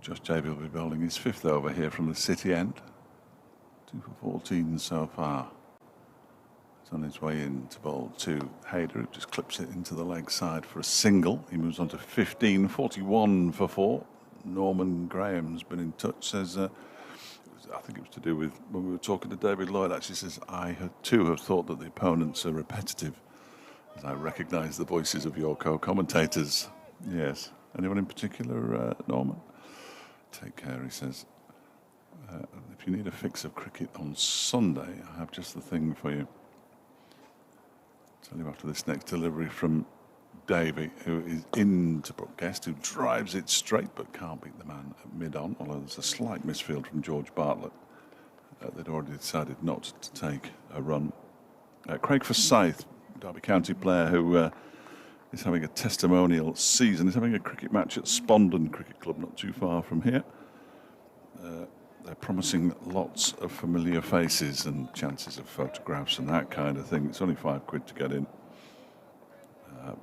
Josh Davey will be bowling his 5th over here from the City end. 2 for 14 so far. He's on his way in to bowl to Hyder, who just clips it into the leg side for a single. He moves on to 15, 41 for 4. Norman Graham's been in touch, says, I think it was to do with when we were talking to David Lloyd, actually says, I too have thought that the opponents are repetitive, as I recognise the voices of your co-commentators. Yes. Anyone in particular, Norman? Take care, he says. If you need a fix of cricket on Sunday, I have just the thing for you. I'll tell you after this next delivery from Davey, who is into Brookguest, who drives it straight but can't beat the man at mid-on, although there's a slight misfield from George Bartlett. They'd already decided not to take a run. Craig Forsyth, Derby County player who is having a testimonial season. He's having a cricket match at Spondon Cricket Club, not too far from here. They're promising lots of familiar faces and chances of photographs and that kind of thing. It's only £5 to get in.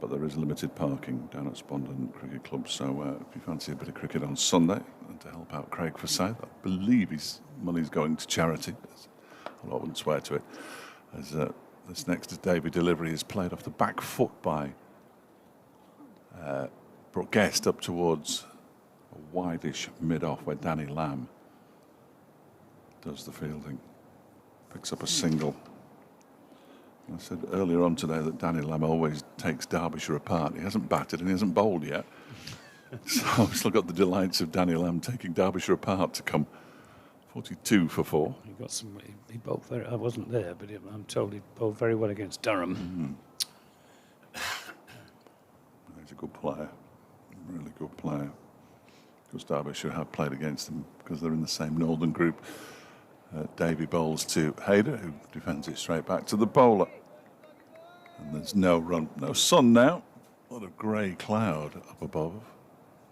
But there is limited parking down at Spondon Cricket Club, so if you fancy a bit of cricket on Sunday, and to help out Craig Forsyth, I believe his money's going to charity. I wouldn't swear to it. As this next Davey delivery is played off the back foot by Brookguest up towards a wide-ish mid-off where Danny Lamb does the fielding. Picks up a single. I said earlier on today that Danny Lamb always takes Derbyshire apart. He hasn't batted and he hasn't bowled yet. So I've still got the delights of Danny Lamb taking Derbyshire apart to come. 42 for 4. He got some. He bowled very. I wasn't there, but I'm told he bowled very well against Durham. He's a good player, really good player. Because Derbyshire have played against them because they're in the same northern group. Davey bowls to Hyder, who defends it straight back to the bowler. And there's no run, no sun now. A lot of grey cloud up above.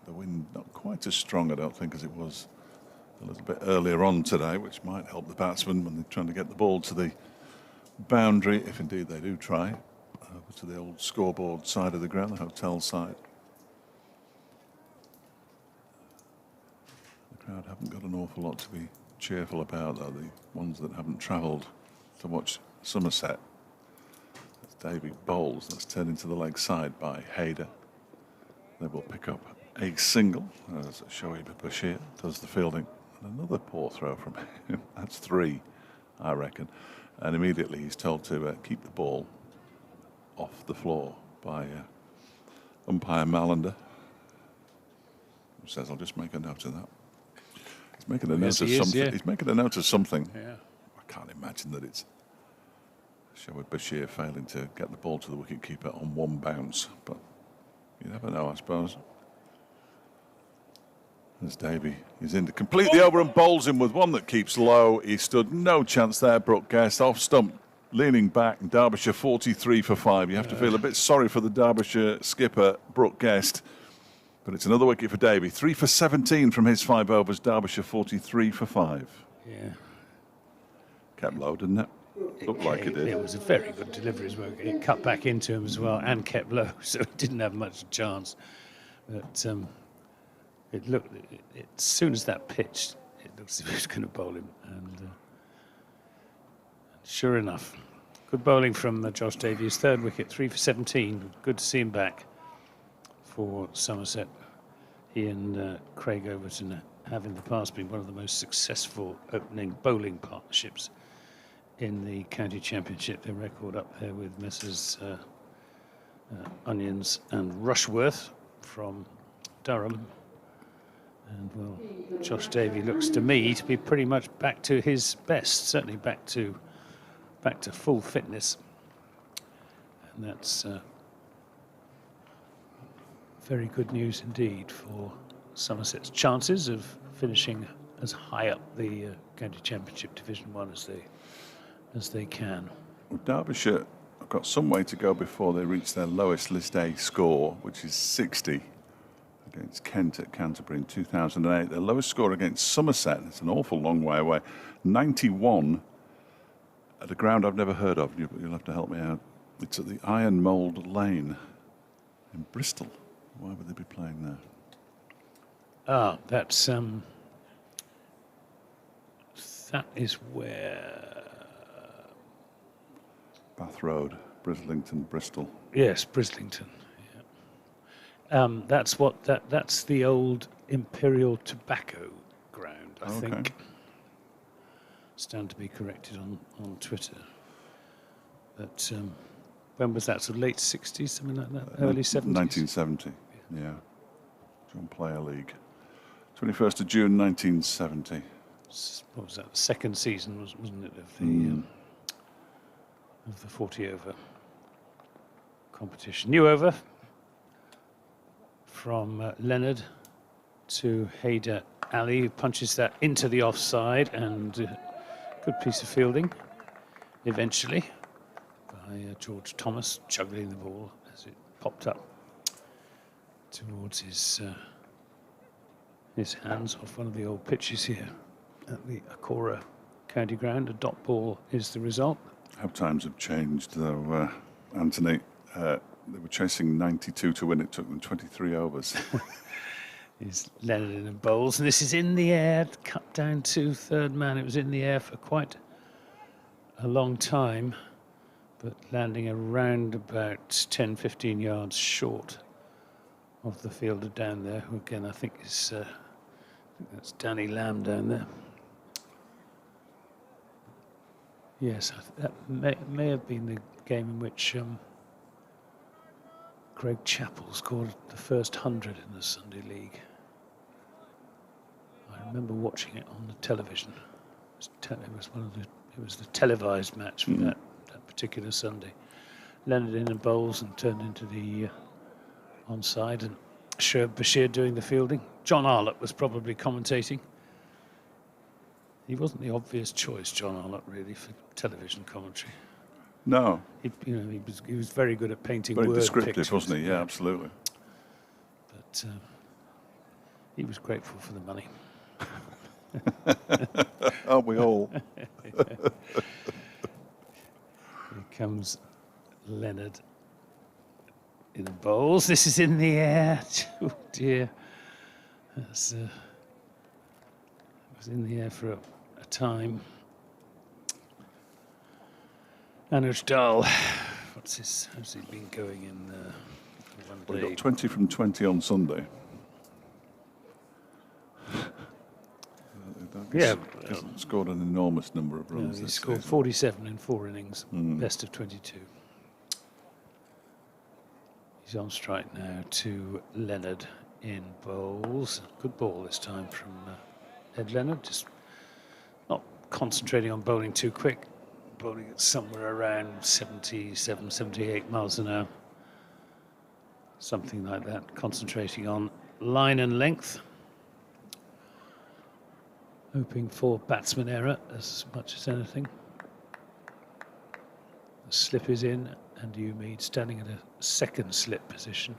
The wind not quite as strong, I don't think, as it was a little bit earlier on today, which might help the batsmen when they're trying to get the ball to the boundary, if indeed they do try, over to the old scoreboard side of the ground, the hotel side. The crowd haven't got an awful lot to be cheerful about, though, the ones that haven't travelled to watch Somerset. As Davey bowls, that's turned into the leg side by Hyder. They will pick up a single as Shoaib Bashir does the fielding. And another poor throw from him. That's 3, I reckon. And immediately he's told to keep the ball off the floor by umpire Malander, who says, "I'll just make a note of that." He's making a note of something. Yeah. He's making a note of something. Yeah. I can't imagine that it's Showed Bashir failing to get the ball to the wicketkeeper on one bounce, but you never know, I suppose. As Davey is in to complete the over and bowls him with one that keeps low. He stood no chance there, Brooke Guest, off stump, leaning back. Derbyshire 43 for 5. You have to feel a bit sorry for the Derbyshire skipper, Brooke Guest. But it's another wicket for Davey. 3 for 17 from his 5 overs. Derbyshire 43 for 5. Yeah. Kept low, didn't it? Looked like it did. It was a very good delivery as well. It cut back into him as well and kept low, so he didn't have much chance. But it looked, as soon as that pitched, it looked as if he was going to bowl him. And sure enough, good bowling from Josh Davies. 3rd wicket, 3 for 17. Good to see him back for Somerset. He and Craig Overton have in the past been one of the most successful opening bowling partnerships in the county championship. Their record up there with Messrs. Onions and Rushworth from Durham. And well, Josh Davey looks to me to be pretty much back to his best, certainly back to full fitness, and that's very good news indeed for Somerset's chances of finishing as high up the county championship Division 1 as they can. Well, Derbyshire have got some way to go before they reach their lowest List A score, which is 60 against Kent at Canterbury in 2008. Their lowest score against Somerset, it's an awful long way away, 91 at a ground I've never heard of. You'll have to help me out. It's at the Iron Mould Lane in Bristol. Why would they be playing there? Ah, that is where Bath Road, Brislington, Bristol. Yes, Brislington. Yeah. That's the old Imperial Tobacco ground, I think. Stand to be corrected on Twitter. But when was that? So late 60s, something like that? Early 70s? 1970, yeah. John Player League. 21st of June, 1970. What was that? The second season, wasn't it, of the 40 over competition. New over from Leonard to Haider Ali, who punches that into the offside, and good piece of fielding eventually by George Thomas, juggling the ball as it popped up towards his hands off one of the old pitches here at the Incora County Ground. A dot ball is the result. How times have changed, though, Anthony. They were chasing 92 to win. It took them 23 overs. Is Leonard in and bowls, and this is in the air, cut down to 3rd man. It was in the air for quite a long time, but landing around about 10-15 yards short of the fielder down there, who again I think that's Danny Lamb down there. Yes, that may have been the game in which Greg Chappell scored the first 100 in the Sunday League. I remember watching it on the television. It was the televised match for that particular Sunday. Leonard in and bowls and turned into the onside, and Shoaib Bashir doing the fielding. John Arlott was probably commentating. He wasn't the obvious choice, John Arlott, really, for television commentary. No. He was very good at painting word pictures. Very descriptive, wasn't he? Yeah, absolutely. But he was grateful for the money. Aren't we all? Here comes Leonard in the bowls. This is in the air. Oh dear. It was in the air for a time. Anuj Dal, how's he been going in one Well, day? he got 20 from 20 on Sunday. Yeah. Hasn't scored an enormous number of runs. He scored 47 in 4 innings, best of 22. He's on strike now to Leonard in bowls. Good ball this time from Ed Leonard, just not concentrating on bowling too quick, bowling at somewhere around 77, 78 miles an hour. Something like that, concentrating on line and length. Hoping for batsman error as much as anything. The slip is in, and Umid standing at a second slip position.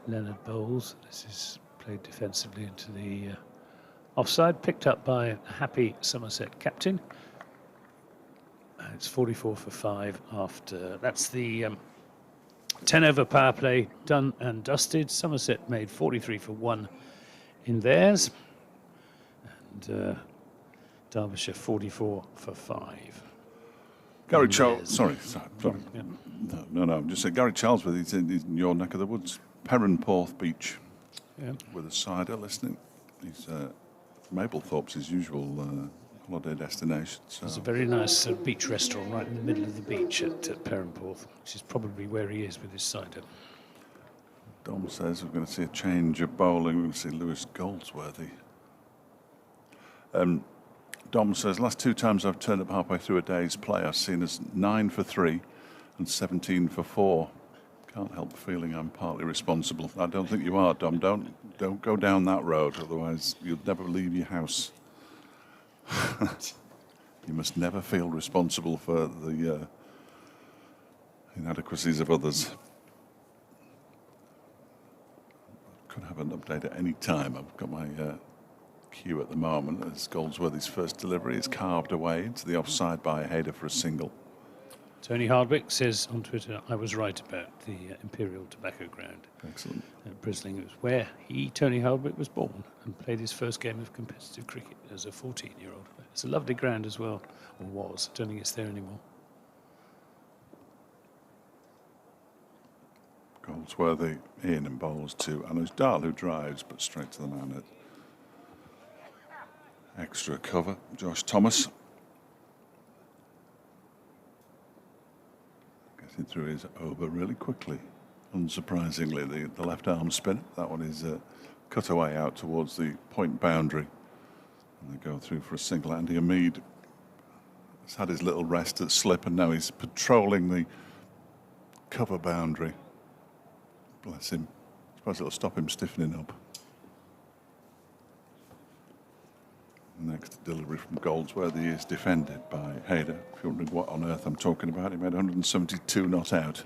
Leonard bowls. This is played defensively into the offside, picked up by a happy Somerset captain. It's 44 for 5 after. That's the 10 over power play done and dusted. Somerset made 43 for 1 in theirs. And Derbyshire 44 for 5 Gary Charles, sorry. Yeah. No, I'm just saying Gary Charlesworth, he's in your neck of the woods, Perranporth Beach, with a cider listening. He's Mablethorpe's his usual holiday destination. So. There's a very nice beach restaurant right in the middle of the beach at Perranporth, which is probably where he is with his cider. Dom says we're going to see a change of bowling. We're going to see Lewis Goldsworthy. Dom says, last 2 times I've turned up halfway through a day's play, I've seen us 9 for 3 and 17 for 4. Can't help feeling I'm partly responsible. I don't think you are, Dom. Don't go down that road, otherwise you'll never leave your house. You must never feel responsible for the inadequacies of others. Could have an update at any time. I've got my cue at the moment as Goldsworthy's first delivery is carved away into the offside by Hayder for a single. Tony Hardwick says on Twitter, I was right about the Imperial Tobacco Ground. Excellent. At Brisling, it was where Tony Hardwick, was born and played his first game of competitive cricket as a 14-year-old. It's a lovely ground as well, or was. I don't think it's there anymore. Goldsworthy in and bowls to Anuj Dal, who drives but straight to the man at extra cover. Josh Thomas getting through his over really quickly. Unsurprisingly, the left arm spin. That one is cut away out towards the point boundary. And they go through for a single. Andy Umid has had his little rest at slip and now he's patrolling the cover boundary. Bless him. I suppose it'll stop him stiffening up. Next delivery from Goldsworthy is defended by Hayder. If you're wondering what on earth I'm talking about, he made 172 not out.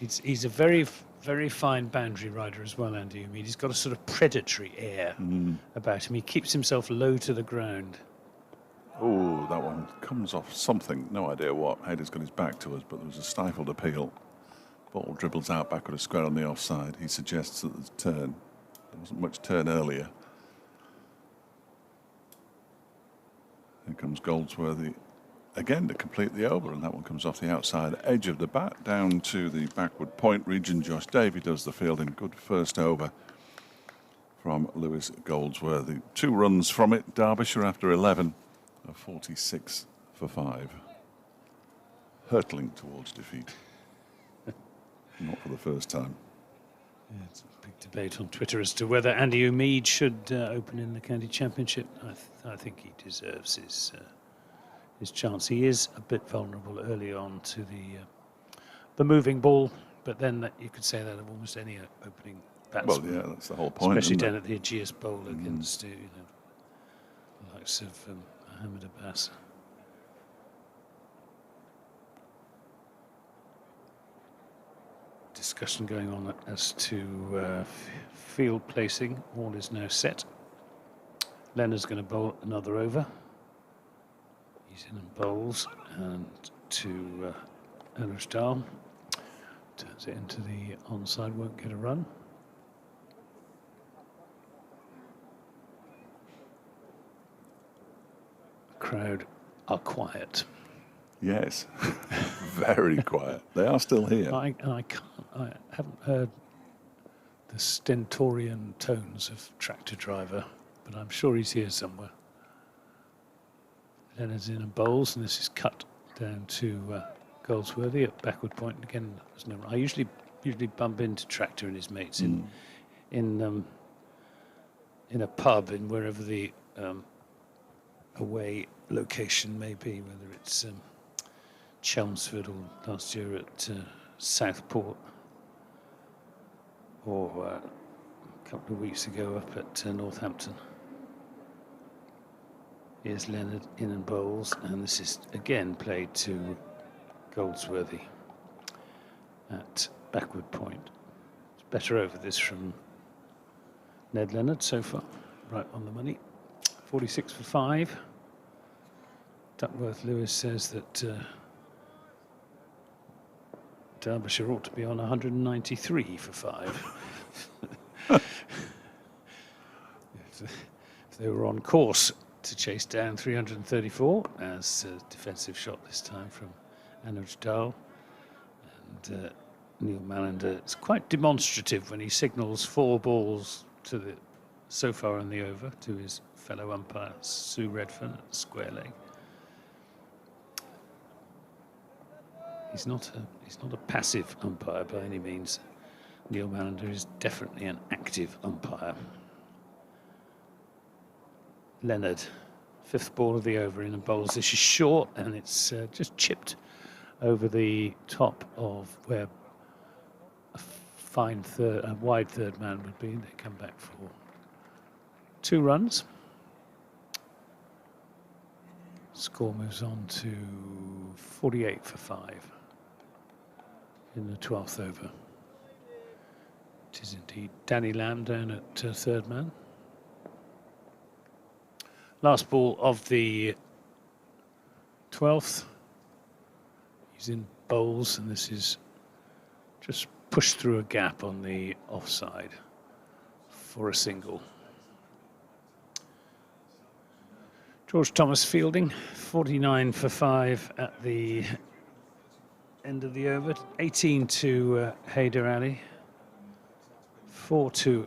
Yeah. He's a very, very fine boundary rider as well, Andy Umid. He's got a sort of predatory air about him. He keeps himself low to the ground. Oh, that one comes off something. No idea what. Hayder's got his back to us, but there was a stifled appeal. Ball dribbles out back at a square on the offside. He suggests that there's a turn. There wasn't much turn earlier. Here comes Goldsworthy again to complete the over, and that one comes off the outside edge of the bat down to the backward point region. Josh Davey does the fielding. Good first over from Lewis Goldsworthy. 2 runs from it. Derbyshire after 11 are 46 for 5. Hurtling towards defeat. Not for the first time. Yeah, it's a big debate on Twitter as to whether Andy Umid should open in the county championship. I think he deserves his chance. He is a bit vulnerable early on to the moving ball, but then you could say that of almost any opening batsman. Well, yeah, that's the whole point. Especially down at the Aegeus Bowl against the likes of Mohammed Abbas. Discussion going on as to field placing. All is now set. Leonard's going to bowl another over. He's in and bowls, and to Anuj. Turns it into the onside, won't get a run. The crowd are quiet. Yes, very quiet. They are still here. I haven't heard the stentorian tones of Tractor Driver, but I'm sure he's here somewhere. Leonard's in and bowls, and this is cut down to Goldsworthy at backward point. Again, there's no. I usually usually bump into Tractor and his mates in a pub in wherever the away location may be, whether it's Chelmsford or last year at Southport, or a couple of weeks ago up at Northampton. Here's Leonard in and bowls, and this is again played to Goldsworthy at backward point. It's better over this from Ned Leonard so far, right on the money. 46 for 5. Duckworth Lewis says that Derbyshire ought to be on 193 for 5. If they were on course to chase down 334, as a defensive shot this time from Anuj Dal. And Neil Mallender is quite demonstrative when he signals 4 balls to the so far in the over to his fellow umpire Sue Redfern at square leg. He's not a passive umpire by any means. Neil Mallender is definitely an active umpire. Leonard, 5th ball of the over in and bowls. This is short, and it's just chipped over the top of where a wide third man would be. They come back for 2 runs. Score moves on to 48 for 5 in the 12th over. It is indeed Danny Lamb down at third man. Last ball of the 12th. He's in bowls, and this is just pushed through a gap on the offside for a single. George Thomas fielding, 49 for 5 at the end of the over. 18 to Haider Ali. 4 to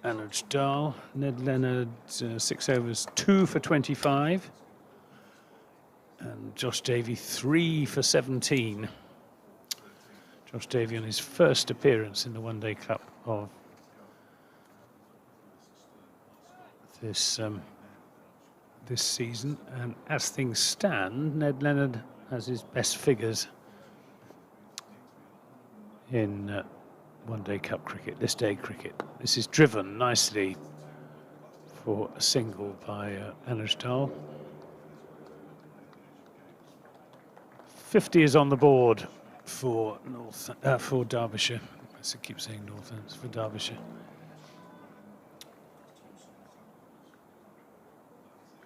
Anuj Dal. Ned Leonard, 6 overs, 2 for 25. And Josh Davey, 3 for 17. Josh Davey on his first appearance in the One Day Cup of this this season. And as things stand, Ned Leonard has his best figures in One Day Cup cricket, this day cricket. This is driven nicely for a single by Anuj Dal. 50 is on the board for Derbyshire. I keep saying North, it's for Derbyshire.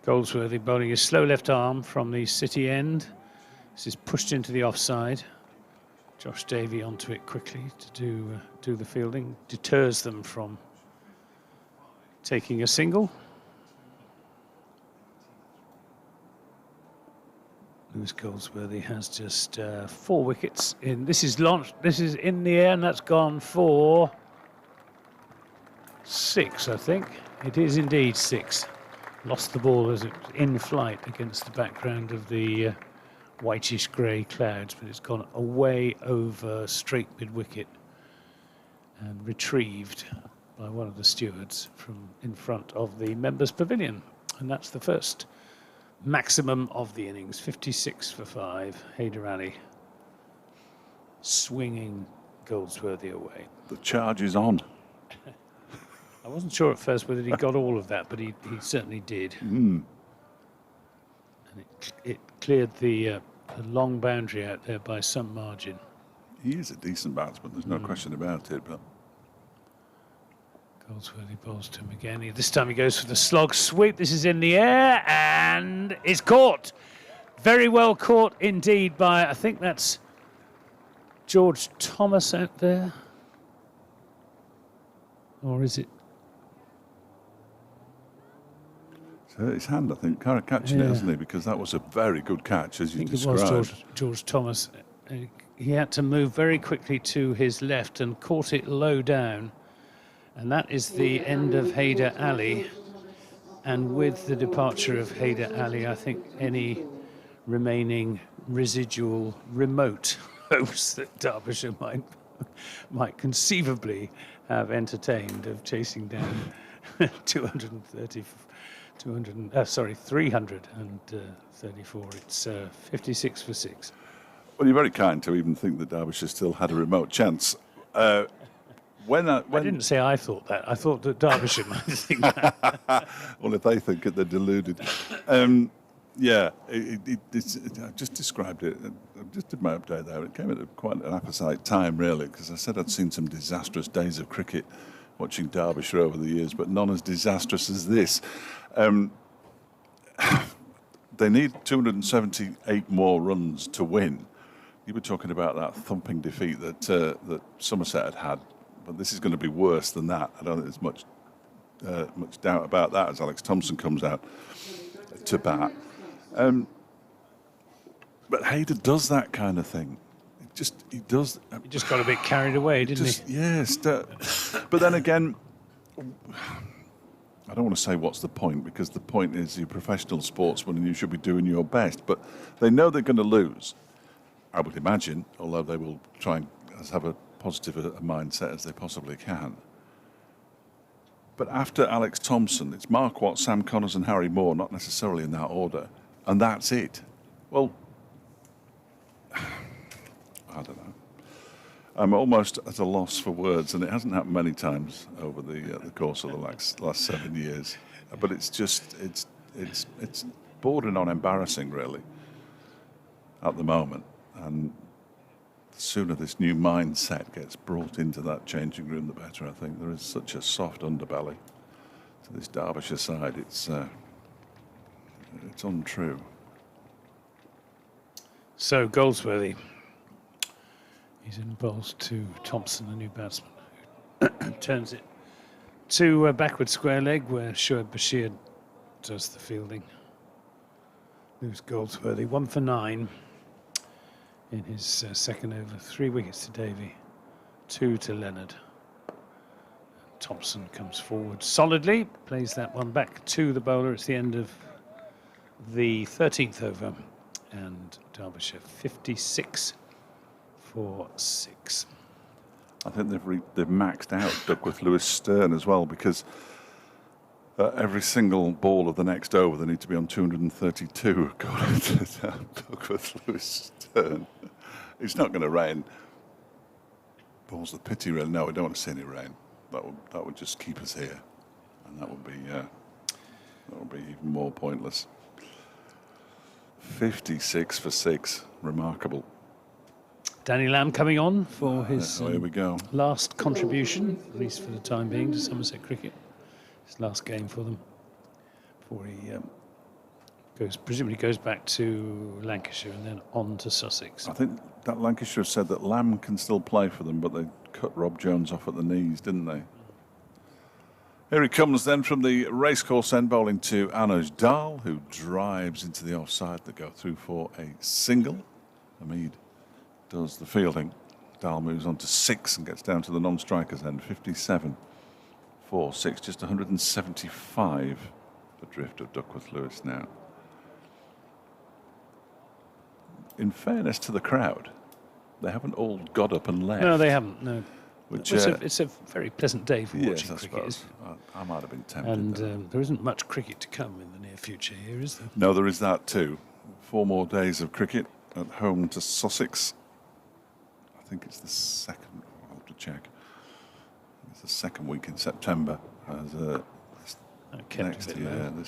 Goldsworthy bowling his slow left arm from the city end. This is pushed into the offside. Josh Davey onto it quickly to do the fielding. Deters them from taking a single. Lewis Goldsworthy has just 4 wickets in. This is launched. This is in the air, and that's gone for 6, I think. It is indeed 6. Lost the ball as it was in flight against the background of the whitish grey clouds, but it's gone away over straight mid-wicket and retrieved by one of the stewards from in front of the members' pavilion. And that's the first maximum of the innings. 56 for 5. Haider Ali swinging Goldsworthy away. The charge is on. I wasn't sure at first whether he got all of that, but he certainly did. Mm. And it cleared the long boundary out there by some margin. He is a decent batsman, there's no question about it. But Goldsworthy bowls to him again. This time he goes for the slog sweep. This is in the air, and it's caught. Very well caught indeed by, I think that's George Thomas out there. Or is it? It's his hand, I think, catching it, hasn't he? Because that was a very good catch, as you described. It was George Thomas. He had to move very quickly to his left and caught it low down. And that is the end of Haider Ali. And with the departure of Haider Ali, I think any remaining residual remote hopes that Derbyshire might might conceivably have entertained of chasing down 334. It's 56 for 6. Well, you're very kind to even think that Derbyshire still had a remote chance. I didn't say I thought that. I thought that Derbyshire might think that. Well, if they think it, they're deluded. Yeah, I just described it. I just did my update there. It came at quite an apposite time, really, because I said I'd seen some disastrous days of cricket watching Derbyshire over the years, but none as disastrous as this. They need 278 more runs to win. You were talking about that thumping defeat that Somerset had, but this is going to be worse than that. I don't think there's much doubt about that as Alex Thompson comes out to bat. But Hayder does that kind of thing. He does. He just got a bit carried away, didn't he? Yes. But then again, I don't want to say what's the point, because the point is you're a professional sportsman and you should be doing your best. But they know they're going to lose, I would imagine, although they will try and have a positive a mindset as they possibly can. But after Alex Thompson, it's Mark Watt, Sam Connors and Harry Moore, not necessarily in that order. And that's it. Well, I don't know. I'm almost at a loss for words, and it hasn't happened many times over the course of the last 7 years. But it's just it's bordering on embarrassing, really, at the moment. And the sooner this new mindset gets brought into that changing room, the better. I think there is such a soft underbelly to this Derbyshire side. It's untrue. So Goldsworthy. He's in bowls to Thompson, the new batsman, who turns it to a backward square leg where Shoaib Bashir does the fielding. Moves Goldsworthy 1 for 9 in his second over. 3 wickets to Davey, 2 to Leonard. Thompson comes forward solidly, plays that one back to the bowler. It's the end of the 13th over, and Derbyshire 56 for 6. I think they've maxed out Duckworth Lewis Stern as well, because every single ball of the next over they need to be on 232 according to Duckworth Lewis Stern. It's not going to rain. Balls the pity, really. No, we don't want to see any rain. That would just keep us here, and that would be even more pointless. 56 for 6, remarkable. Danny Lamb coming on for his here we go. Last contribution, at least for the time being, to Somerset cricket. His last game for them before he presumably goes back to Lancashire and then on to Sussex. I think that Lancashire said that Lamb can still play for them, but they cut Rob Jones off at the knees, didn't they? Here he comes then from the racecourse end, bowling to Anuj Dal, who drives into the offside to go through for a single. Umid does the fielding. Dal moves on to 6 and gets down to the non-strikers end. 57 for 6, just 175 adrift of Duckworth Lewis now. In fairness to the crowd, they haven't all got up and left. No, they haven't, no. Which, it's a very pleasant day for watching yes, cricket. I might have been tempted. And there isn't much cricket to come in the near future here, is there? No, there is that too. 4 more days of cricket at home to Sussex. I think it's the second. I'll have to check. It's the second week in September. As this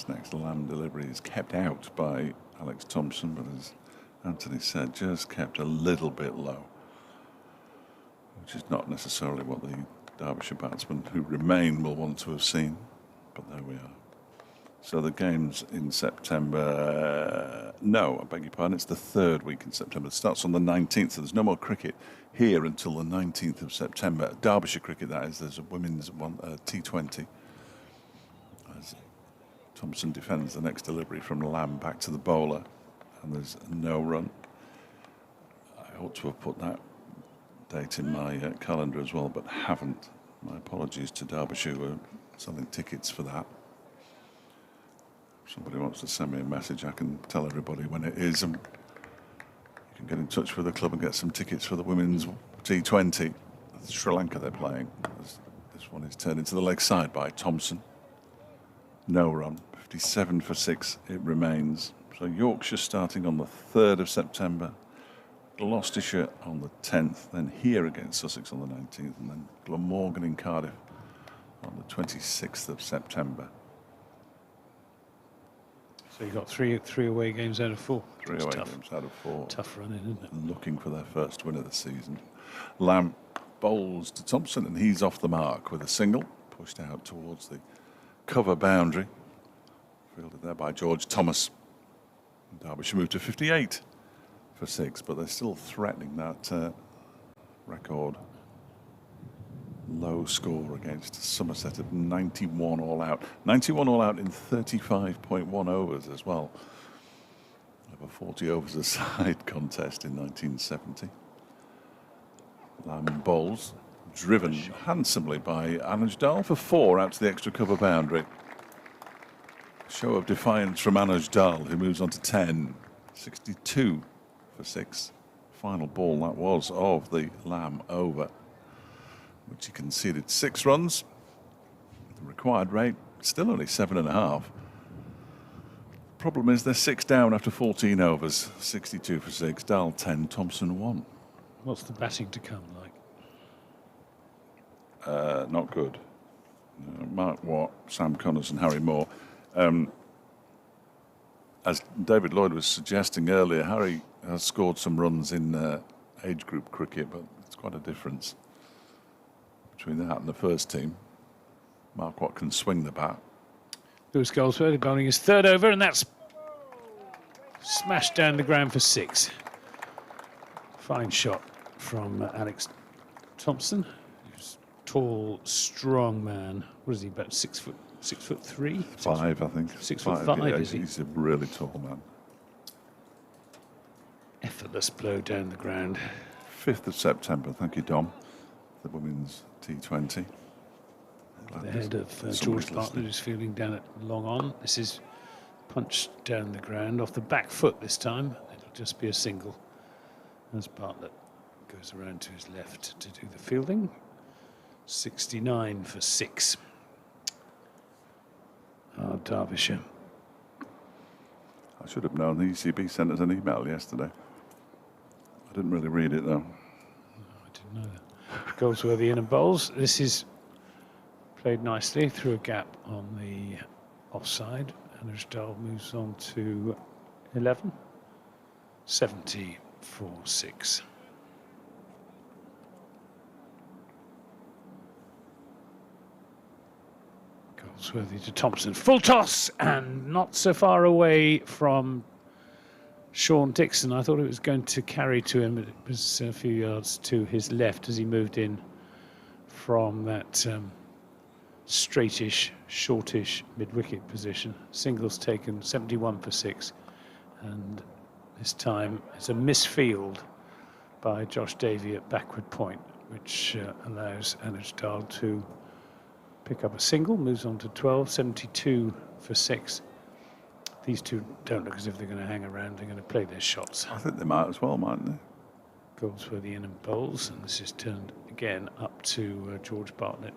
next Lamb delivery is kept out by Alex Thompson, but as Anthony said, just kept a little bit low, which is not necessarily what the Derbyshire batsmen who remain will want to have seen. But there we are. So the game's in September. No, I beg your pardon. It's the 3rd week in September. It starts on the 19th. So there's no more cricket here until the 19th of September. Derbyshire cricket, that is. There's a women's T20. As Thompson defends the next delivery from Lamb back to the bowler, and there's no run. I ought to have put that date in my calendar as well, but haven't. My apologies to Derbyshire who are selling tickets for that. If somebody wants to send me a message, I can tell everybody when it is, and you can get in touch with the club and get some tickets for the women's T20. Sri Lanka they're playing. This one is turned into the leg side by Thompson. No run, 57 for 6 it remains. So Yorkshire starting on the 3rd of September, Gloucestershire on the 10th, then here against Sussex on the 19th, and then Glamorgan in Cardiff on the 26th of September. So you've got three away games out of 4. 3 away games out of 4. Tough running, isn't it? Looking for their first win of the season. Lamb bowls to Thompson, and he's off the mark with a single, pushed out towards the cover boundary. Fielded there by George Thomas. Derbyshire moved to 58 for 6, but they're still threatening that record low score against Somerset at 91 all out. 91 all out in 35.1 overs as well. Over 40 overs a side contest in 1970. Lamb bowls, driven handsomely by Anuj Dal for 4 out to the extra cover boundary. Show of defiance from Anuj Dal, who moves on to 10. 62 for 6. Final ball that was of the Lamb over, which he conceded 6 runs. The required rate still only 7.5. Problem is they're 6 down after 14 overs. 62 for 6. Dal 10. Thompson 1. What's the batting to come like? Not good. Mark Watt, Sam Connors and Harry Moore. As David Lloyd was suggesting earlier, Harry has scored some runs in age group cricket, but it's quite a difference between that and the first team. Mark Watt can swing the bat. Lewis Goldsworthy bowling his 3rd over, and that's smashed down the ground for 6. Fine shot from Alex Thompson. He's a tall, strong man. What is he, about 6 foot? 6'3"? 5, I think. 6'5", yeah, is he? He's a really tall man. Effortless blow down the ground. 5th of September, thank you, Dom. The women's T20. The head of George Bartlett, who's fielding down at long on. This is punched down the ground off the back foot this time. It'll just be a single as Bartlett goes around to his left to do the fielding. 69 for 6. Derbyshire. I should have known. The ECB sent us an email yesterday. I didn't really read it, though. I didn't know that. Goldsworthy in and bowls. This is played nicely through a gap on the offside. Anuj Dal moves on to 11. 70 for 6. Goldsworthy to Thompson. Full toss and not so far away from Sean Dixon. I thought it was going to carry to him, but it was a few yards to his left as he moved in from that straightish, shortish mid-wicket position. Singles taken, 71 for 6. And this time it's a misfield by Josh Davey at backward point, which allows Anuj Dal to pick up a single, moves on to 12, 72 for 6. These two don't look as if they're going to hang around. They're going to play their shots. I think they might as well, mightn't they? Goldsworthy in and bowls, and this is turned again up to George Bartlett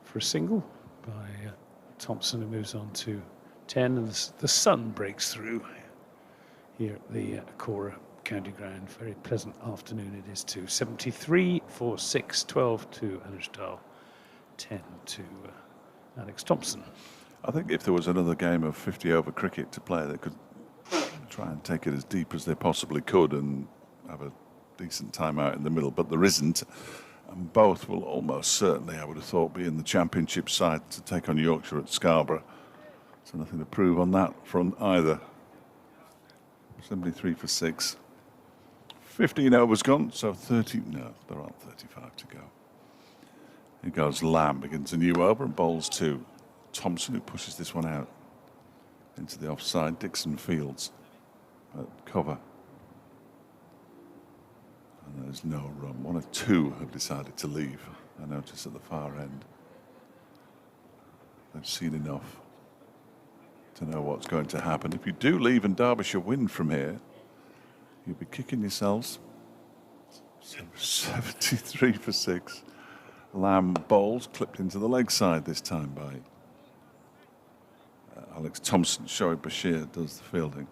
for a single by Thompson, who moves on to 10, and the sun breaks through here at the Incora County Ground. Very pleasant afternoon it is too. 73 for 6, 12 to Anuj Dal, 10 to Alex Thompson. I think if there was another game of 50-over cricket to play, they could try and take it as deep as they possibly could and have a decent time out in the middle, but there isn't. And both will almost certainly, I would have thought, be in the championship side to take on Yorkshire at Scarborough. So nothing to prove on that front either. 73 for 6. 15 overs gone, so 30, no, there aren't 35 to go. Here goes Lamb, begins a new over and bowls to Thompson, who pushes this one out into the offside. Dixon fields at cover. And there's no run. 1 of 2 have decided to leave. I notice at the far end. They've seen enough to know what's going to happen. If you do leave and Derbyshire win from here, you'll be kicking yourselves 73 for 6. Lamb bowls, clipped into the leg side this time by Alex Thompson. Shoaib Bashir does the fielding.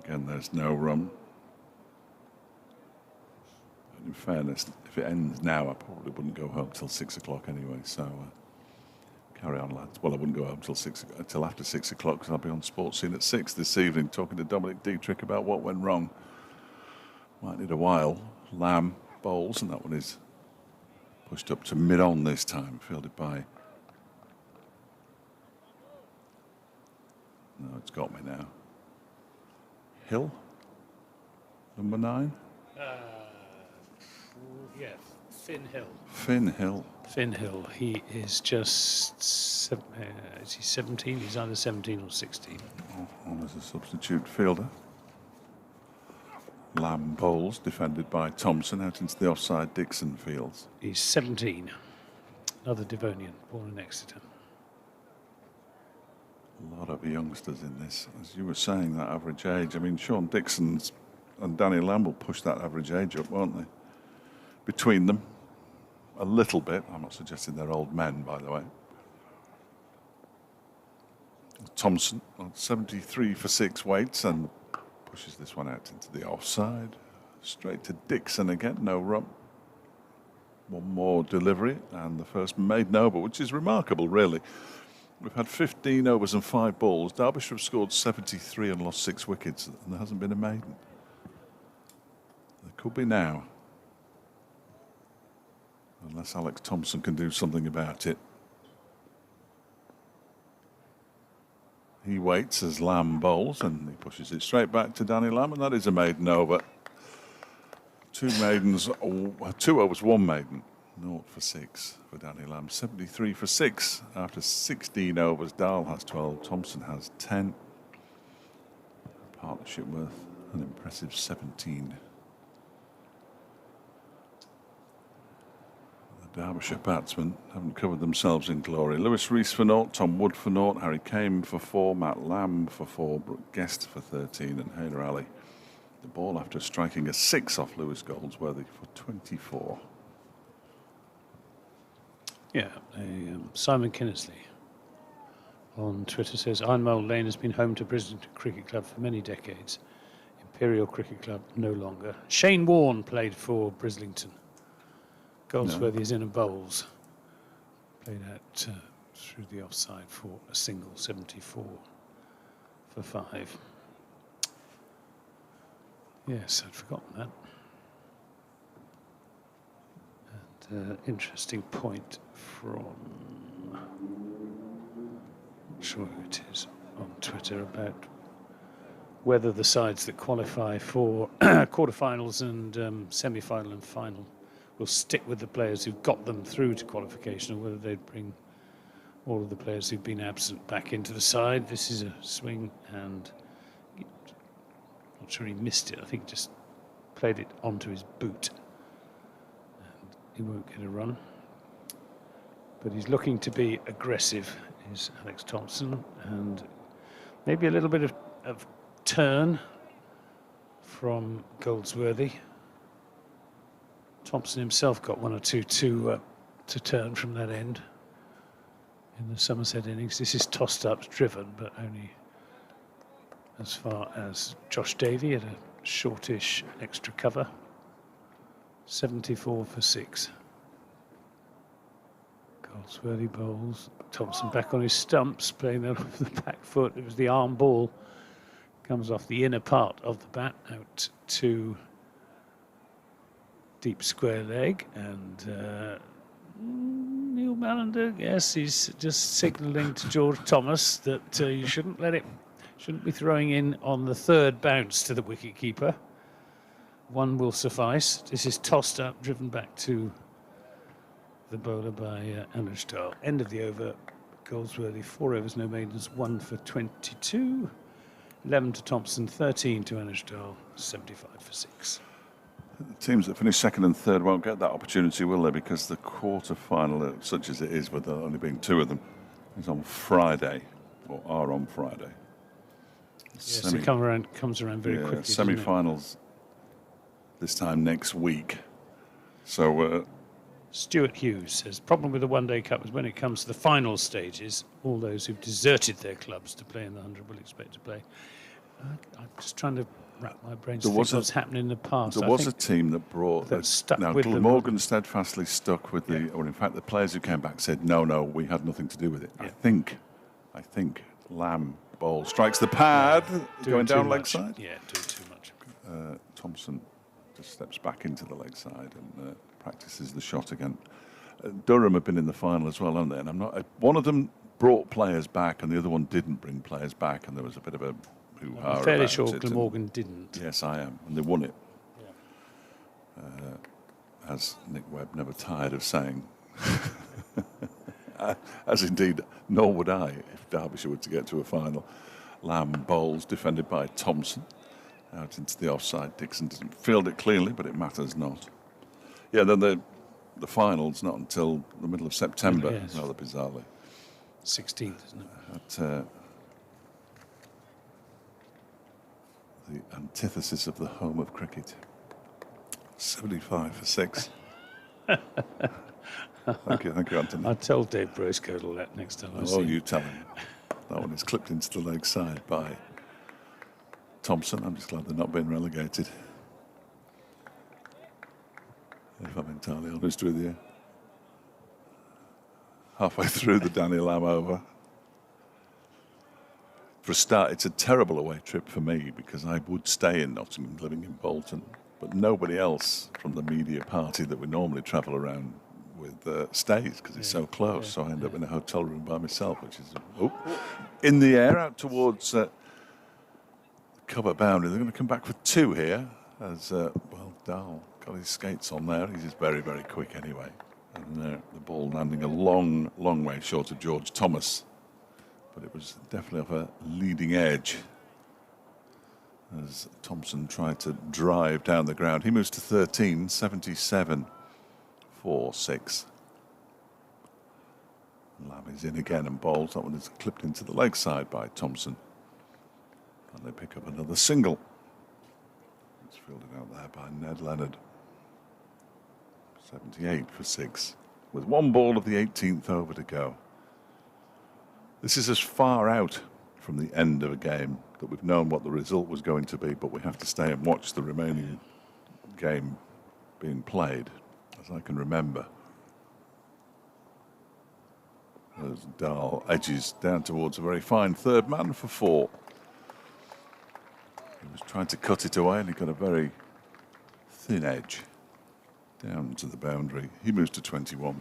Again, there's no run. And in fairness, if it ends now, I probably wouldn't go home till 6 o'clock anyway. So carry on, lads. Well, I wouldn't go home till after 6 o'clock because I'll be on Sports Scene at 6 this evening talking to Dominic Dietrich about what went wrong. Might need a while. Lamb bowls, and that one is pushed up to mid-on this time, fielded by... No, it's got me now. Hill, number 9. Yeah, Finn Hill. Finn Hill. Finn Hill. He is just is he 17? He's either 17 or 16. On as a substitute fielder. Lamb bowls, defended by Thompson, out into the offside Dixon fields. He's 17. Another Devonian, born in Exeter. A lot of youngsters in this. As you were saying, that average age. I mean, Sean Dixon's and Danny Lamb will push that average age up, won't they? Between them, a little bit. I'm not suggesting they're old men, by the way. Thompson on 73 for 6 weights and pushes this one out into the offside. Straight to Dixon again, no run. One more delivery and the first maiden over, which is remarkable, really. We've had 15 overs and 5 balls. Derbyshire have scored 73 and lost 6 wickets, and there hasn't been a maiden. There could be now. Unless Alex Thompson can do something about it. He waits as Lamb bowls and he pushes it straight back to Danny Lamb, and that is a maiden over. 2 maidens, 2 overs, 1 maiden. 0 for 6 for Danny Lamb. 73 for 6 after 16 overs. Dahl has 12, Thompson has 10. Partnership worth an impressive 17. Derbyshire batsmen haven't covered themselves in glory. Lewis Rees for 0, Tom Wood for 0, Harry Kame for 4, Matt Lamb for 4, Brooke Guest for 13, and Hayler Ali the ball after striking a 6 off Lewis Goldsworthy for 24. Yeah, Simon Kinnersley on Twitter says, Ironmole Lane has been home to Brislington Cricket Club for many decades. Imperial Cricket Club no longer. Shane Warne played for Brislington. Goldsworthy is in and bowls. Played out through the offside for a single, 74 for 5. Yes, I'd forgotten that. And interesting point from, not sure who it is, on Twitter about whether the sides that qualify for quarterfinals and semi-final and final will stick with the players who've got them through to qualification, or whether they'd bring all of the players who've been absent back into the side. This is a swing, and not sure he missed it. I think he just played it onto his boot, and he won't get a run. But he's looking to be aggressive, is Alex Thompson, and maybe a little bit of turn from Goldsworthy. Thompson himself got 1 or 2 to turn from that end in the Somerset innings. This is tossed up, driven, but only as far as Josh Davey at a shortish extra cover. 74 for 6. Goldsworthy bowls. Thompson back on his stumps, playing that off the back foot. It was the arm ball. Comes off the inner part of the bat out to deep square leg, and Neil Mallender, yes, he's just signalling to George Thomas that you shouldn't be throwing in on the 3rd bounce to the wicket keeper. 1 will suffice. This is tossed up, driven back to the bowler by Anuj Dahl. End of the over. Goldsworthy 4 overs, no maidens, 1 for 22. 11 to Thompson, 13 to Anuj Dahl, 75 for 6. The teams that finish 2nd and 3rd won't get that opportunity, will they? Because the quarter-final, such as it is, with there only being 2 of them, is on Friday, or are on Friday. Yes, it comes around very quickly. Semi-finals this time next week. So Stuart Hughes says, problem with the One Day Cup is when it comes to the final stages, all those who've deserted their clubs to play in the 100 will expect to play. I'm just trying to wrap my brains around what's happened in the past. There was a team that brought... that stuck with Glamorgan steadfastly stuck with the... Or in fact, the players who came back said, no, we had nothing to do with it. Yeah. I think Lamb ball strikes the pad, going down leg side. Yeah, doing too much. Thompson just steps back into the leg side and practices the shot again. Durham have been in the final as well, haven't they? And I'm not... one of them brought players back and the other one didn't bring players back, and there was a bit of a... I'm fairly sure Glamorgan didn't. Yes, I am. And they won it. Yeah. As Nick Webb never tired of saying. As indeed, nor would I if Derbyshire were to get to a final. Lamb bowls, defended by Thompson. Out into the offside. Dixon doesn't field it cleanly, but it matters not. Yeah, then the final's not until the middle of September, yes. rather bizarrely. 16th, isn't it? At, the antithesis of the home of cricket. 75 for 6. Thank you, Anthony. I'll tell Dave Bracecoat that next time I see him. You tell him. That one is clipped into the leg side by Thompson. I'm just glad they're not being relegated. If I'm entirely honest with you. Halfway through the Danny Lamb over. For a start, it's a terrible away trip for me because I would stay in Nottingham, living in Bolton, but nobody else from the media party that we normally travel around with stays because it's so close. So I end up in a hotel room by myself, which is in the air out towards the cover boundary. They're going to come back for 2 here as Dahl got his skates on there. He's just very, very quick anyway. And the ball landing a long, long way short of George Thomas. But it was definitely off a leading edge as Thompson tried to drive down the ground. He moves to 13, 77 for 6. Lamb is in again and bowls. That one is clipped into the leg side by Thompson. And they pick up another single. It's fielded out there by Ned Leonard. 78 for 6. With 1 ball of the 18th over to go. This is as far out from the end of a game that we've known what the result was going to be, but we have to stay and watch the remaining game being played, as I can remember. As Dahl edges down towards a very fine third man for 4. He was trying to cut it away and he got a very thin edge down to the boundary. He moves to 21.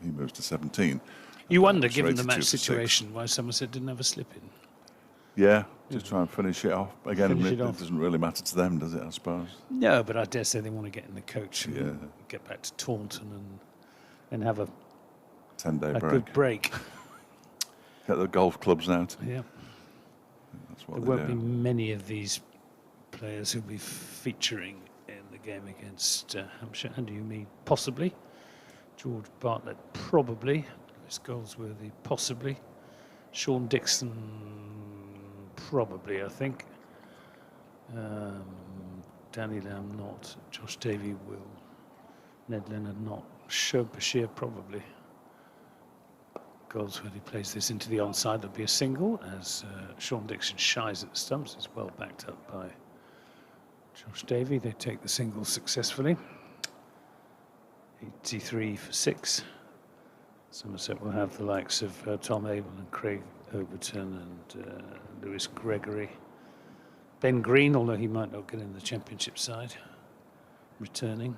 He moves to 17. You wonder, given the match situation, why Somerset didn't have a slip in. Yeah, just try and finish it off. Again, it doesn't really matter to them, does it, I suppose? No, but I dare say they want to get in the coach and get back to Taunton and have a 10-day break. Good break. Get the golf clubs out. Yeah. That's what there won't be many of these players who'll be featuring in the game against Hampshire and Umid, possibly. George Bartlett, probably. Lewis Goldsworthy, possibly. Sean Dixon, probably, I think. Danny Lamb, not. Josh Davey will. Ned Leonard, not. Derbyshire, probably. Goldsworthy plays this into the onside. There'll be a single as Sean Dixon shies at the stumps. It's well backed up by Josh Davey. They take the single successfully. 83 for 6. Somerset will have the likes of Tom Abel and Craig Overton and Lewis Gregory. Ben Green, although he might not get in the championship side, returning.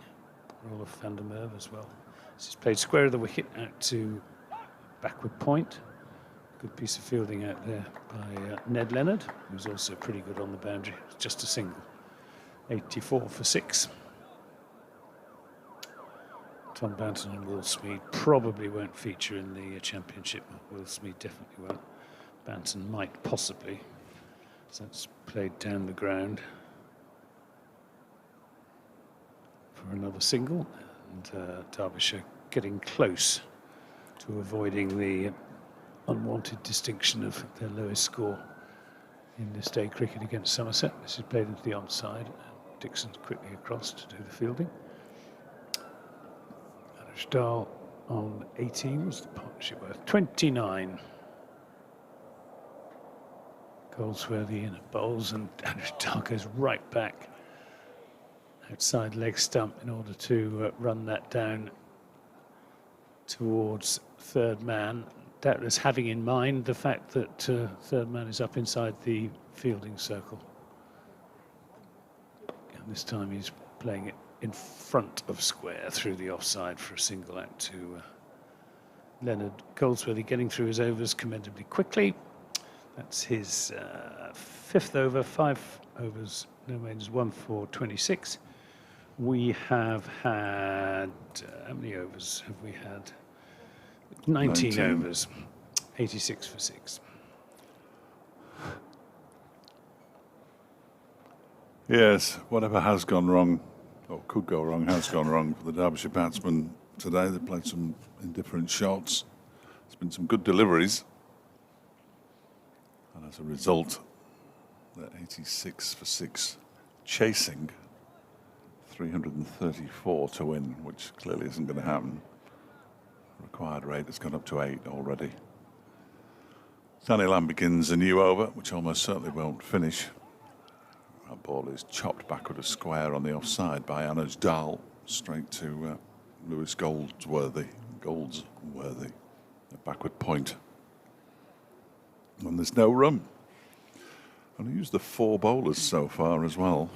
Rolf van der Merwe as well. This is played square of the wicket out to backward point. Good piece of fielding out there by Ned Leonard, who's also pretty good on the boundary. Just a single. 84 for 6. Tom Banton and Will Smead probably won't feature in the championship. Will Smead definitely won't. Banton might possibly. So that's played down the ground for another single. And Derbyshire getting close to avoiding the unwanted distinction of their lowest score in this day cricket against Somerset. This is played into the onside. Dixon's quickly across to do the fielding. Stahl on 18 was the partnership worth 29. Goldsworthy in a bowls, and Stahl goes right back outside leg stump in order to run that down towards third man. Doubtless having in mind the fact that third man is up inside the fielding circle. And this time he's playing it in front of square through the offside for a single out to Leonard Goldsworthy, getting through his overs commendably quickly. That's his 5th over, 5 overs, no mains, 1 for 26. We have had, how many overs have we had? 19 overs, 86 for 6. Yes, whatever has gone wrong, or could go wrong, has gone wrong for the Derbyshire batsmen today. They played some indifferent shots. There's been some good deliveries. And as a result, they're 86 for 6, chasing 334 to win, which clearly isn't going to happen. The required rate has gone up to 8 already. Danny Lamb begins a new over, which almost certainly won't finish. That ball is chopped backward of square on the offside by Anuj Dal, straight to Lewis Goldsworthy, a backward point. And there's no run. Only used the 4 bowlers so far as well.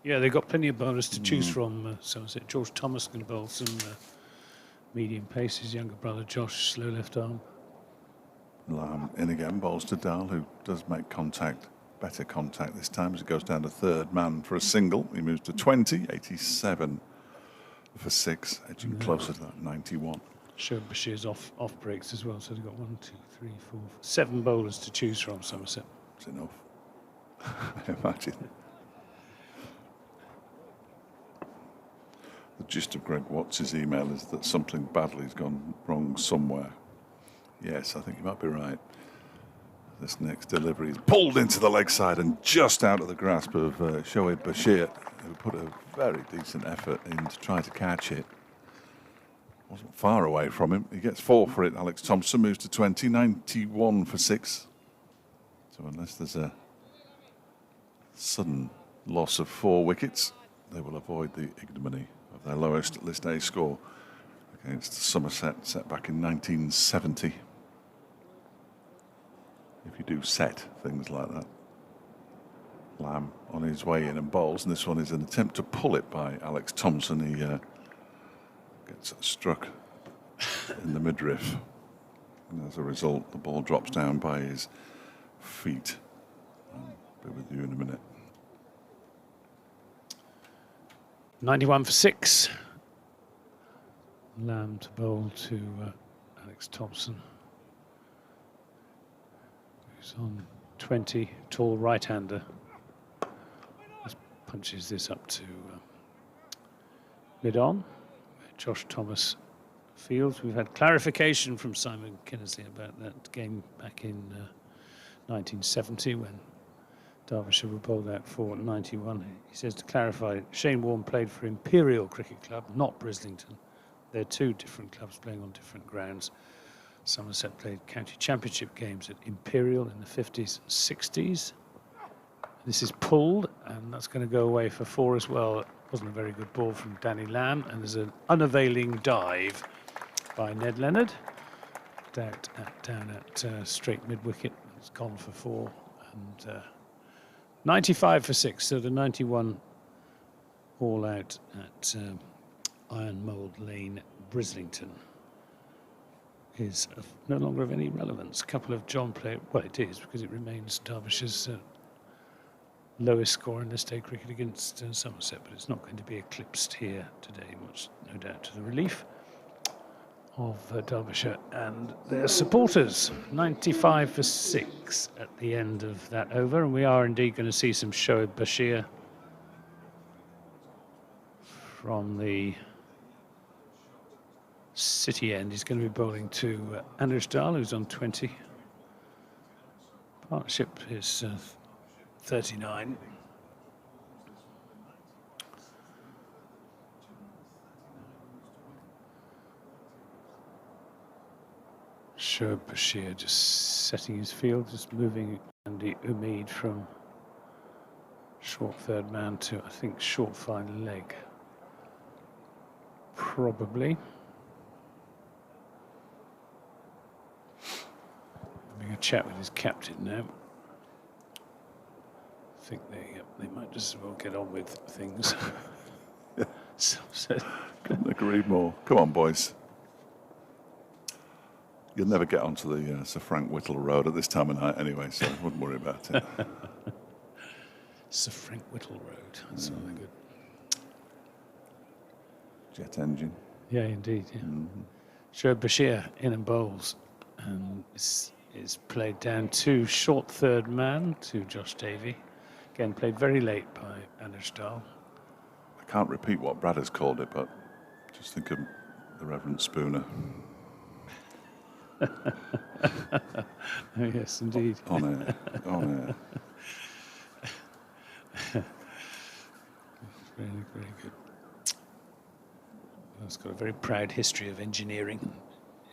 Yeah, they've got plenty of bowlers to choose from. Somerset. George Thomas going to bowl some medium pace. His younger brother Josh, slow left arm. Lamb in again, bowls to Dahl, who does make contact, better contact this time as he goes down to third man for a single. He moves to 20, 87 for 6, edging closer to that 91. Shoaib Bashir's off breaks as well, so they've got 1, 2, 3, 4, 7 bowlers to choose from, Somerset. It's enough. I imagine. The gist of Greg Watts' email is that something badly has gone wrong somewhere. Yes, I think you might be right. This next delivery is pulled into the leg side and just out of the grasp of Shoaib Bashir, who put a very decent effort in to try to catch it. Wasn't far away from him. He gets 4 for it. Alex Thompson moves to 20, 91 for 6. So unless there's a sudden loss of 4 wickets, they will avoid the ignominy of their lowest List A score against Somerset, set back in 1970. If you do set things like that. Lamb on his way in and bowls, and this one is an attempt to pull it by Alex Thompson. He gets struck in the midriff, and as a result the ball drops down by his feet. I'll be with you in a minute. 91 for 6. Lamb to bowl to Alex Thompson, who's on 20, tall right-hander. Just punches this up to mid-on. Josh Thomas fields. We've had clarification from Simon Kinnersley about that game back in 1970 when Derbyshire were bowled out for 91. He says, to clarify, Shane Warne played for Imperial Cricket Club, not Brislington. They're 2 different clubs playing on different grounds. Somerset played county championship games at Imperial in the 50s and 60s. This is pulled, and that's going to go away for 4 as well. It wasn't a very good ball from Danny Lamb, and there's an unavailing dive by Ned Leonard. Down at straight mid-wicket. It's gone for 4. And 95 for 6, so the 91 all out at Iron Mould Lane, Brislington, is no longer of any relevance. A couple of John play, well, it is, because it remains Derbyshire's lowest score in List A cricket against Somerset, but it's not going to be eclipsed here today, much no doubt to the relief of Derbyshire and their supporters. 95 for 6 at the end of that over, and we are indeed going to see some Shoaib Bashir from the City end. He's going to be bowling to Anuj Dal, who's on 20. Partnership is 39. Derbyshire just setting his field, just moving Andy Umid from short third man to, I think, short fine leg. Probably. Having a chat with his captain now. I think they might just as well get on with things. Somerset. Couldn't agree more. Come on, boys. You'll never get onto the Sir Frank Whittle Road at this time of night anyway, so I wouldn't worry about it. Sir Frank Whittle Road. That's something good. Jet engine. Yeah, indeed. Yeah. Derbyshire in and bowls, and is played down to short third man to Josh Davey. Again, played very late by Anders Dahl. I can't repeat what Brad has called it, but just think of the Reverend Spooner. Oh, yes, indeed. On air. Very, very good. Well, it's got a very proud history of engineering,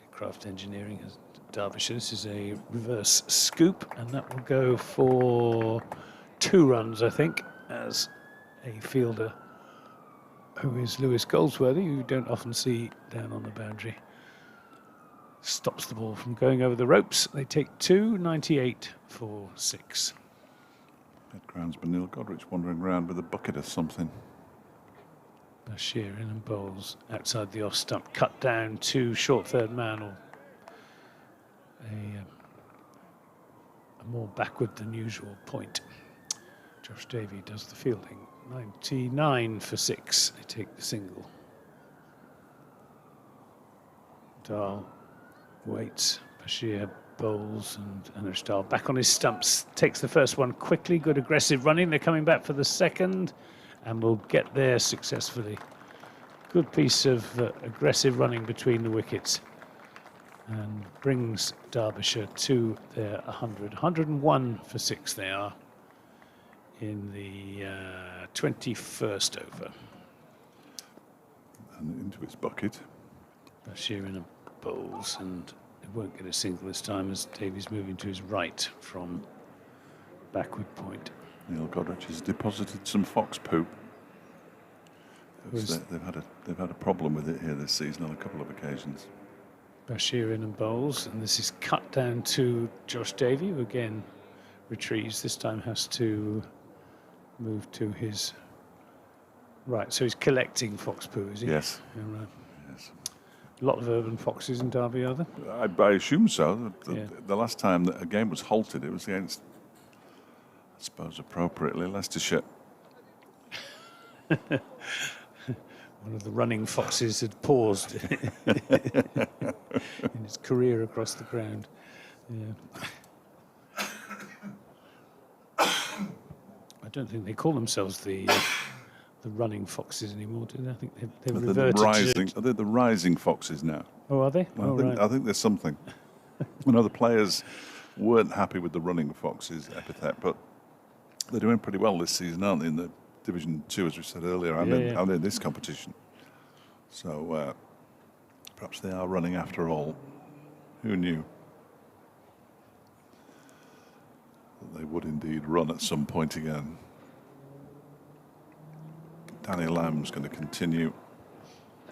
aircraft engineering as Derbyshire. This is a reverse scoop, and that will go for 2 runs, I think, as a fielder who is Lewis Goldsworthy, who you don't often see down on the boundary, stops the ball from going over the ropes. They take 2, 98 for 6. That groundsman Neil Godrich wandering around with a bucket or something. Bashir in and bowls outside the off stump, cut down to short third man, or a more backward than usual point. Josh Davey does the fielding. 99 for 6. They take the single. Dahl waits. Bashir bowls, and Anders Dahl back on his stumps. Takes the first one quickly. Good aggressive running. They're coming back for the second, and will get there successfully. Good piece of aggressive running between the wickets, and brings Derbyshire to their 100. 101 for 6 they are in the 21st over. And into his bucket. Bashir in a bowls, and it won't get a single this time as Davies moving to his right from backward point. Neil Godrich has deposited some fox poop. They've had a problem with it here this season on a couple of occasions. Bashir in and bowls, and this is cut down to Josh Davey, who again retrieves. This time has to move to his right. So he's collecting fox poo, is he? Yes. Yeah, right. Yes. A lot of urban foxes in Derby, are there? I assume so. Yeah. The last time that a game was halted, it was against, I suppose appropriately, Leicestershire. One of the running foxes had paused in his career across the ground. Yeah. I don't think they call themselves the running foxes anymore, do they? I think they've reverted Are they the rising foxes now? Oh, are they? I think there's something. I know the players weren't happy with the running foxes epithet, but they're doing pretty well this season, aren't they, in the Division 2, as we said earlier, and in this competition. So perhaps they are running after all. Who knew that they would indeed run at some point again? Danny Lamb's going to continue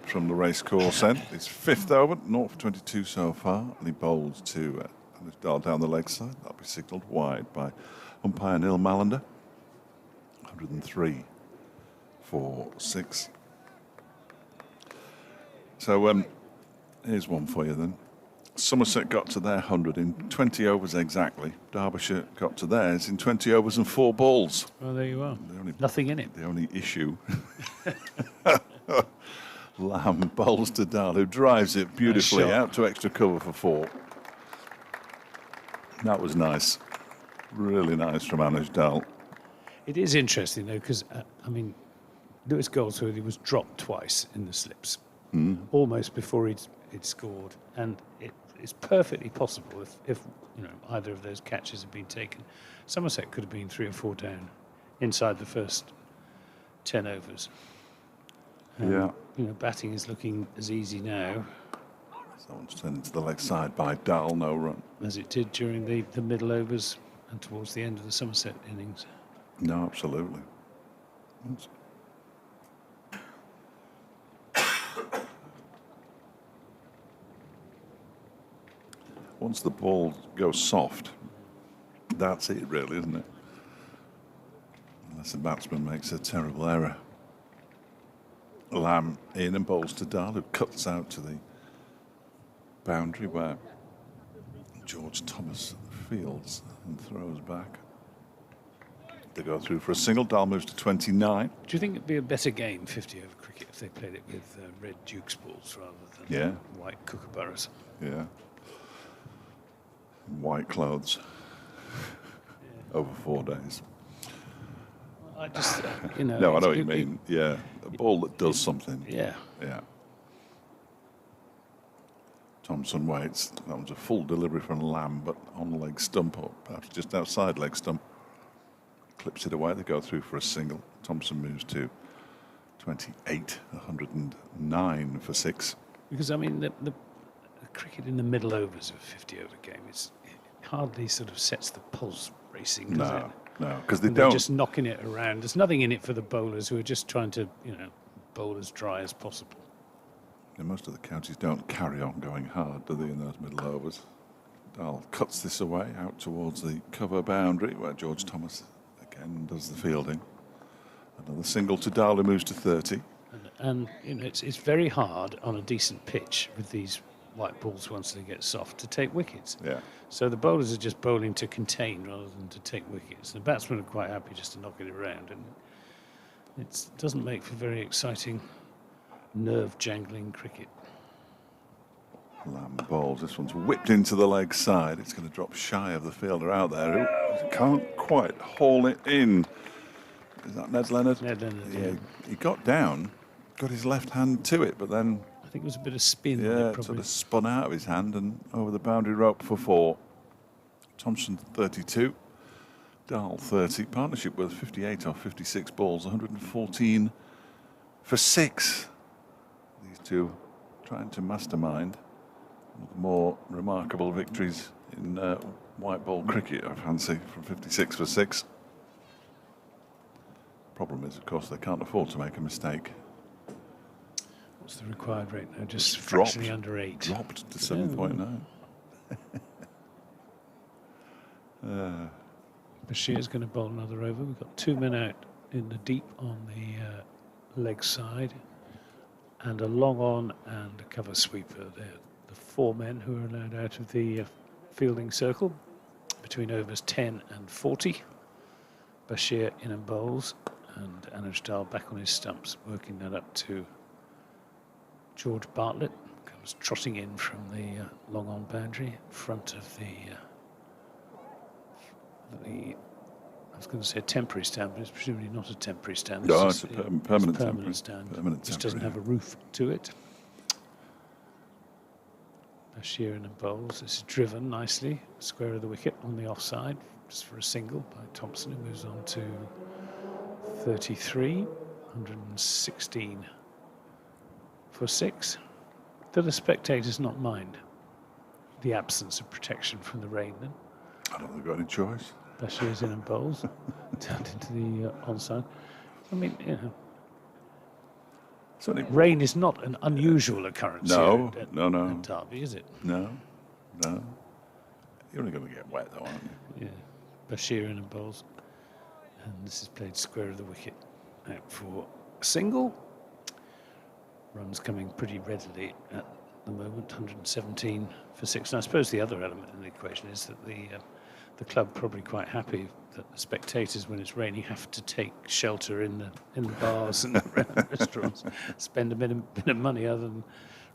from the racecourse end. It's 5th over, 0 for 22 so far, and he bowls to Anders Dahl down the leg side. That'll be signalled wide by umpire Neil Mallander. 103 for 6. So here's one for you then. Somerset got to their 100 in 20 overs exactly. Derbyshire got to theirs in 20 overs and 4 balls. Well, there you are. Nothing in it. The only issue. Lamb bowls to Dahl, who drives it beautifully out to extra cover for 4. That was nice. Really nice from Anders Dahl. It is interesting, though, because, Lewis Goldsworthy was dropped twice in the slips, almost before he'd scored. And it's perfectly possible if either of those catches had been taken. Somerset could have been 3 or 4 down inside the first 10 overs. Batting is looking as easy now. Someone's turned into the leg side by Dahl, no run. As it did during the middle overs and towards the end of the Somerset innings. No, absolutely. Once the ball goes soft, that's it really, isn't it? Unless the batsman makes a terrible error. Lamb in and bowls to Dahl, who cuts out to the boundary where George Thomas fields and throws back. They go through for a single. Dahl moves to 29. Do you think it'd be a better game, 50 over cricket, if they played it with red Duke's balls rather than white kookaburras? Yeah. White clothes. Over 4 days. I just, No, I know what you mean. Yeah. A ball that does something. Yeah. Yeah. Thompson waits. That was a full delivery from Lamb, but on leg stump, or perhaps just outside leg stump. Clips it away. They go through for a single. Thompson moves to 28, 109 for 6. Because, I mean, the cricket in the middle overs of a 50 over game, it hardly sort of sets the pulse racing, does it? No, because they're just knocking it around. There's nothing in it for the bowlers who are just trying to, bowl as dry as possible. And most of the counties don't carry on going hard, do they, in those middle overs? Dahl cuts this away out towards the cover boundary where George Thomas again does the fielding. Another single to Dahl, who moves to 30. And it's very hard on a decent pitch with these white balls once they get soft to take wickets. Yeah. So the bowlers are just bowling to contain rather than to take wickets. The batsmen are quite happy just to knock it around, and it doesn't make for very exciting, nerve-jangling cricket. Lamb bowls. This one's whipped into the leg side. It's going to drop shy of the fielder out there who can't quite haul it in. Is that Ned Leonard? Ned Leonard, yeah. He got down, got his left hand to it, but then I think it was a bit of spin. Yeah, it sort of spun out of his hand and over the boundary rope for 4. Thompson 32, Dahl 30. Partnership with 58 off 56 balls, 114 for 6. These two trying to mastermind one of the more remarkable victories in white ball cricket, I fancy, from 56 for 6. Problem is, of course, they can't afford to make a mistake. What's the required rate now? Just dropped, fractionally under 8. Dropped to 7.9. Bashir's going to bowl another over. We've got 2 men out in the deep on the leg side, and a long on and a cover sweeper. They're the 4 men who are allowed out of the fielding circle between overs 10 and 40. Bashir in and bowls, and Anuj Dahl back on his stumps, working that up to George Bartlett. Comes trotting in from the long on boundary in front of the I was going to say temporary stand, but it's presumably not a temporary stand. No, it's a permanent stand. Permanent which doesn't have a roof to it. Bashir in and bowls. This is driven nicely, square of the wicket on the offside, just for a single by Thompson, who moves on to 33, 116 for 6. Do the spectators not mind the absence of protection from the rain then? I don't think they've got any choice. Bashir's in and bowls, turned into the onside. I mean, rain is not an unusual occurrence no, here no. at Derby, is it? No. You're only going to get wet, though, aren't you? Yeah. Bashir in and bowls. And this is played square of the wicket out for a single. Runs coming pretty readily at the moment, 117 for 6. And I suppose the other element in the equation is that the club probably quite happy that the spectators, when it's raining, have to take shelter in the bars and restaurants, spend a bit of money rather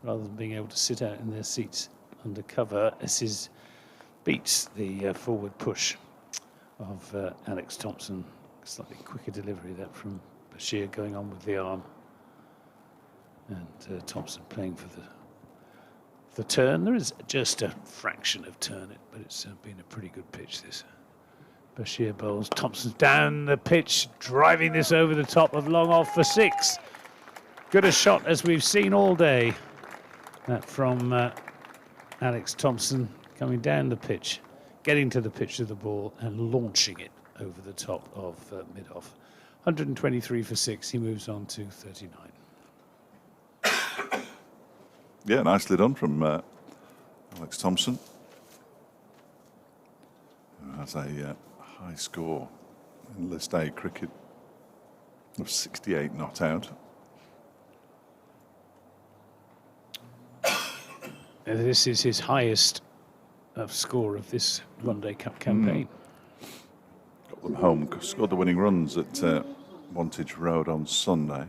than being able to sit out in their seats under cover. This beats the forward push of Alex Thompson. Slightly quicker delivery that from Bashir going on with the arm, and Thompson playing for the turn. There is just a fraction of turn, but it's been a pretty good pitch, this. Bashir bowls. Thompson's down the pitch, driving this over the top of long off for 6. Good a shot as we've seen all day. That from Alex Thompson, coming down the pitch, getting to the pitch of the ball and launching it over the top of mid-off. 123 for 6. He moves on to 39. Yeah, nicely done from Alex Thompson, who has a high score in List A cricket of 68 not out. This is his highest score of this One-Day Cup campaign. Got them home, scored the winning runs at Wantage Road on Sunday.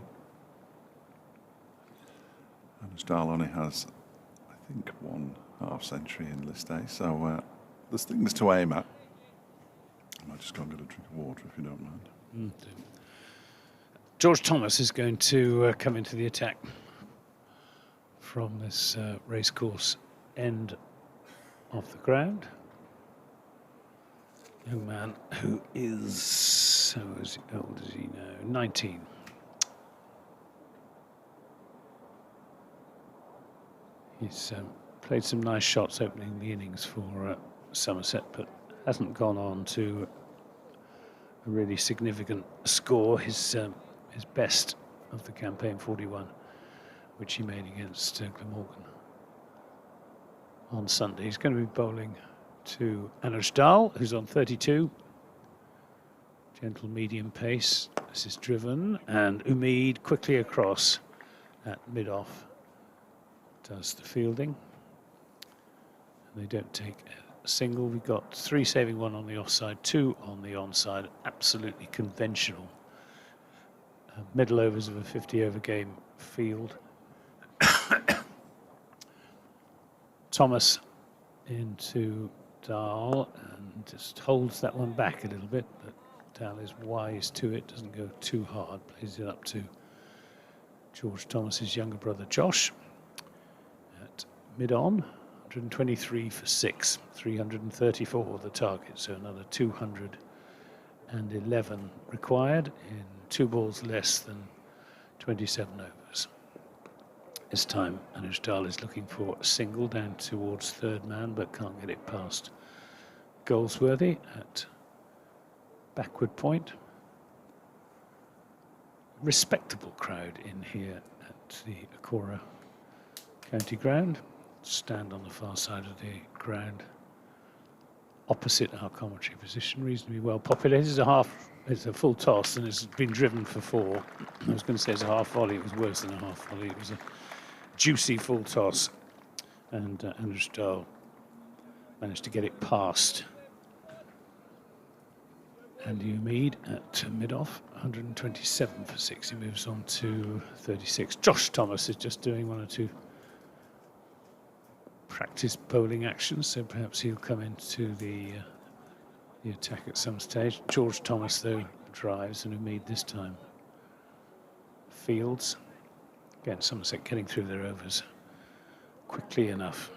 And Stahl only has, I think, 1 half-century in List A, so there's things to aim at. I might just go and get a drink of water if you don't mind. George Thomas is going to come into the attack from this racecourse end of the ground. Young man who is, how old is he now? 19. He's played some nice shots opening the innings for Somerset, but hasn't gone on to a really significant score. His best of the campaign, 41, which he made against Glamorgan on Sunday. He's going to be bowling to Anuj Dal, who's on 32. Gentle medium pace. This is driven, and Umid quickly across at mid-off does the fielding. And they don't take a single. We've got 3 saving, 1 on the offside, 2 on the onside. Absolutely conventional middle overs of a 50-over game field. Thomas into Dahl and just holds that one back a little bit, but Dahl is wise to it, doesn't go too hard, plays it up to George Thomas's younger brother Josh at mid-on. 123 for 6, 334 the target, so another 211 required in 2 balls less than 27 overs. This time Anuj Dal is looking for a single down towards third man, but can't get it past Goldsworthy at backward point. Respectable crowd in here at the Incora County Ground. Stand on the far side of the ground opposite our commentary position, reasonably well populated. It's a full toss and it's been driven for 4. I was going to say it's a half volley, it was worse than a half volley. It was a juicy full toss, and Anuj Dal managed to get it past Andy Umid at mid-off. 127 for 6. He moves on to 36. Josh Thomas is just doing 1 or 2 practice bowling actions, so perhaps he'll come into the attack at some stage. George Thomas, though, drives, and Umid this time fields. Again, Somerset getting through their overs quickly enough.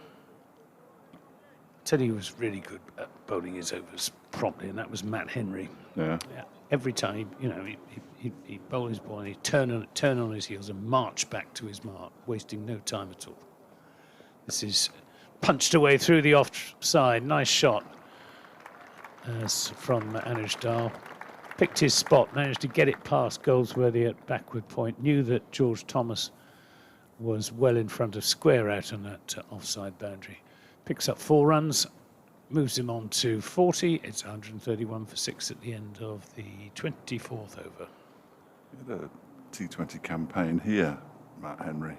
Teddy was really good at bowling his overs promptly, and that was Matt Henry. Yeah. Every time, he'd bowl his ball and he'd turn on his heels and march back to his mark, wasting no time at all. This is punched away through the offside. Nice shot as from Anuj Dal. Picked his spot, managed to get it past Goldsworthy at backward point. Knew that George Thomas was well in front of square out on that offside boundary. Picks up 4 runs, moves him on to 40. It's 131 for 6 at the end of the 24th over. He had a T20 campaign here, Matt Henry,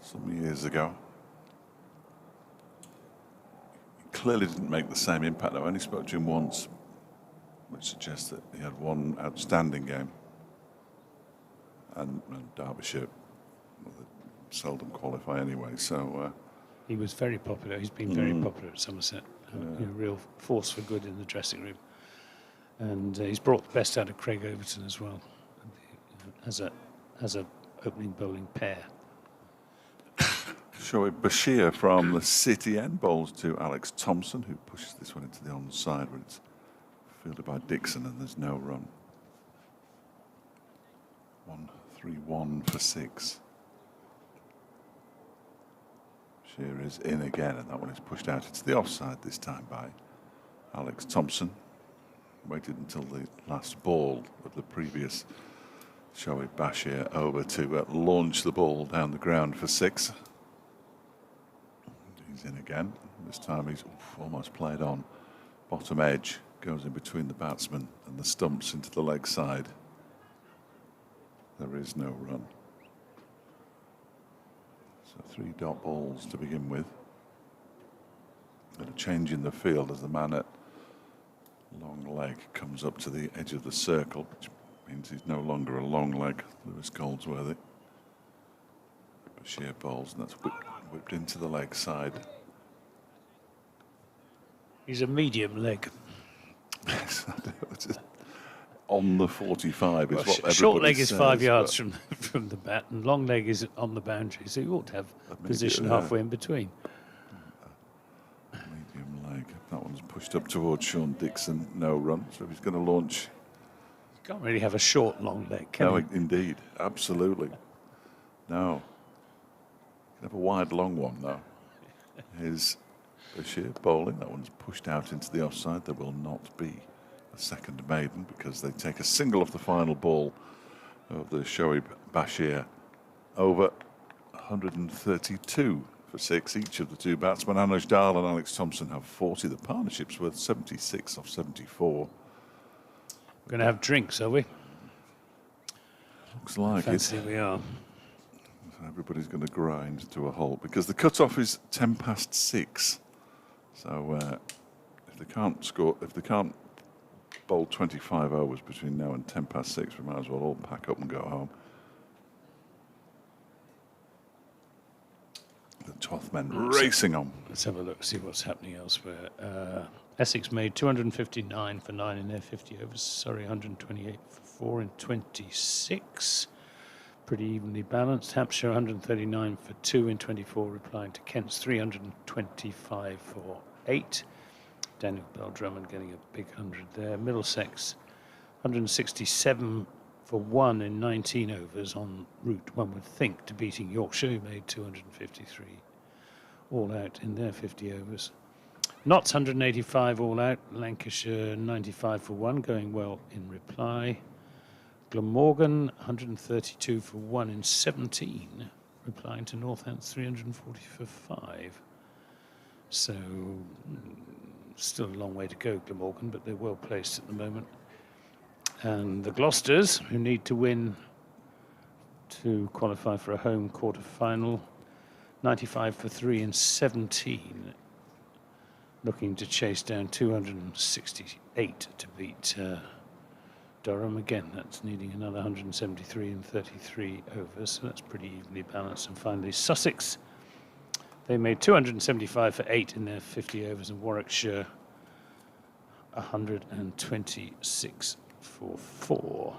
some years ago. He clearly didn't make the same impact. I only spoke to him once, which suggests that he had 1 outstanding game. And Derbyshire seldom qualify anyway, so... he was very popular. He's been very popular at Somerset. A real force for good in the dressing room. And he's brought the best out of Craig Overton as well, as a opening bowling pair. Shoaib Bashir from the City end bowls to Alex Thompson, who pushes this one into the onside when it's fielded by Dixon and there's no run. 1-3-1 for 6. Bashir is in again, and that one is pushed out into the offside this time by Alex Thompson. Waited until the last ball of the previous Shoaib Bashir over to launch the ball down the ground for 6. He's in again. This time he's almost played on. Bottom edge goes in between the batsman and the stumps into the leg side. There is no run. So 3 dot balls to begin with. And a change in the field as the man at long leg comes up to the edge of the circle, which means he's no longer a long leg, Lewis Goldsworthy. Bashir bowls, and that's whipped into the leg side. He's a medium leg. Yes, on the 45 is what everybody short leg says, is 5 yards from the bat, and long leg is on the boundary, so you ought to have a position halfway in between. Medium leg. That one's pushed up towards Sean Dixon. No run, so he's going to launch. You can't really have a short long leg, can No, you? indeed, absolutely. No. You can have a wide long one though. Here's Bashir bowling. That one's pushed out into the offside. There will not be a second maiden because they take a single off the final ball of the Shoaib Bashir over. 132 for 6. Each of the 2 batsmen, Anuj Dal and Alex Thompson, have 40. The partnership's worth 76 off 74. We're going to have drinks, are we? Looks like Fancy it. we are. So everybody's going to grind to a halt because the cut-off is 10 past 6. So if they can't bowl 25 overs between now and 10 past 6, we might as well all pack up and go home. The Toth men racing on. Let's have a look, see what's happening elsewhere. Essex made 259 for 9 in their 50 overs. Surrey 128 for 4 in 26. Pretty evenly balanced. Hampshire 139 for 2 in 24, replying to Kent's 325 for 8. Daniel Bell-Drummond getting a big 100 there. Middlesex 167 for 1 in 19 overs, en route, one would think, to beating Yorkshire, who made 253 all out in their 50 overs. Notts 185 all out. Lancashire 95 for 1, going well in reply. Glamorgan 132 for 1 in 17, replying to Northants 340 for 5. So still a long way to go, Glamorgan, but they're well placed at the moment. And the Gloucesters, who need to win to qualify for a home quarter-final, 95 for 3 in 17, looking to chase down 268 to beat Durham. Again, that's needing another 173 in 33 overs, so that's pretty evenly balanced. And finally, Sussex, they made 275 for 8 in their 50 overs, and Warwickshire 126 for 4.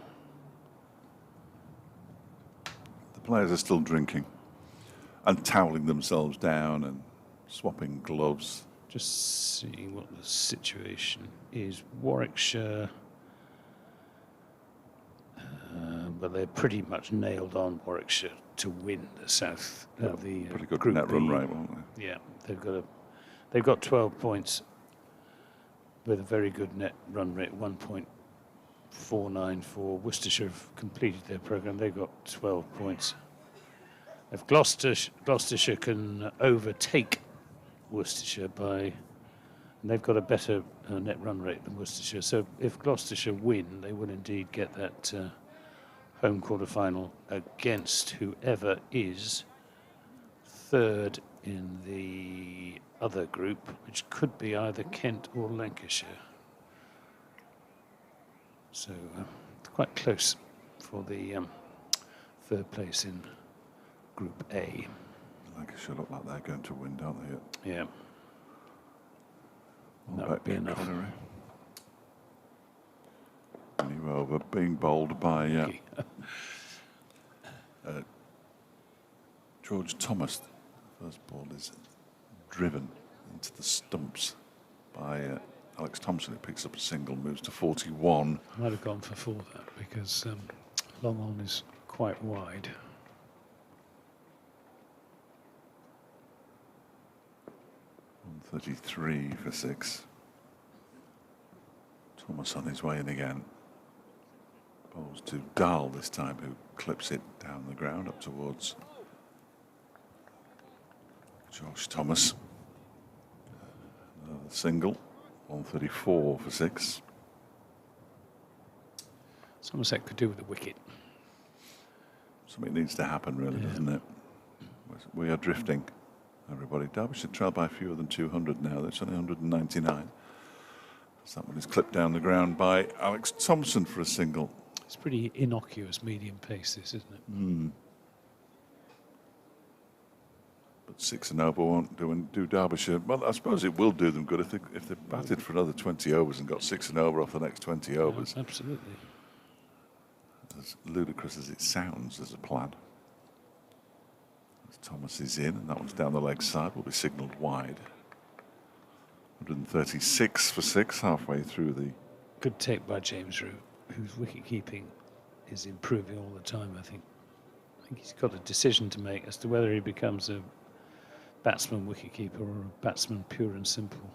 The players are still drinking and toweling themselves down and swapping gloves. Just seeing what the situation is. Warwickshire, but they're pretty much nailed on, Warwickshire, to win the South. The pretty good Group net run B. rate, won't they? Yeah, they've got 12 points with a very good net run rate, 1.494. Worcestershire have completed their programme. They've got 12 points. If Gloucestershire can overtake Worcestershire and they've got a better net run rate than Worcestershire. So if Gloucestershire win, they will indeed get that home quarter-final against whoever is third in the other group, which could be either Kent or Lancashire. So quite close for the third place in Group A. Lancashire look like they're going to win, don't they? Yeah. That would be enough. New over, being bowled by George Thomas, First ball is driven into the stumps by Alex Thompson, who picks up a single, moves to 41. Might have gone for 4 that because long on is quite wide. .33 for 6. Thomas on his way in again. Bowls to Dahl this time, who clips it down the ground up towards George Thomas. Another single, 134 for 6. Somerset could do with a wicket. Something needs to happen, really, doesn't it? We are drifting, everybody. Derbyshire trail by fewer than 200 now. That's only 199. So that one is clipped down the ground by Alex Thompson for a single. It's pretty innocuous medium pace, this, isn't it? But 6 and over won't do Derbyshire. Well, I suppose it will do them good if they batted for another 20 overs and got 6 and over off the next 20 overs. Yeah, absolutely. As ludicrous as it sounds as a plan. As Thomas is in, and that one's down the leg side, will be signalled wide. 136 for 6, halfway through the... Good take by James Root, whose wicket keeping is improving all the time, I think. I think he's got a decision to make as to whether he becomes a batsman wicketkeeper or a batsman pure and simple.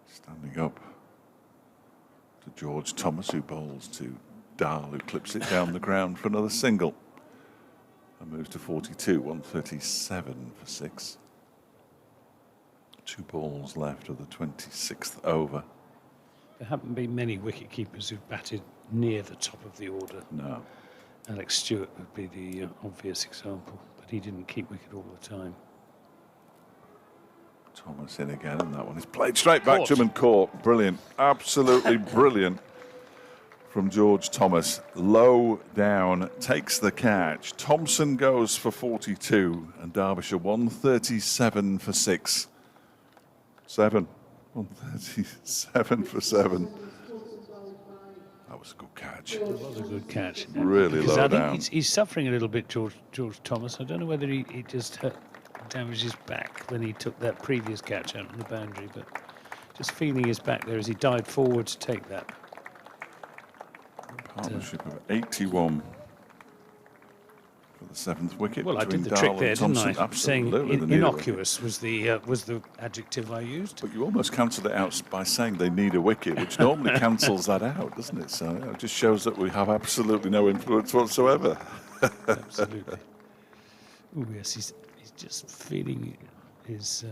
Standing up to George Thomas, who bowls to Dahl, who clips it down the ground for another single. And moves to 42, 137 for 6. 2 balls left of the 26th over. There haven't been many wicketkeepers who've batted near the top of the order. No. Alex Stewart would be the obvious example, but he didn't keep wicket all the time. Thomas in again, and that one is played straight back to him and caught. Brilliant, absolutely brilliant from George Thomas. Low down, takes the catch. Thompson goes for 42, and Derbyshire 137 for 6. 137 for 7. That was a good catch. It was a good catch. Really because low I down. think he's suffering a little bit, George Thomas. I don't know whether he just damaged his back when he took that previous catch out on the boundary, but just feeling his back there as he dived forward to take that. Partnership of 81 for the 7th wicket. Well, I did the Dahl trick and there, didn't Thompson. I? Absolutely, Saying innocuous was the adjective I used. But you almost cancelled it out by saying they need a wicket, which normally cancels that out, doesn't it? So it just shows that we have absolutely no influence whatsoever. Absolutely. Oh yes, he's just feeling his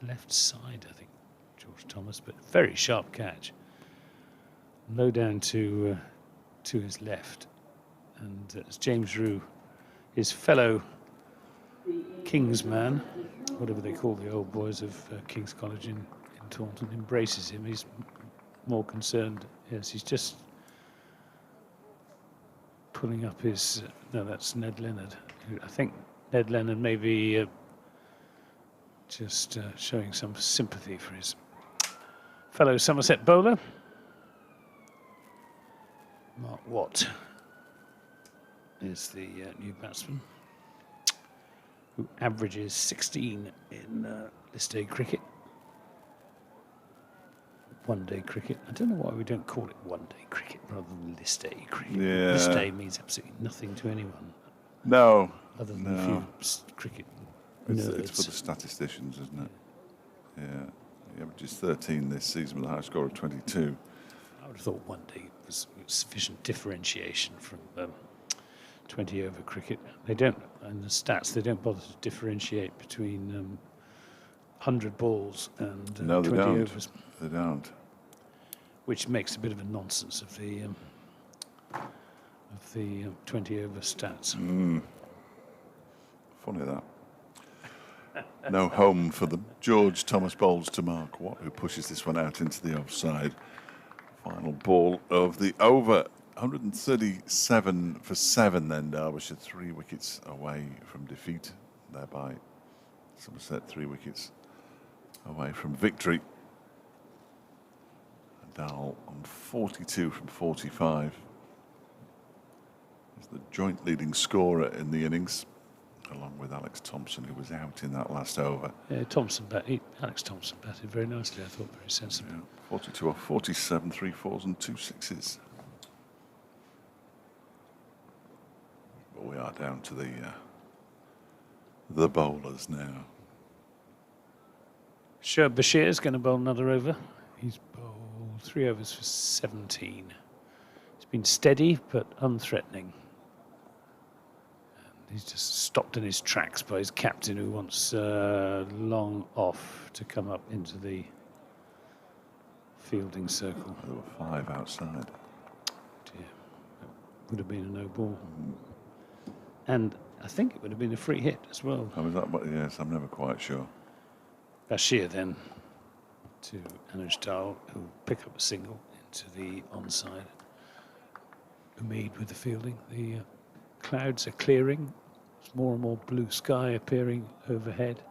left side, I think, George Thomas, but very sharp catch. Low down to his left, and as James Root, his fellow Kingsman, whatever they call the old boys of King's College in Taunton, embraces him. He's more concerned. Yes, he's just pulling up his. No, that's Ned Leonard. I think Ned Leonard may be just showing some sympathy for his fellow Somerset bowler. Mark Watt is the new batsman, who averages 16 in list A cricket. One-day cricket. I don't know why we don't call it one-day cricket rather than list A cricket. Yeah. List A means absolutely nothing to anyone. No. Other than a few cricket nerds. It's for the statisticians, isn't it? Yeah. He averages 13 this season with a high score of 22. I would have thought one day was sufficient differentiation from 20-over cricket. They don't, and the stats, they don't bother to differentiate between 100 balls and No, they 20 don't. overs. They don't. Which makes a bit of a nonsense of the 20-over stats. Funny that. No home for them. George Thomas bowls to Mark Watt, who pushes this one out into the offside. Final ball of the over. 137 for 7 then. Derbyshire 3 wickets away from defeat. Thereby Somerset 3 wickets away from victory. Dahl on 42 from 45. He's the joint leading scorer in the innings, along with Alex Thompson, who was out in that last over. Yeah, Alex Thompson batted very nicely, I thought, very sensible. Yeah, 42 off 47, 3 4s and 2 6s. But we are down to the bowlers now. Shoaib Bashir is going to bowl another over. He's bowled 3 overs for 17. He's been steady but unthreatening. And he's just stopped in his tracks by his captain, who wants long off to come up into the fielding circle. There were 5 outside. Dear, that would have been a no ball. And I think it would have been a free hit as well. Oh, is that what? Yes, I'm never quite sure. Bashir then to Anuj Dal, who will pick up a single into the onside. Umid with the fielding. The clouds are clearing. There's more and more blue sky appearing overhead.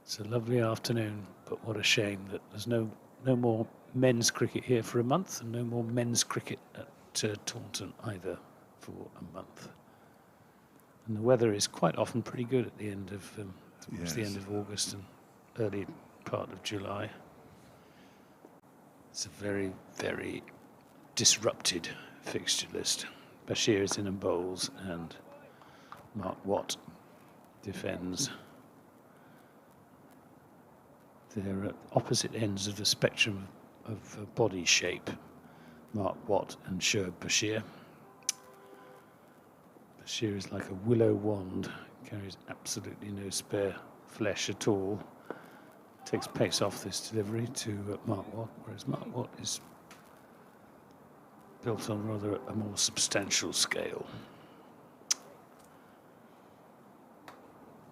It's a lovely afternoon, but what a shame that there's no more men's cricket here for a month, and no more men's cricket at Taunton either for a month. And the weather is quite often pretty good at the end of towards the end of August and early part of July. It's a very, very disrupted fixture list. Bashir is in and bowls, and Mark Watt defends. They're at opposite ends of the spectrum of body shape, Mark Watt and Shoaib Bashir. Bashir is like a willow wand, carries absolutely no spare flesh at all. Takes pace off this delivery to Mark Watt, whereas Mark Watt is built on rather a more substantial scale.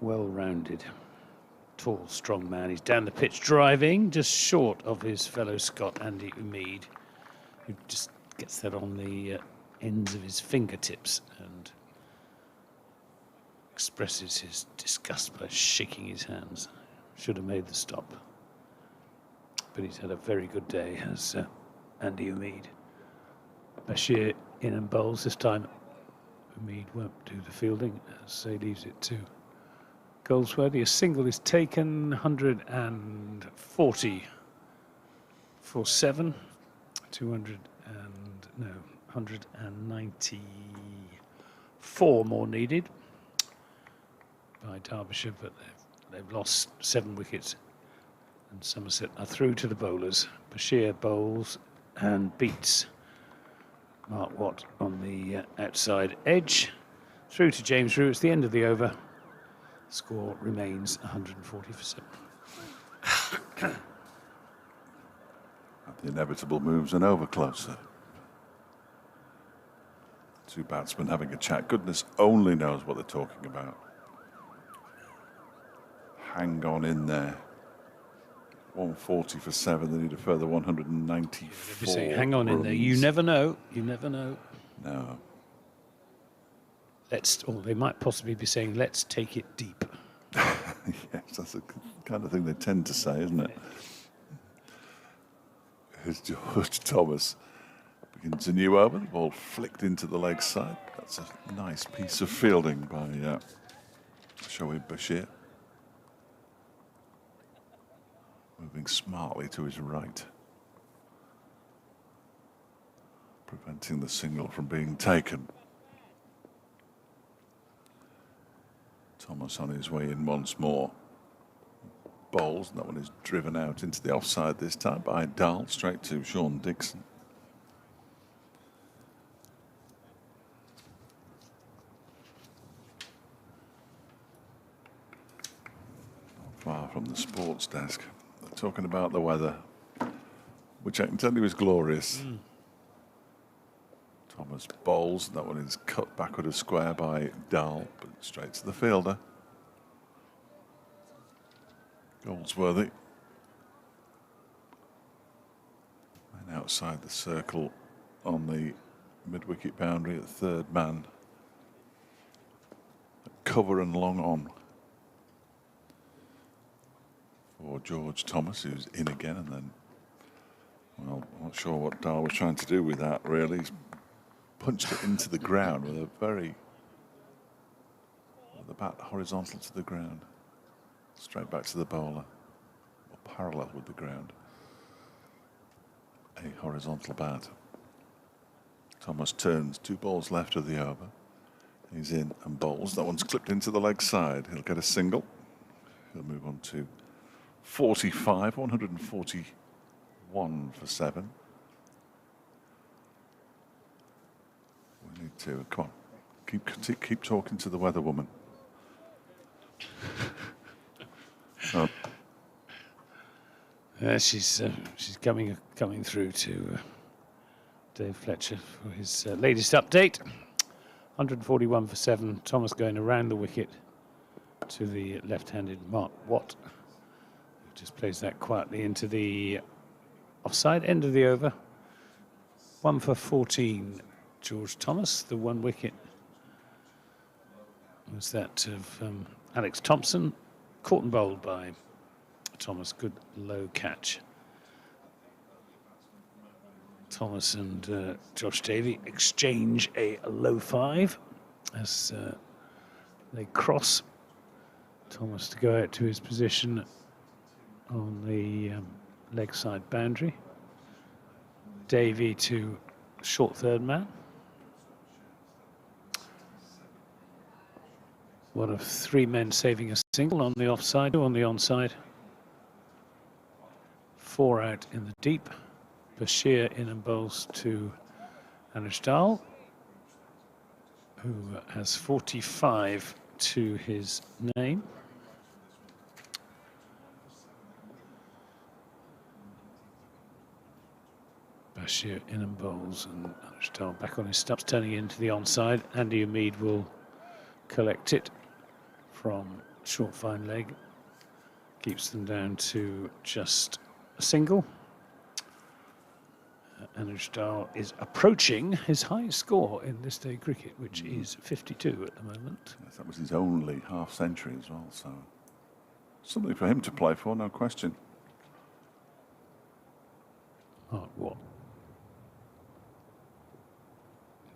Well-rounded, tall, strong man. He's down the pitch driving, just short of his fellow Scot, Andy Umid, who just gets that on the ends of his fingertips and expresses his disgust by shaking his hands. Should have made the stop. But he's had a very good day, as Andy Umid. Bashir in and bowls this time. Umid won't do the fielding, as he leaves it to Goldsworthy. A single is taken, 140 for 7. 194 more needed by Derbyshire, but they've lost 7 wickets, and Somerset are through to the bowlers. Bashir bowls and beats Mark Watt on the outside edge. Through to James Rew. It's the end of the over. Score remains 140 for 7. The inevitable moves an over closer. 2 batsmen having a chat. Goodness only knows what they're talking about. Hang on in there. 140 for 7. They need a further 194. Saying, hang on in there. You never know. You never know. No. Or they might possibly be saying, let's take it deep. Yes, that's the kind of thing they tend to say, isn't it? Here's George Thomas. Begins a new over. The ball flicked into the leg side. That's a nice piece of fielding by Shoaib Bashir. Moving smartly to his right, preventing the single from being taken. Thomas on his way in once more. Bowls, and that one is driven out into the offside this time by Dahl, straight to Sean Dixon. Not far from the sports desk. Talking about the weather, which I can tell you is glorious. Thomas bowls, that one is cut backward of square by Dahl, but straight to the fielder. Goldsworthy. And outside the circle on the mid-wicket boundary at third man. Cover and long on for George Thomas, who's in again, and then, well, I'm not sure what Dahl was trying to do with that, really. He's punched it into the ground with the bat horizontal to the ground, straight back to the bowler, or parallel with the ground. A horizontal bat. Thomas turns, 2 balls left of the over. He's in and bowls. That one's clipped into the leg side. He'll get a single. He'll move on to 45, 141 for 7. We need to, come on, keep talking to the weather woman. Oh. She's coming through to Dave Fletcher for his latest update. 141 for 7. Thomas going around the wicket to the left-handed Mark Watt, who just plays that quietly into the offside end of the over. 1 for 14. George Thomas, the 1 wicket was that of Alex Thompson, caught and bowled by Thomas. Good low catch. Thomas and Josh Davey exchange a low 5 as they cross. Thomas to go out to his position on the leg side boundary. Davey to short third man. One of 3 men saving a single on the offside, 2 on the onside. 4 out in the deep. Bashir in and bowls to Anushdal, who has 45 to his name. Bashir in and bowls, and Anushdal back on his stumps, turning into the onside. Andy Umid will collect it from short fine leg, keeps them down to just a single. Anushdal is approaching his highest score in this day cricket, which is 52 at the moment. Yes, that was his only half century as well, so something for him to play for, no question. Mark Watt.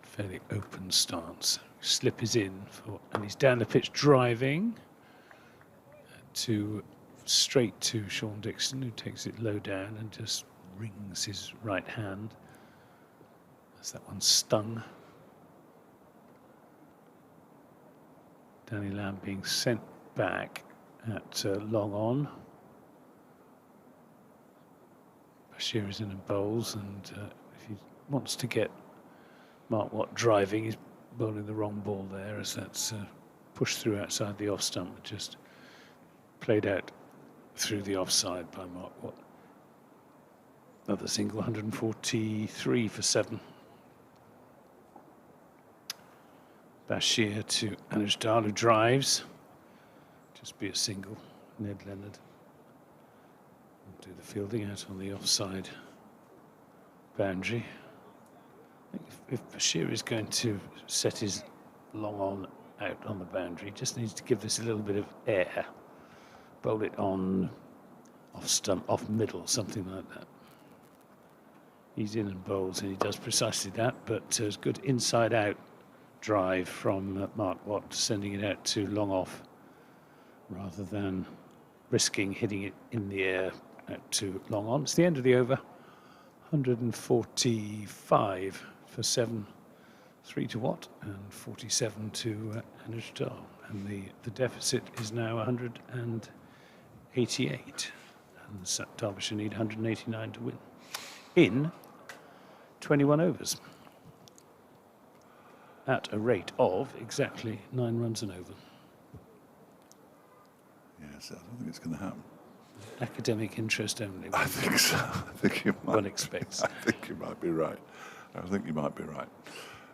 Fairly open stance. Slip is in, and he's down the pitch driving to straight to Sean Dixon, who takes it low down and just rings his right hand as that one stung. Danny Lamb being sent back at long on. Bashir is in and bowls, and if he wants to get Mark Watt driving, he's bowling the wrong ball there, as that's pushed through outside the off stump, just played out through the offside by Mark Watt. Another single, 143 for 7. Bashir to Anushdal, who drives. Just be a single. Ned Leonard will do the fielding out on the offside boundary. I think if Bashir is going to set his long on out on the boundary, he just needs to give this a little bit of air. Bowl it on off stump, off middle, something like that. He's in and bowls, and he does precisely that, but it's good inside-out drive from Mark Watt, sending it out to long off, rather than risking hitting it in the air out to long on. It's the end of the over. 145 for 7, 3 to Watt, and 47 to Anushdal. And the deficit is now 188. And Derbyshire need 189 to win. In 21 overs at a rate of exactly 9 runs an over. Yes, I don't think it's going to happen. Academic interest only. I think so. I think you might. One expects. I think you might be right.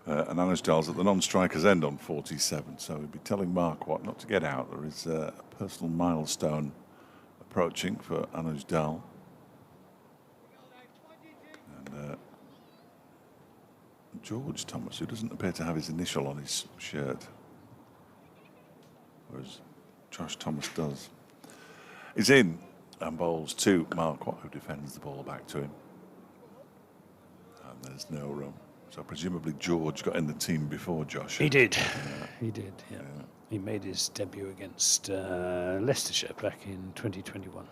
And Anushdal's at the non-striker's end on 47, so we'd be telling Mark Watt not to get out. There is a personal milestone approaching for Anushdal. And George Thomas, who doesn't appear to have his initial on his shirt, whereas Josh Thomas does, is in and bowls to Mark Watt, who defends the ball back to him. And there's no run. So presumably George got in the team before Josh. He did. He did, yeah. He made his debut against Leicestershire back in 2021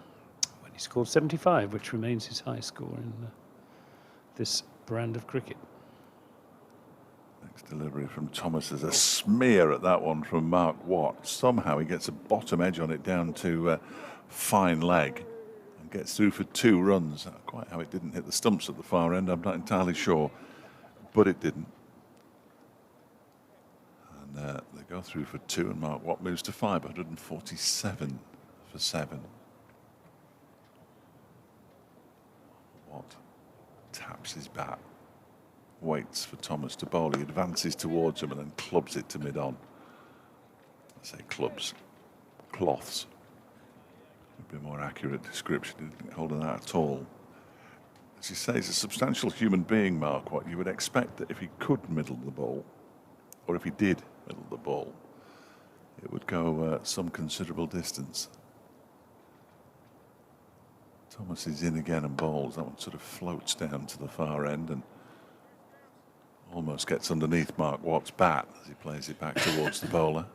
when he scored 75, which remains his high score in this brand of cricket. Next delivery from Thomas is a smear at that one from Mark Watt. Somehow he gets a bottom edge on it down to fine leg and gets through for 2 runs. Quite how it didn't hit the stumps at the far end, I'm not entirely sure, but it didn't. And they go through for 2, and Mark Watt moves to 547 for 7. Watt taps his bat, waits for Thomas to bowl. He advances towards him and then clubs it to mid-on. I say clubs, cloths. Would be a more accurate description. He didn't get hold of that at all. As you say, he's a substantial human being, Mark Watt. You would expect that if he could middle the ball, or if he did middle the ball, it would go some considerable distance. Thomas is in again and bowls. That one sort of floats down to the far end and almost gets underneath Mark Watt's bat as he plays it back towards the bowler.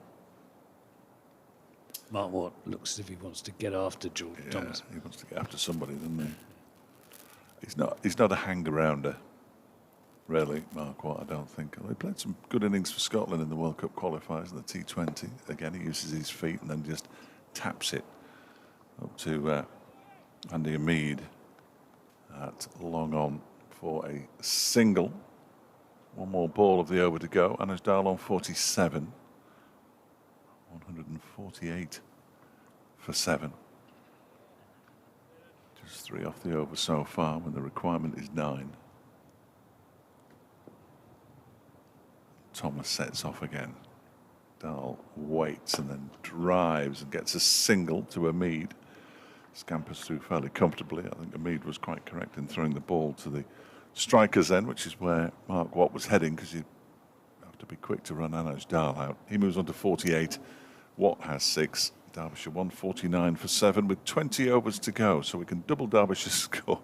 Mark Watt looks as if he wants to get after George Thomas. He wants to get after somebody, doesn't he? He's not a hang-arounder, really, Mark Watt, I don't think. He played some good innings for Scotland in the World Cup qualifiers and the T20. Again, he uses his feet and then just taps it up to Andy Umid at long on for a single. One more ball of the over to go. Anuj Dal on 47. 148 for 7. Just 3 off the over so far when the requirement is 9. Thomas sets off again. Dahl waits and then drives and gets a single to Umid. Scampers through fairly comfortably. I think Umid was quite correct in throwing the ball to the striker's end, which is where Mark Watt was heading, because you have to be quick to run Anuj Dal out. He moves on to 48. Watt has 6. Derbyshire 149 for 7 with 20 overs to go, so we can double Derbyshire's score.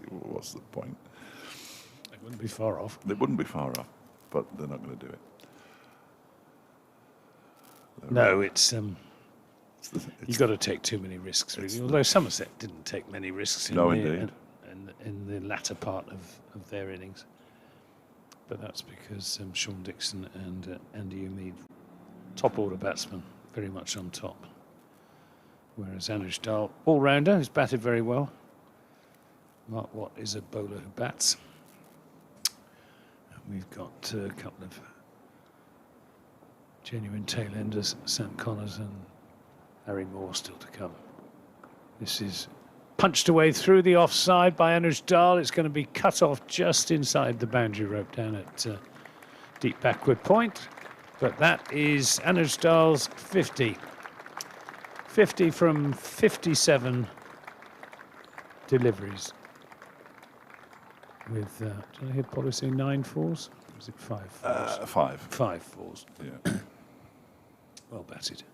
What's the point? They wouldn't be far off. They wouldn't be far off, but they're not going to do it. No, you've got to take too many risks, really. Although Somerset didn't take many risks in the latter part of their innings. But that's because Sean Dixon and Andy Umid, top order batsmen, very much on top. Whereas Anuj Dal, all-rounder, who's batted very well. Mark Watt is a bowler who bats. And we've got a couple of genuine tail-enders, Sam Connors and Harry Moore still to come. This is punched away through the offside by Anuj Dal. It's going to be cut off just inside the boundary rope down at deep backward point. But that is Anuj Dal's 50. 50 from 57 deliveries. With, did I hear Polly say 9 fours? Or was it 5 fours? 5. 5 fours. Yeah. Well batted.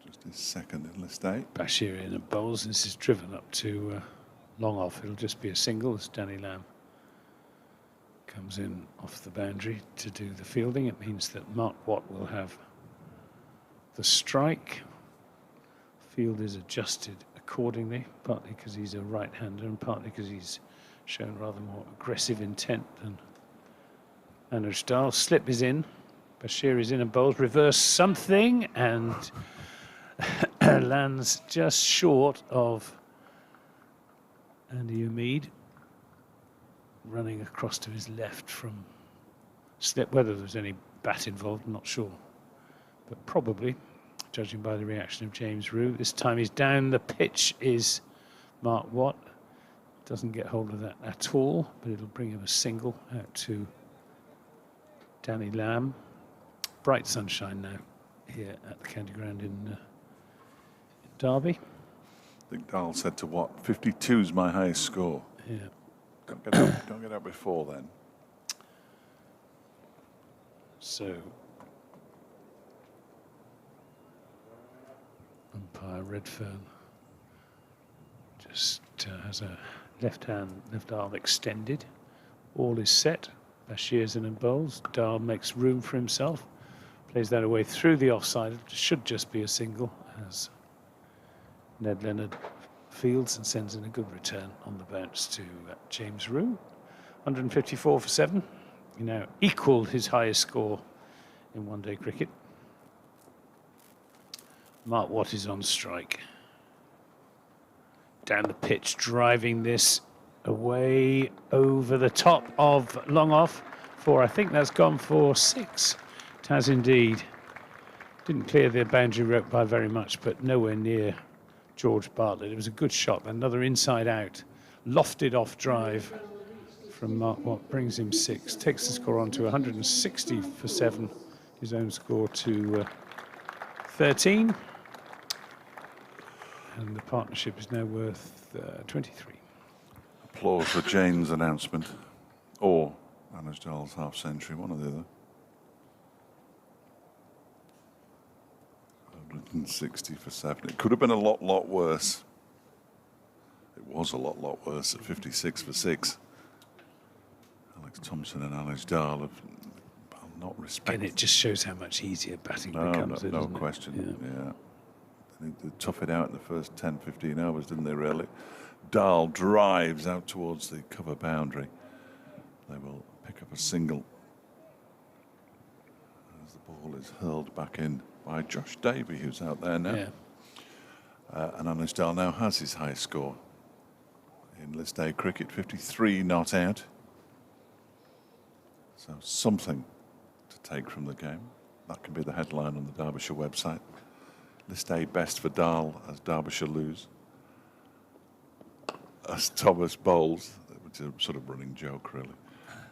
Just his second in list 8. Bashir in and bowls. This is driven up to long off. It'll just be a single as Danny Lamb comes in off the boundary to do the fielding. It means that Mark Watt will have the strike. Field is adjusted accordingly, partly because he's a right-hander and partly because he's shown rather more aggressive intent than Anuj Dal. Slip is in. Bashir is in and bowls. Reverse something and lands just short of Andy Umid. Running across to his left from slip. Whether there's any bat involved, I'm not sure. But probably, judging by the reaction of James Rue. This time he's down. The pitch is Mark Watt. Doesn't get hold of that at all, but it'll bring him a single out to Danny Lamb. Bright sunshine now here at the County Ground in Derby. I think Dahl said to Watt, 52's my highest score. Yeah. Don't get out before then. So, umpire Redfern just has a left arm extended, All is set. Bashir's in and bowls. Dahl makes room for himself. Plays that away through the offside. It should just be a single as Ned Leonard fields and sends in a good return on the bounce to James Roux. 154 for 7. He now equalled his highest score in one-day cricket. Mark Watt is on strike. Down the pitch, driving this away over the top of long off for, I think that's gone for 6. It has indeed. Didn't clear the boundary rope by very much, but nowhere near George Bartlett. It was a good shot. Another inside out, lofted off drive from Mark Watt, brings him 6. Takes the score on to 160 for 7. His own score to 13. And the partnership is now worth 23. Applause for Jane's announcement, or Anuj Dahl's half century, one or the other. 160 for 7. It could have been a lot worse. It was a lot worse at 56 for 6. Alex Thompson and Anuj Dahl have not respected. And it just shows how much easier batting becomes. No question. Yeah. They tough it out in the first 10, 15 overs, didn't they, really? Dahl drives out towards the cover boundary. They will pick up a single as the ball is hurled back in by Josh Davey, who's out there now. Yeah. And Anuj Dahl now has his highest score in List A cricket, 53 not out. So something to take from the game. That can be the headline on the Derbyshire website. List A best for Dahl as Derbyshire lose. As Thomas bowls, which is a sort of running joke, really.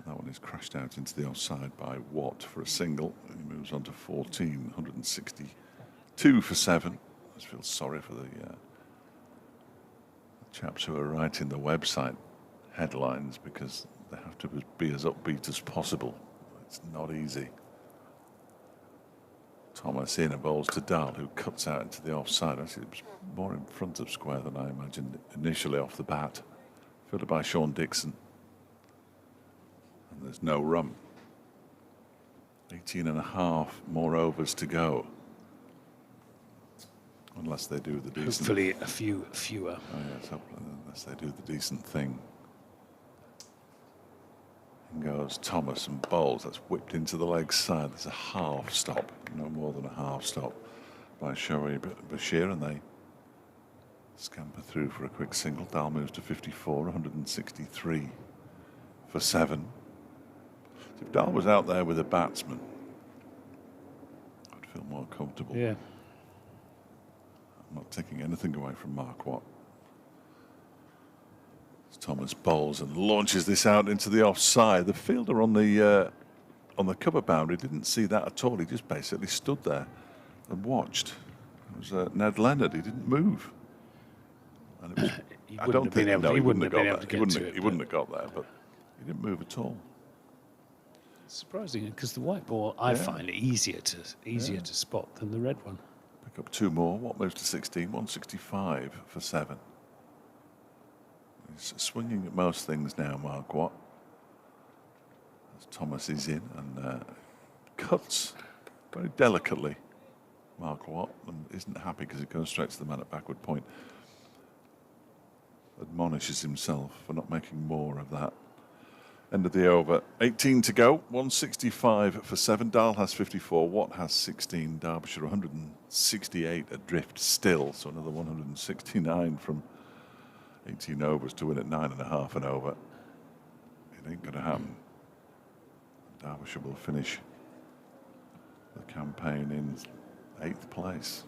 That one is crashed out into the offside by Watt for a single. He moves on to 14, 162 for 7. I just feel sorry for the chaps who are writing the website headlines because they have to be as upbeat as possible. It's not easy. Thomas in and bowls to Dahl, who cuts out into the offside. Actually, it was more in front of square than I imagined initially off the bat. Fielded by Sean Dixon. And there's no run. 18 and a half more overs to go. Unless they do the decent... Hopefully a few fewer. Oh yes, unless they do the decent thing. In goes Thomas and bowls. That's whipped into the leg side. There's a half stop, no more than a half stop by Shoaib Bashir, and they scamper through for a quick single. Dahl moves to 54, 163 for 7. So if Dahl was out there with a batsman, I'd feel more comfortable. Yeah. I'm not taking anything away from Mark Watt. Thomas bowls and launches this out into the offside. The fielder on the cover boundary didn't see that at all. He just basically stood there and watched. It was Ned Leonard. He didn't move. And it was, he wouldn't have been able to get to it. He wouldn't have got there, but he didn't move at all. Surprising, because the white ball I find it easier to spot than the red one. Pick up 2 more. Watt moves to 16, 165 for 7. He's swinging at most things now, Mark Watt. As Thomas is in and cuts very delicately. Mark Watt and isn't happy because it goes straight to the man at backward point. Admonishes himself for not making more of that. End of the over. 18 to go. 165 for 7. Dahl has 54. Watt has 16. Derbyshire 168 adrift still. So another 169 from 18 overs to win at 9.5 and over. It ain't going to happen. Derbyshire will finish the campaign in 8th place,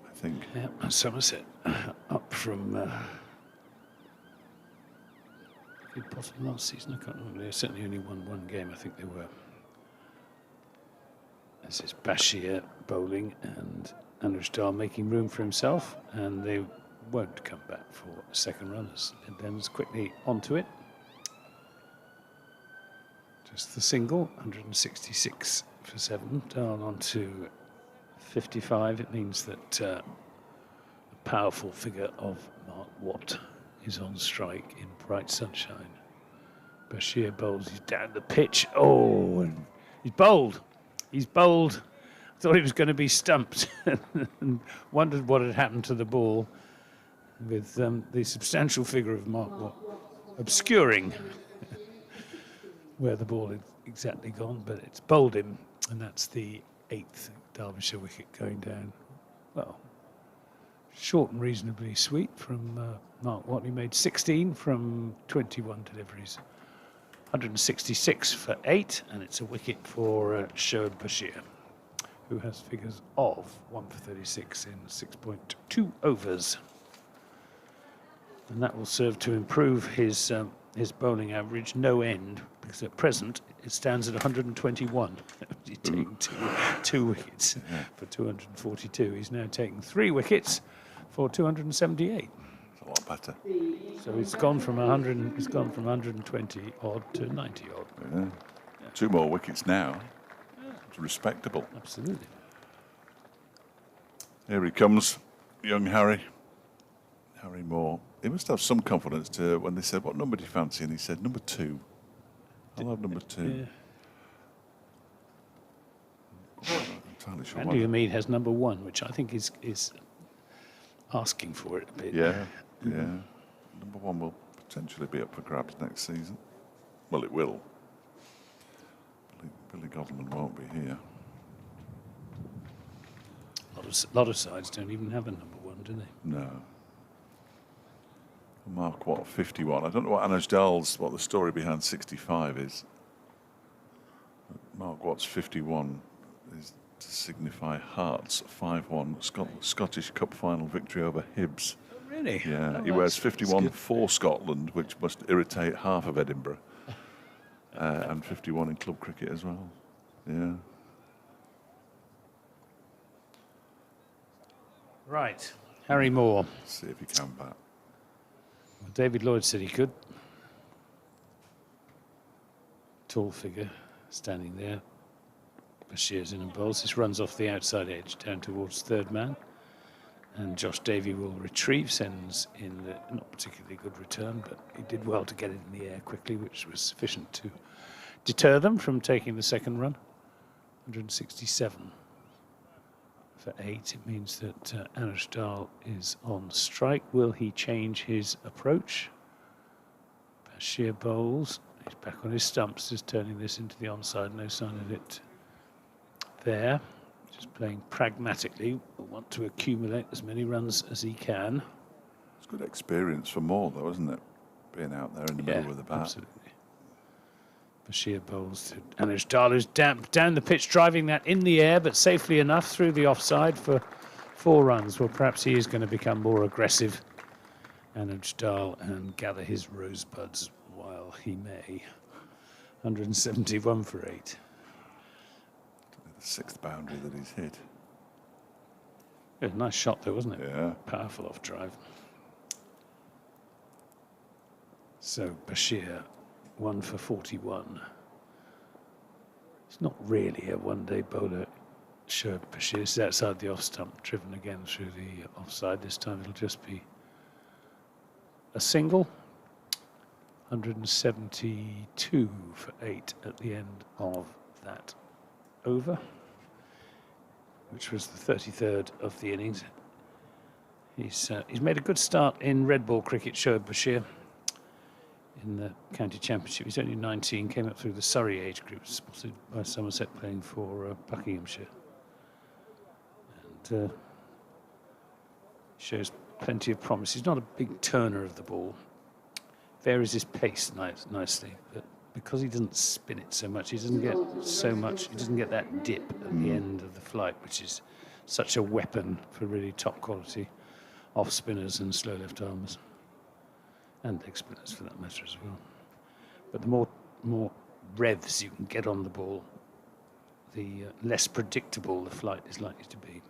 I think. Yeah, and Somerset up from bottom last season. I can't remember. They certainly only won 1 game. I think they were. This is Bashir bowling and Anuj Dahl making room for himself, and they won't come back for a second run as Leonard's quickly onto it. Just the single, 166 for 7. Dahl on to 55. It means that the powerful figure of Mark Watt is on strike in bright sunshine Bashir bowls. He's down the pitch. Oh, and he's bowled. He's bowled. Thought he was going to be stumped and wondered what had happened to the ball with the substantial figure of Mark Watt obscuring where the ball had exactly gone, but it's bowled him, and that's the 8th Derbyshire wicket going down. Well, short and reasonably sweet from Mark Watt. He made 16 from 21 deliveries. 166 for 8, and it's a wicket for Shoaib Bashir, who has figures of 1 for 36 in 6.2 overs. And that will serve to improve his bowling average no end, because at present it stands at 121. He's taking two wickets for 242. He's now taking 3 wickets for 278. It's a lot better. So it's gone from 100. It's gone from 120 odd to 90 odd. Yeah. 2 more wickets now. It's respectable. Absolutely. Here he comes, young Harry Moore. He must have some confidence to when they said, "What number do you fancy?" And he said, "Number 2. I'll have number 2. Yeah. I'm not entirely sure. Andy Umid has number 1, which I think is asking for it a bit. Yeah, yeah. Number 1 will potentially be up for grabs next season. Well, it will. Billy Godleman won't be here. A lot of sides don't even have a number 1, do they? No. Mark Watt, 51. I don't know what the story behind 65 is. Mark Watt's 51 is to signify Hearts' 5-1 Scottish Cup final victory over Hibs. Oh, really? Yeah, oh, he wears 51 for Scotland, which must irritate half of Edinburgh. And 51 in club cricket as well. Yeah. Right. Harry Moore. Let's see if he can bat. Well, David Lloyd said he could. Tall figure standing there. Bashir's in and bowls. This runs off the outside edge down towards third man. And Josh Davey will retrieve, sends in the not particularly good return, but he did well to get it in the air quickly, which was sufficient to deter them from taking the second run. 167 for 8. It means that Anush Dal is on strike. Will he change his approach? Bashir bowls. He's back on his stumps, just turning this into the onside. No sign of it there. Just playing pragmatically. Will want to accumulate as many runs as he can. It's good experience for Moore, though, isn't it? Being out there in the middle with the bat. Absolutely. Bashir bowls to Anush Dal, who's down the pitch, driving that in the air, but safely enough through the offside for 4 runs. Well, perhaps he is going to become more aggressive, Anush Dal, and gather his rosebuds while he may. 171 for 8. The 6th boundary that he's hit. Yeah, nice shot, though, wasn't it? Yeah. Powerful off drive. So Bashir, 1 for 41. It's not really a one-day bowler. Shoaib Bashir is outside the off stump, driven again through the offside. This time it'll just be a single. 172 for 8 at the end of that over, which was the 33rd of the innings. He's made a good start in red ball cricket, Shoaib Bashir, in the county championship. He's only 19, came up through the Surrey age group, spotted by Somerset playing for Buckinghamshire. And shows plenty of promise. He's not a big turner of the ball. Varies his pace nicely, but because he doesn't spin it so much, he doesn't get so much, he doesn't get that dip at the end of the flight, which is such a weapon for really top quality off spinners and slow left armers. And leg spinners for that matter as well. But the more revs you can get on the ball, the less predictable the flight is likely to be.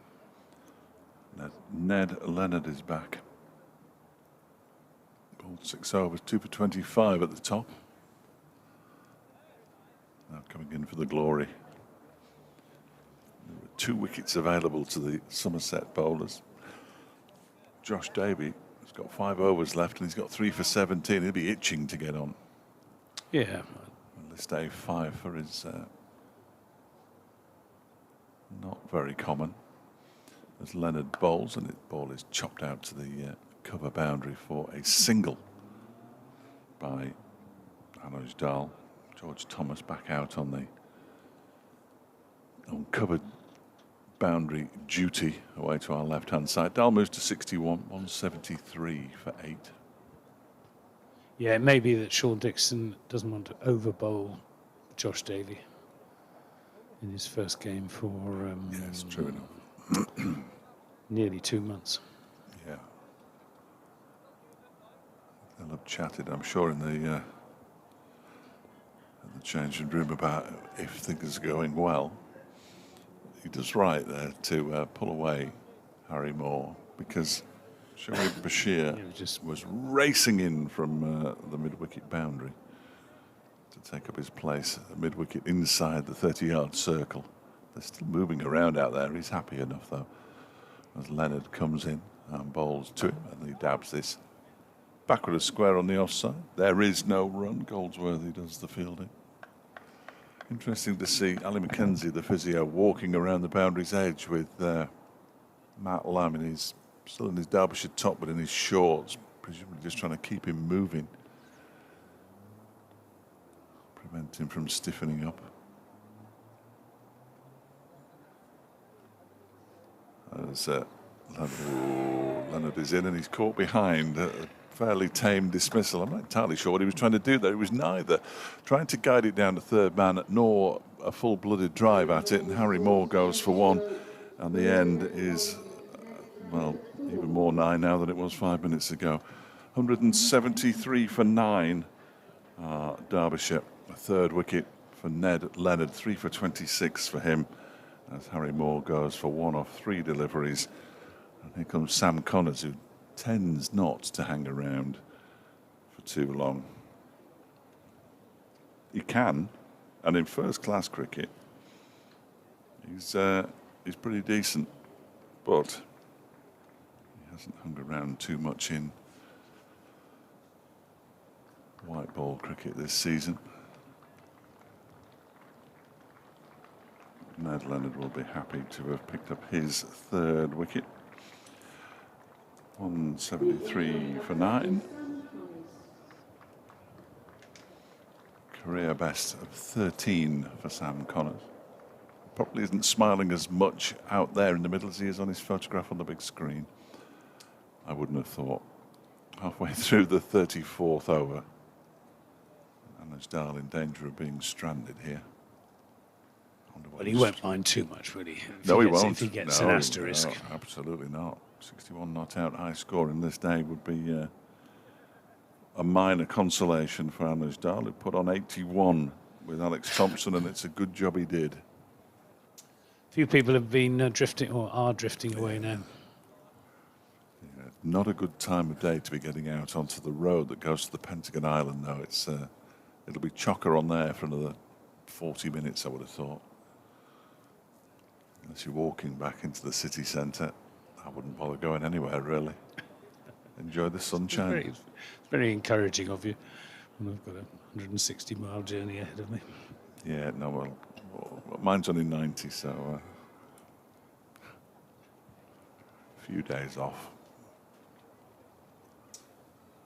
Ned Leonard is back. Bowled 6 overs, 2 for 25 at the top. Now coming in for the glory. There were 2 wickets available to the Somerset bowlers. Josh Davey has got 5 overs left and he's got 3 for 17. He'll be itching to get on. Yeah. List A5 for his not very common. As Leonard bowls, and the ball is chopped out to the cover boundary for a single by Anuj Dahl. George Thomas back out on the uncovered boundary duty away to our left-hand side. Dahl moves to 61, 173 for 8. Yeah, it may be that Sean Dixon doesn't want to over-bowl Josh Davey in his first game for Yes, true enough. nearly 2 months. Yeah. They'll have chatted, I'm sure, in the changing room about if things are going well. He does right there to pull away Harry Moore, because Derbyshire was racing in from the mid-wicket boundary to take up his place, a mid-wicket inside the 30-yard circle. They're still moving around out there. He's happy enough, though, as Leonard comes in and bowls to him, and he dabs this backward a square on the offside. There is no run. Goldsworthy does the fielding. Interesting to see Ali Mackenzie, the physio, walking around the boundary's edge with Matt Lamb still in his Derbyshire top, but in his shorts, presumably just trying to keep him moving, prevent him from stiffening up. As Leonard is in, and he's caught behind a fairly tame dismissal. I'm not entirely sure what he was trying to do there. He was neither trying to guide it down to third man nor a full-blooded drive at it, and Harry Moore goes for one, and the end is, well, even more 9 now than it was 5 minutes ago. 173 for 9, Derbyshire. A third wicket for Ned Leonard, 3 for 26 for him, as Harry Moore goes for 1 off 3 deliveries. And here comes Sam Connors, who tends not to hang around for too long. He can, and in first-class cricket, he's pretty decent, but he hasn't hung around too much in white ball cricket this season. Ned Leonard will be happy to have picked up his third wicket. 173 for 9. Career best of 13 for Sam Connors. Probably isn't smiling as much out there in the middle as he is on his photograph on the big screen. I wouldn't have thought. Halfway through the 34th over, Anuj Dahl in danger of being stranded here. Well, he won't mind too much, will he? No, he won't. If he gets an asterisk. No, absolutely not. 61 not out high score in this day would be a minor consolation for Anuj Dahl, who put on 81 with Alex Thompson, and it's a good job he did. Few people have been drifting, or are drifting away now. Yeah, not a good time of day to be getting out onto the road that goes to the Pentagon Island, though. It'll be chocker on there for another 40 minutes, I would have thought. Unless you're walking back into the city centre, I wouldn't bother going anywhere, really. Enjoy the sunshine. It's very encouraging of you. I've got a 160-mile journey ahead of me. Yeah, no, well, mine's only 90, so a few days off.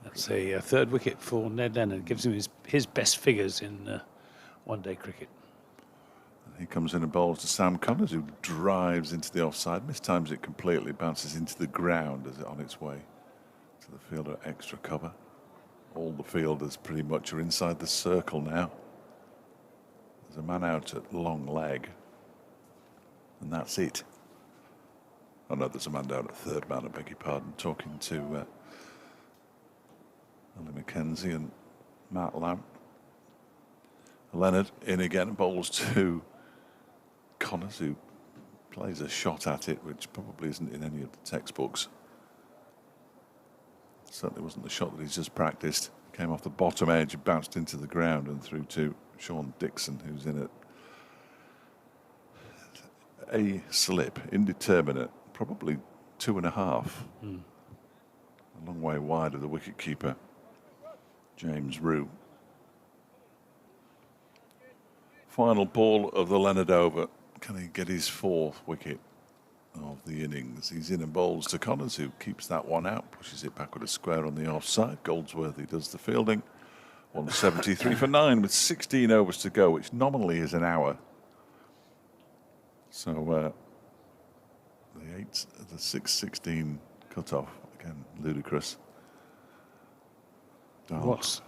That's a third wicket for Ned Leonard. Gives him his best figures in one-day cricket. He comes in and bowls to Sam Connors, who drives into the offside, mistimes it completely, bounces into the ground as it on its way to the fielder extra cover. All the fielders pretty much are inside the circle now. There's a man out at long leg, and that's it. Oh no, there's a man down at third man, I beg your pardon, talking to Ali Mackenzie and Matt Lamb. Leonard in again, bowls to Connors, who plays a shot at it, which probably isn't in any of the textbooks. Certainly wasn't the shot that he's just practiced. Came off the bottom edge, bounced into the ground and through to Sean Dixon, who's in it. A slip, indeterminate, probably 2.5. A long way wide of the wicketkeeper, James Rue. Final ball of the Leonard over. Can he get his 4th wicket of the innings? He's in and bowls to Connors, who keeps that one out, pushes it back with a square on the offside. Goldsworthy does the fielding. 173 for 9 with 16 overs to go, which nominally is an hour. So the 6:16 cut-off, again, ludicrous. Oh. What's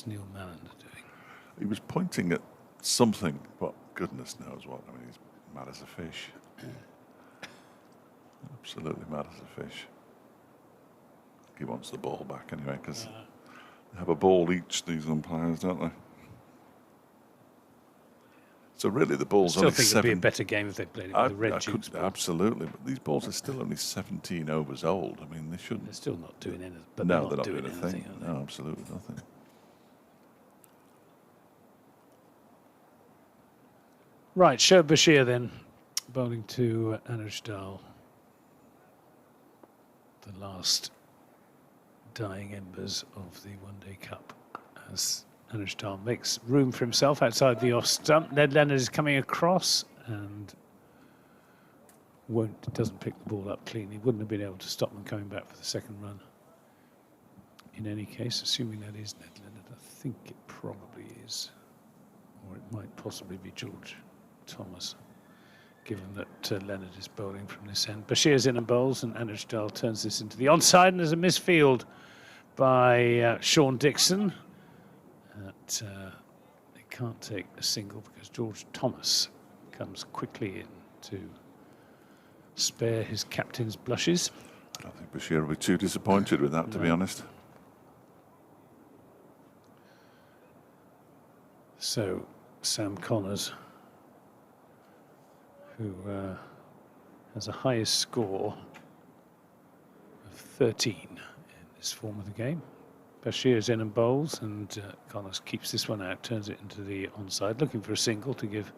Neil Mallender doing? He was pointing at something, but goodness knows what. I mean, he's mad as a fish. Absolutely mad as a fish. He wants the ball back anyway, because they have a ball each, these umpires, don't they? So really the ball's only 7. I still think it'd be a better game if they played it with the red Dukes ball. Absolutely, but these balls are still only 17 overs old. I mean, they shouldn't. They're still not doing anything. But no, they're not doing anything. No, absolutely nothing. Right, Derbyshire then, bowling to Anuj Dal. The last dying embers of the One Day Cup, as Anuj Dal makes room for himself outside the off stump. Ned Leonard is coming across and doesn't pick the ball up clean. He wouldn't have been able to stop them coming back for the second run. In any case, assuming that is Ned Leonard, I think it probably is. Or it might possibly be George Thomas, given that Leonard is bowling from this end. Bashir's in and bowls, and Anuj Dal turns this into the onside, and there's a misfield by Sean Dixon. They can't take a single because George Thomas comes quickly in to spare his captain's blushes. I don't think Bashir will be too disappointed with that, to be honest. So Sam Connors, who has a highest score of 13 in this form of the game. Bashir's in and bowls, and Connors keeps this one out, turns it into the onside, looking for a single to give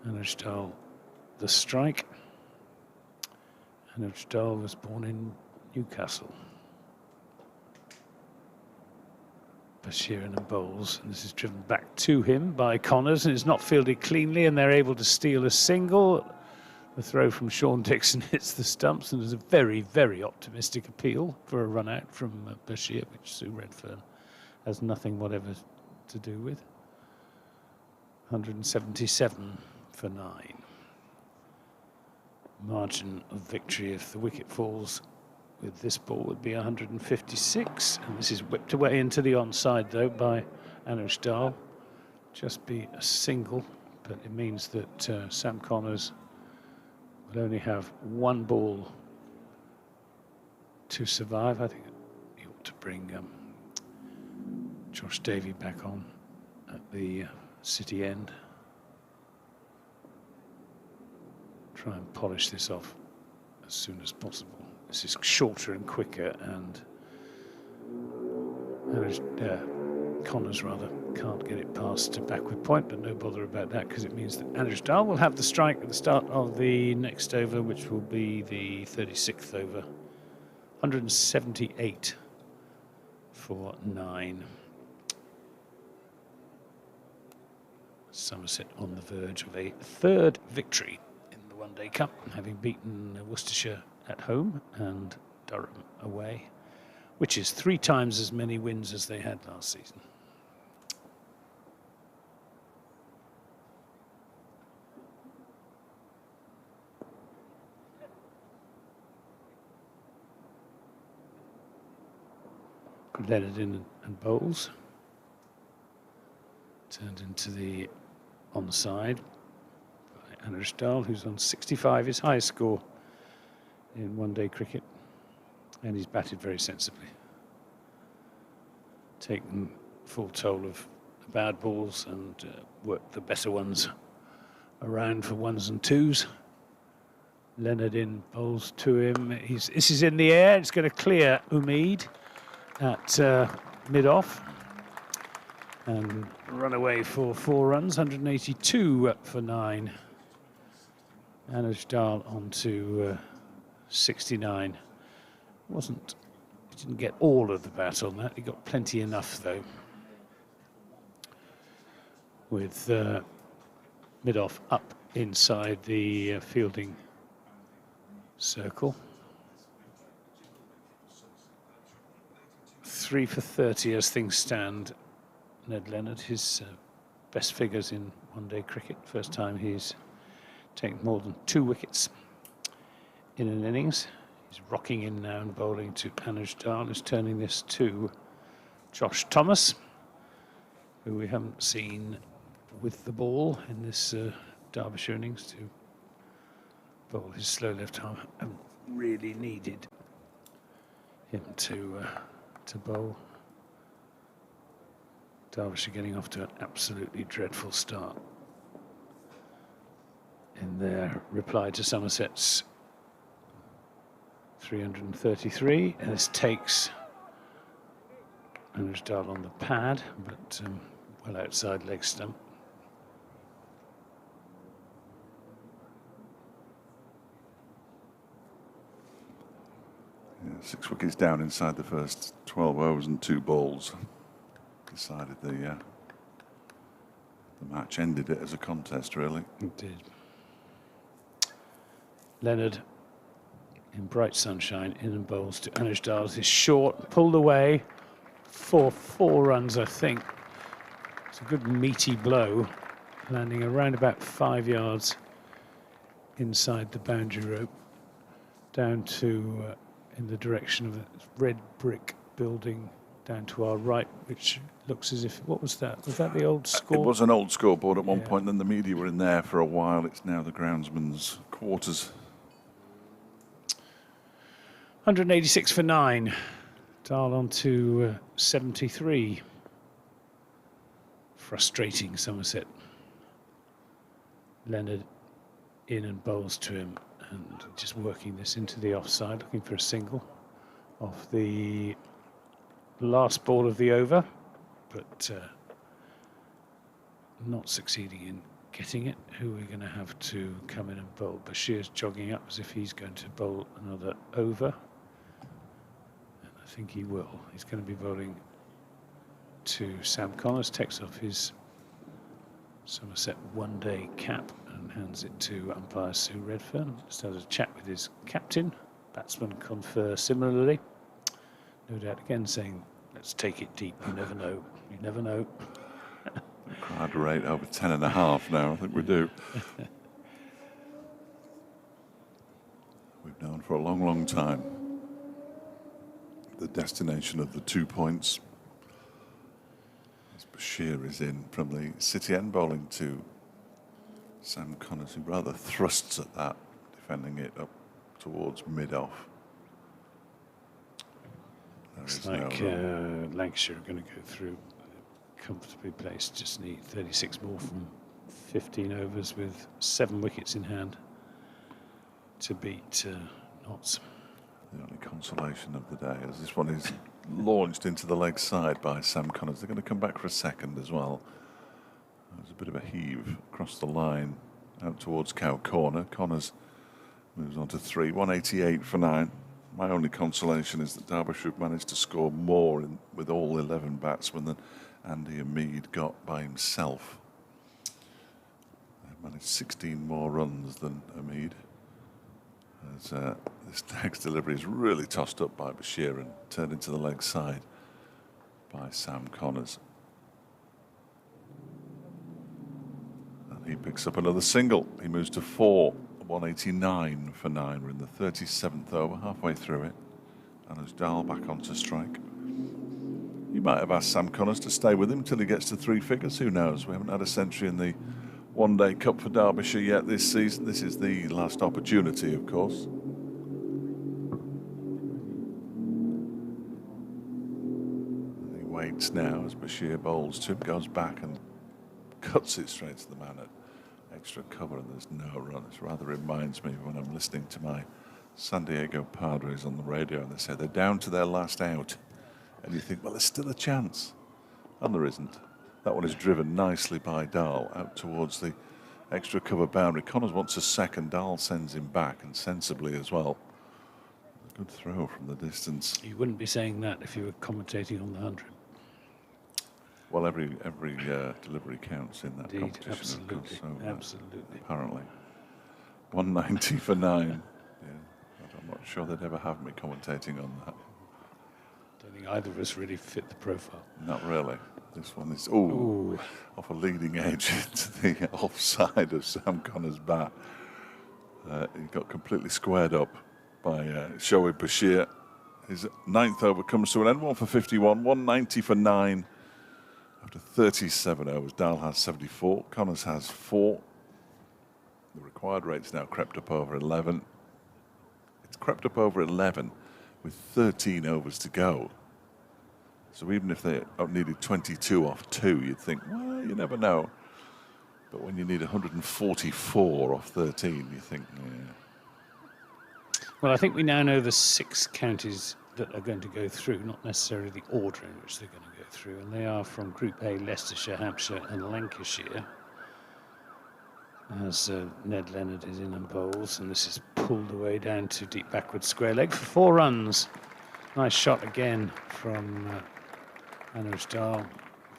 Anuj Dal the strike. Anuj Dal was born in Newcastle. Bashir in and bowls, and this is driven back to him by Connors, and it's not fielded cleanly, and they're able to steal a single. The throw from Sean Dixon hits the stumps, and there's a very, very optimistic appeal for a run out from Bashir, which Sue Redfern has nothing whatever to do with. 177 for 9. Margin of victory if the wicket falls with this ball would be 156, and this is whipped away into the onside though by Anuj Dal. Just be a single, but it means that Sam Connors will only have one ball to survive. I think he ought to bring Josh Davey back on at the City end. Try and polish this off as soon as possible. This is shorter and quicker, and Connors rather can't get it past to backward point, but no bother about that because it means that Anuj Dal will have the strike at the start of the next over, which will be the 36th over. 178 for 9. Somerset on the verge of a third victory in the One Day Cup, having beaten Worcestershire at home and Durham away, which is 3 times as many wins as they had last season. Leonard in and bowls. Turned into the onside by Anuj Dal, who's on 65, his highest score in one-day cricket, and he's batted very sensibly. Taken full toll of the bad balls and worked the better ones around for 1s and 2s. Leonard in, bowls to him. This is in the air. It's going to clear Umid at mid-off and run away for 4 runs. 182 for 9. Anuj Dal on to 69. He didn't get all of the bat on that. He got plenty enough though. with mid-off up inside the fielding circle. 3 for 30 as things stand. Ned Leonard, his best figures in one-day cricket. First time he's taken more than 2 wickets in an innings. He's rocking in now and bowling to Anuj Dal, who's turning this to Josh Thomas, who we haven't seen with the ball in this Derbyshire innings, to bowl his slow left arm. Haven't really needed him to bowl. Derbyshire getting off to an absolutely dreadful start in their reply to Somerset's 333, and this takes Anuj Dal on the pad, but well outside leg stump. Yeah, 6 wickets down inside the first 12 overs and 2 balls. Decided the match, ended it as a contest, really. It did. Leonard in bright sunshine, in and bowls to Anuj Dal. Is short, pulled away for 4 runs, I think. It's a good meaty blow, landing around about 5 yards inside the boundary rope, down to in the direction of the red brick building down to our right, which looks as if, what was that? Was that the old score? It was an old scoreboard at one point, and then the media were in there for a while. It's now the groundsman's quarters. 186 for 9. Dal on to 73. Frustrating Somerset. Leonard in and bowls to him, and just working this into the offside, looking for a single off the last ball of the over, but not succeeding in getting it. Who are we going to have to come in and bowl? Bashir's jogging up as if he's going to bowl another over, and I think he will. He's going to be bowling to Sam Connors, takes off his Somerset one-day cap and hands it to umpire Sue Redfern. Just had a chat with his captain. Batsmen confer similarly. No doubt again saying, let's take it deep, you never know, you never know. Crowd rate over 10.5 now, I think we do. We've known for a long, long time the destination of the 2 points. As Bashir is in from the city end, bowling to Sam Connors, who rather thrusts at that, defending it up towards mid-off. Looks like Lancashire are going to go through comfortably placed. Just need 36 more from 15 overs with 7 wickets in hand to beat Notts. The only consolation of the day is this one is launched into the leg side by Sam Connors. They're going to come back for a second as well. There's a bit of a heave across the line out towards Cow Corner. Connors moves on to 3, 188 for 9. My only consolation is that Derbyshire have managed to score more with all 11 batsmen than Andy Umid got by himself. They've managed 16 more runs than Umid. As this next delivery is really tossed up by Bashir and turned into the leg side by Sam Connors. And he picks up another single. He moves to 4. 189 for 9. We're in the 37th over, halfway through it. And as Dal back onto strike. You might have asked Sam Connors to stay with him till he gets to 3 figures. Who knows? We haven't had a century in the one-day cup for Derbyshire yet this season. This is the last opportunity, of course. And he waits now as Bashir bowls to him, goes back and cuts it straight to the man at extra cover, and there's no run. It rather reminds me of when I'm listening to my San Diego Padres on the radio and they say they're down to their last out, and you think, well, there's still a chance, and there isn't. That one is driven nicely by Dal out towards the extra cover boundary. Connors wants a second. Dal sends him back, and sensibly as well. A good throw from the distance. You wouldn't be saying that if you were commentating on the 100. Well, every delivery counts in that Indeed, competition. absolutely, Of course, so, absolutely. Apparently, 190 for 9. Yeah, I'm not sure they'd ever have me commentating on that. Don't think either of us really fit the profile. Not really. This one is Ooh. off a leading edge into the offside of Sam Connor's bat. He got completely squared up by Shoaib Bashir. His 9th over comes to an end. 1 for 51, 190 for 9. After 37 overs, Dahl has 74. Connors has 4. The required rate's now crept up over 11. It's crept up over 11 with 13 overs to go. So even if they needed 22 off 2, you'd think, well, you never know. But when you need 144 off 13, you think, yeah. Well, I think we now know the 6 counties that are going to go through, not necessarily the order in which they're going to go through, and they are from Group A, Leicestershire, Hampshire and Lancashire. As Ned Leonard is in and bowls, and this is pulled away down to deep backward square leg for 4 runs. Nice shot again from Anuj Dahl.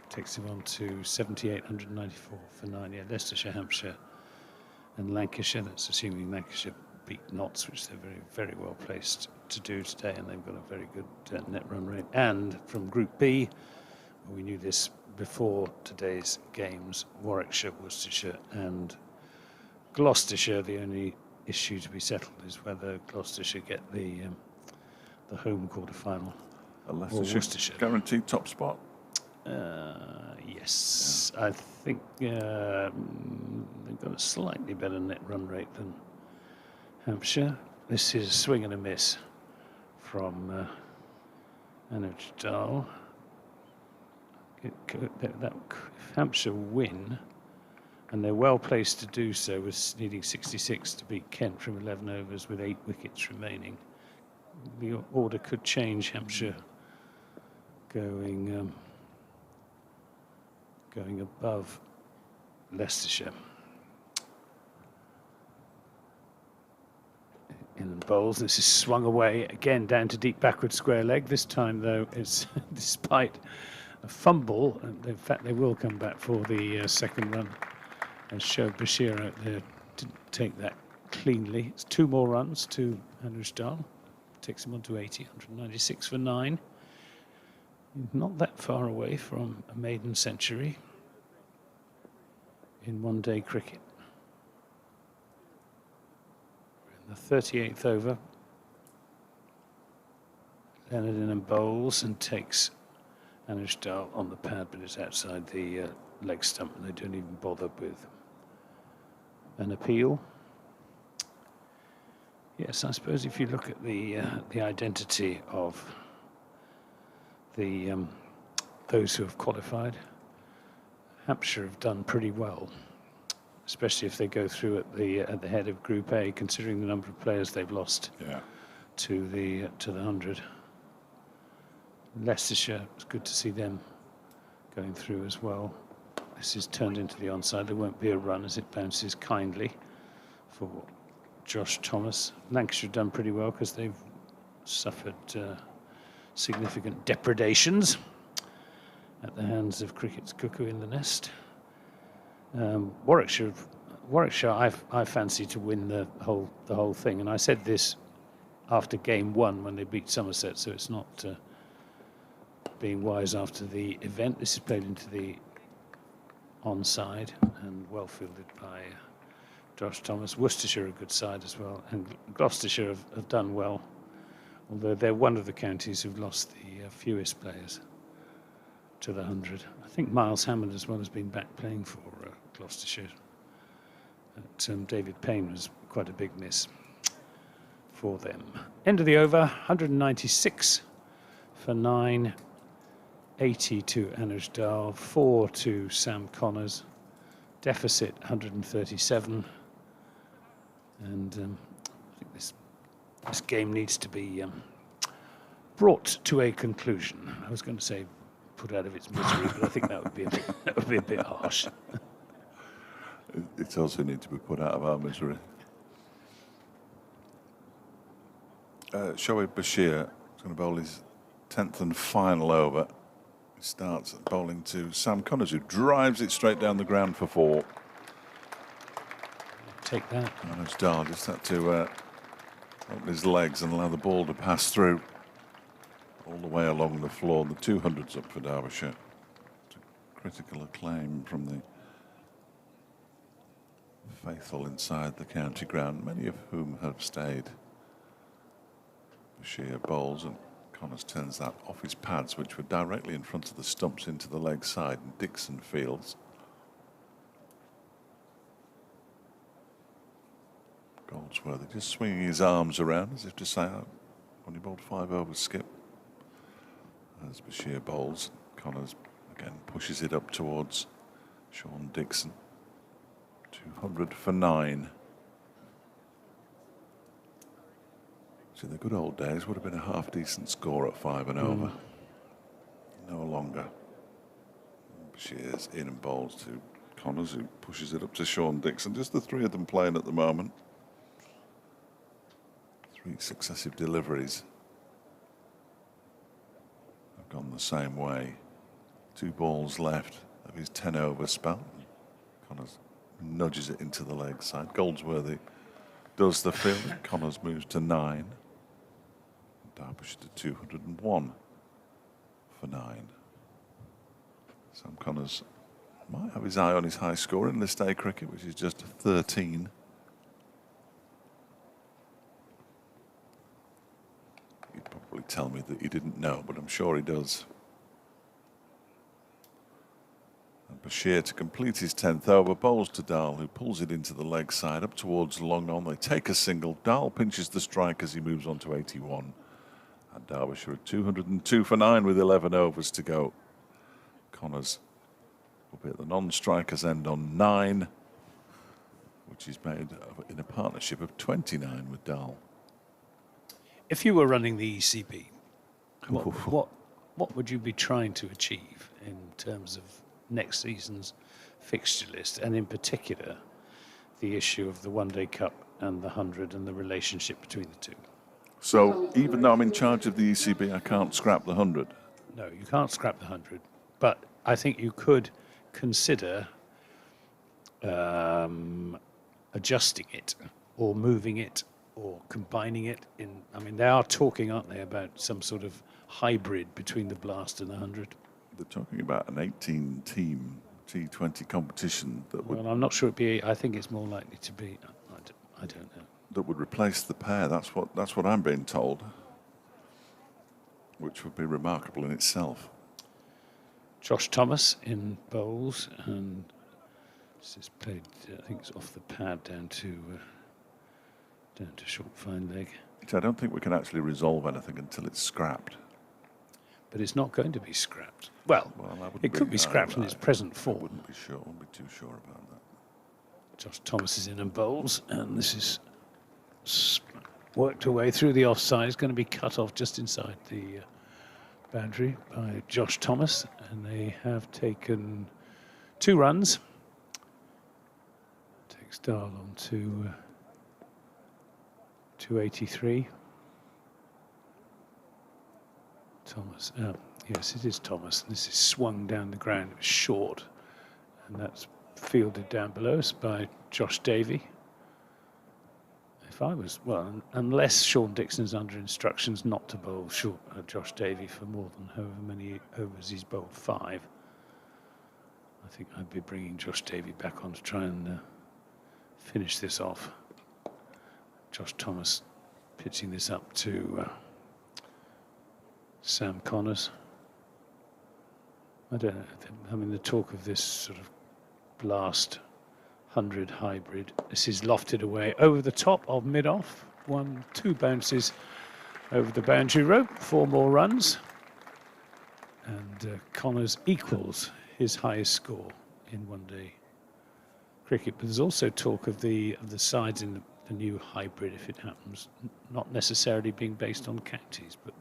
Takes him on to 78, 194 for 9. Yeah, Leicestershire, Hampshire and Lancashire. That's assuming Lancashire beat Notts, which they're very, very well placed to do today, and they've got a very good net run rate. And from Group B, we knew this before today's games, Warwickshire, Worcestershire and Gloucestershire. The only issue to be settled is whether Gloucestershire get the home quarter-final. Leicestershire guaranteed top spot. Yes, yeah. I think they've got a slightly better net run rate than Hampshire. This is a swing and a miss from Anuj Dahl. If Hampshire win, and they're well placed to do so, with needing 66 to beat Kent from 11 overs with 8 wickets remaining, the order could change. Hampshire going above Leicestershire. In and bowls. This is swung away again down to deep backward square leg. This time, though, it's despite a fumble. And in fact, they will come back for the second run. And Shoaib Bashir out there didn't take that cleanly. It's 2 more runs to Anuj Dahl. Takes him on to 80, 196 for 9. Not that far away from a maiden century in one-day cricket. We're in the 38th over. Leonard in and bowls and takes Anuj Dahl on the pad, but it's outside the leg stump, and they don't even bother with an appeal. Yes, I suppose if you look at the identity of the those who have qualified, Hampshire have done pretty well, especially if they go through at the head of Group A, considering the number of players they've lost to the 100. Leicestershire, it's good to see them going through as well. This is turned into the onside. There won't be a run as it bounces kindly for Josh Thomas. Lancashire have done pretty well because they've suffered significant depredations at the hands of cricket's cuckoo in the nest. Warwickshire, I fancy to win the whole thing, and I said this after game 1 when they beat Somerset, so it's not being wise after the event. This is played into the onside and well fielded by Josh Thomas. Worcestershire a good side as well, and Gloucestershire have done well, although they're one of the counties who've lost the fewest players to the 100. I think Miles Hammond as well has been back playing for Gloucestershire. David Payne was quite a big miss for them. End of the over, 196 for 9, 80 to Anuj Dahl, 4 to Sam Connors, deficit 137, and I think this game needs to be brought to a conclusion. I was going to say put out of its misery, but I think that would be a bit harsh. It also needs to be put out of our misery. Shoaib Bashir is going to bowl his 10th and final over. Starts bowling to Sam Connors, who drives it straight down the ground for 4. Take that. Connors Dahl just had to open his legs and allow the ball to pass through all the way along the floor. The 200's up for Derbyshire. Critical acclaim from the faithful inside the county ground, many of whom have stayed. Bashir bowls and Connors turns that off his pads, which were directly in front of the stumps, into the leg side, and Dixon fields. Goldsworthy just swinging his arms around as if to say, "Oh, only bowled 5 overs, Skip." As Bashir bowls, Connors again pushes it up towards Sean Dixon. 200 for 9. So the good old days would have been a half-decent score at 5 and over. No longer. Bashir's in and bowls to Connors, who pushes it up to Sean Dixon. Just the 3 of them playing at the moment. 3 successive deliveries have gone the same way. 2 balls left of his 10-over spell. Connors nudges it into the leg side. Goldsworthy does the field. Connors moves to 9. Derbyshire to 201 for 9. Sam Connors might have his eye on his high score in List A cricket, which is just 13. He'd probably tell me that he didn't know, but I'm sure he does. And Bashir, to complete his 10th over, bowls to Dahl, who pulls it into the leg side up towards long on. They take a single. Dahl pinches the strike as he moves on to 81. And Derbyshire at 202 for 9 with 11 overs to go. Connors will be at the non-strikers end on 9, which is made in a partnership of 29 with Dahl. If you were running the ECB, what would you be trying to achieve in terms of next season's fixture list, and in particular the issue of the One Day Cup and the 100 and the relationship between the two? So even though I'm in charge of the ECB, I can't scrap the 100? No, you can't scrap the 100, but I think you could consider adjusting it or moving it or combining it in. I mean, they are talking, aren't they, about some sort of hybrid between the Blast and the 100. They're talking about an 18-team T20 competition that would... Well, I'm not sure it'd be. I think it's more likely to be. I don't know. That would replace the pair. That's what I'm being told, which would be remarkable in itself. Josh Thomas in bowls, and this is played. I think it's off the pad down to short fine leg. I don't think we can actually resolve anything until it's scrapped. But it's not going to be scrapped. Well it could be scrapped in its present form. I wouldn't be sure. I wouldn't be too sure about that. Josh Thomas is in and bowls, and this is worked away through the offside. It's going to be cut off just inside the boundary by Josh Thomas, and they have taken 2 runs. Takes Dahl on to 283. Thomas, yes, it is Thomas. This is swung down the ground. It was short, and that's fielded down below us by Josh Davey. If I was, well, unless Sean Dixon's under instructions not to bowl Josh Davey for more than however many overs he's bowled, 5, I think I'd be bringing Josh Davey back on to try and finish this off. Josh Thomas pitching this up to Sam Connors. I don't know. I mean, the talk of this sort of Blast 100 hybrid. This is lofted away over the top of mid-off. 1-2 bounces over the boundary rope. 4 more runs. And Connors equals his highest score in one-day cricket. But there's also talk of the sides in the new hybrid, if it happens, not necessarily being based on counties, but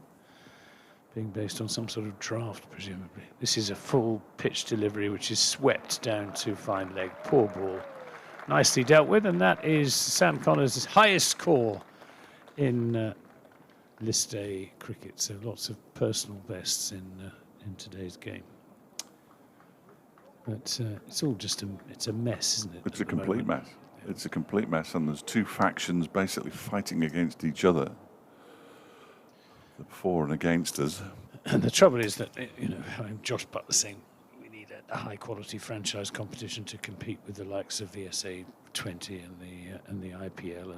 being based on some sort of draft, presumably. This is a full pitch delivery, which is swept down to fine leg. Poor ball. Nicely dealt with, and that is Sam Connors' highest score in List A cricket. So lots of personal bests in today's game. But it's all just it's a mess, isn't it? It's a complete mess. It's a complete mess, and there's two factions basically fighting against each other. The for and against us. And the trouble is that, Josh Butler saying we need a high-quality franchise competition to compete with the likes of the SA20 and the IPL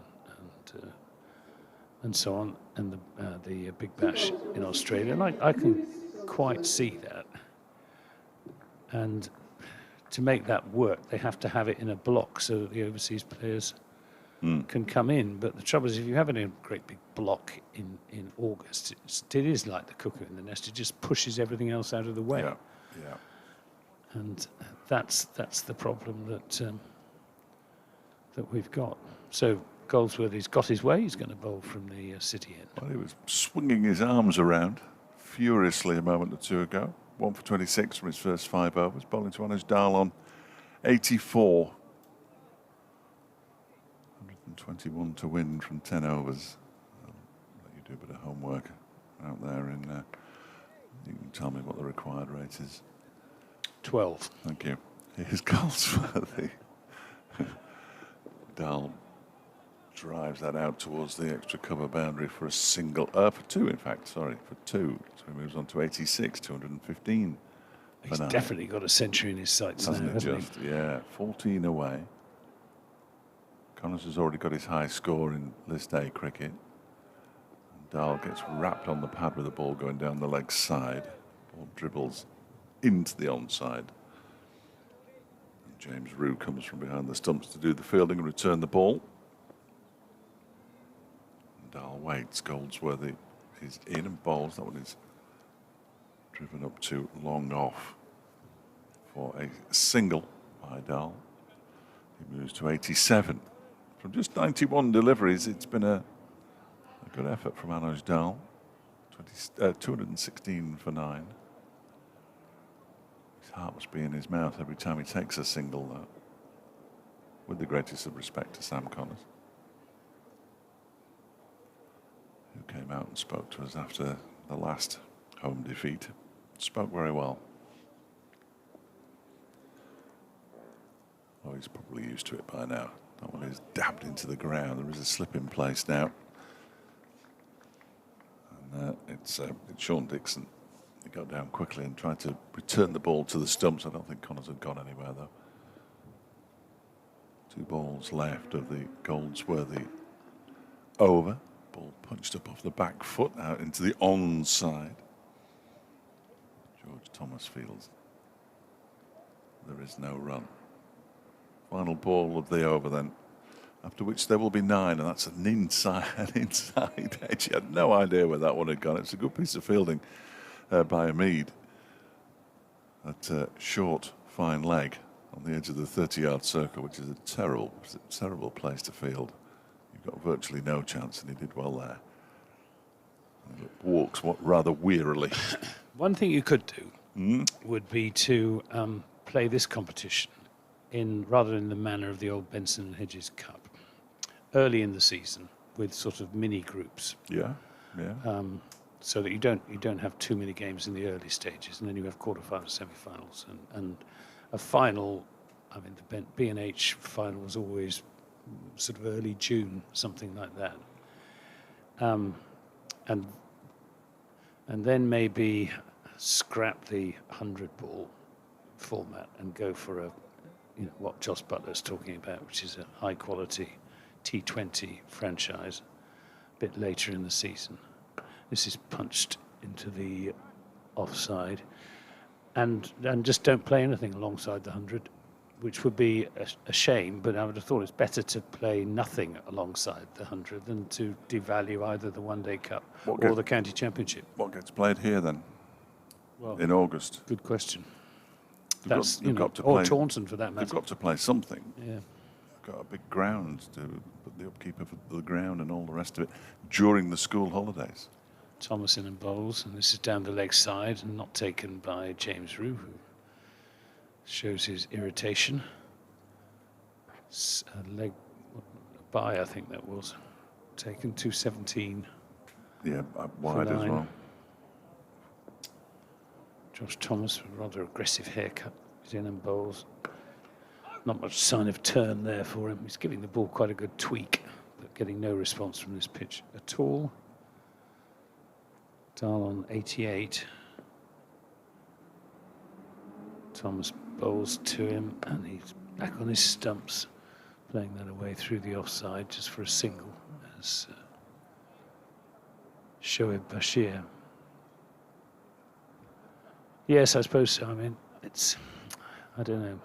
and so on, and the Big Bash in Australia. And I can quite see that. And to make that work, they have to have it in a block so that the overseas players can come in. But the trouble is, if you have it in a great big block in August, it is like the cuckoo in the nest. It just pushes everything else out of the way. Yeah. And that's the problem that we've got. So Goldsworthy's got his way. He's going to bowl from the City end. Well, he was swinging his arms around furiously a moment or two ago. 1 for 26 from his first 5 overs. Bowling to Anuj Dal on 84. 121 to win from 10 overs. I'll let you do a bit of homework out there. You can tell me what the required rate is. 12. Thank you. Here's Goldsworthy. Dal drives that out towards the extra cover boundary for a single, for 2 in fact, sorry, for 2. So he moves on to 86, 215. He's definitely got a century in his sights now, hasn't he? Yeah, 14 away. Connors has already got his high score in List A cricket. And Dal gets wrapped on the pad with the ball going down the leg side. Ball dribbles into the onside. And James Rue comes from behind the stumps to do the fielding and return the ball. Dal waits. Goldsworthy is in and bowls. That one is driven up to long off for a single by Dal. He moves to 87. From just 91 deliveries, it's been a good effort from Anuj Dal. 216 for 9. His heart must be in his mouth every time he takes a single, though. With the greatest of respect to Sam Connors, who came out and spoke to us after the last home defeat. Spoke very well. Oh, he's probably used to it by now. That one is dabbed into the ground. There is a slip in place now. And it's Sean Dixon. He got down quickly and tried to return the ball to the stumps. I don't think Connors had gone anywhere, though. 2 balls left of the Goldsworthy over. Ball punched up off the back foot out into the onside. George Thomas feels there is no run. Final ball of the over then, after which there will be 9, and that's an inside edge. You had no idea where that one had gone. It's a good piece of fielding by Umid. That short, fine leg on the edge of the 30-yard circle, which is a terrible place to field. You've got virtually no chance, and he did well there. And he walks rather wearily. One thing you could do would be to play this competition rather in the manner of the old Benson and Hedges Cup, early in the season with sort of mini groups. Yeah. So that you don't have too many games in the early stages, and then you have quarterfinals, semi-finals, and a final. I mean, the B&H final was always sort of early June, something like that. And then maybe scrap the 100-ball format and go for what Josh Butler's talking about, which is a high-quality T20 franchise a bit later in the season. This is punched into the offside, and just don't play anything alongside the 100, which would be a shame, but I would have thought it's better to play nothing alongside the 100 than to devalue either the One Day Cup or the County Championship. What gets played here then? Well, in August? Good question. They've got to or play, Taunton for that matter. They've got to play something. Yeah. They've got a big ground to put the upkeep of the ground and all the rest of it during the school holidays. Thomas in and bowls, and this is down the leg side and not taken by James Rue, who shows his irritation. Leg by, I think that was taken. 217. Yeah, wide as well. Josh Thomas with a rather aggressive haircut He's in and bowls. Not much sign of turn there for him. He's giving the ball quite a good tweak, but getting no response from this pitch at all. Dahl on 88. Thomas bowls to him, and he's back on his stumps, playing that away through the offside just for a single as Shoaib Bashir. Yes, I suppose so. I mean, it's, I don't know.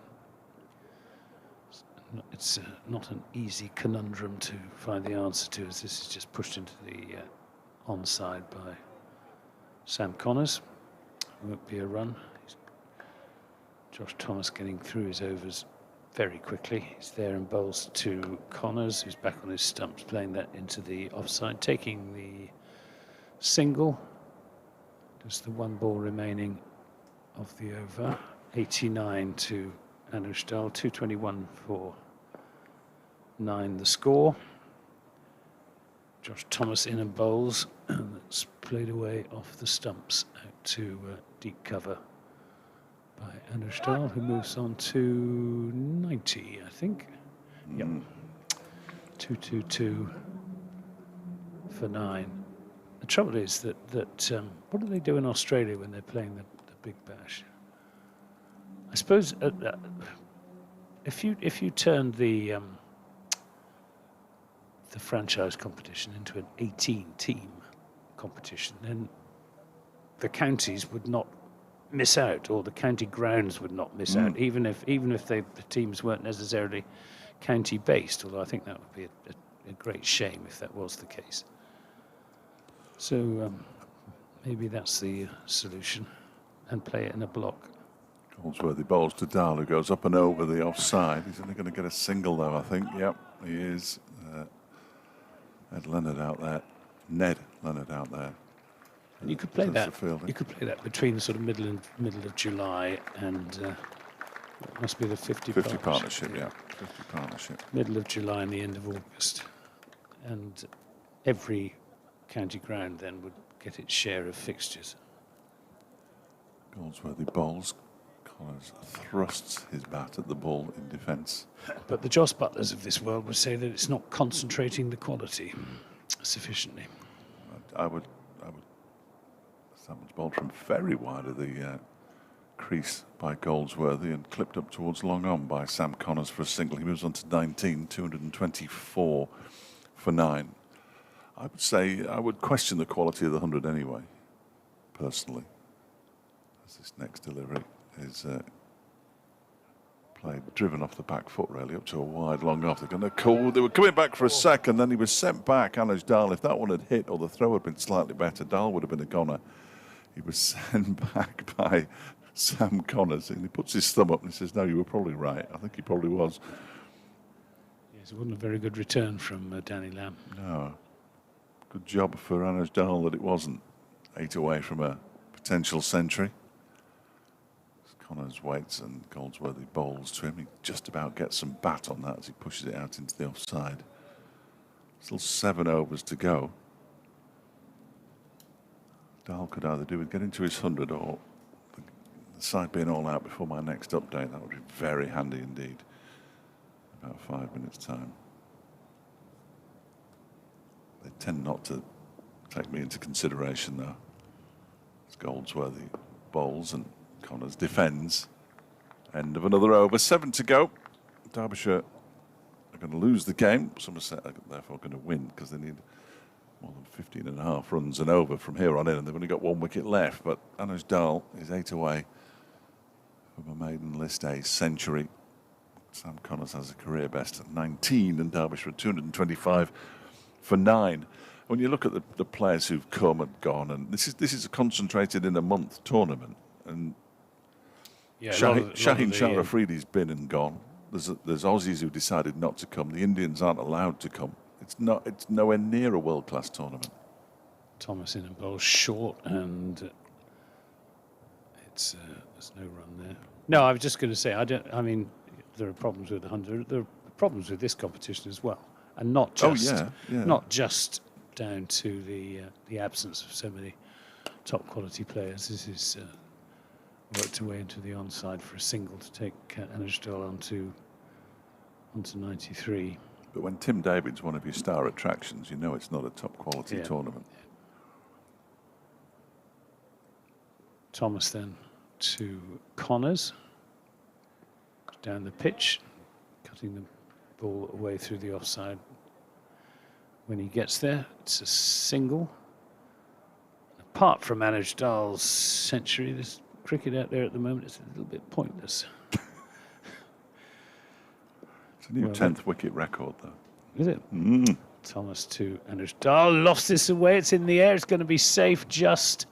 It's not an easy conundrum to find the answer to, as this is just pushed into the onside by Sam Connors. Won't be a run. Josh Thomas getting through his overs very quickly. He's there and bowls to Connors, who's back on his stumps, playing that into the offside, taking the single. Just the one ball remaining of the over. 89 to Anush Dahl, 221 for 9 the score. Josh Thomas in and bowls, and it's played away off the stumps out to deep cover by Anush Dahl, who moves on to 90, I think. Yep. 222 for 9. The trouble is that what do they do in Australia when they're playing the Big Bash? I suppose if you turned the franchise competition into an 18-team competition, then the counties would not miss out, or the county grounds would not miss out, even if the teams weren't necessarily county based. Although I think that would be a great shame if that was the case. So maybe that's the solution, and play it in a block. Goldsworthy bowls to Dahl, who goes up and over the offside. He's only going to get a single, though, I think. Yep, he is. Ned Leonard out there. And you could play that. You could play that between the sort of middle of July and it must be the 50 partnership. Yeah, 50 partnership. Middle of July and the end of August, and every county ground then would get its share of fixtures. Goldsworthy bowls. Connors thrusts his bat at the ball in defence. But the Joss Butlers of this world would say that it's not concentrating the quality sufficiently. I would. Someone's bowled from very wide of the crease by Goldsworthy and clipped up towards long on by Sam Connors for a single. He moves on to 19, 224 for 9. I would say I would question the quality of the 100 anyway, personally, as this next delivery is played, driven off the back foot really, up to a wide long off. They were coming back for a second, then he was sent back, Anuj Dahl. If that one had hit or the throw had been slightly better, Dahl would have been a goner. He was sent back by Sam Connors, and he puts his thumb up and he says, no, you were probably right. I think he probably was. Yes, it wasn't a very good return from Danny Lamb. No. Good job for Anuj Dahl that it wasn't 8 away from a potential century. Connors waits and Goldsworthy bowls to him. He just about gets some bat on that as he pushes it out into the offside. Still 7 overs to go. Dahl could either do with getting to his 100 or the side being all out before my next update. That would be very handy indeed. About 5 minutes time. They tend not to take me into consideration though. It's Goldsworthy bowls and Connors defends. End of another over. 7 to go. Derbyshire are going to lose the game. Somerset are therefore going to win because they need more than 15.5 runs and over from here on in, and they've only got 1 wicket left. But Anuj Dahl is 8 away from a maiden list A century. Sam Connors has a career best at 19, and Derbyshire at 225 for 9. When you look at the players who've come and gone, and this is a concentrated in a month tournament, and yeah, Shaheen Shah Afridi's been and gone. There's Aussies who decided not to come. The Indians aren't allowed to come. It's nowhere near a world-class tournament. Thomas in and bowls short, and it's there's no run there. No, I was just going to say I mean, there are problems with the 100. There are problems with this competition as well, and not just not just down to the absence of so many top quality players. This is worked away into the onside for a single to take Anashdal onto 93. But when Tim David's one of your star attractions, you know it's not a top quality Yeah. tournament. Thomas then to Connors. Down the pitch, cutting the ball away through the offside. When he gets there, it's a single. Apart from Anashdal's century, this cricket out there at the moment is a little bit pointless. It's a new 10th wicket record, though. Is it? Thomas to Anashdal, lofts this away, it's in the air, it's going to be safe just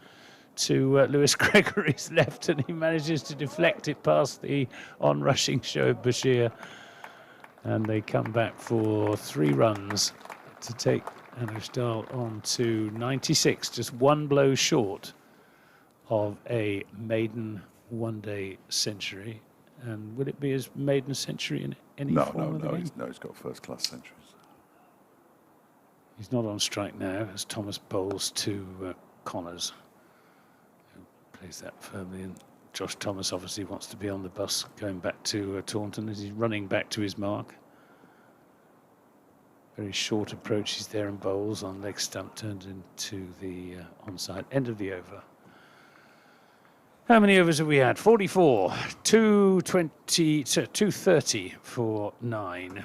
to Lewis Gregory's left, and he manages to deflect it past the on-rushing Derbyshire, and they come back for 3 runs to take Anashdal on to 96, just one blow short of a maiden one-day century. And will it be his maiden century in any form of the game? No, he's got first-class centuries. He's not on strike now as Thomas bowls to Connors, who plays that firmly. And Josh Thomas obviously wants to be on the bus going back to Taunton as he's running back to his mark. Very short approach, he's there and bowls on leg stump, turned into the onside end of the over. How many overs have we had? 44, 230 for 9,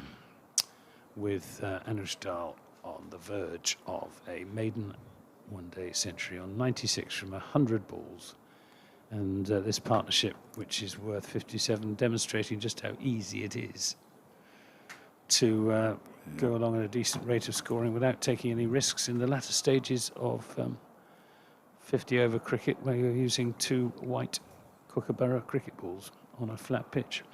with Anashdal on the verge of a maiden one-day century on 96 from 100 balls. And this partnership, which is worth 57, demonstrating just how easy it is to go along at a decent rate of scoring without taking any risks in the latter stages of 50-over cricket, where you're using 2 white Kookaburra cricket balls on a flat pitch.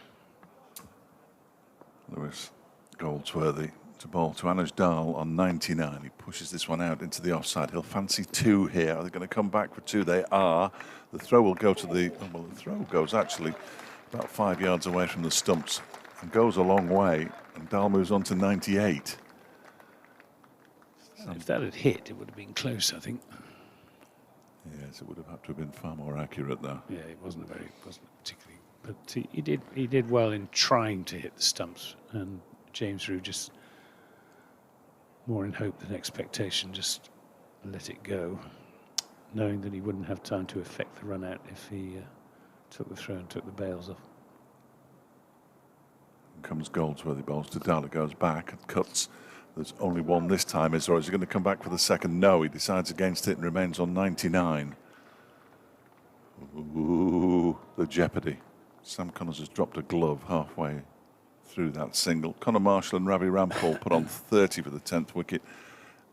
Lewis Goldsworthy to bowl to Anashdal on 99. He pushes this one out into the offside. He'll fancy 2 here. Are they going to come back for 2? They are. The throw will go to the... Oh, well, the throw goes actually about 5 yards away from the stumps and goes a long way, and Dahl moves on to 98. If that had hit, it would have been close, I think. Yes, it would have had to have been far more accurate, though. Yeah, it wasn't particularly, but he did well in trying to hit the stumps, and James Rew just more in hope than expectation just let it go, knowing that he wouldn't have time to effect the run out if he took the throw and took the bails off. Comes Goldsworthy, bowls to Dahl, it goes back and cuts. There's only one this time, is he going to come back for the second? No, he decides against it and remains on 99. Ooh, the jeopardy. Sam Connors has dropped a glove halfway through that single. Conor Marshall and Ravi Rampal put on 30 for the 10th wicket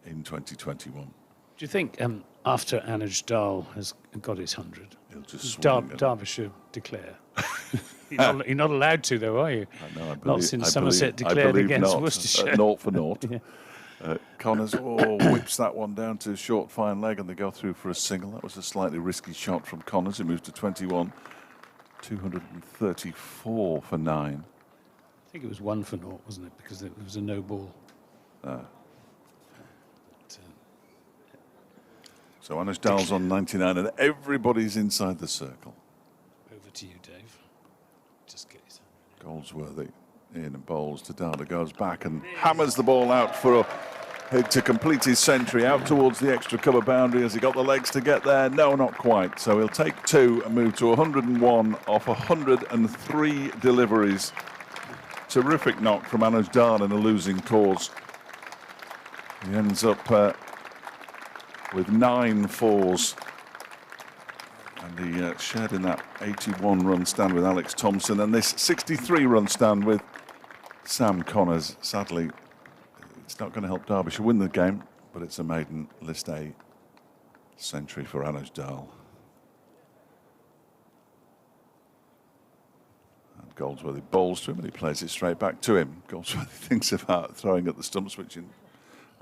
in 2021. Do you think after Anashdal has got his 100, he'll just swing Derbyshire declare? You're not allowed to, though, are you? I know. Not since Somerset declared against Worcestershire. 0 for 0. Yeah. Connors whips that one down to short fine leg, and they go through for a single. That was a slightly risky shot from Connors. He moves to 21, 234 for 9. I think it was 1 for 0, wasn't it? Because there was a no ball. So Anashdal's on 99, and everybody's inside the circle. Over to you, Dave. Just get his hand ready. Goldsworthy in and bowls to Dada, goes back and hammers the ball out for to complete his century out towards the extra cover boundary. Has he got the legs to get there? No, not quite. So he'll take 2 and move to 101 off 103 deliveries. Terrific knock from Anashdal in a losing cause. He ends up with 9 fours. And he shared in that 81-run stand with Alex Thompson, and this 63-run stand with Sam Connors. Sadly, it's not going to help Derbyshire win the game, but it's a maiden List A century for Anashdal. And Goldsworthy bowls to him, and he plays it straight back to him. Goldsworthy thinks about throwing at the stumps, which,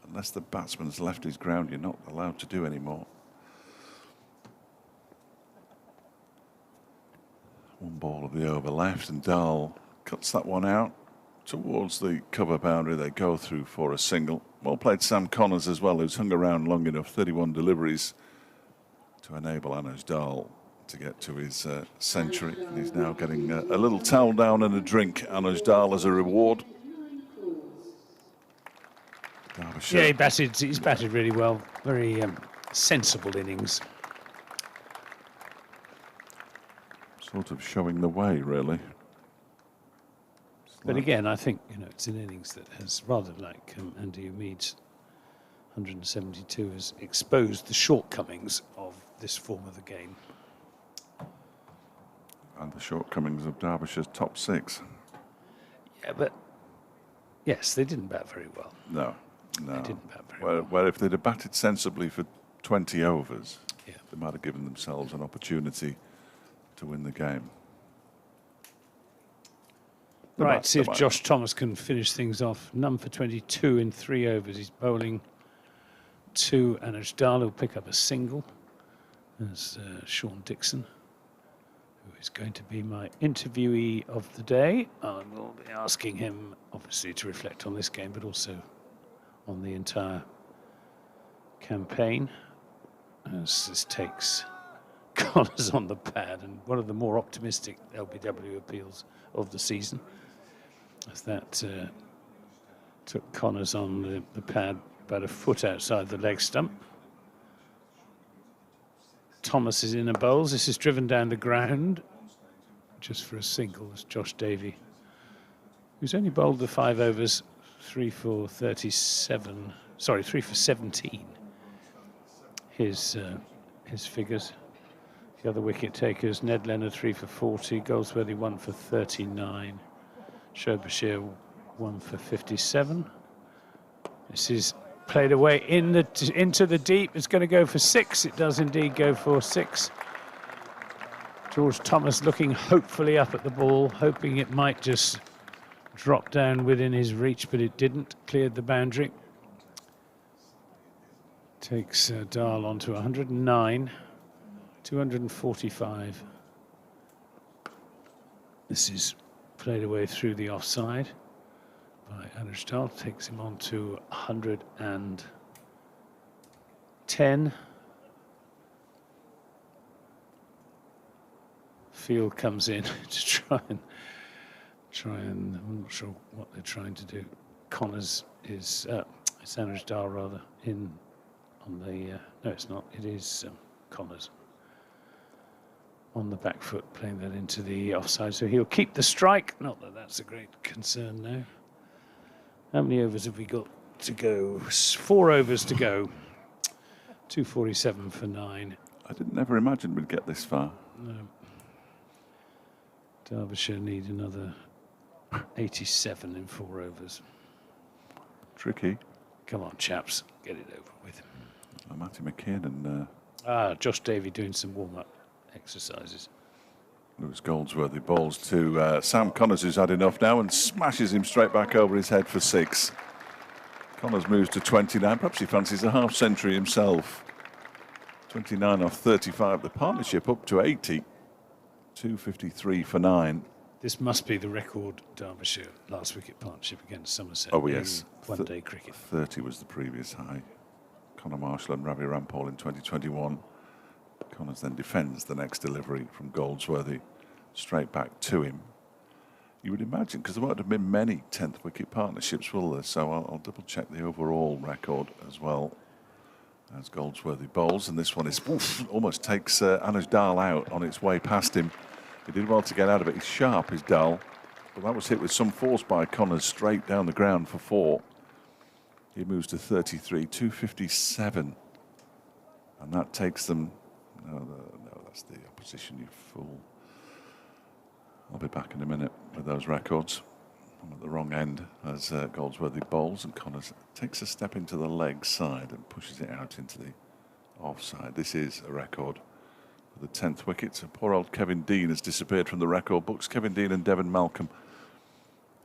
unless the batsman's left his ground, you're not allowed to do anymore. One ball of the over left, and Dahl cuts that one out towards the cover boundary. They go through for a single. Well played Sam Connors as well, who's hung around long enough, 31 deliveries to enable Anashdal to get to his century. And he's now getting a little towel down and a drink, Anuj Dal, as a reward. Derbyshire. Yeah, he's batted really well. Very sensible innings. Sort of showing the way, really. But again, I think, you know, it's an innings that has, rather like Andy Umid's 172, has exposed the shortcomings of this form of the game. And the shortcomings of Derbyshire's top 6. Yeah, but yes, they didn't bat very well. No. They didn't bat very well. Well, if they'd have batted sensibly for 20 overs, yeah, they might have given themselves an opportunity to win the game. Right, see if Josh Thomas can finish things off. None for 22 in 3 overs. He's bowling to Anuj Dal, who'll pick up a single. There's Sean Dixon, who is going to be my interviewee of the day. I will be asking him, obviously, to reflect on this game, but also on the entire campaign, as this takes Connors on the pad, and one of the more optimistic LBW appeals of the season, as that took Connors on the pad about a foot outside the leg stump. Thomas is in a bowls. This is driven down the ground just for a single. As Josh Davey, who's only bowled the 5 overs, 3 for 37. Sorry, 3 for 17. His figures. The other wicket takers: Ned Leonard 3 for 40, Goldsworthy 1 for 39, Derbyshire 1 for 57. This is played away into the deep. It's going to go for 6. It does indeed go for 6. George Thomas looking hopefully up at the ball, hoping it might just drop down within his reach, but it didn't. Cleared the boundary. Takes Dal on to 109, 245. This is played away through the offside by Anuj Dal. Takes him on to 110. Field comes in to try and I'm not sure what they're trying to do. Connors is it's Anuj Dal rather in on the no, it's not. It is Connors on the back foot, playing that into the offside, so he'll keep the strike. Not that that's a great concern now. How many overs have we got to go? 4 overs to go. 247 for 9. I didn't never imagine we'd get this far. No. Derbyshire need another 87 in 4 overs. Tricky. Come on, chaps, get it over with. Matty McKeon and Josh Davey doing some warm-up exercises. Lewis Goldsworthy bowls to Sam Connors, who's had enough now, and smashes him straight back over his head for 6. Connors moves to 29. Perhaps he fancies a half century himself. 29 off 35. The partnership up to 80. 253 for 9. This must be the record Derbyshire last wicket partnership against Somerset. Oh yes, one-day cricket. 30 was the previous high. Connor Marshall and Ravi Rampal in 2021. Connors then defends the next delivery from Goldsworthy straight back to him. You would imagine, because there won't have been many 10th wicket partnerships, will there? So I'll double check the overall record as well as Goldsworthy bowls. And this one is almost takes Anuj Dal out on its way past him. He did well to get out of it. He's sharp, is Dal. But that was hit with some force by Connors straight down the ground for 4. He moves to 33, 257. And that takes them... No, that's the opposition, you fool. I'll be back in a minute with those records. I'm at the wrong end as Goldsworthy bowls, and Connors takes a step into the leg side and pushes it out into the offside. This is a record for the 10th wicket. So poor old Kevin Dean has disappeared from the record books. Kevin Dean and Devon Malcolm,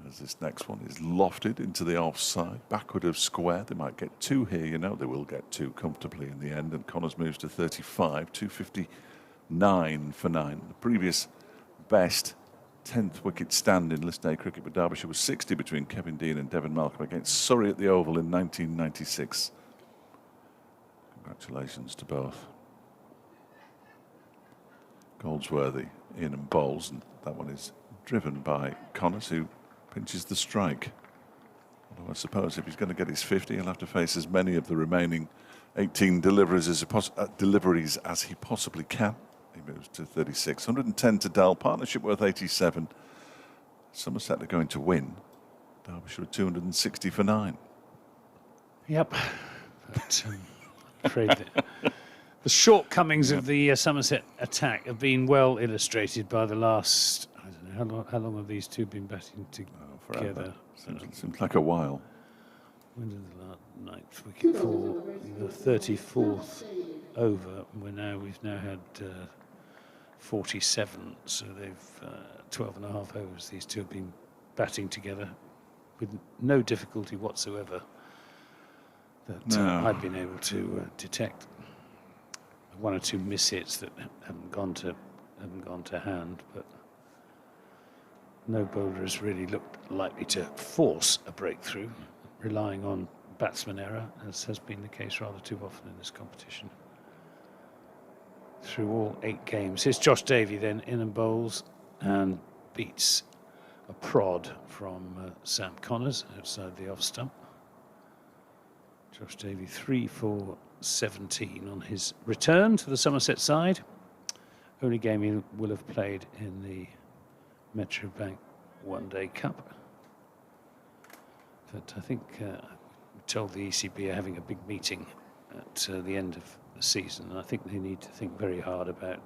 as this next one is lofted into the offside, backward of square. They might get 2 here, you know, they will get 2 comfortably in the end. And Connors moves to 35, 259 for 9. The previous best 10th wicket stand in list A cricket with Derbyshire was 60 between Kevin Dean and Devon Malcolm against Surrey at the Oval in 1996. Congratulations to both. Goldsworthy in and bowls, and that one is driven by Connors, who pinches the strike. Although I suppose if he's going to get his 50, he'll have to face as many of the remaining 18 deliveries as he possibly can. He moves to 36. 110 to Dell, partnership worth 87. Somerset are going to win. Derbyshire 260 for 9. Yep. But I'm afraid that the shortcomings of the Somerset attack have been well illustrated by the last, I don't know, how long have these two been batting together? Seems like a while. When did the ninth wicket fall? The 34th over. We've now had 47, so they've 12 and a half overs. These two have been batting together with no difficulty whatsoever that I've been able to detect. One or two miss hits that haven't gone to hand, but no bowler has really looked likely to force a breakthrough, relying on batsman error, as has been the case rather too often in this competition. Through all 8 games. Here's Josh Davey then, in and bowls, and beats a prod from Sam Connors outside the off stump. Josh Davey 3 for 17 on his return to the Somerset side. Only game he will have played in the Metro Bank One Day Cup. But I think we're told the ECB are having a big meeting at the end of the season, and I think they need to think very hard about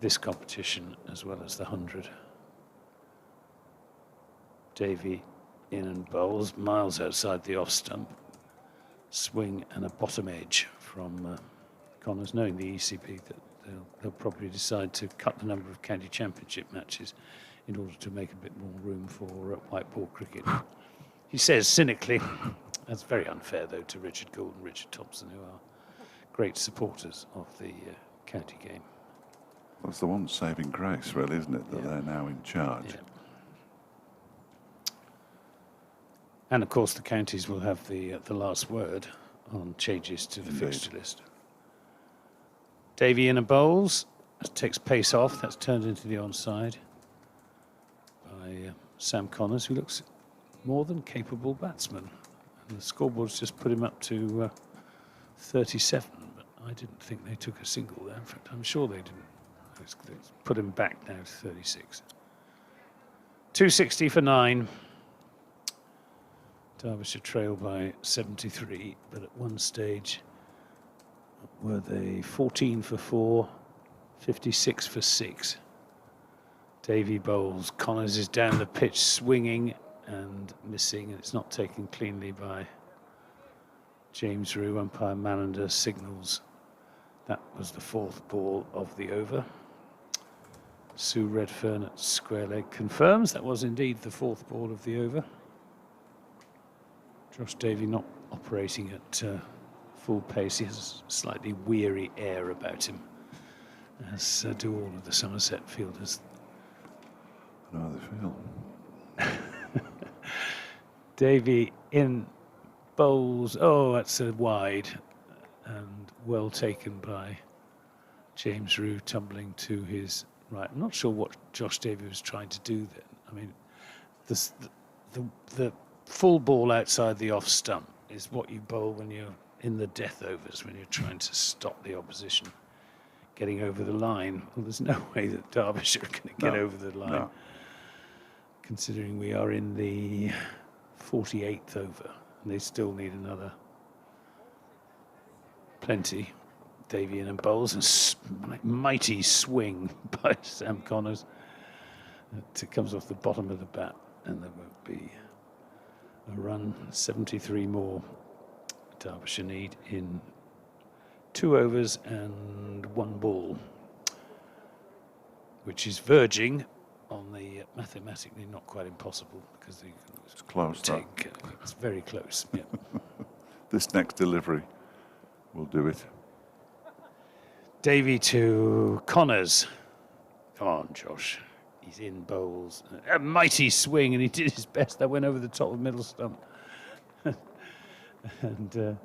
this competition as well as the 100. Davey in and bowls, miles outside the off stump. Swing and a bottom edge from Connors, knowing the ECB that they'll probably decide to cut the number of county championship matches in order to make a bit more room for white ball cricket. He says cynically, that's very unfair though to Richard Gould and Richard Thompson, who are great supporters of the county game. That's the one saving grace, really, isn't it, that they're now in charge. Yeah. And of course the counties will have the last word on changes to the fixture list. Davey in and bowls, takes pace off, that's turned into the onside by Sam Connors, who looks more than capable batsman. And the scoreboard's just put him up to 37, but I didn't think they took a single there. In fact, I'm sure they didn't. It's put him back now to 36. 260 for 9. Derbyshire trail by 73, but at one stage were they 14 for 4, 56 for 6. Davey bowls, Connors is down the pitch swinging and missing, and it's not taken cleanly by James Rue. Umpire Mallender signals that was the 4th ball of the over. Sue Redfern at square leg confirms that was indeed the 4th ball of the over. Josh Davey not operating at full pace. He has a slightly weary air about him, as do all of the Somerset fielders. I know how they feel. Davey in bowls. Oh, that's a wide, and well taken by James Rue, tumbling to his right. I'm not sure what Josh Davey was trying to do then. I mean, the full ball outside the off stump is what you bowl when you're in the death overs, when you're trying to stop the opposition getting over the line. Well, there's no way that Derbyshire are going to get over the line, considering we are in the 48th over, and they still need another plenty. Davey in and bowls, a mighty swing by Sam Connors. It comes off the bottom of the bat, and there won't be a run. 73 more Derbyshire need in 2 overs and 1 ball, which is verging on the mathematically not quite impossible, because it's close. It's very close. Yeah. This next delivery will do it. Davey to Connors. Come on, Josh. He's in bowls. A mighty swing, and he did his best. That went over the top of the middle stump. And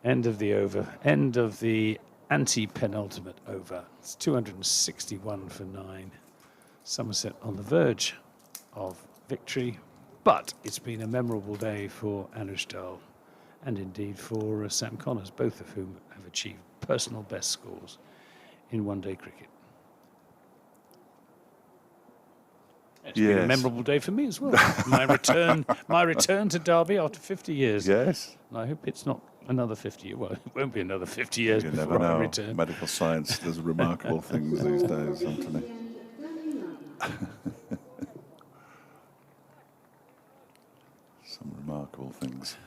end of the over. End of the anti-penultimate over. It's 261 for 9. Somerset on the verge of victory, but it's been a memorable day for Anuj Dal and indeed for Sam Connors, both of whom have achieved personal best scores in one-day cricket. It's been a memorable day for me as well. my return to Derby after 50 years. Yes. And I hope it's not another 50 years. Well, it won't be another 50 years You before never know. I return. Medical science does remarkable things these days, Anthony. Some remarkable things.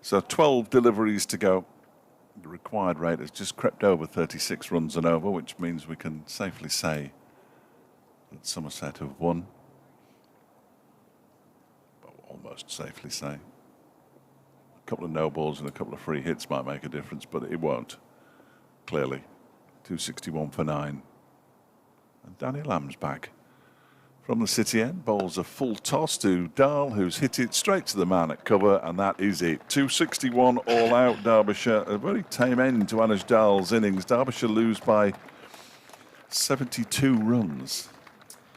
So 12 deliveries to go. The required rate has just crept over 36 runs and over, which means we can safely say that Somerset have won. But almost safely say. A couple of no balls and a couple of free hits might make a difference, but it won't. Clearly. 261 for 9. And Danny Lamb's back from the city end. Bowls a full toss to Dahl, who's hit it straight to the man at cover, and that is it. 261 all out, Derbyshire. A very tame end to Anuj Dahl's innings. Derbyshire lose by 72 runs.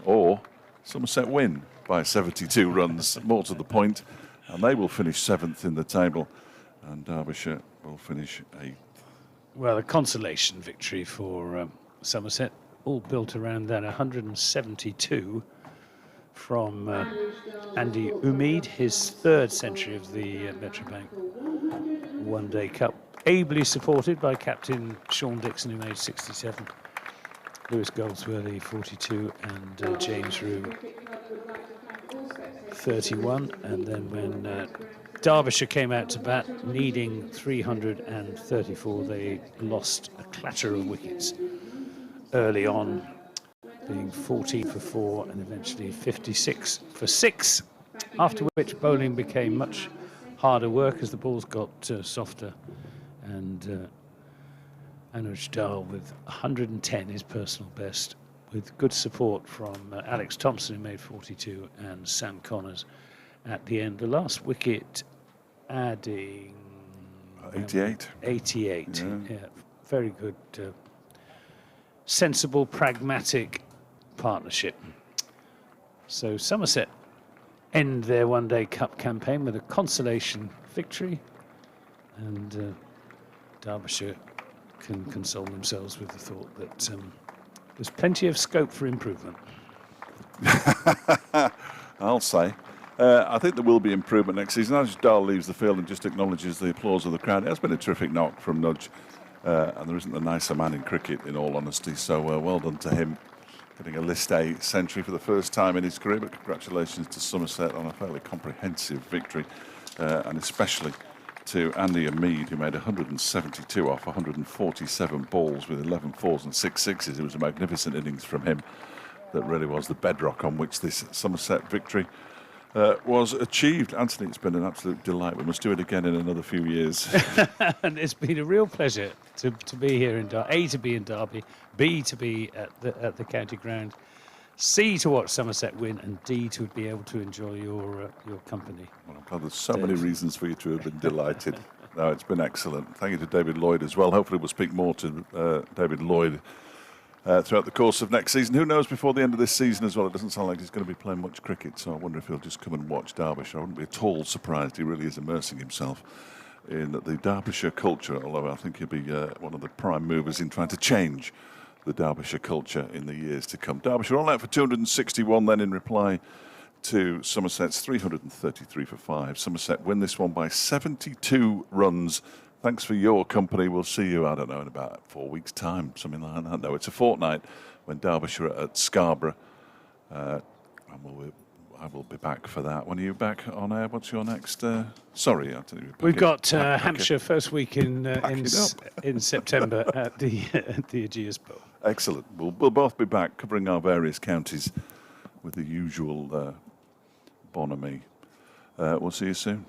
Or Somerset win by 72 runs, more to the point, and they will finish 7th in the table, and Derbyshire will finish 8th. Well, a consolation victory for Somerset, all built around that 172 from Andy Umid, his 3rd century of the Metrobank One-Day Cup, ably supported by captain Sean Dixon, who made 67. Lewis Goldsworthy 42 and James Rue 31, and then when Derbyshire came out to bat needing 334, they lost a clatter of wickets early on, being 14 for 4 and eventually 56 for 6, after which bowling became much harder work as the balls got softer, and Anuj Dal with 110, his personal best, with good support from Alex Thompson, who made 42, and Sam Connors at the end. The last wicket adding 88. 88. Yeah, very good, sensible, pragmatic partnership. So Somerset end their one-day cup campaign with a consolation victory, and Derbyshire can console themselves with the thought that there's plenty of scope for improvement. I'll say. I think there will be improvement next season. As Dahl leaves the field and just acknowledges the applause of the crowd, it has been a terrific knock from Nudge, and there isn't a nicer man in cricket, in all honesty, so well done to him, getting a List A century for the first time in his career, but congratulations to Somerset on a fairly comprehensive victory, and especially to Andy Umid, who made 172 off 147 balls with 11 fours and 6 sixes. It was a magnificent innings from him that really was the bedrock on which this Somerset victory was achieved. Anthony, it's been an absolute delight. We must do it again in another few years. And it's been a real pleasure to be here in Derby. A, to be in Derby, B, to be at the county ground, C, to watch Somerset win, and D, to be able to enjoy your company. Well, I'm glad there's so many reasons for you to have been delighted. No, it's been excellent. Thank you to David Lloyd as well. Hopefully we'll speak more to David Lloyd throughout the course of next season. Who knows, before the end of this season as well. It doesn't sound like he's going to be playing much cricket, so I wonder if he'll just come and watch Derbyshire. I wouldn't be at all surprised. He really is immersing himself in the Derbyshire culture, although I think he'll be one of the prime movers in trying to change the Derbyshire culture in the years to come. Derbyshire all out for 261 then in reply to Somerset's 333 for 5. Somerset win this one by 72 runs. Thanks for your company. We'll see you, I don't know, in about 4 weeks' time, something like that. No, it's a fortnight when Derbyshire are at Scarborough. And I will be back for that. When are you back on air? What's your next? Sorry, Anthony. We've got Hampshire first week in September at the Aegeus Bowl. Excellent. We'll both be back covering our various counties with the usual bonhomie. We'll see you soon.